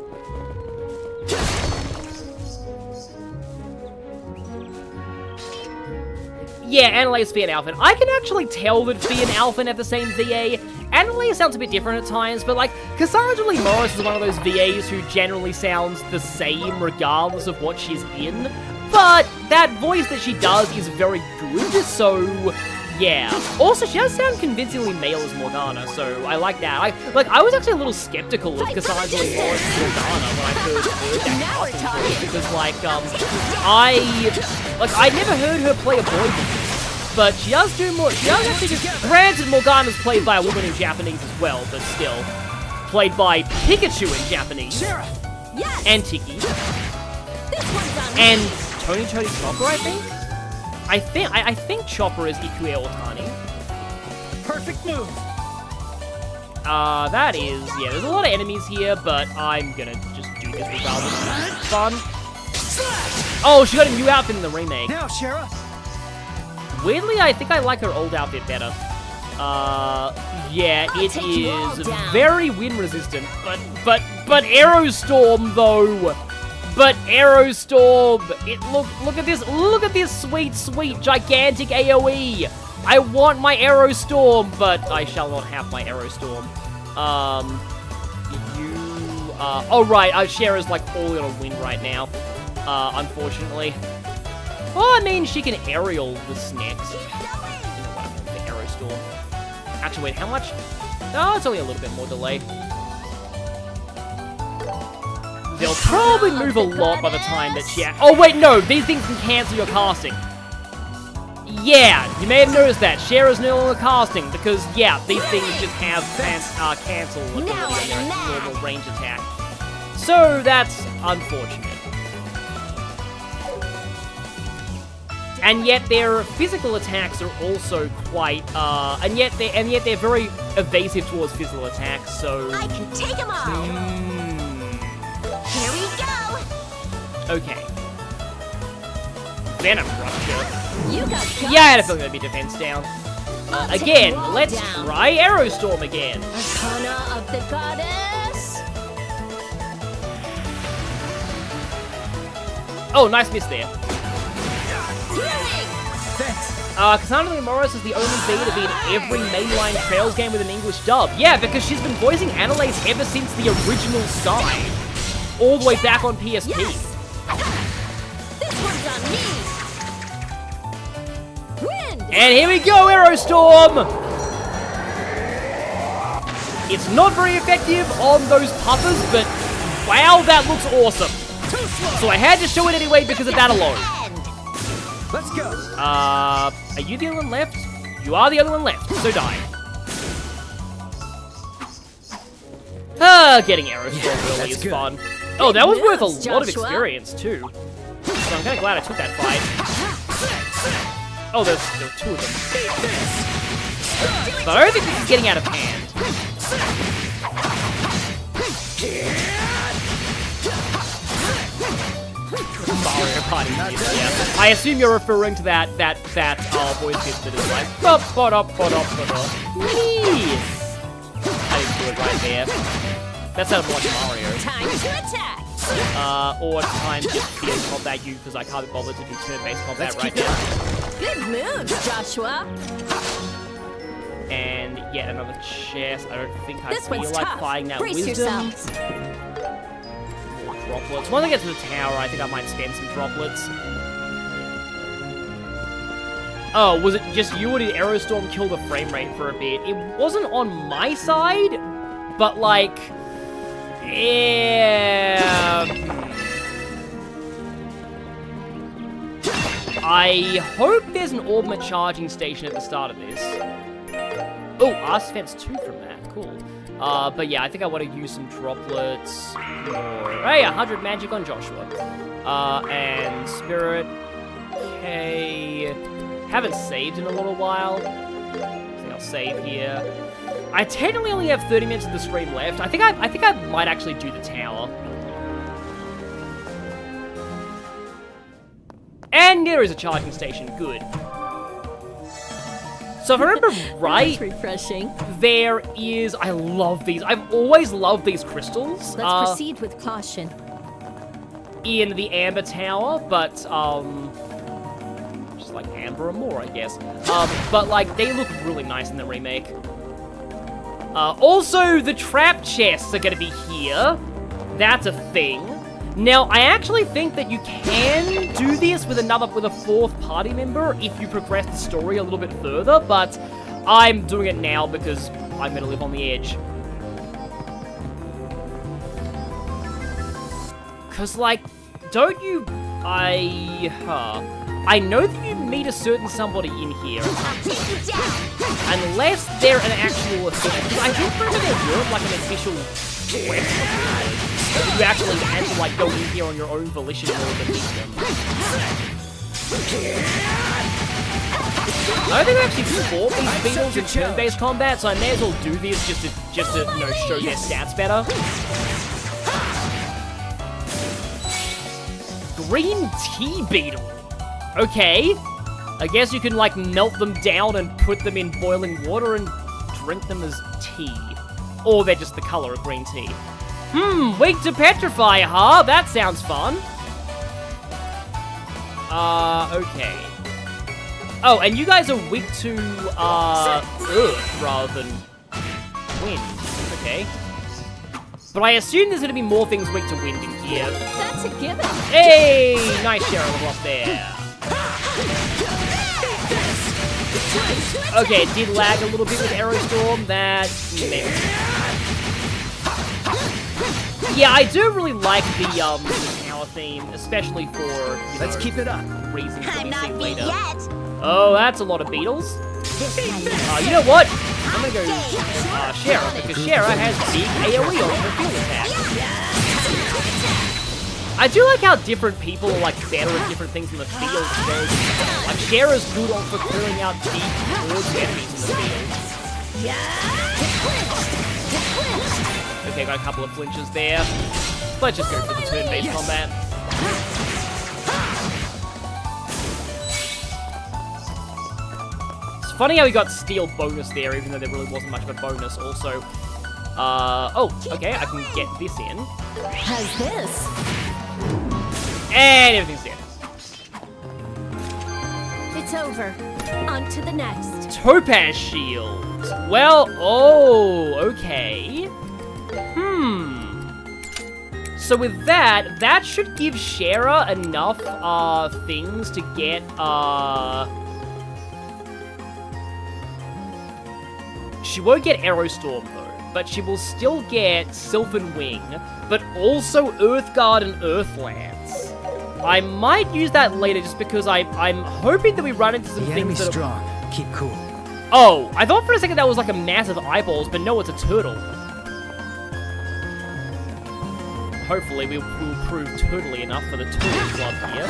Yeah, Annalise, Fee, and Alphen. I can actually tell that Fee and Alphen have the same VA. Annalise sounds a bit different at times, but like, Cassandra Lee Morris is one of those VAs who generally sounds the same regardless of what she's in. But that voice that she does is very good, so yeah. Also, she does sound convincingly male as Morgana, so I like that. I was actually a little skeptical of Cassandra Lee Morris as Morgana when I first heard that casting voice, because I never heard her play a boy voice, but she does do more. She does actually do. Granted, Morgana's played by a woman in Japanese as well, but still, played by Pikachu in Japanese, and Tiki, and Tony Chopper, I think Chopper is Ikue Otani. Perfect move. That is, yeah, there's a lot of enemies here, but I'm gonna just do this regardless because it's fun. Oh, she got a new outfit in the remake. Now, Shara. Weirdly, I think I like her old outfit better. Yeah, it is very wind resistant, but Aerostorm though. But Aerostorm, look at this sweet, gigantic AoE. I want my Aerostorm, but I shall not have my Aerostorm. Oh right, Shara's like all in a win right now, unfortunately. Well, I mean, she can aerial this next. You know what, I'm going for Aerostorm. Actually, wait, how much? Oh, it's only a little bit more delay. They'll probably move a lot by the time that she... Oh, wait, no! These things can cancel your casting. Yeah, you may have noticed that. Shara's no longer casting, because, yeah, these things just have cancel normal range attack. So, that's unfortunate. and yet their physical attacks are also quite, and yet they're very evasive towards physical attacks. So I can take them all. Here we go. Okay. Venom Rupture. You got guts. Yeah, I had a feeling there'd be defense down. Again, let's try Aerostorm again. Arcana of the Goddess. Oh, nice miss there. Thanks. Cassandra Morris is the only bee to be in every mainline Trails game with an English dub. Yeah, because she's been voicing Annalise ever since the original Sky. All the way back on PSP. Yes. This one's on me. Wind. And here we go, Aerostorm! It's not very effective on those puffers, but wow, that looks awesome. So I had to show it anyway because of that alone. Let's go. Are you the only one left? You are the only one left, so die. Getting Aerostorm early is fun. Oh, that was worth a lot of experience, too. So I'm kind of glad I took that fight. Oh, there were two of them. But I don't think this is getting out of hand. Mario Party music, yeah. I assume you're referring to that voice bit that is like yes. I didn't do it right there. That sounded more like Mario. Time to attack. Or time to field combat you because I can't be bothered to do turn-based combat right now. Good moves, Joshua. And yet another chest. I don't think I This feel one's like tough. fighting that Brace wisdom. yourselves. Droplets. Once I get to the tower, I think I might spend some droplets. Oh, was it just you or did Aerostorm kill the frame rate for a bit? It wasn't on my side, but like, yeah. I hope there's an Orbment charging station at the start of this. Oh, Arse Fence 2 from that. Cool. But yeah, I think I want to use some droplets. Hey, 100 magic on Joshua. And Spirit. Okay. Haven't saved in a little while. I think I'll save here. I technically only have 30 minutes of the stream left. I think I might actually do the tower. And there is a charging station. Good. So if I remember right, That's refreshing. there is... I love these. I've always loved these crystals. Let's proceed with caution. In the Amber Tower, but, just like Amber or more, I guess. But, like, they look really nice in the remake. Also, the trap chests are gonna be here. That's a thing. Now, I actually think that you can do this with a fourth party member if you progress the story a little bit further, but I'm doing it now because I'm gonna live on the edge. Cause like, don't you, I know that you meet a certain somebody in here. Unless they're an actual official, because I think remember there were like an official quest you actually had to like go in here on your own volition in order to meet them. I don't think I actually fought these beetles in turn-based combat, so I may as well do this just to you know, show their stats better. Green tea beetle. Okay. I guess you can like melt them down and put them in boiling water and drink them as tea. Or they're just the color of green tea. Weak to petrify, huh? That sounds fun. Okay. Oh, and you guys are weak to, earth rather than wind. Okay. But I assume there's gonna be more things weak to wind in here. That's a given. Hey! Nice share level up there. Okay, it did lag a little bit with Aerostorm. That... Yeah, I do really like the tower theme, especially for, Let's keep it up. Reasons that I'm we see not beat later. yet. Oh, that's a lot of beetles. You know what? I'm gonna go Shara, because Shara has big AoE on her field attack. I do like how different people are like better at different things in the field as well. Like Shara's good for clearing out deep towards enemies in the field. Okay, got a couple of flinches there. Let's just go for the turn-based combat. It's funny how he got steal bonus there, even though there really wasn't much of a bonus. Also, oh, okay, I can get this in. How's this? And everything's dead. It's over. On to the next. Topaz shield. Well, oh, okay. So with that, that should give Shara enough, things to get, she won't get Aerostorm, though, but she will still get Sylvan Wing, but also Earthguard and Earthlance. I might use that later just because I'm hoping that we run into some The things enemy's that are... strong. Keep cool. Oh, I thought for a second that was like a massive eyeballs, but no, it's a turtle. Hopefully we will prove turtly enough for the turtle club here.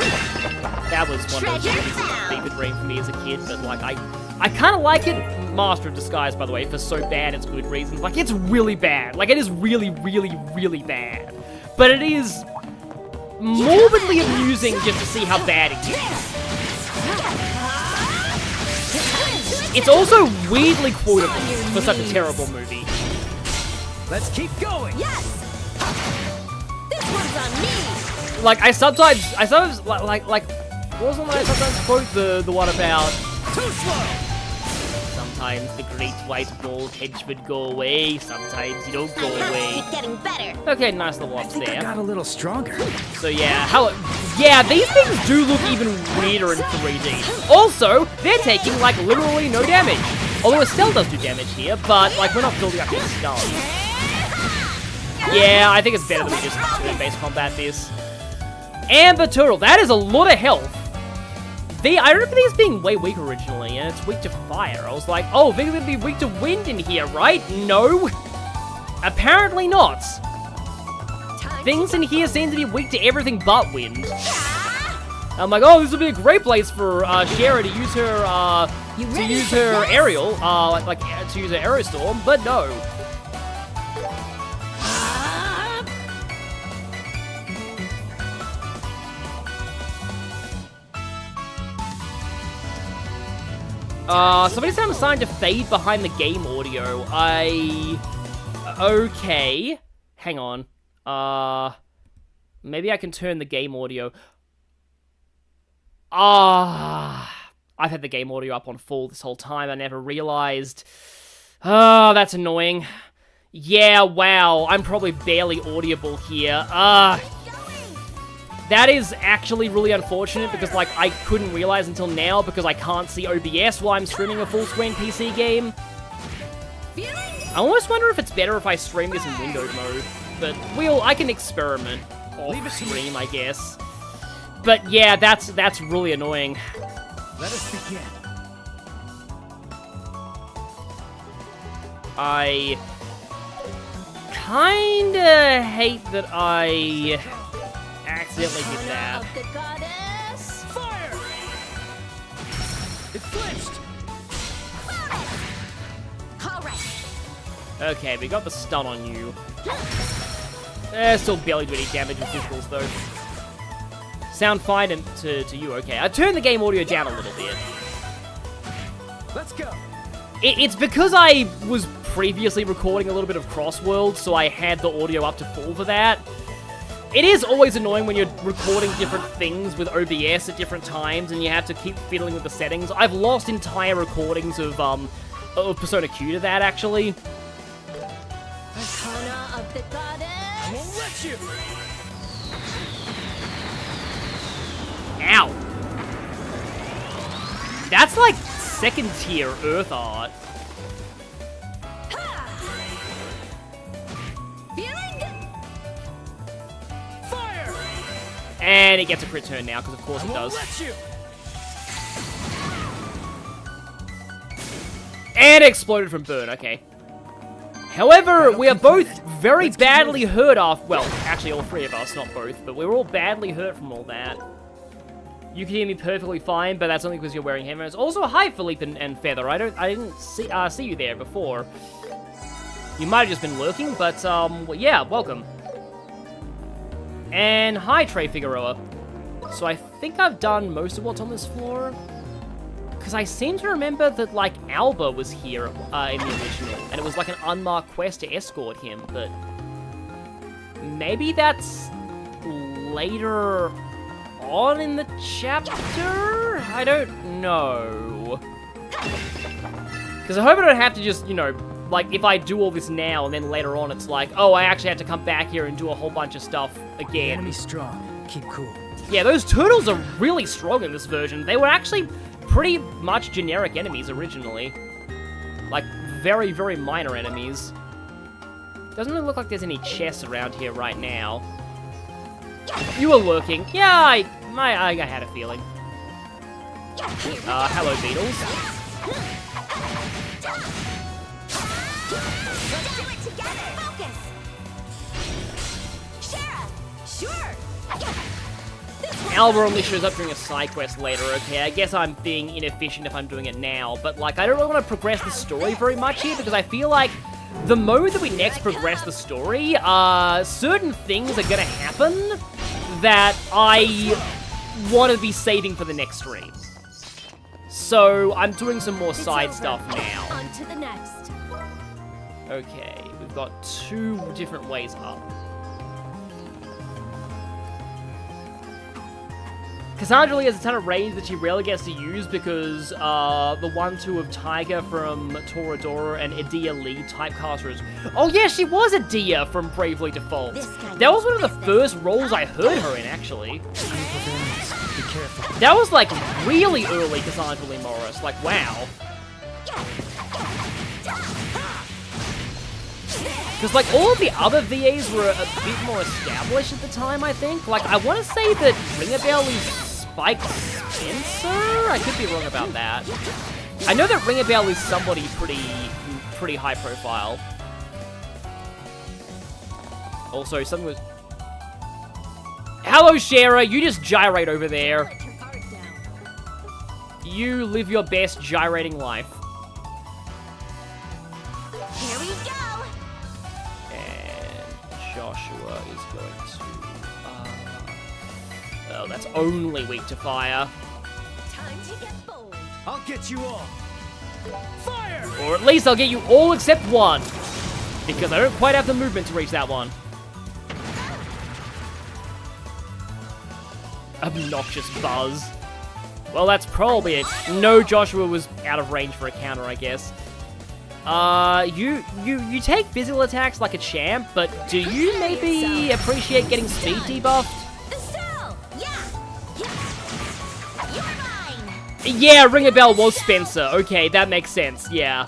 That was one of those movies that was a fever dream for me as a kid, but like I kind of like it. Master of Disguise, by the way, for so bad it's good reasons. Like, it's really bad. Like, it is really, really, really bad. But it is morbidly amusing just to see how bad it gets. It's also weirdly quotable for such a terrible movie. Let's keep going. Yes. This one's on me. Like, I sometimes like what was the one I sometimes quote? The one about Too slow. sometimes the great white bald henchman go away, sometimes you don't go away. Keep getting better. Okay, nice little ups I think I there. got a little stronger. So yeah, yeah, these things do look even weirder in 3D. Also, they're taking like literally no damage. Although Estelle does do damage here, but like we're not building up his stuff. Yeah, I think it's better that we just turn-based combat this. Amber Turtle, that is a lot of health. I remember these being way weak originally, and it's weak to fire. I was like, oh, they're gonna be weak to wind in here, right? No. Apparently not. Things in here seem to be weak to everything but wind. I'm like, oh, this would be a great place for Shara to use her aerial, to use her Aerostorm, but no. Somebody said I'm starting to fade behind the game audio. Okay. Hang on. Maybe I can turn the game audio. I've had the game audio up on full this whole time. I never realized. Oh, that's annoying. Yeah, wow. I'm probably barely audible here. That is actually really unfortunate because, like, I couldn't realize until now because I can't see OBS while I'm streaming a full-screen PC game. I almost wonder if it's better if I stream this in windowed mode, but I can experiment off stream, I guess. But yeah, that's really annoying. Let us begin. I kinda hate that I accidentally did that. Of the goddess. Fire! It flinched. All right. Okay, we got the stun on you. Still barely do any damage with visuals though. Sound fine to you, okay. I turned the game audio down a little bit. Let's go. It's because I was previously recording a little bit of Crossworld, so I had the audio up to full for that. It is always annoying when you're recording different things with OBS at different times and you have to keep fiddling with the settings. I've lost entire recordings of Persona Q to that, actually. Arcana of the goddess. I won't let you. Ow. That's like second tier Earth art. And it gets a crit turn now, because of course it does. And it exploded from burn, okay. However, we are both very badly hurt off. Well, actually, all three of us, not both, but we were all badly hurt from all that. You can hear me perfectly fine, but that's only because you're wearing headphones. Also, hi, Philippe and Feather. I didn't see you there before. You might have just been lurking, but well, yeah, welcome. And hi, Trey Figueroa. So I think I've done most of what's on this floor. Because I seem to remember that, like, Alba was here in the original, and it was like an unmarked quest to escort him, but maybe that's later on in the chapter? I don't know. Because I hope I don't have to just, you know, like, if I do all this now, and then later on it's like, oh, I actually have to come back here and do a whole bunch of stuff again. The enemy's strong. Keep cool. Yeah, those turtles are really strong in this version. They were actually pretty much generic enemies originally. Like, very, very minor enemies. Doesn't really look like there's any chests around here right now. You were lurking. Yeah, I had a feeling. Hello, beetles. Let's do it together. Focus. Shara, sure. Alba only shows up during a side quest later, okay? I guess I'm being inefficient if I'm doing it now, but, like, I don't really want to progress the story very much here, because I feel like the mode that we next progress the story, certain things are gonna happen that I want to be saving for the next stream. So, I'm doing some more side stuff now. On to the next. Okay, we've got 2 different ways up. Cassandra really has a ton of range that she rarely gets to use because the 1-2 of Tiger from Toradora and Adia Lee typecasters. Oh yeah, she was Adia from Bravely Default. That was one of the first roles I heard her in, actually. Be careful. That was like really early Cassandra Lee Morris. Like, wow. Because, like, all of the other VAs were a bit more established at the time, I think. Like, I want to say that Ringabel is Spike Spencer? I could be wrong about that. I know that Ringabel is somebody pretty high profile. Also, something was... Hello, Shara! You just gyrate over there. You live your best gyrating life. Here we go. And Joshua is going to... oh, that's only weak to fire. Time to get bold. I'll get you all. Fire! Or at least I'll get you all except one. Because I don't quite have the movement to reach that one. Obnoxious buzz. Well, that's probably it. No, Joshua was out of range for a counter, I guess. You take physical attacks like a champ, but do you maybe appreciate getting speed debuffed? Yeah, Ringabel was Spencer. Okay, that makes sense, yeah.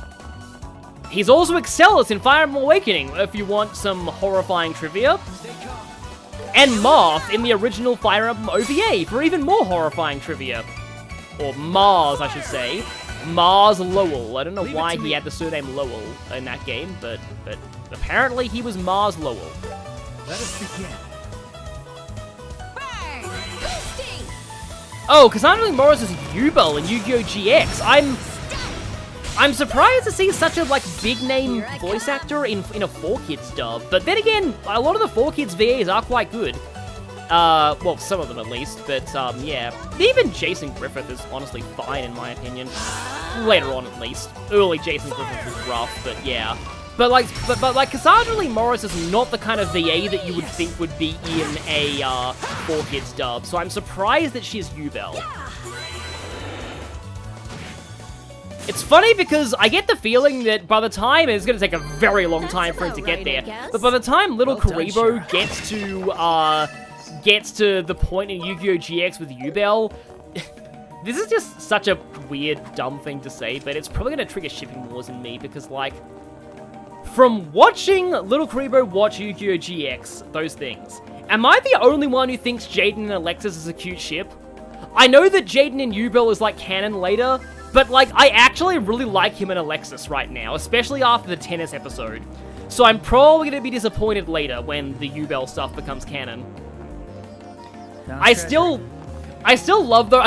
He's also Excellus in Fire Emblem Awakening, if you want some horrifying trivia. And Marth in the original Fire Emblem OVA for even more horrifying trivia. Or Mars, I should say. Mars Lowell. I don't know why he had the surname Lowell in that game, but apparently he was Mars Lowell. Let us begin. Oh, Cassandra Lee Morris is Yubel in Yu-Gi-Oh! GX. I'm surprised to see such a, like, big-name voice actor in a 4Kids dub. But then again, a lot of the 4Kids VAs are quite good. Well, some of them at least, but, yeah. Even Jason Griffith is honestly fine, in my opinion. Later on, at least. Early Jason Griffith was rough, but yeah. But like, Cassandra Lee Morris is not the kind of VA that you would think would be in a, 4Kids dub, so I'm surprised that she's Yubel. It's funny because I get the feeling that by the time, and it's going to take a very long time for it to get there, but by the time little Karibo gets to the point in Yu-Gi-Oh! GX with Yubel, this is just such a weird, dumb thing to say, but it's probably going to trigger shipping wars in me because, like, from watching little Karibo watch Yu-Gi-Oh! GX, those things, am I the only one who thinks Jaden and Alexis is a cute ship? I know that Jaden and Yubel is, like, canon later, but, like, I actually really like him and Alexis right now, especially after the tennis episode. So I'm probably going to be disappointed later when the Yubel stuff becomes canon. I still love though.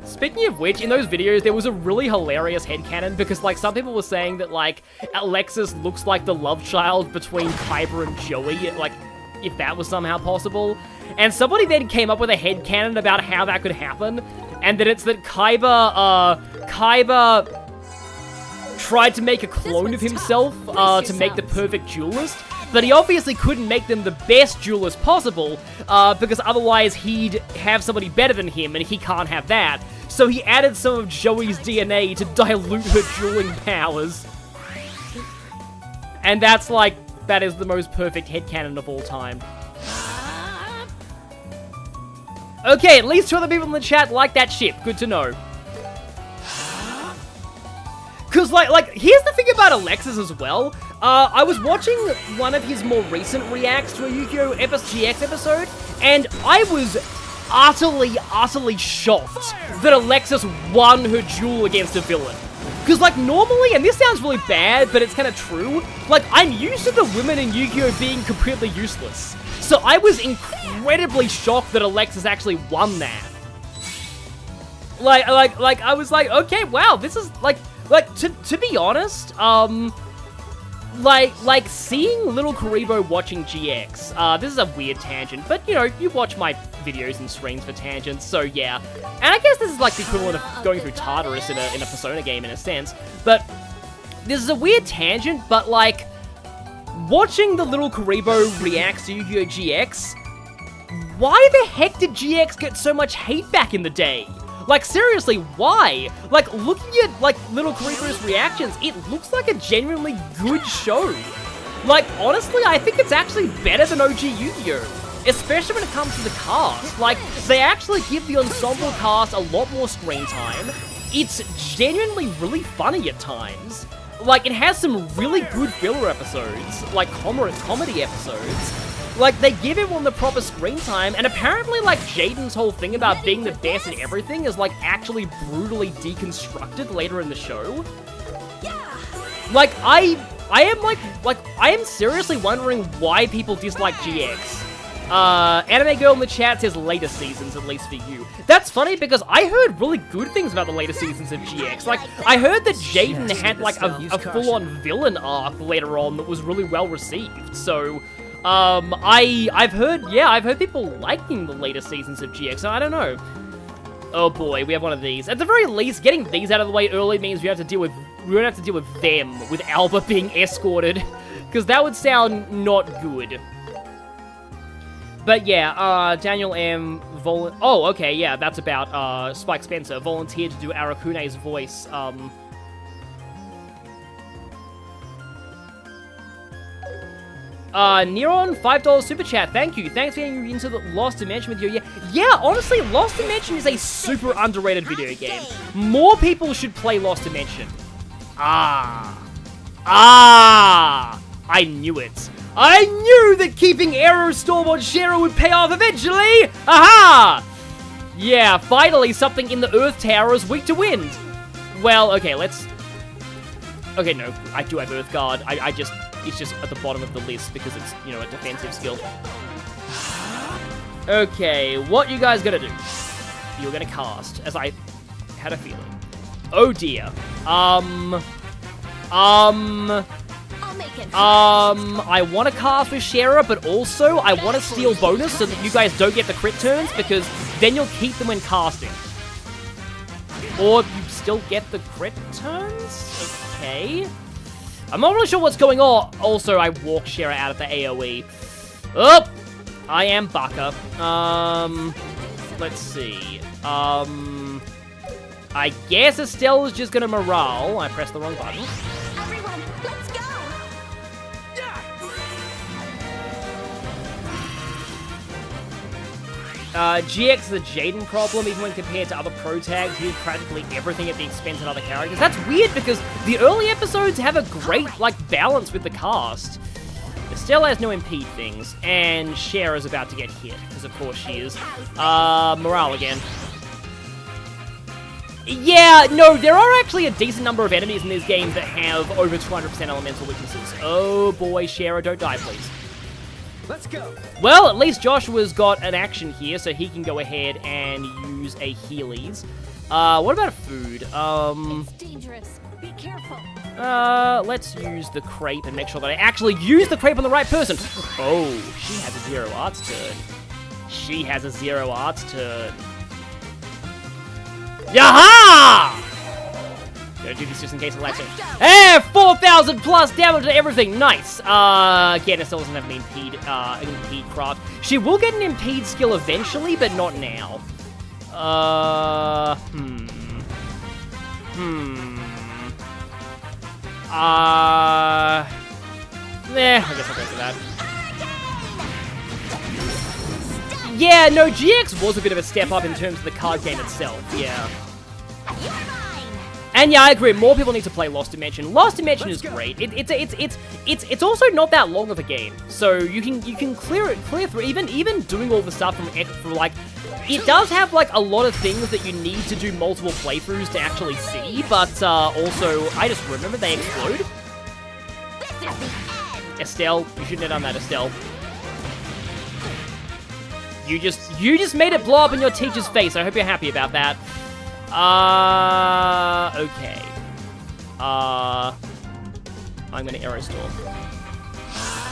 Speaking of which, in those videos, there was a really hilarious headcanon because, like, some people were saying that, like, Alexis looks like the love child between Kaiba and Joey, like, if that was somehow possible. And somebody then came up with a headcanon about how that could happen, and that it's that Kaiba tried to make a clone of himself to make the perfect duelist, but he obviously couldn't make them the best duelist possible, because otherwise he'd have somebody better than him, and he can't have that. So he added some of Joey's DNA to dilute her dueling powers. And that's like, that is the most perfect headcanon of all time. Okay, at least 2 other people in the chat like that ship. Good to know. Because, like, here's the thing about Alexis as well. I was watching one of his more recent reacts to a Yu-Gi-Oh! GX episode, and I was utterly shocked that Alexis won her duel against a villain. Because, like, normally, and this sounds really bad, but it's kind of true, like, I'm used to the women in Yu-Gi-Oh! Being completely useless. So I was incredibly shocked that Alexis actually won that. Like, I was like, okay, wow, this is, like, to be honest, like seeing Little Karibo watching GX, this is a weird tangent, but, you know, you watch my videos and streams for tangents, so yeah. And I guess this is like the equivalent of going through Tartarus in a Persona game in a sense, but this is a weird tangent, but, like, watching the Little Karibo reacts to Yu-Gi-Oh! GX, why the heck did GX get so much hate back in the day? Like, seriously, why? Like, looking at, like, Little Karibo's reactions, it looks like a genuinely good show. Like, honestly, I think it's actually better than OG Yu-Gi-Oh! Especially when it comes to the cast. Like, they actually give the ensemble cast a lot more screen time. It's genuinely really funny at times. Like, it has some really good filler episodes, like comedy episodes. Like, they give everyone the proper screen time, and apparently, like, Jaden's whole thing about being the best at everything is, like, actually brutally deconstructed later in the show. Like, I am seriously wondering why people dislike GX. Anime Girl in the chat says later seasons, at least for you. That's funny because I heard really good things about the later seasons of GX. Like, I heard that Jaden had, like, a full-on villain arc later on that was really well received, so... I've heard people liking the later seasons of GX, and I don't know. Oh boy, we have one of these. At the very least, getting these out of the way early means we don't have to deal with them, with Alba being escorted, because that would sound not good. But yeah, Daniel M. Oh, okay, yeah, that's about, Spike Spencer volunteered to do Arakune's voice, Neron, $5 super chat. Thank you. Thanks for getting into the Lost Dimension with you. Yeah, honestly, Lost Dimension is a super underrated video game. More people should play Lost Dimension. I knew it. I knew that keeping Aerostorm on Shera would pay off eventually. Aha! Yeah, finally something in the Earth Tower is weak to wind. Well, okay, okay, no, I do have Earth Guard. It's just at the bottom of the list because it's, you know, a defensive skill. Okay, what you guys gonna do? You're gonna cast, as I had a feeling. Oh dear. I want to cast with Shera, but also I want to steal bonus so that you guys don't get the crit turns, because then you'll keep them when casting. Or you still get the crit turns? Okay. I'm not really sure what's going on. Also, I walked Shera out of the AoE. Oh! I am Baka. Let's see. I guess Estelle is just gonna morale. I pressed the wrong button. Everyone, let's go! GX is a Jaden problem, even when compared to other pro tags who do practically everything at the expense of other characters. That's weird because the early episodes have a great, like, balance with the cast. Estelle has no impede things, and Shera's about to get hit, because of course she is. Morale again. Yeah, no, there are actually a decent number of enemies in this game that have over 200% elemental weaknesses. Oh boy, Shara, don't die, please. Let's go. Well, at least Joshua's got an action here, so he can go ahead and use a Heelys. What about a food? It's dangerous. Be careful. Let's use the crepe and make sure that I actually use the crepe on the right person. Oh, she has a 0 arts turn. She has a 0 arts turn. Yaha! Gonna do this just in case I like it. Hey, 4,000 plus damage to everything. Nice. Again, Estelle doesn't have an impede craft. She will get an impede skill eventually, but not now. I guess I'll go for that. Yeah, no, GX was a bit of a step up in terms of the card game itself, yeah. And yeah, I agree, more people need to play Lost Dimension. Lost Dimension is great. It's also not that long of a game. So you can clear through, even doing all the stuff from like, it does have like a lot of things that you need to do multiple playthroughs to actually see, but also, I just remember they explode. Estelle, you shouldn't have done that, Estelle. You just made it blow up in your teacher's face. I hope you're happy about that. Okay. I'm gonna Arrow Storm.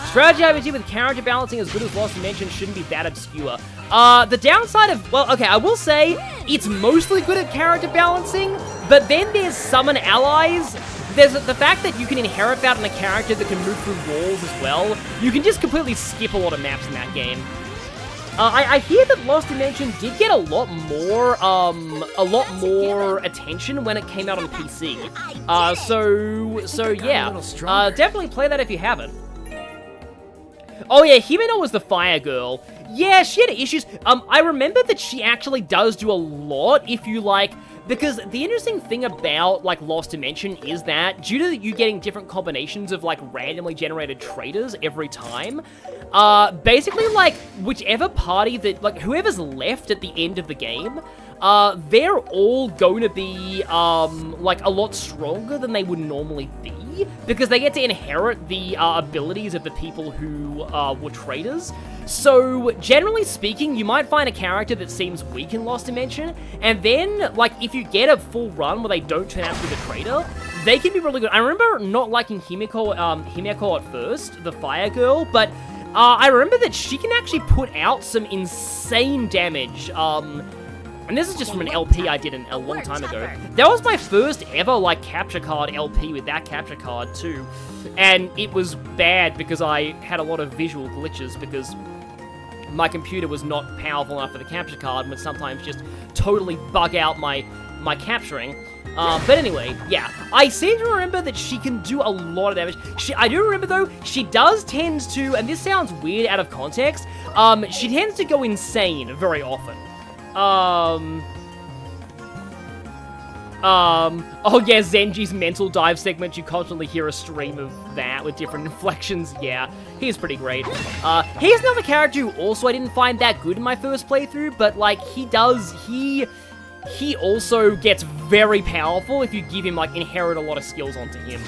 Strategy RPG with character balancing as good as Lost Dimension shouldn't be that obscure. The downside of, well, okay, I will say it's mostly good at character balancing, but then there's summon allies. There's the fact that you can inherit that in a character that can move through walls as well. You can just completely skip a lot of maps in that game. I hear that Lost Dimension did get a lot more attention when it came out on PC. So yeah, definitely play that if you haven't. Oh yeah, Himeno was the fire girl. Yeah, she had issues. I remember that she actually does do a lot if you like, because the interesting thing about like Lost Dimension is that due to you getting different combinations of like randomly generated traders every time, basically like whichever party that, like whoever's left at the end of the game, they're all going to be like a lot stronger than they would normally be, because they get to inherit the abilities of the people who were traders. So, generally speaking, you might find a character that seems weak in Lost Dimension, and then, like, if you get a full run where they don't turn out to be the traitor, they can be really good. I remember not liking Himeko at first, the fire girl, but I remember that she can actually put out some insane damage. And this is just from an LP I did a long time ago. That was my first ever, like, capture card LP with that capture card, too. And it was bad because I had a lot of visual glitches because my computer was not powerful enough for the capture card and would sometimes just totally bug out my capturing. But anyway, yeah. I seem to remember that she can do a lot of damage. I do remember, though, she does tend to, and this sounds weird out of context, she tends to go insane very often. Oh yeah, Zenji's mental dive segment, you constantly hear a stream of that with different inflections. Yeah, he's pretty great. He's another character who also I didn't find that good in my first playthrough, but like, he also gets very powerful if you give him, like, inherit a lot of skills onto him.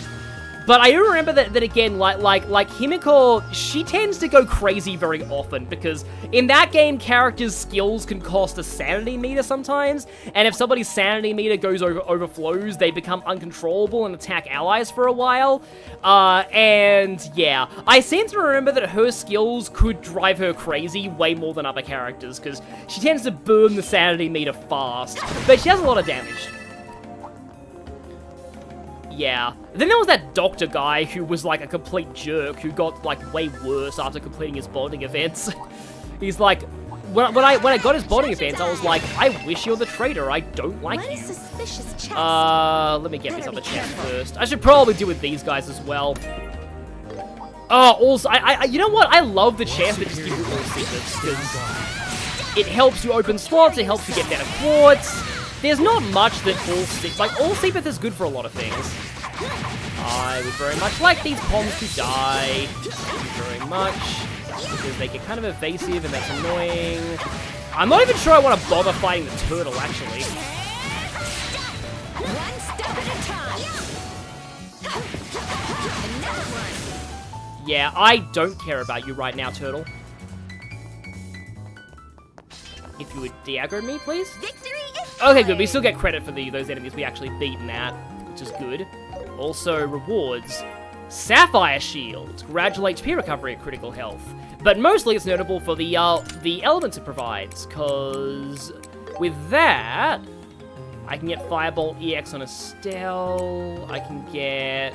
But I do remember that again, like Himeko, she tends to go crazy very often, because in that game, characters' skills can cost a sanity meter sometimes, and if somebody's sanity meter overflows, they become uncontrollable and attack allies for a while. And yeah, I seem to remember that her skills could drive her crazy way more than other characters, because she tends to burn the sanity meter fast, but she has a lot of damage. Yeah. Then there was that doctor guy who was like a complete jerk who got like way worse after completing his bonding events. He's like, when I got his bonding events, I was like, I wish you're the traitor. I don't like you. Let me get this other chest first. I should probably deal with these guys as well. Oh, also, you know what? I love the chest that just gives you all secrets, because it helps you open slots, it helps you get better quartz. There's not much that all Seepeth is good for a lot of things. I would very much like these bombs to die. Thank you very much. Because they get kind of evasive and that's annoying. I'm not even sure I want to bother fighting the turtle, actually. Yeah, I don't care about you right now, Turtle. If you would de-aggro me, please. Okay, good. We still get credit for those enemies we actually beat in that, which is good. Also, rewards. Sapphire Shield. Gradual HP recovery at critical health. But mostly it's notable for the elements it provides, because with that, I can get Firebolt EX on Estelle. I can get...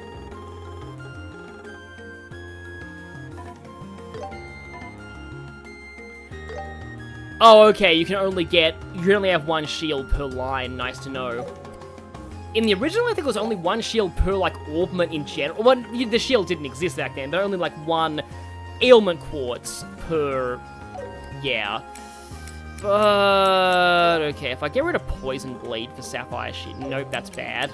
Oh, okay, you can only have one shield per line. Nice to know. In the original, I think it was only one shield per, like, augment in general. Well, the shield didn't exist back then. There were only, like, one ailment quartz per... Yeah. But... Okay, if I get rid of Poison Blade for Sapphire Shield... Nope, that's bad.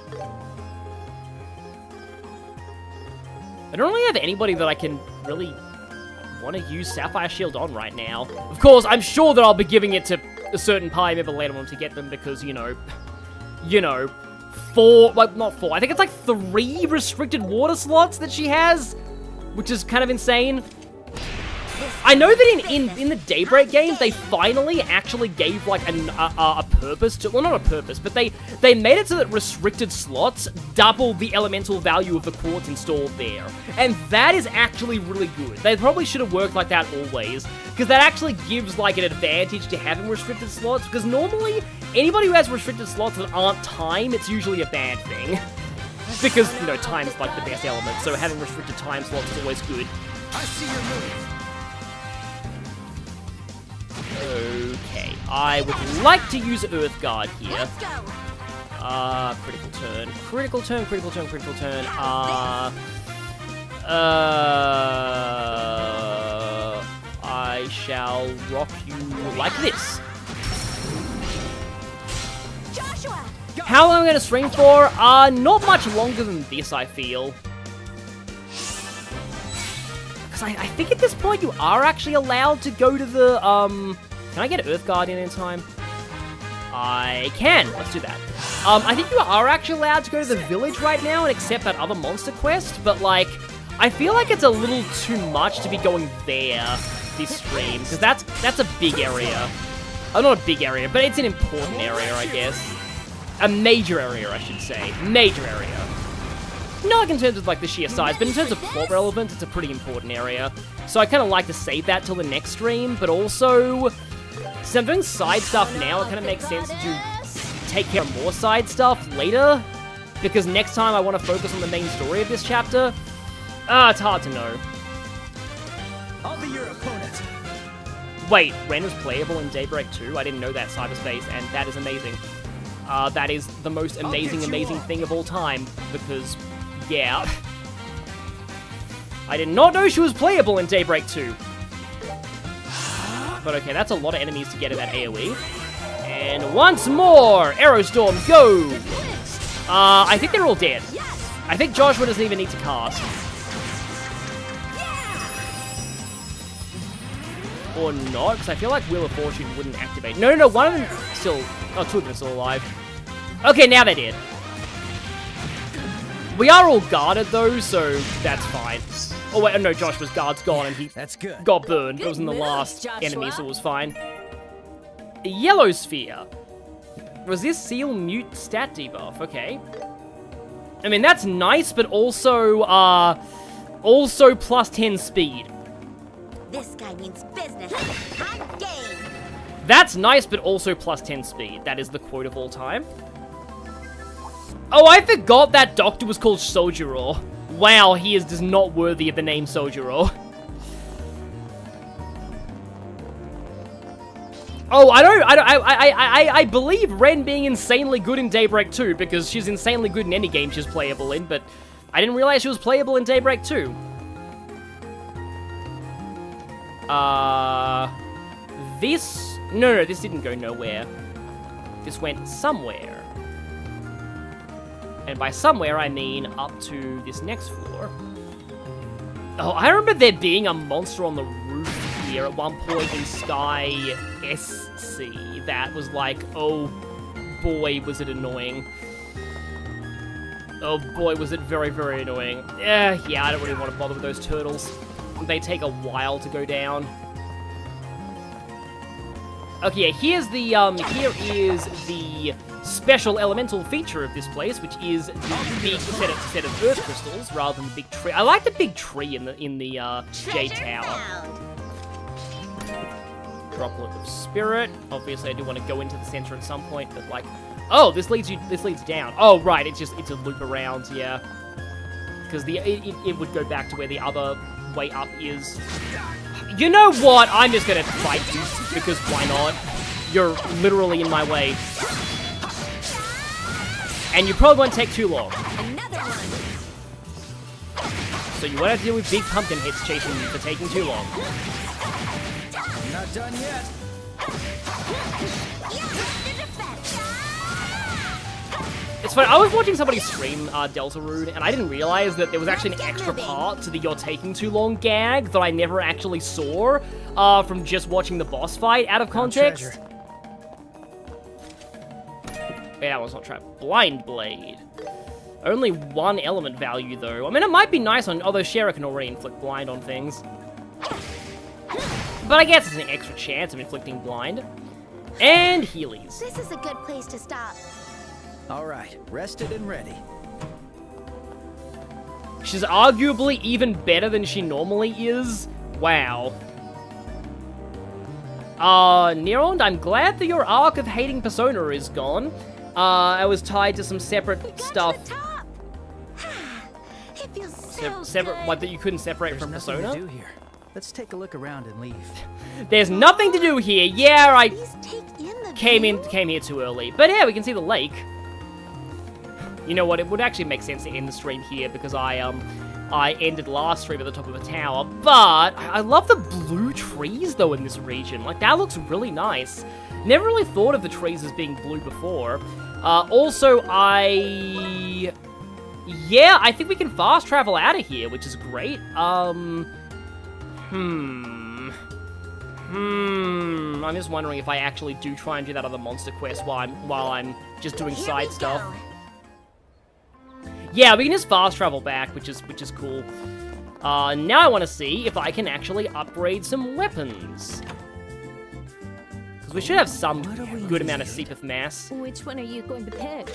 I don't really have anybody that I can really want to use Sapphire Shield on right now. Of course, I'm sure that I'll be giving it to a certain party member later on to get them because, you know, 4, like, not 4, I think it's like 3 restricted water slots that she has, which is kind of insane. I know that in the Daybreak games, they finally actually gave, like, a purpose to... Well, not a purpose, but they made it so that restricted slots double the elemental value of the quartz installed there. And that is actually really good. They probably should have worked like that always, because that actually gives, like, an advantage to having restricted slots, because normally, anybody who has restricted slots that aren't time, it's usually a bad thing. Because, you know, time's, like, the best element, so having restricted time slots is always good. I see your move. Okay, I would like to use Earth Guard here. Critical turn. Critical turn, critical turn, critical turn. I shall rock you like this. Joshua! How long am I going to swing for? Not much longer than this, I feel. Because I think at this point you are actually allowed to go to the, Can I get Earth Guardian in time? I can. Let's do that. I think you are actually allowed to go to the village right now and accept that other monster quest, but, like, I feel like it's a little too much to be going there this stream, because that's a big area. Oh, not a big area, but it's an important area, I guess. A major area, I should say. Major area. Not like in terms of, like, the sheer size, but in terms of plot relevance, it's a pretty important area. So I kind of like to save that till the next stream, but also, since I'm doing side stuff now, it kind of makes sense to take care of more side stuff later, because next time I want to focus on the main story of this chapter. It's hard to know. I'll be your opponent. Wait, Ren was playable in Daybreak 2? I didn't know that, Cyberspace, and that is amazing. That is the most amazing thing of all time, because... Yeah. I did not know she was playable in Daybreak 2. But okay, that's a lot of enemies to get in that AoE. And once more! Aerostorm, go! I think they're all dead. I think Joshua doesn't even need to cast. Or not, because I feel like Wheel of Fortune wouldn't activate. No, one of them still... Oh, 2 of them are still alive. Okay, now they're dead. We are all guarded, though, so that's fine. Oh, wait, no, Joshua's guard's gone, and he got burned. It was in the last enemy, so it was fine. Yellow Sphere. Resist Seal Mute Stat Debuff. Okay. I mean, that's nice, but also, also plus 10 speed. This guy means business. I'm game. That's nice, but also plus 10 speed. That is the quote of all time. Oh, I forgot that doctor was called Sojiro. Wow, he is just not worthy of the name Sojiro. Oh, I believe Ren being insanely good in Daybreak 2, because she's insanely good in any game she's playable in, but I didn't realize she was playable in Daybreak 2. This... No, this didn't go nowhere. This went somewhere. And by somewhere, I mean up to this next floor. Oh, I remember there being a monster on the roof here at one point in Sky SC that was like, oh boy, was it annoying. Oh boy, was it very, very annoying. Yeah, I don't really want to bother with those turtles. they take a while to go down. Okay, yeah, here is the special elemental feature of this place, which is the big set of earth crystals rather than the big tree. I like the big tree in the Jade Tower. Droplet of Spirit. Obviously, I do want to go into the center at some point, but like, oh, this leads down. Oh, right, it's a loop around, yeah. Because it would go back to where the other way up is. You know what? I'm just gonna fight you, because why not? You're literally in my way. And you probably won't take too long. So you won't have to deal with big pumpkin heads chasing you for taking too long. Not done yet. It's funny, I was watching somebody stream Deltarune, and I didn't realize that there was actually an extra part to the "you're taking too long" gag that I never actually saw from just watching the boss fight out of context. Yeah, that one's not trapped. Blind Blade. Only one element value, though. I mean, it might be nice on, although Shara can already inflict blind on things. But I guess it's an extra chance of inflicting blind. And Heelys. This is a good place to stop. All right, rested and ready. She's arguably even better than she normally is. Wow. Nerond, I'm glad that your arc of hating Persona is gone. I was tied to some separate stuff. It feels so separate, good. like that you couldn't separate There's from nothing Persona. to do here. Let's take a look around and leave. There's nothing to do here. Yeah, I Take in the came here too early. But yeah, we can see the lake. You know what? It would actually make sense to end the stream here because I ended last stream at the top of a tower. But I love the blue trees though in this region. Like that looks really nice. Never really thought of the trees as being blue before. Also, I think we can fast travel out of here, which is great. I'm just wondering if I actually do try and do that other monster quest while I'm just doing side stuff. Yeah, we can just fast travel back, which is cool. Now I want to see if I can actually upgrade some weapons. Because we should have some good amount of Seepeth Mass. Which one are you going to pick?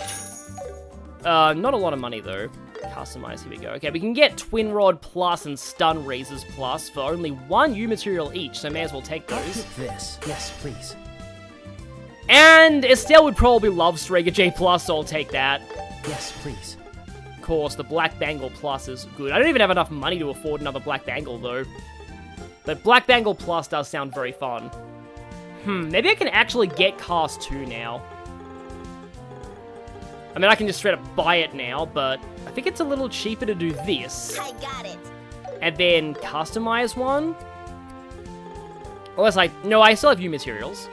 Not a lot of money, though. Customize, here we go. Okay, we can get Twin Rod Plus and Stun Razors Plus for only 1 U material each, so may as well take those. This. Yes, please. And Estelle would probably love Strega J Plus, so I'll take that. Yes, please. Of course, the Black Bangle Plus is good. I don't even have enough money to afford another Black Bangle, though. But Black Bangle Plus does sound very fun. Maybe I can actually get Cast 2 now. I mean, I can just straight up buy it now, but I think it's a little cheaper to do this. I got it. And then customize one. Unless no, I still have U materials.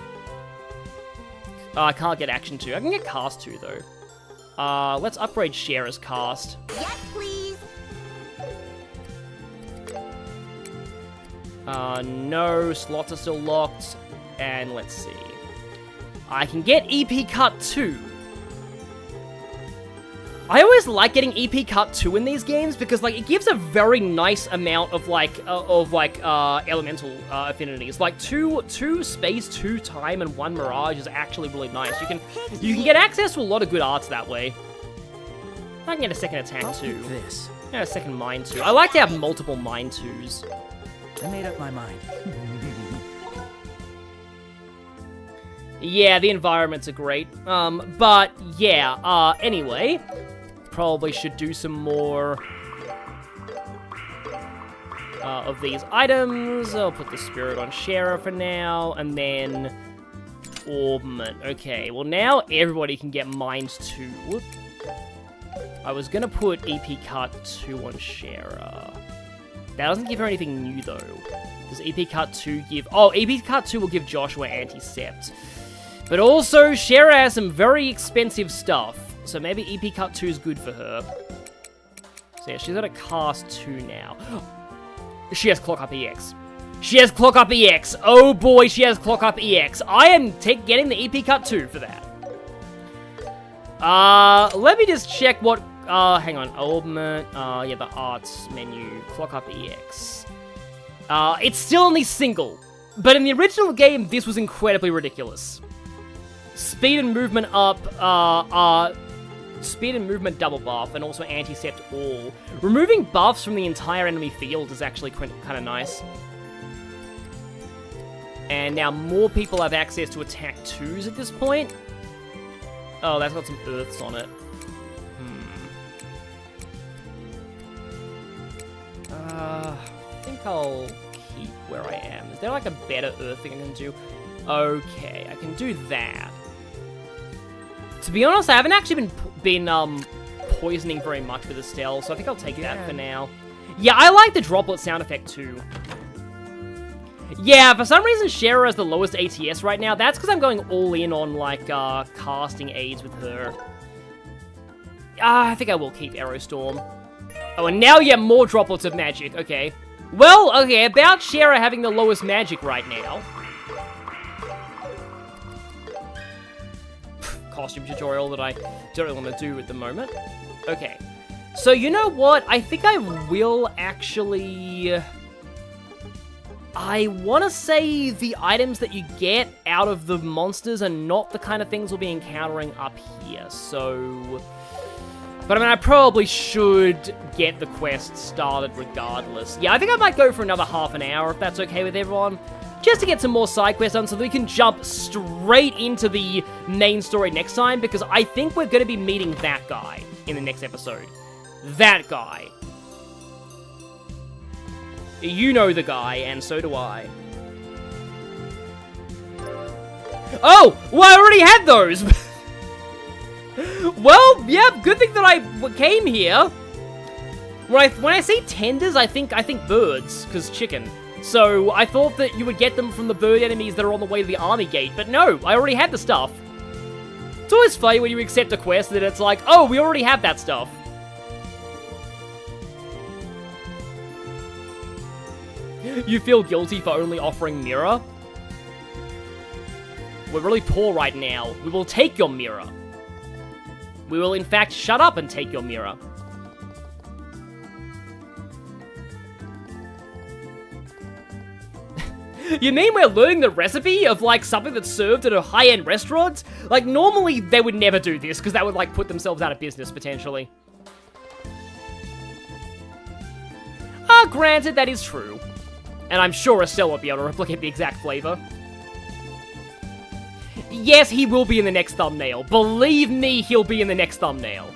I can't get Action 2. I can get Cast 2, though. Let's upgrade Shara's Cast. Yes, please. No, slots are still locked. And let's see. I can get EP Cut 2. I always like getting EP Cut 2 in these games because, like, it gives a very nice amount of, elemental affinities. Like, 2 space, 2 time, and 1 mirage is actually really nice. You can get access to a lot of good arts that way. I can get a second attack, too. This. Yeah, a second mine, too. I like to have multiple mine 2s. I made up my mind. Yeah, the environments are great. But, yeah, anyway, probably should do some more of these items. I'll put the Spirit on Shara for now, and then Orbment. Okay, well now everybody can get Mind 2. Whoop. I was gonna put EP Cut 2 on Shara. That doesn't give her anything new, though. Does EP Cut 2 give... Oh, EP Cut 2 will give Joshua Anti-Sept. But also, Shara has some very expensive stuff, so maybe EP Cut 2 is good for her. So yeah, she's got a Cast 2 now. She has Clock Up EX. She has Clock Up EX. Oh boy, she has Clock Up EX. I am getting the EP Cut 2 for that. Let me just check what... hang on. Orbment. Yeah, the arts menu. Clock Up EX. It's still only single, but in the original game, this was incredibly ridiculous. Speed and movement up, speed and movement double buff, and also anti-sept all. Removing buffs from the entire enemy field is actually kind of nice. And now more people have access to attack 2s at this point. Oh, that's got some earths on it. I think I'll keep where I am. Is there like a better earth thing I can do? Okay, I can do that. To be honest, I haven't actually been poisoning very much with Estelle, so I think I'll take that for now. Yeah, I like the droplet sound effect too. Yeah, for some reason Shera has the lowest ATS right now. That's because I'm going all in on, like, casting aids with her. I think I will keep Aerostorm. Oh, and now, yeah, more droplets of magic. Okay. Well, okay, about Shera having the lowest magic right now. Costume tutorial that I don't really want to do at the moment. Okay. So, you know what? I think I will actually... I want to say the items that you get out of the monsters are not the kind of things we'll be encountering up here, so... But I mean, I probably should get the quest started regardless. Yeah, I think I might go for another half an hour, if that's okay with everyone. Just to get some more side quests done so that we can jump straight into the main story next time, because I think we're going to be meeting that guy in the next episode. That guy. You know the guy, and so do I. Oh! Well, I already had those! Well, yeah, good thing that I came here. When I say tenders, I think birds, because chicken. So, I thought that you would get them from the bird enemies that are on the way to the army gate, but no, I already had the stuff. It's always funny when you accept a quest that it's like, oh, we already have that stuff. You feel guilty for only offering mirror? We're really poor right now. We will take your mirror. We will, in fact, shut up and take your mirror. You mean we're learning the recipe of, like, something that's served at a high-end restaurant? Like, normally they would never do this, because that would, like, put themselves out of business, potentially. Granted, that is true. And I'm sure Estelle won't be able to replicate the exact flavor. Yes, he will be in the next thumbnail. Believe me, he'll be in the next thumbnail.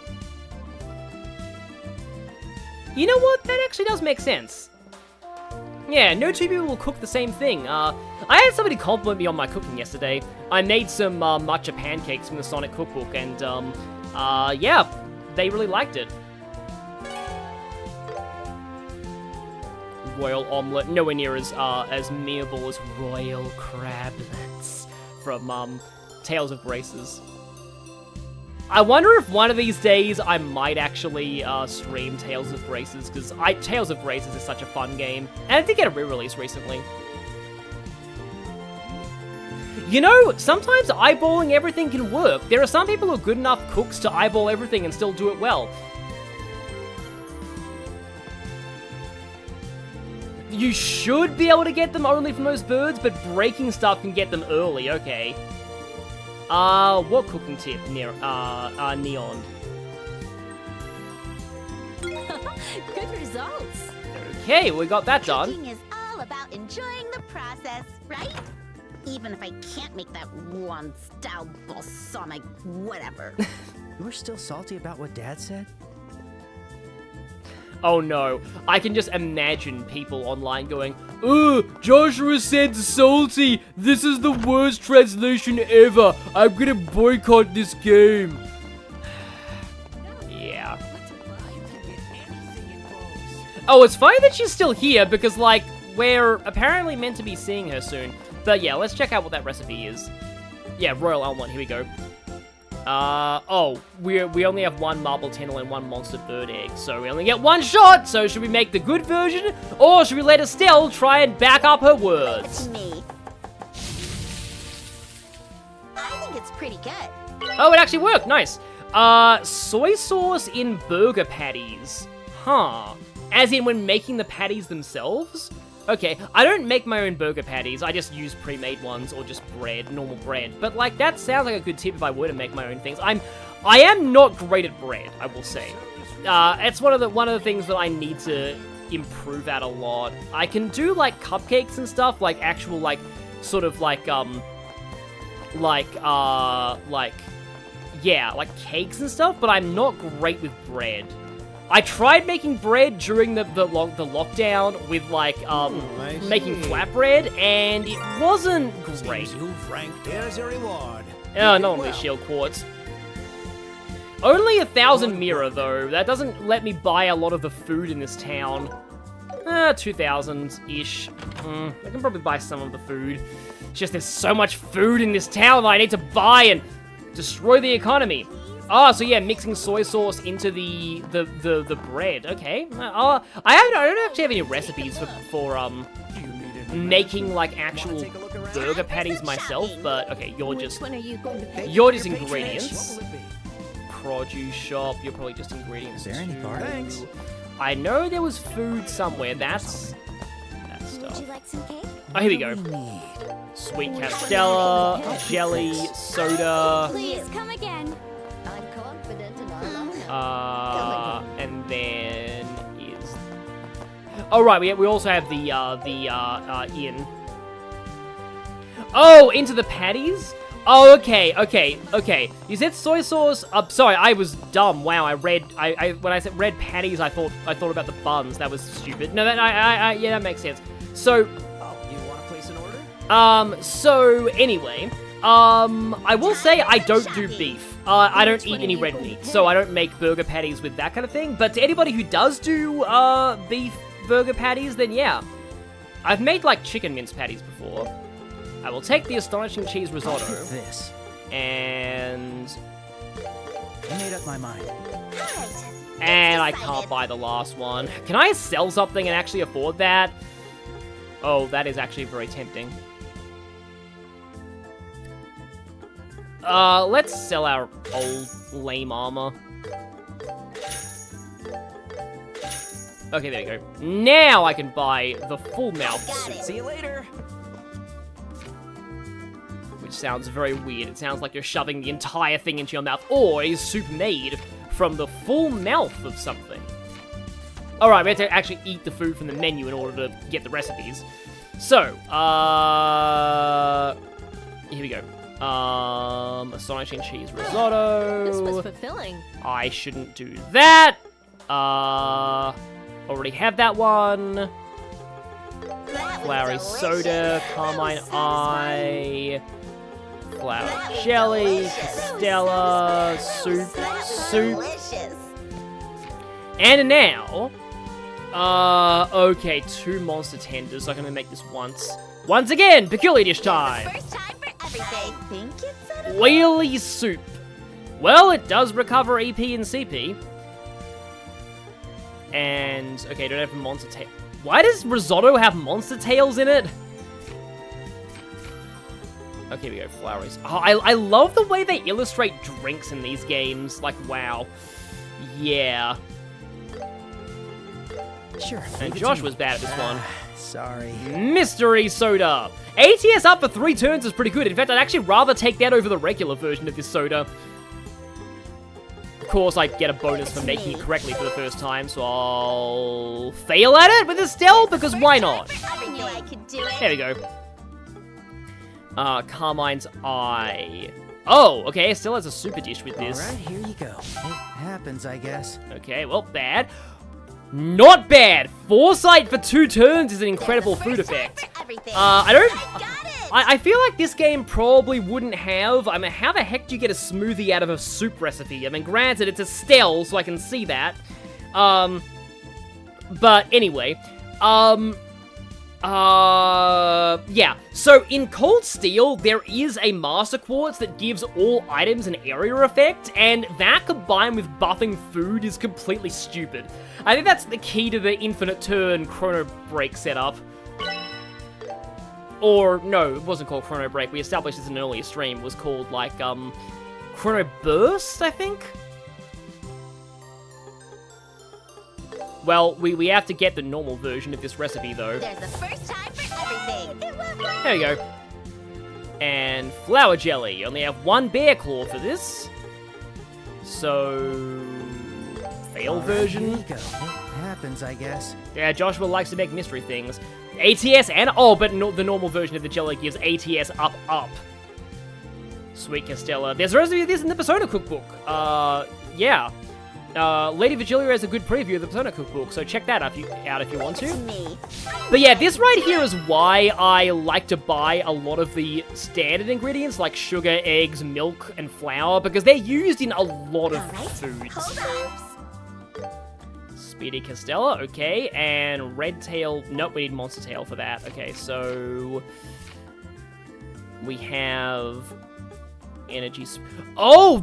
You know what? That actually does make sense. Yeah, no two people will cook the same thing. I had somebody compliment me on my cooking yesterday. I made some matcha pancakes from the Sonic cookbook, and yeah, they really liked it. Royal omelette, nowhere near as memeable as royal crablets from Tales of Graces. I wonder if one of these days I might actually stream Tales of Graces, because Tales of Graces is such a fun game, and it did get a re-release recently. You know, sometimes eyeballing everything can work. There are some people who are good enough cooks to eyeball everything and still do it well. You should be able to get them only from those birds, but breaking stuff can get them early, okay. What cooking tip? Neon. Good results. Okay, we got that done. Cooking is all about enjoying the process, right? Even if I can't make that one style balsamic whatever. You were still salty about what Dad said? Oh no, I can just imagine people online going, "Ugh, Joshua said salty, this is the worst translation ever, I'm gonna boycott this game." Yeah. Oh, it's funny that she's still here, because, like, we're apparently meant to be seeing her soon. But yeah, let's check out what that recipe is. Yeah, Royal Almond, here we go. Oh, we only have one marble tennel and one monster bird egg, so we only get one shot, so should we make the good version, or should we let Estelle try and back up her words? It's me. I think it's pretty good. Oh, it actually worked, nice. Soy sauce in burger patties. Huh. As in when making the patties themselves? Okay, I don't make my own burger patties. I just use pre-made ones or just bread, normal bread. But like that sounds like a good tip if I were to make my own things. I am not great at bread, I will say. It's one of the things that I need to improve at a lot. I can do like cupcakes and stuff, like actual like sort of like cakes and stuff, but I'm not great with bread. I tried making bread during the lockdown with like making flatbread, and it wasn't great. Here's your reward. Oh, not only shield quartz. Only 1,000 mirror though. That doesn't let me buy a lot of the food in this town. 2,000-ish. I can probably buy some of the food. It's just there's so much food in this town that I need to buy and destroy the economy. Oh, so yeah, mixing soy sauce into the bread. Okay. I don't actually have any recipes for making like actual burger patties myself, but okay, you're just ingredients. Produce shop, you're probably just ingredients. Is there any bar? Thanks. I know there was food somewhere. That's stuff. Would you like some cake? Oh, here we go. Sweet Castella, jelly, soda. Please come again. I'm confident in our love. And then is. Oh right, we also have the in. Oh, into the patties. Oh, okay. You said soy sauce. Sorry, I was dumb. Wow, when I said red patties, I thought about the buns. That was stupid. No, yeah, that makes sense. So, Oh, you want to place an order? so anyway, I will say I don't do beef. I don't eat any red meat, so I don't make burger patties with that kind of thing. But to anybody who does do beef burger patties, then yeah, I've made like chicken mince patties before. I will take the astonishing cheese risotto. This. And I made up my mind. and I can't buy the last one. Can I sell something and actually afford that? Oh, that is actually very tempting. Let's sell our old lame armor. Okay, there we go. Now I can buy the full mouth suit. See you later. Which sounds very weird. It sounds like you're shoving the entire thing into your mouth. Or is soup made from the full mouth of something? Alright, we have to actually eat the food from the menu in order to get the recipes. So, here we go. Astonishing cheese risotto. This was fulfilling. I shouldn't do that. Already have that one. Flowery soda, carmine eye, flour jelly, Castella, soup. And now, okay, 2 monster tenders. So I'm gonna make this once. Once again, peculiar dish time. First time for everything. Think it's edible? Whaley soup. Well, it does recover EP and CP. And, okay, don't have monster tail. Why does risotto have monster tails in it? Okay, we go, flowers. Oh, I love the way they illustrate drinks in these games. Like, wow. Yeah. Sure. And Josh was bad at this one. Sorry. Mystery soda. ATS up for 3 turns is pretty good. In fact, I'd actually rather take that over the regular version of this soda. Of course, I get a bonus for making it correctly for the first time, so I'll fail at it with Estelle, because why not? I knew I could do it. There we go. Carmine's eye. Oh, okay, Estelle has a super dish with this. Alright, here you go. It happens, I guess. Okay, well, bad. Not bad. Foresight for 2 turns is an incredible food effect. I feel like this game probably wouldn't have. I mean, how the heck do you get a smoothie out of a soup recipe? I mean, granted, it's Estelle, so I can see that. But anyway, yeah. So in Cold Steel, there is a Master Quartz that gives all items an area effect, and that combined with buffing food is completely stupid. I think that's the key to the infinite turn Chrono Break setup. Or, no, it wasn't called Chrono Break. We established this in an earlier stream. It was called, like, Chrono Burst, I think? Well, we have to get the normal version of this recipe, though. There's a first time for everything. There you go. And flour jelly. You only have one bear claw for this. So... fail version. Here you go. It happens, I guess. Yeah, Joshua likes to make mystery things. ATS and... oh, but no, the normal version of the jelly gives ATS up. Sweet Castella. There's a recipe of this in the Persona cookbook. Yeah. Lady Virgilia has a good preview of the Persona cookbook, so check that out if you want to. But yeah, this right here is why I like to buy a lot of the standard ingredients like sugar, eggs, milk, and flour, because they're used in a lot of foods. Speedy Castella, okay, and Red Tail, nope, we need Monster Tail for that. Okay, so we have energy. Oh,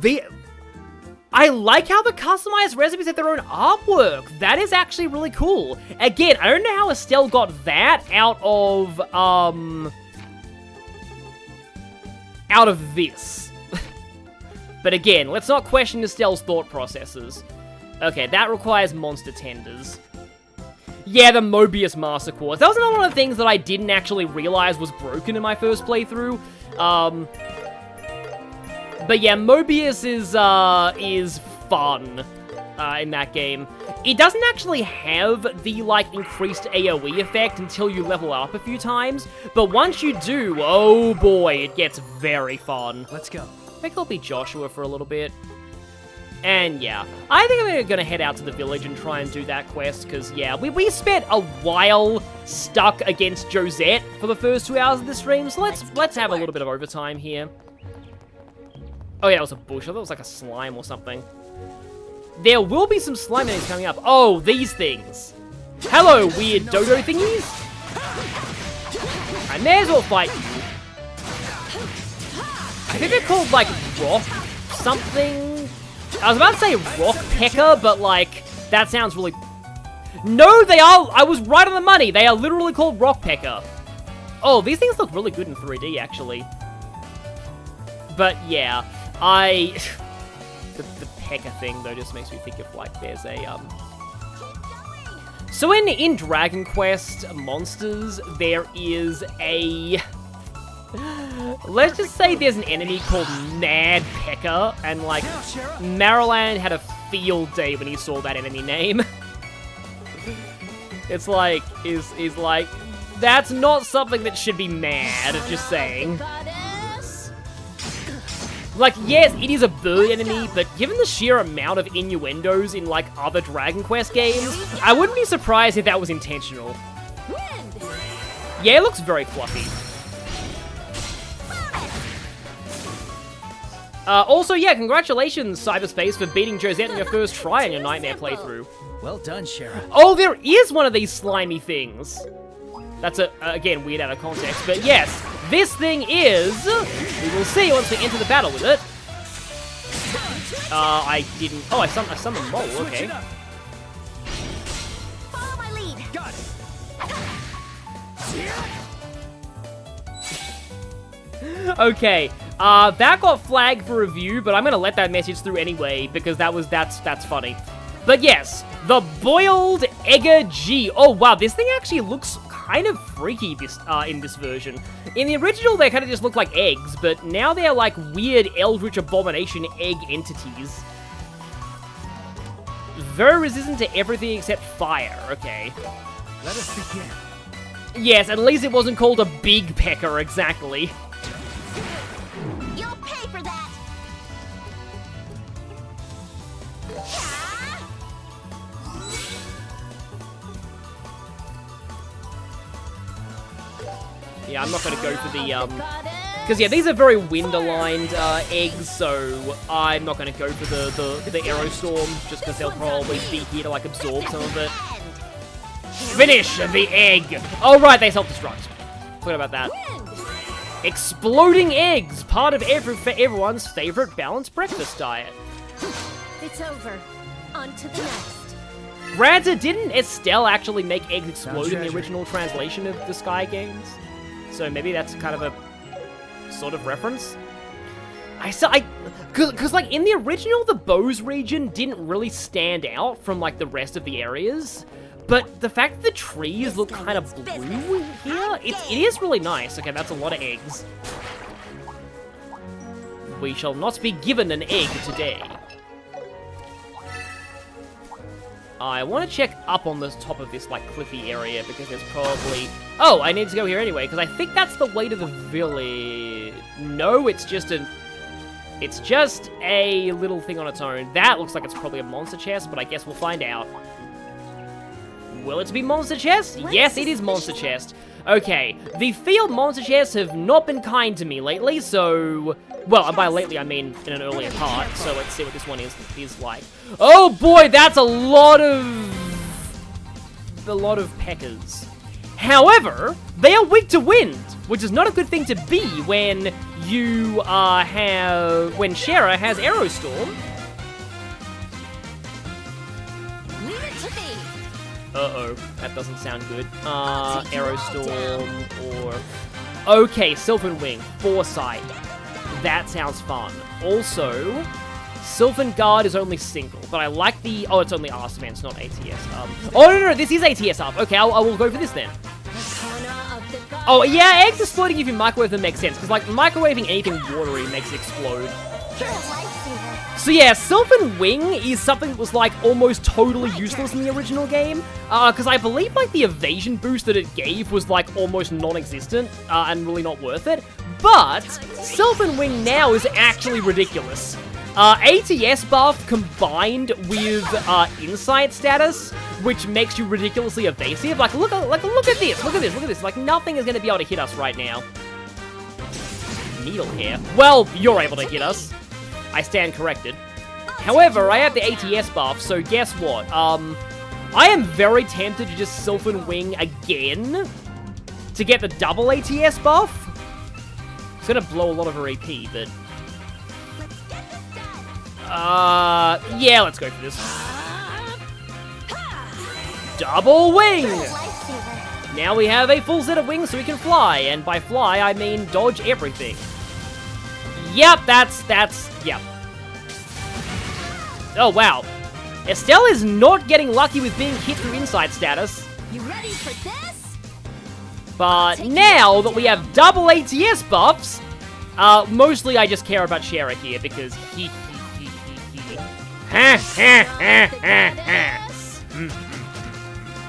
I like how the customized recipes have their own artwork. That is actually really cool. Again, I don't know how Estelle got that out of this. But again, let's not question Estelle's thought processes. Okay, that requires monster tenders. Yeah, the Mobius Master Quartz. That was another one of the things that I didn't actually realize was broken in my first playthrough. But yeah, Mobius is fun in that game. It doesn't actually have the, like, increased AoE effect until you level up a few times, but once you do, oh boy, it gets very fun. Let's go. Maybe I'll be Joshua for a little bit. And yeah, I think I'm gonna head out to the village and try and do that quest, because yeah, we spent a while stuck against Josette for the first 2 hours of the stream, so let's have a little bit of overtime here. Oh yeah, it was a bush. I thought it was like a slime or something. There will be some slime enemies coming up. Oh, these things. Hello, weird dodo thingies. I may as well fight you. I think they're called, like, rock something. I was about to say rock pecker, but, like, that sounds really... No, they are... I was right on the money. They are literally called rock pecker. Oh, these things look really good in 3D, actually. But, yeah. The pecker thing, though, just makes me think of, like, there's a, So in Dragon Quest Monsters, there is a... Let's just say there's an enemy called Mad Pecker, and, like, Maryland had a field day when he saw that enemy name. It's like, is like, that's not something that should be mad, just saying. Like, yes, it is a bird enemy, but given the sheer amount of innuendos in, like, other Dragon Quest games, I wouldn't be surprised if that was intentional. Yeah, it looks very fluffy. Also, yeah, congratulations, Cyberspace, for beating Josette in your first try in your Nightmare playthrough. Well done, Shara. Oh, there is one of these slimy things. That's, again, weird out of context, but yes, this thing is... We will see once we enter the battle with it. I didn't... Oh, I summoned Mole, okay. Follow my lead. Got it. Okay, that got flagged for review, but I'm gonna let that message through anyway, because that's funny. But yes, the Boiled Egger G. Oh wow, this thing actually looks kind of freaky in this version. In the original, they kind of just look like eggs, but now they're like weird Eldritch Abomination egg entities. Very resistant to everything except fire, okay. Let us begin. Yes, at least it wasn't called a big pecker, exactly. You'll pay for that. Yeah, I'm not gonna go for the, because yeah, these are very wind-aligned eggs, so I'm not gonna go for the Aero Storm, just because they'll probably be here to, like, absorb some of it. Finish the egg! Oh, right, they self-destruct. Forgot about that. Exploding eggs, part of everyone's favorite balanced breakfast diet. It's over. On to the next. Granted, didn't Estelle actually make eggs explode in the original translation of the Sky games? So maybe that's kind of a sort of reference. Cause like in the original, the Bose region didn't really stand out from like the rest of the areas. But the fact that the trees look kind of blue here, it is really nice. Okay, that's a lot of eggs. We shall not be given an egg today. I want to check up on the top of this, like, cliffy area, because there's probably... Oh, I need to go here anyway, because I think that's the way to the village. No, it's just a little thing on its own. That looks like it's probably a monster chest, but I guess we'll find out. Will it be monster chest? Yes, it is monster chest. Okay, the field monster chests have not been kind to me lately, so... Well, and by lately I mean in an earlier part, so let's see what this one is like. Oh boy, that's a lot of peckers. However, they are weak to wind, which is not a good thing to be when you when Shara has Aerostorm. Uh-oh, that doesn't sound good. Aerostorm or... Okay, Sylvan Wing, Foresight. That sounds fun. Also, Sylvan Guard is only single, but I like the... Oh, it's only Arstevans, not ATS up. Oh, no, this is ATS up. Okay, I will go for this then. Oh, yeah, eggs exploding if you microwave them makes sense, because, like, microwaving anything watery makes it explode. So yeah, Sylvan Wing is something that was, like, almost totally useless in the original game, because I believe, like, the evasion boost that it gave was, like, almost non-existent, and really not worth it. But Sylvan Wing now is actually ridiculous. ATS buff combined with insight status, which makes you ridiculously evasive. Like look at this. Like nothing is going to be able to hit us right now. Needle hair. Well, you're able to hit us. I stand corrected. However, I have the ATS buff, so guess what? I am very tempted to just Sylvan Wing again to get the double ATS buff. It's gonna blow a lot of her AP, but... yeah, let's go for this. Double wing! Now we have a full set of wings so we can fly, and by fly, I mean dodge everything. Yep, yep. Oh, wow. Estelle is not getting lucky with being hit through insight status. You ready for this? But now that we have double ATS buffs, mostly I just care about Shara here because he.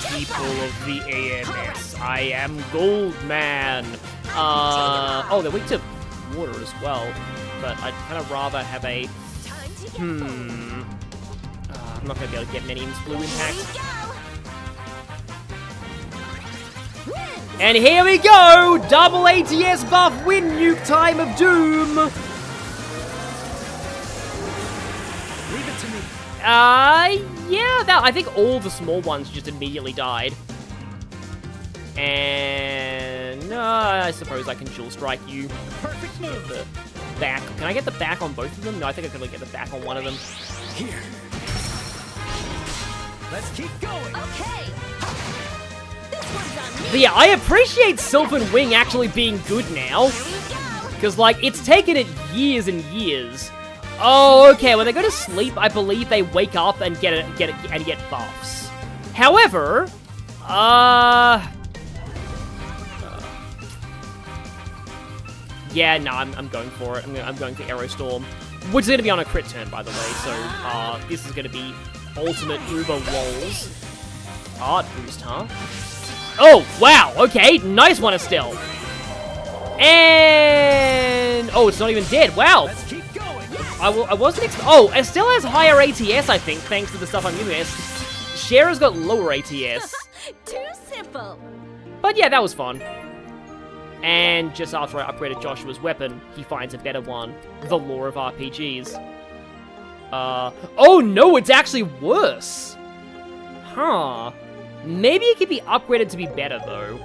People of the AMS, I am Goldman. Oh, they're weak to water as well, but I'd kind of rather have a. I'm not gonna be able to get many in this blue impact. And here we go! Double ATS buff win nuke time of doom! Leave it to me. Yeah, I think all the small ones just immediately died. And I suppose I can dual strike you. Perfect move. The back. Can I get the back on both of them? No, I think I can only get the back on one of them. Here. Let's keep going. Okay. But yeah, I appreciate Sylvan Wing actually being good now. Because, like, it's taken it years and years. Oh, okay, when they go to sleep, I believe they wake up and get buffs. However, yeah, no, I'm going for it. I'm going for Aerostorm, which is going to be on a crit turn, by the way, so, this is going to be ultimate Uber Walls. Art boost, huh? Oh, wow, okay, nice one, Estelle. And... oh, it's not even dead, wow. Let's keep going. I wasn't oh, Estelle has higher ATS, I think, thanks to the stuff I'm giving her. Shara's got lower ATS. Too simple. But yeah, that was fun. And just after I upgraded Joshua's weapon, he finds a better one. The lore of RPGs. Oh no, it's actually worse. Huh. Maybe it could be upgraded to be better, though.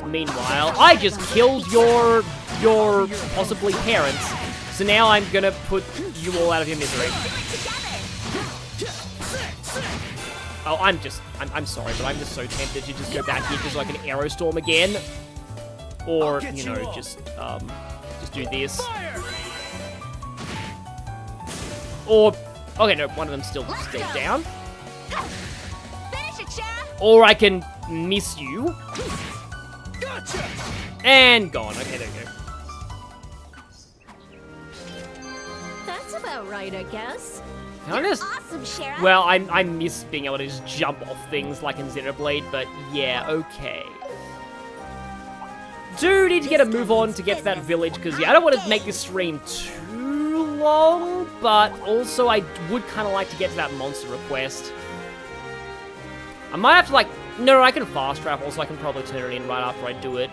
Meanwhile, I just killed your possibly parents. So now I'm gonna put you all out of your misery. Oh, I'm sorry, but I'm just so tempted to just go back here just so I can Aerostorm again. Or, you know, just do this. Or, okay, no, one of them's still down. Finish it, Shara! Or I can miss you. And gone. Okay, there you go. That's about right, I guess. Can I just... Awesome, Shara! Well, I miss being able to just jump off things like in Xenoblade, but yeah, okay. Do need to get a move on to get to that village, because yeah, I don't want to make this stream too long, but also I would kind of like to get to that monster request. I might have to, like... No, I can fast travel, so I can probably turn it in right after I do it.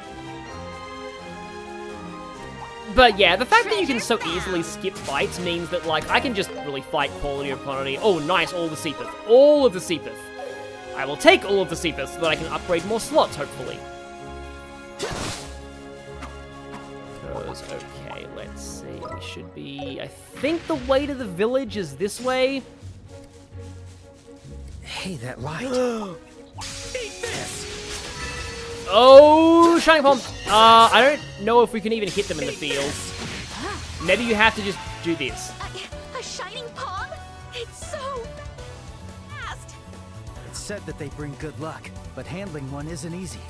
But yeah, the fact that you can so easily skip fights means that, like, I can just really fight quality over quantity. Oh, nice, all the Seepith. All of the Seepith. I will take all of the Seepith so that I can upgrade more slots, hopefully. Because, okay, let's see. We should be... I think the way to the village is this way. Hey, that light. Oh, Shining Palm. I don't know if we can even hit them in the field. Maybe you have to just do this. A shining palm? It's so fast. It's said that they bring good luck, but handling one isn't easy.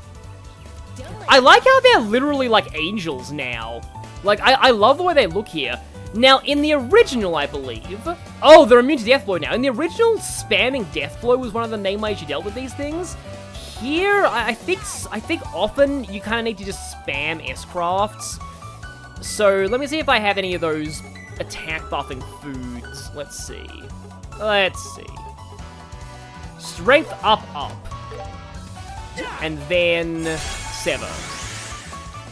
I like how they're literally like angels now. Like, I love the way they look here. Now, in the original, I believe... Oh, they're immune to Death Blow now. In the original, spamming Death Blow was one of the main ways you dealt with these things. Here, I think often you kind of need to just spam S-Crafts. So, let me see if I have any of those attack buffing foods. Let's see. Strength up. And then... Sever.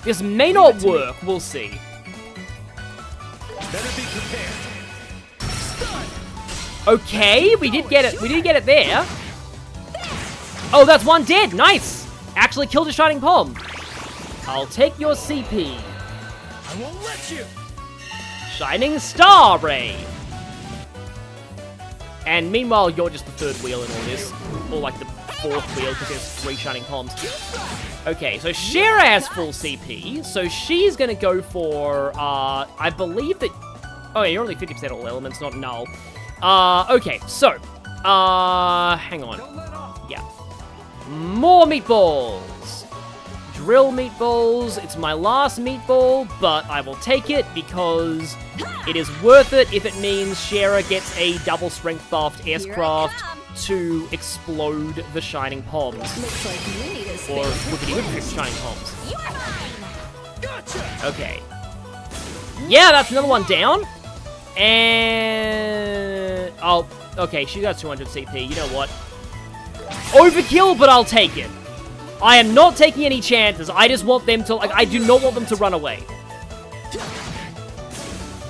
This may not work, we'll see. Better be prepared. Okay, we did get it there. Oh, that's one dead, nice! Actually killed a Shining Palm. I'll take your CP. I won't let you. Shining Star Ray. And meanwhile, you're just the third wheel in all this. Or like the fourth wheel, because there's 3 Shining Palms. Okay, so Shara has full CP, so she's gonna go for, I believe that... Oh, yeah, you're only 50% all elements, not null. Okay, so, hang on. Yeah. More meatballs! Drill meatballs, it's my last meatball, but I will take it because it is worth it if it means Shara gets a double strength buffed S-Craft to explode the Shining Palms. Looks like you need a Or space. Whippity Shining Palms. Okay. Yeah, that's another one down. And... Oh, okay, she got 200 CP. You know what? Overkill, but I'll take it. I am not taking any chances. I just want them to... Like, I do not want them to run away.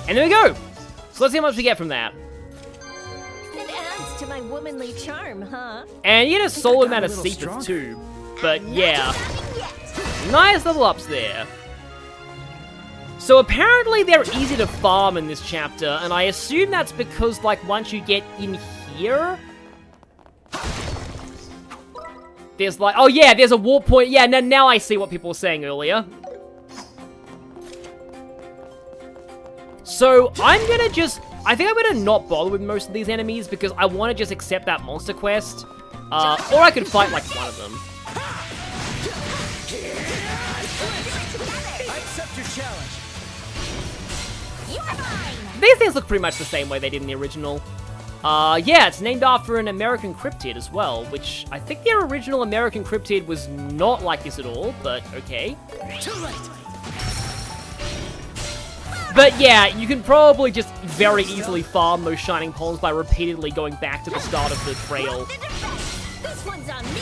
And there we go. So let's see how much we get from that. It adds to my womanly charm, huh? And you get a solid amount of Seepith too. But yeah. Nice level ups there. So apparently they're easy to farm in this chapter, and I assume that's because, like, once you get in here... There's like... Oh yeah, there's a warp point. Yeah, now I see what people were saying earlier. So I'm gonna just... I think I'm gonna not bother with most of these enemies because I want to just accept that monster quest. Or I could fight, like, one of them. I accept your challenge. These things look pretty much the same way they did in the original. Yeah, it's named after an American cryptid as well, which I think the original American cryptid was not like this at all, but okay. But yeah, you can probably just very easily farm those Shining Palms by repeatedly going back to the start of the trail. This one's on me.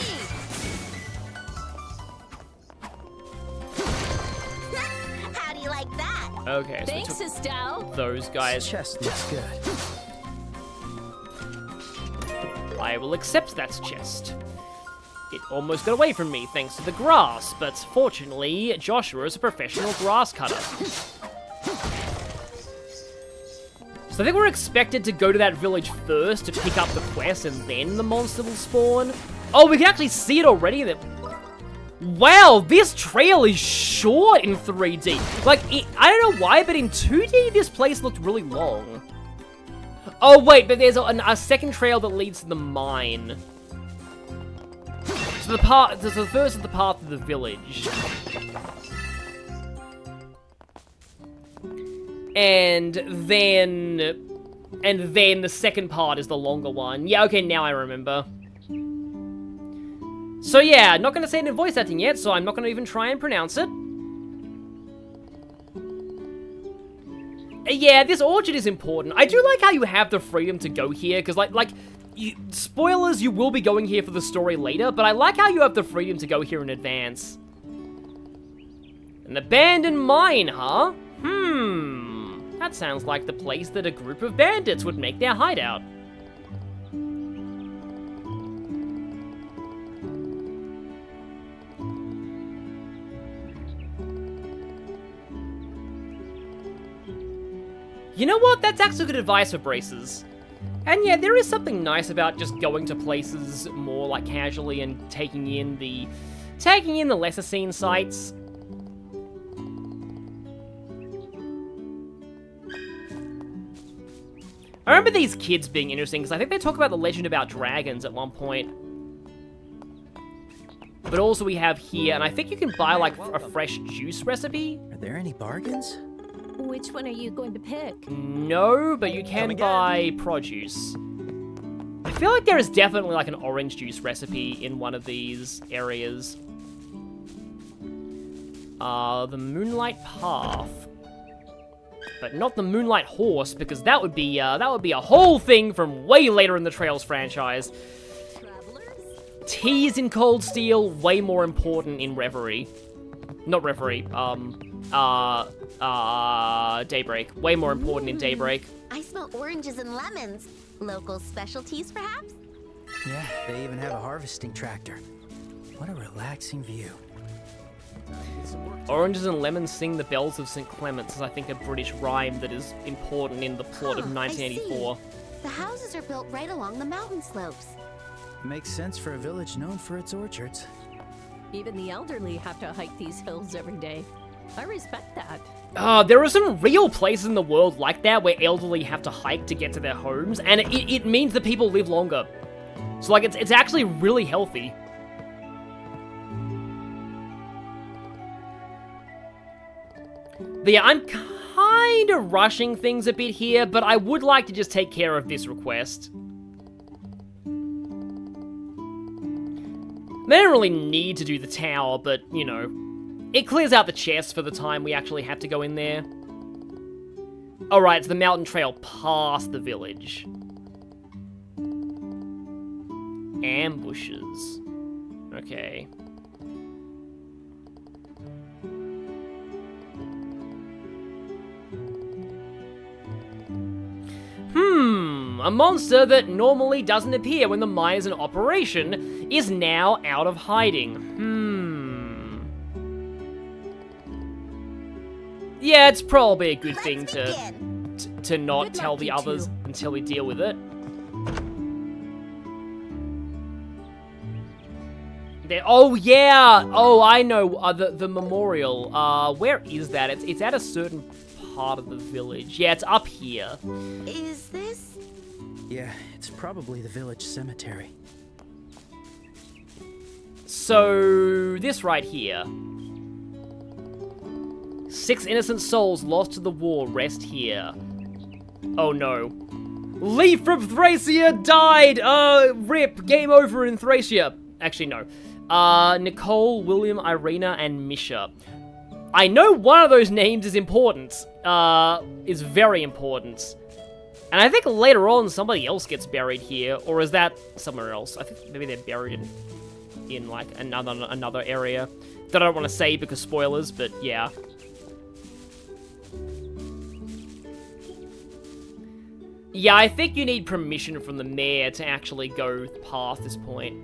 How do you like that? Okay, so Thanks, we took Estelle. those guys. Chest looks good. I will accept that chest. It almost got away from me thanks to the grass, but fortunately, Joshua is a professional grass cutter. So I think we're expected to go to that village first to pick up the quest, and then the monster will spawn. Oh, we can actually see it already. Wow, this trail is short in 3D. Like, I don't know why, but in 2D, this place looked really long. Oh, wait, but there's a second trail that leads to the mine. So the first is the path to the village. And then the second part is the longer one. Yeah, okay, now I remember. So yeah, not gonna say it in voice acting yet, so I'm not gonna even try and pronounce it. Yeah, this orchard is important. I do like how you have the freedom to go here, because spoilers, you will be going here for the story later, but I like how you have the freedom to go here in advance. An abandoned mine, huh? That sounds like the place that a group of bandits would make their hideout. You know what? That's actually good advice for bracers. And yeah, there is something nice about just going to places more like casually and taking in the lesser seen sights. I remember these kids being interesting because I think they talk about the legend about dragons at one point. But also we have here, and I think you can buy like a fresh juice recipe. Are there any bargains? Which one are you going to pick? No, but you can buy produce. I feel like there is definitely like an orange juice recipe in one of these areas. The Moonlight Path. But not the Moonlight Horse, because that would be a whole thing from way later in the Trails franchise. Teas in Cold Steel, way more important in Reverie. Not Reverie, Daybreak. Way more important in Daybreak. I smell oranges and lemons. Local specialties, perhaps? Yeah, they even have a harvesting tractor. What a relaxing view. Oranges and lemons sing the bells of St. Clement's is, I think, a British rhyme that is important in the plot of 1984. The houses are built right along the mountain slopes. Makes sense for a village known for its orchards. Even the elderly have to hike these hills every day. I respect that. There are some real places in the world like that where elderly have to hike to get to their homes, and it means that people live longer. So, like, it's actually really healthy. But yeah, I'm kind of rushing things a bit here, but I would like to just take care of this request. They don't really need to do the tower, but, you know, it clears out the chest for the time we actually have to go in there. Alright, it's the mountain trail past the village. Ambushes. Okay. A monster that normally doesn't appear when the mine is in operation is now out of hiding. Yeah, it's probably a good thing to not tell the others until we deal with it. Oh yeah! Oh, I know, the memorial. Where is that? It's at a certain part of the village. Yeah, it's up here. Is this? Yeah, it's probably the village cemetery. So, this right here. 6 innocent souls lost to the war rest here. Oh no. Leaf from Thracia died! RIP, game over in Thracia. Actually, no. Nicole, William, Irina, and Misha. I know one of those names is important. Is very important. And I think later on somebody else gets buried here, or is that somewhere else? I think maybe they're buried in like another area that I don't want to say because spoilers, but yeah. Yeah, I think you need permission from the mayor to actually go past this point.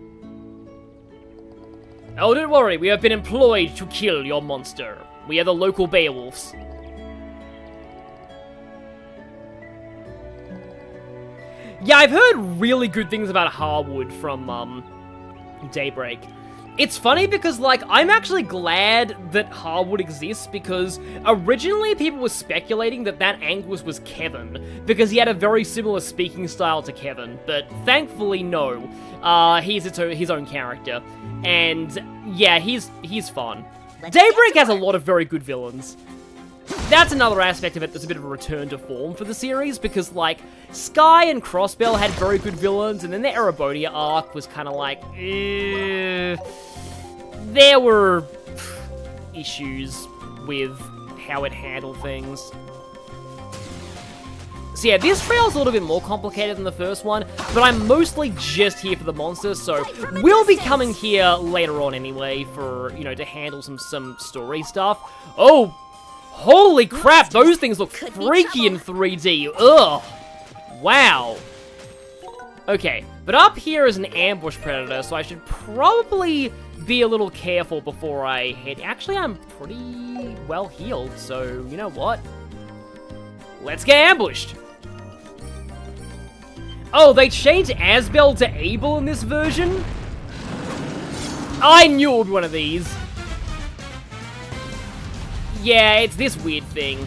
Oh, don't worry, we have been employed to kill your monster. We are the local Beowulfs. Yeah, I've heard really good things about Harwood from, Daybreak. It's funny because, like, I'm actually glad that Harwood exists because originally people were speculating that Angus was Kevin because he had a very similar speaking style to Kevin, but thankfully, no. He's his own character. And, yeah, he's fun. Daybreak has a lot of very good villains. That's another aspect of it that's a bit of a return to form for the series, because, like, Sky and Crossbell had very good villains, and then the Erebodea arc was kind of like, there were issues with how it handled things. So yeah, this trail's a little bit more complicated than the first one, but I'm mostly just here for the monsters, so we'll be coming here later on anyway for, you know, to handle some story stuff. Oh! Holy crap, those things look freaky in 3D. Ugh. Wow. Okay, but up here is an ambush predator, so I should probably be a little careful before I hit. Actually, I'm pretty well healed, so you know what? Let's get ambushed. Oh, they changed Asbel to Abel in this version? I knew it would be one of these. Yeah, it's this weird thing.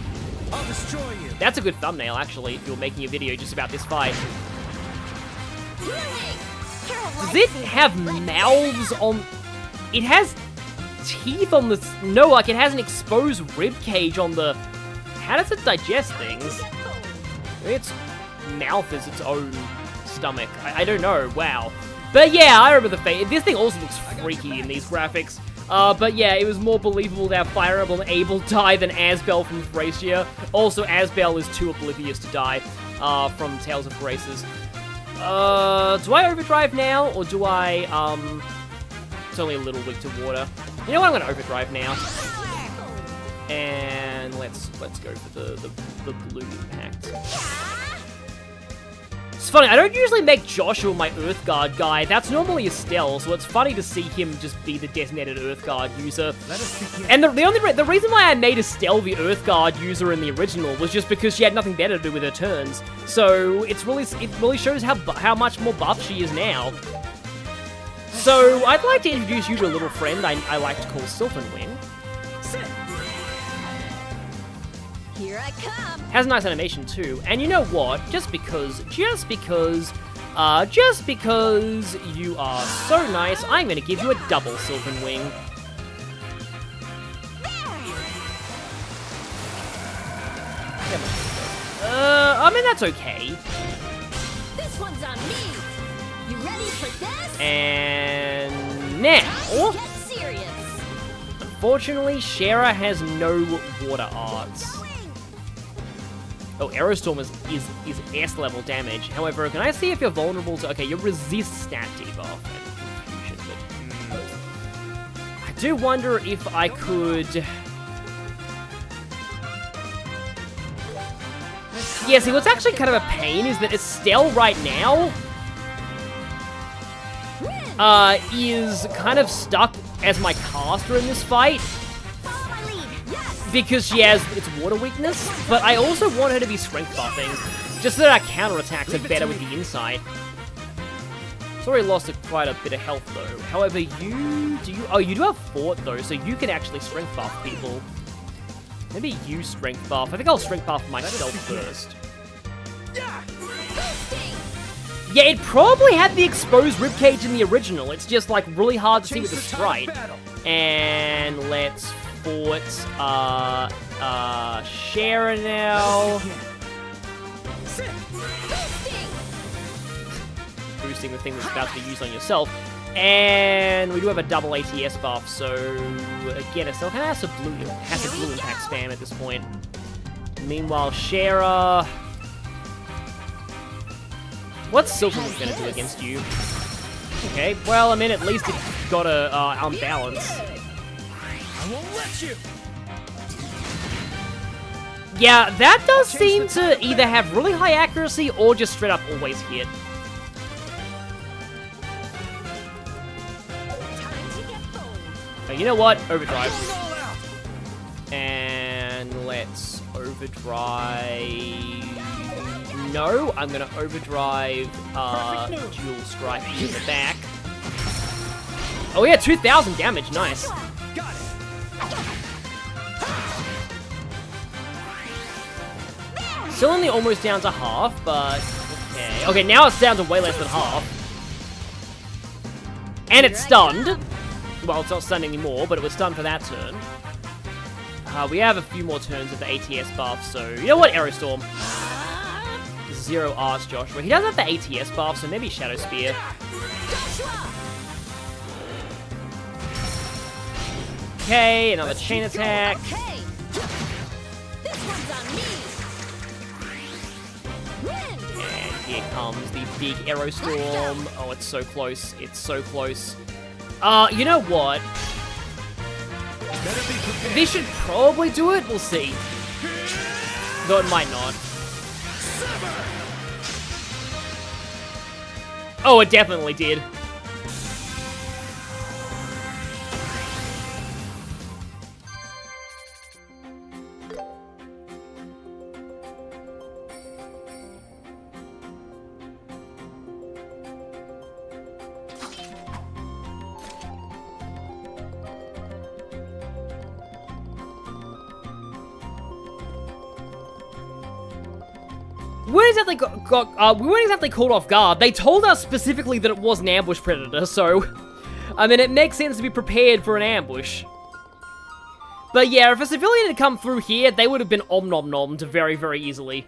I'll destroy you. That's a good thumbnail, actually, if you're making a video just about this fight. Does it have mouths on... It has teeth on the... No, like, it has an exposed rib cage on the... How does it digest things? Its mouth is its own stomach. I don't know, wow. But yeah, I remember the face. This thing also looks freaky in these graphics. But yeah, it was more believable to have Fire Emblem Abel die than Asbel from Thracia. Also, Asbel is too oblivious to die from Tales of Graces. Do I overdrive now, or do I, it's only a little weak to water. You know what, I'm gonna overdrive now. And let's go for the blue impact. It's funny, I don't usually make Joshua my Earthguard guy. That's normally Estelle, so it's funny to see him just be the designated Earthguard user. And the reason why I made Estelle the Earthguard user in the original was just because she had nothing better to do with her turns. So it really shows how much more buff she is now. So I'd like to introduce you to a little friend I like to call Sylvanwing. Here I come. Has a nice animation too, and you know what? Just because you are so nice, I'm gonna give you a double Sylvanwing. I mean that's okay. This one's on me. You ready for this? And now, Get serious. unfortunately, Shara has no water arts. Oh, Aerostorm is S-level damage. However, can I see if you're vulnerable to... Okay, you resist stat debuff and confusion, but... I do wonder if I could... Yeah, see, what's actually kind of a pain is that Estelle right now... is kind of stuck as my caster in this fight. Because she has its water weakness, but I also want her to be strength buffing, just so that our counterattacks are better with the insight. It's already lost quite a bit of health though. However, you do have fort though, so you can actually strength buff people. Maybe you strength buff. I think I'll strength buff myself first. Yeah, it probably had the exposed ribcage in the original. It's just like really hard to see with the sprite. And let's fort Shara now. Boosting the thing that's about to be used on yourself. And we do have a double ATS buff, so again, it still kind of has a blue impact spam at this point. Meanwhile, Shara... What's Sylvanwing gonna do against you? Okay, well, I mean, at least it got a unbalance. I won't let you. Yeah, that does seem to either have really high accuracy or just straight up always hit. Oh, you know what? Overdrive. And let's overdrive... No, I'm gonna overdrive Dual Strike in the back. Oh yeah, 2,000 damage, nice. Got it. Still only almost down to half, but okay. Okay, now it's down to way less than half. And it's stunned. Well, it's not stunned anymore, but it was stunned for that turn. We have a few more turns of the ATS buff, so you know what, Aerostorm. 0 Arts Joshua. He doesn't have the ATS buff, so maybe Shadow Spear. Okay, another chain attack. And here comes the big Aerostorm. Oh, it's so close. It's so close. You know what? This should probably do it. We'll see. Though it might not. Oh, it definitely did. We weren't exactly caught off guard. They told us specifically that it was an ambush predator, so I mean, it makes sense to be prepared for an ambush. But yeah, if a civilian had come through here, they would have been om-nom-nommed very, very easily.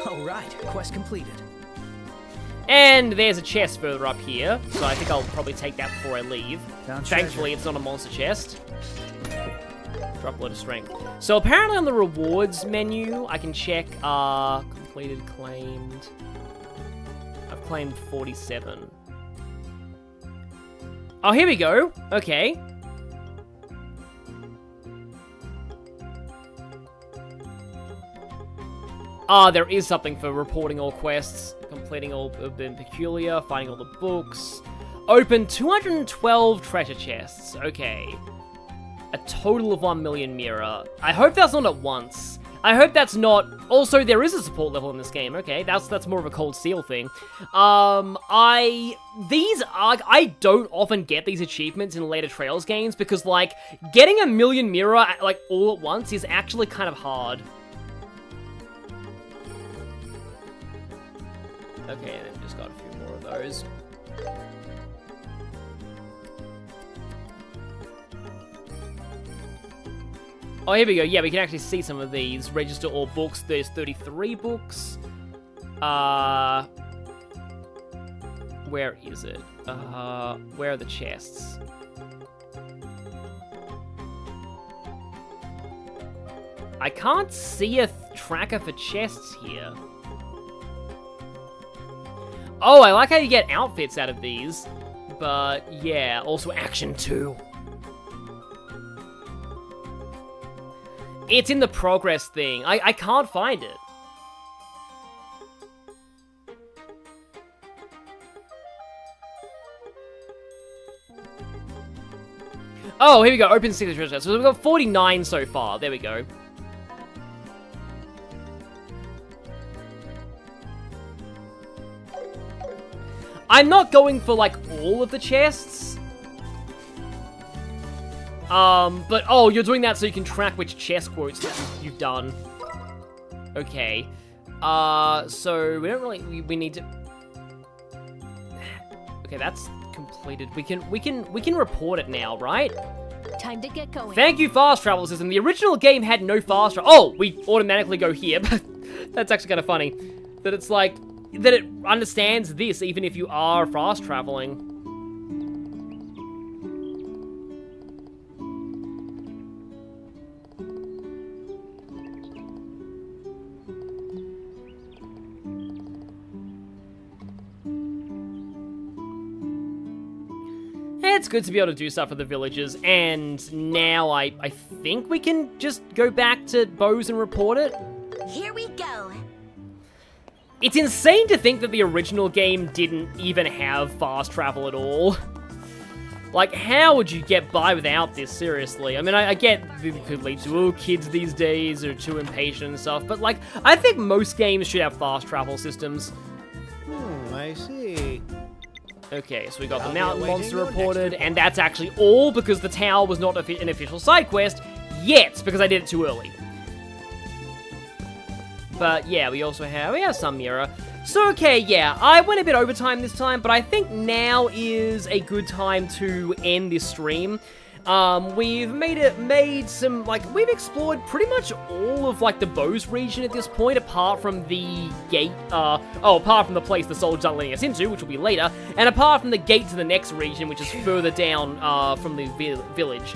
Alright, quest completed. And there's a chest further up here, so I think I'll probably take that before I leave. Found Thankfully, treasure. it's not a monster chest. Drop a lot of strength. So apparently on the rewards menu, I can check, completed, claimed. I've claimed 47. Oh, here we go. Okay. There is something for reporting all quests, completing all have been peculiar, finding all the books. Open 212 treasure chests. Okay. A total of 1 million mirror. I hope that's not at once. I hope that's not... Also, there is a support level in this game. Okay, that's more of a Cold Steel thing. I don't often get these achievements in later Trails games because, like, getting 1 million mirror, like, all at once is actually kind of hard. Okay, and then just got a few more of those. Oh, here we go. Yeah, we can actually see some of these. Register all books. There's 33 books. Where is it? Where are the chests? I can't see a tracker for chests here. Oh, I like how you get outfits out of these. But, yeah, also action too. It's in the progress thing. I can't find it. Oh, here we go. Open 6 treasure. So we've got 49 so far. There we go. I'm not going for, like, all of the chests. But, oh, you're doing that so you can track which chest quotes that you've done. Okay. So, we don't really, we need to... Okay, that's completed. We can report it now, right? Time to get going. Thank you, fast travel system. The original game had no fast travel. Oh, we automatically go here. That's actually kind of funny. That it's like, that it understands this even if you are fast traveling. It's good to be able to do stuff for the villagers, and now I think we can just go back to Bose and report it. Here we go. It's insane to think that the original game didn't even have fast travel at all. Like, how would you get by without this, seriously? I mean, I get it could lead to, oh, kids these days are too impatient and stuff, but, like, I think most games should have fast travel systems. I see. Okay, so we got the mountain monster reported, and that's actually all because the tower was not an official side quest yet, because I did it too early. But yeah, we have some mirror. So okay, yeah, I went a bit overtime this time, but I think now is a good time to end this stream. We've we've explored pretty much all of, like, the Bose region at this point, apart from the gate, apart from the place the soldiers are letting us into, which will be later, and apart from the gate to the next region, which is further down, from the village.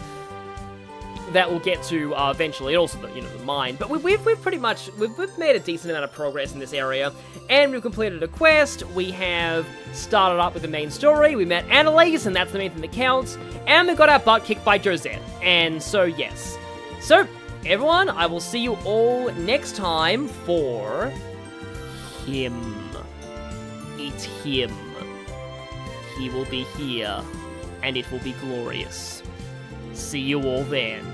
That we'll get to, eventually, and also the mine. But we've pretty much, we've made a decent amount of progress in this area, and we've completed a quest, we have started up with the main story, we met Annalise, and that's the main thing that counts, and we got our butt kicked by Josette, and so yes. So, everyone, I will see you all next time for him. It's him. He will be here, and it will be glorious. See you all then.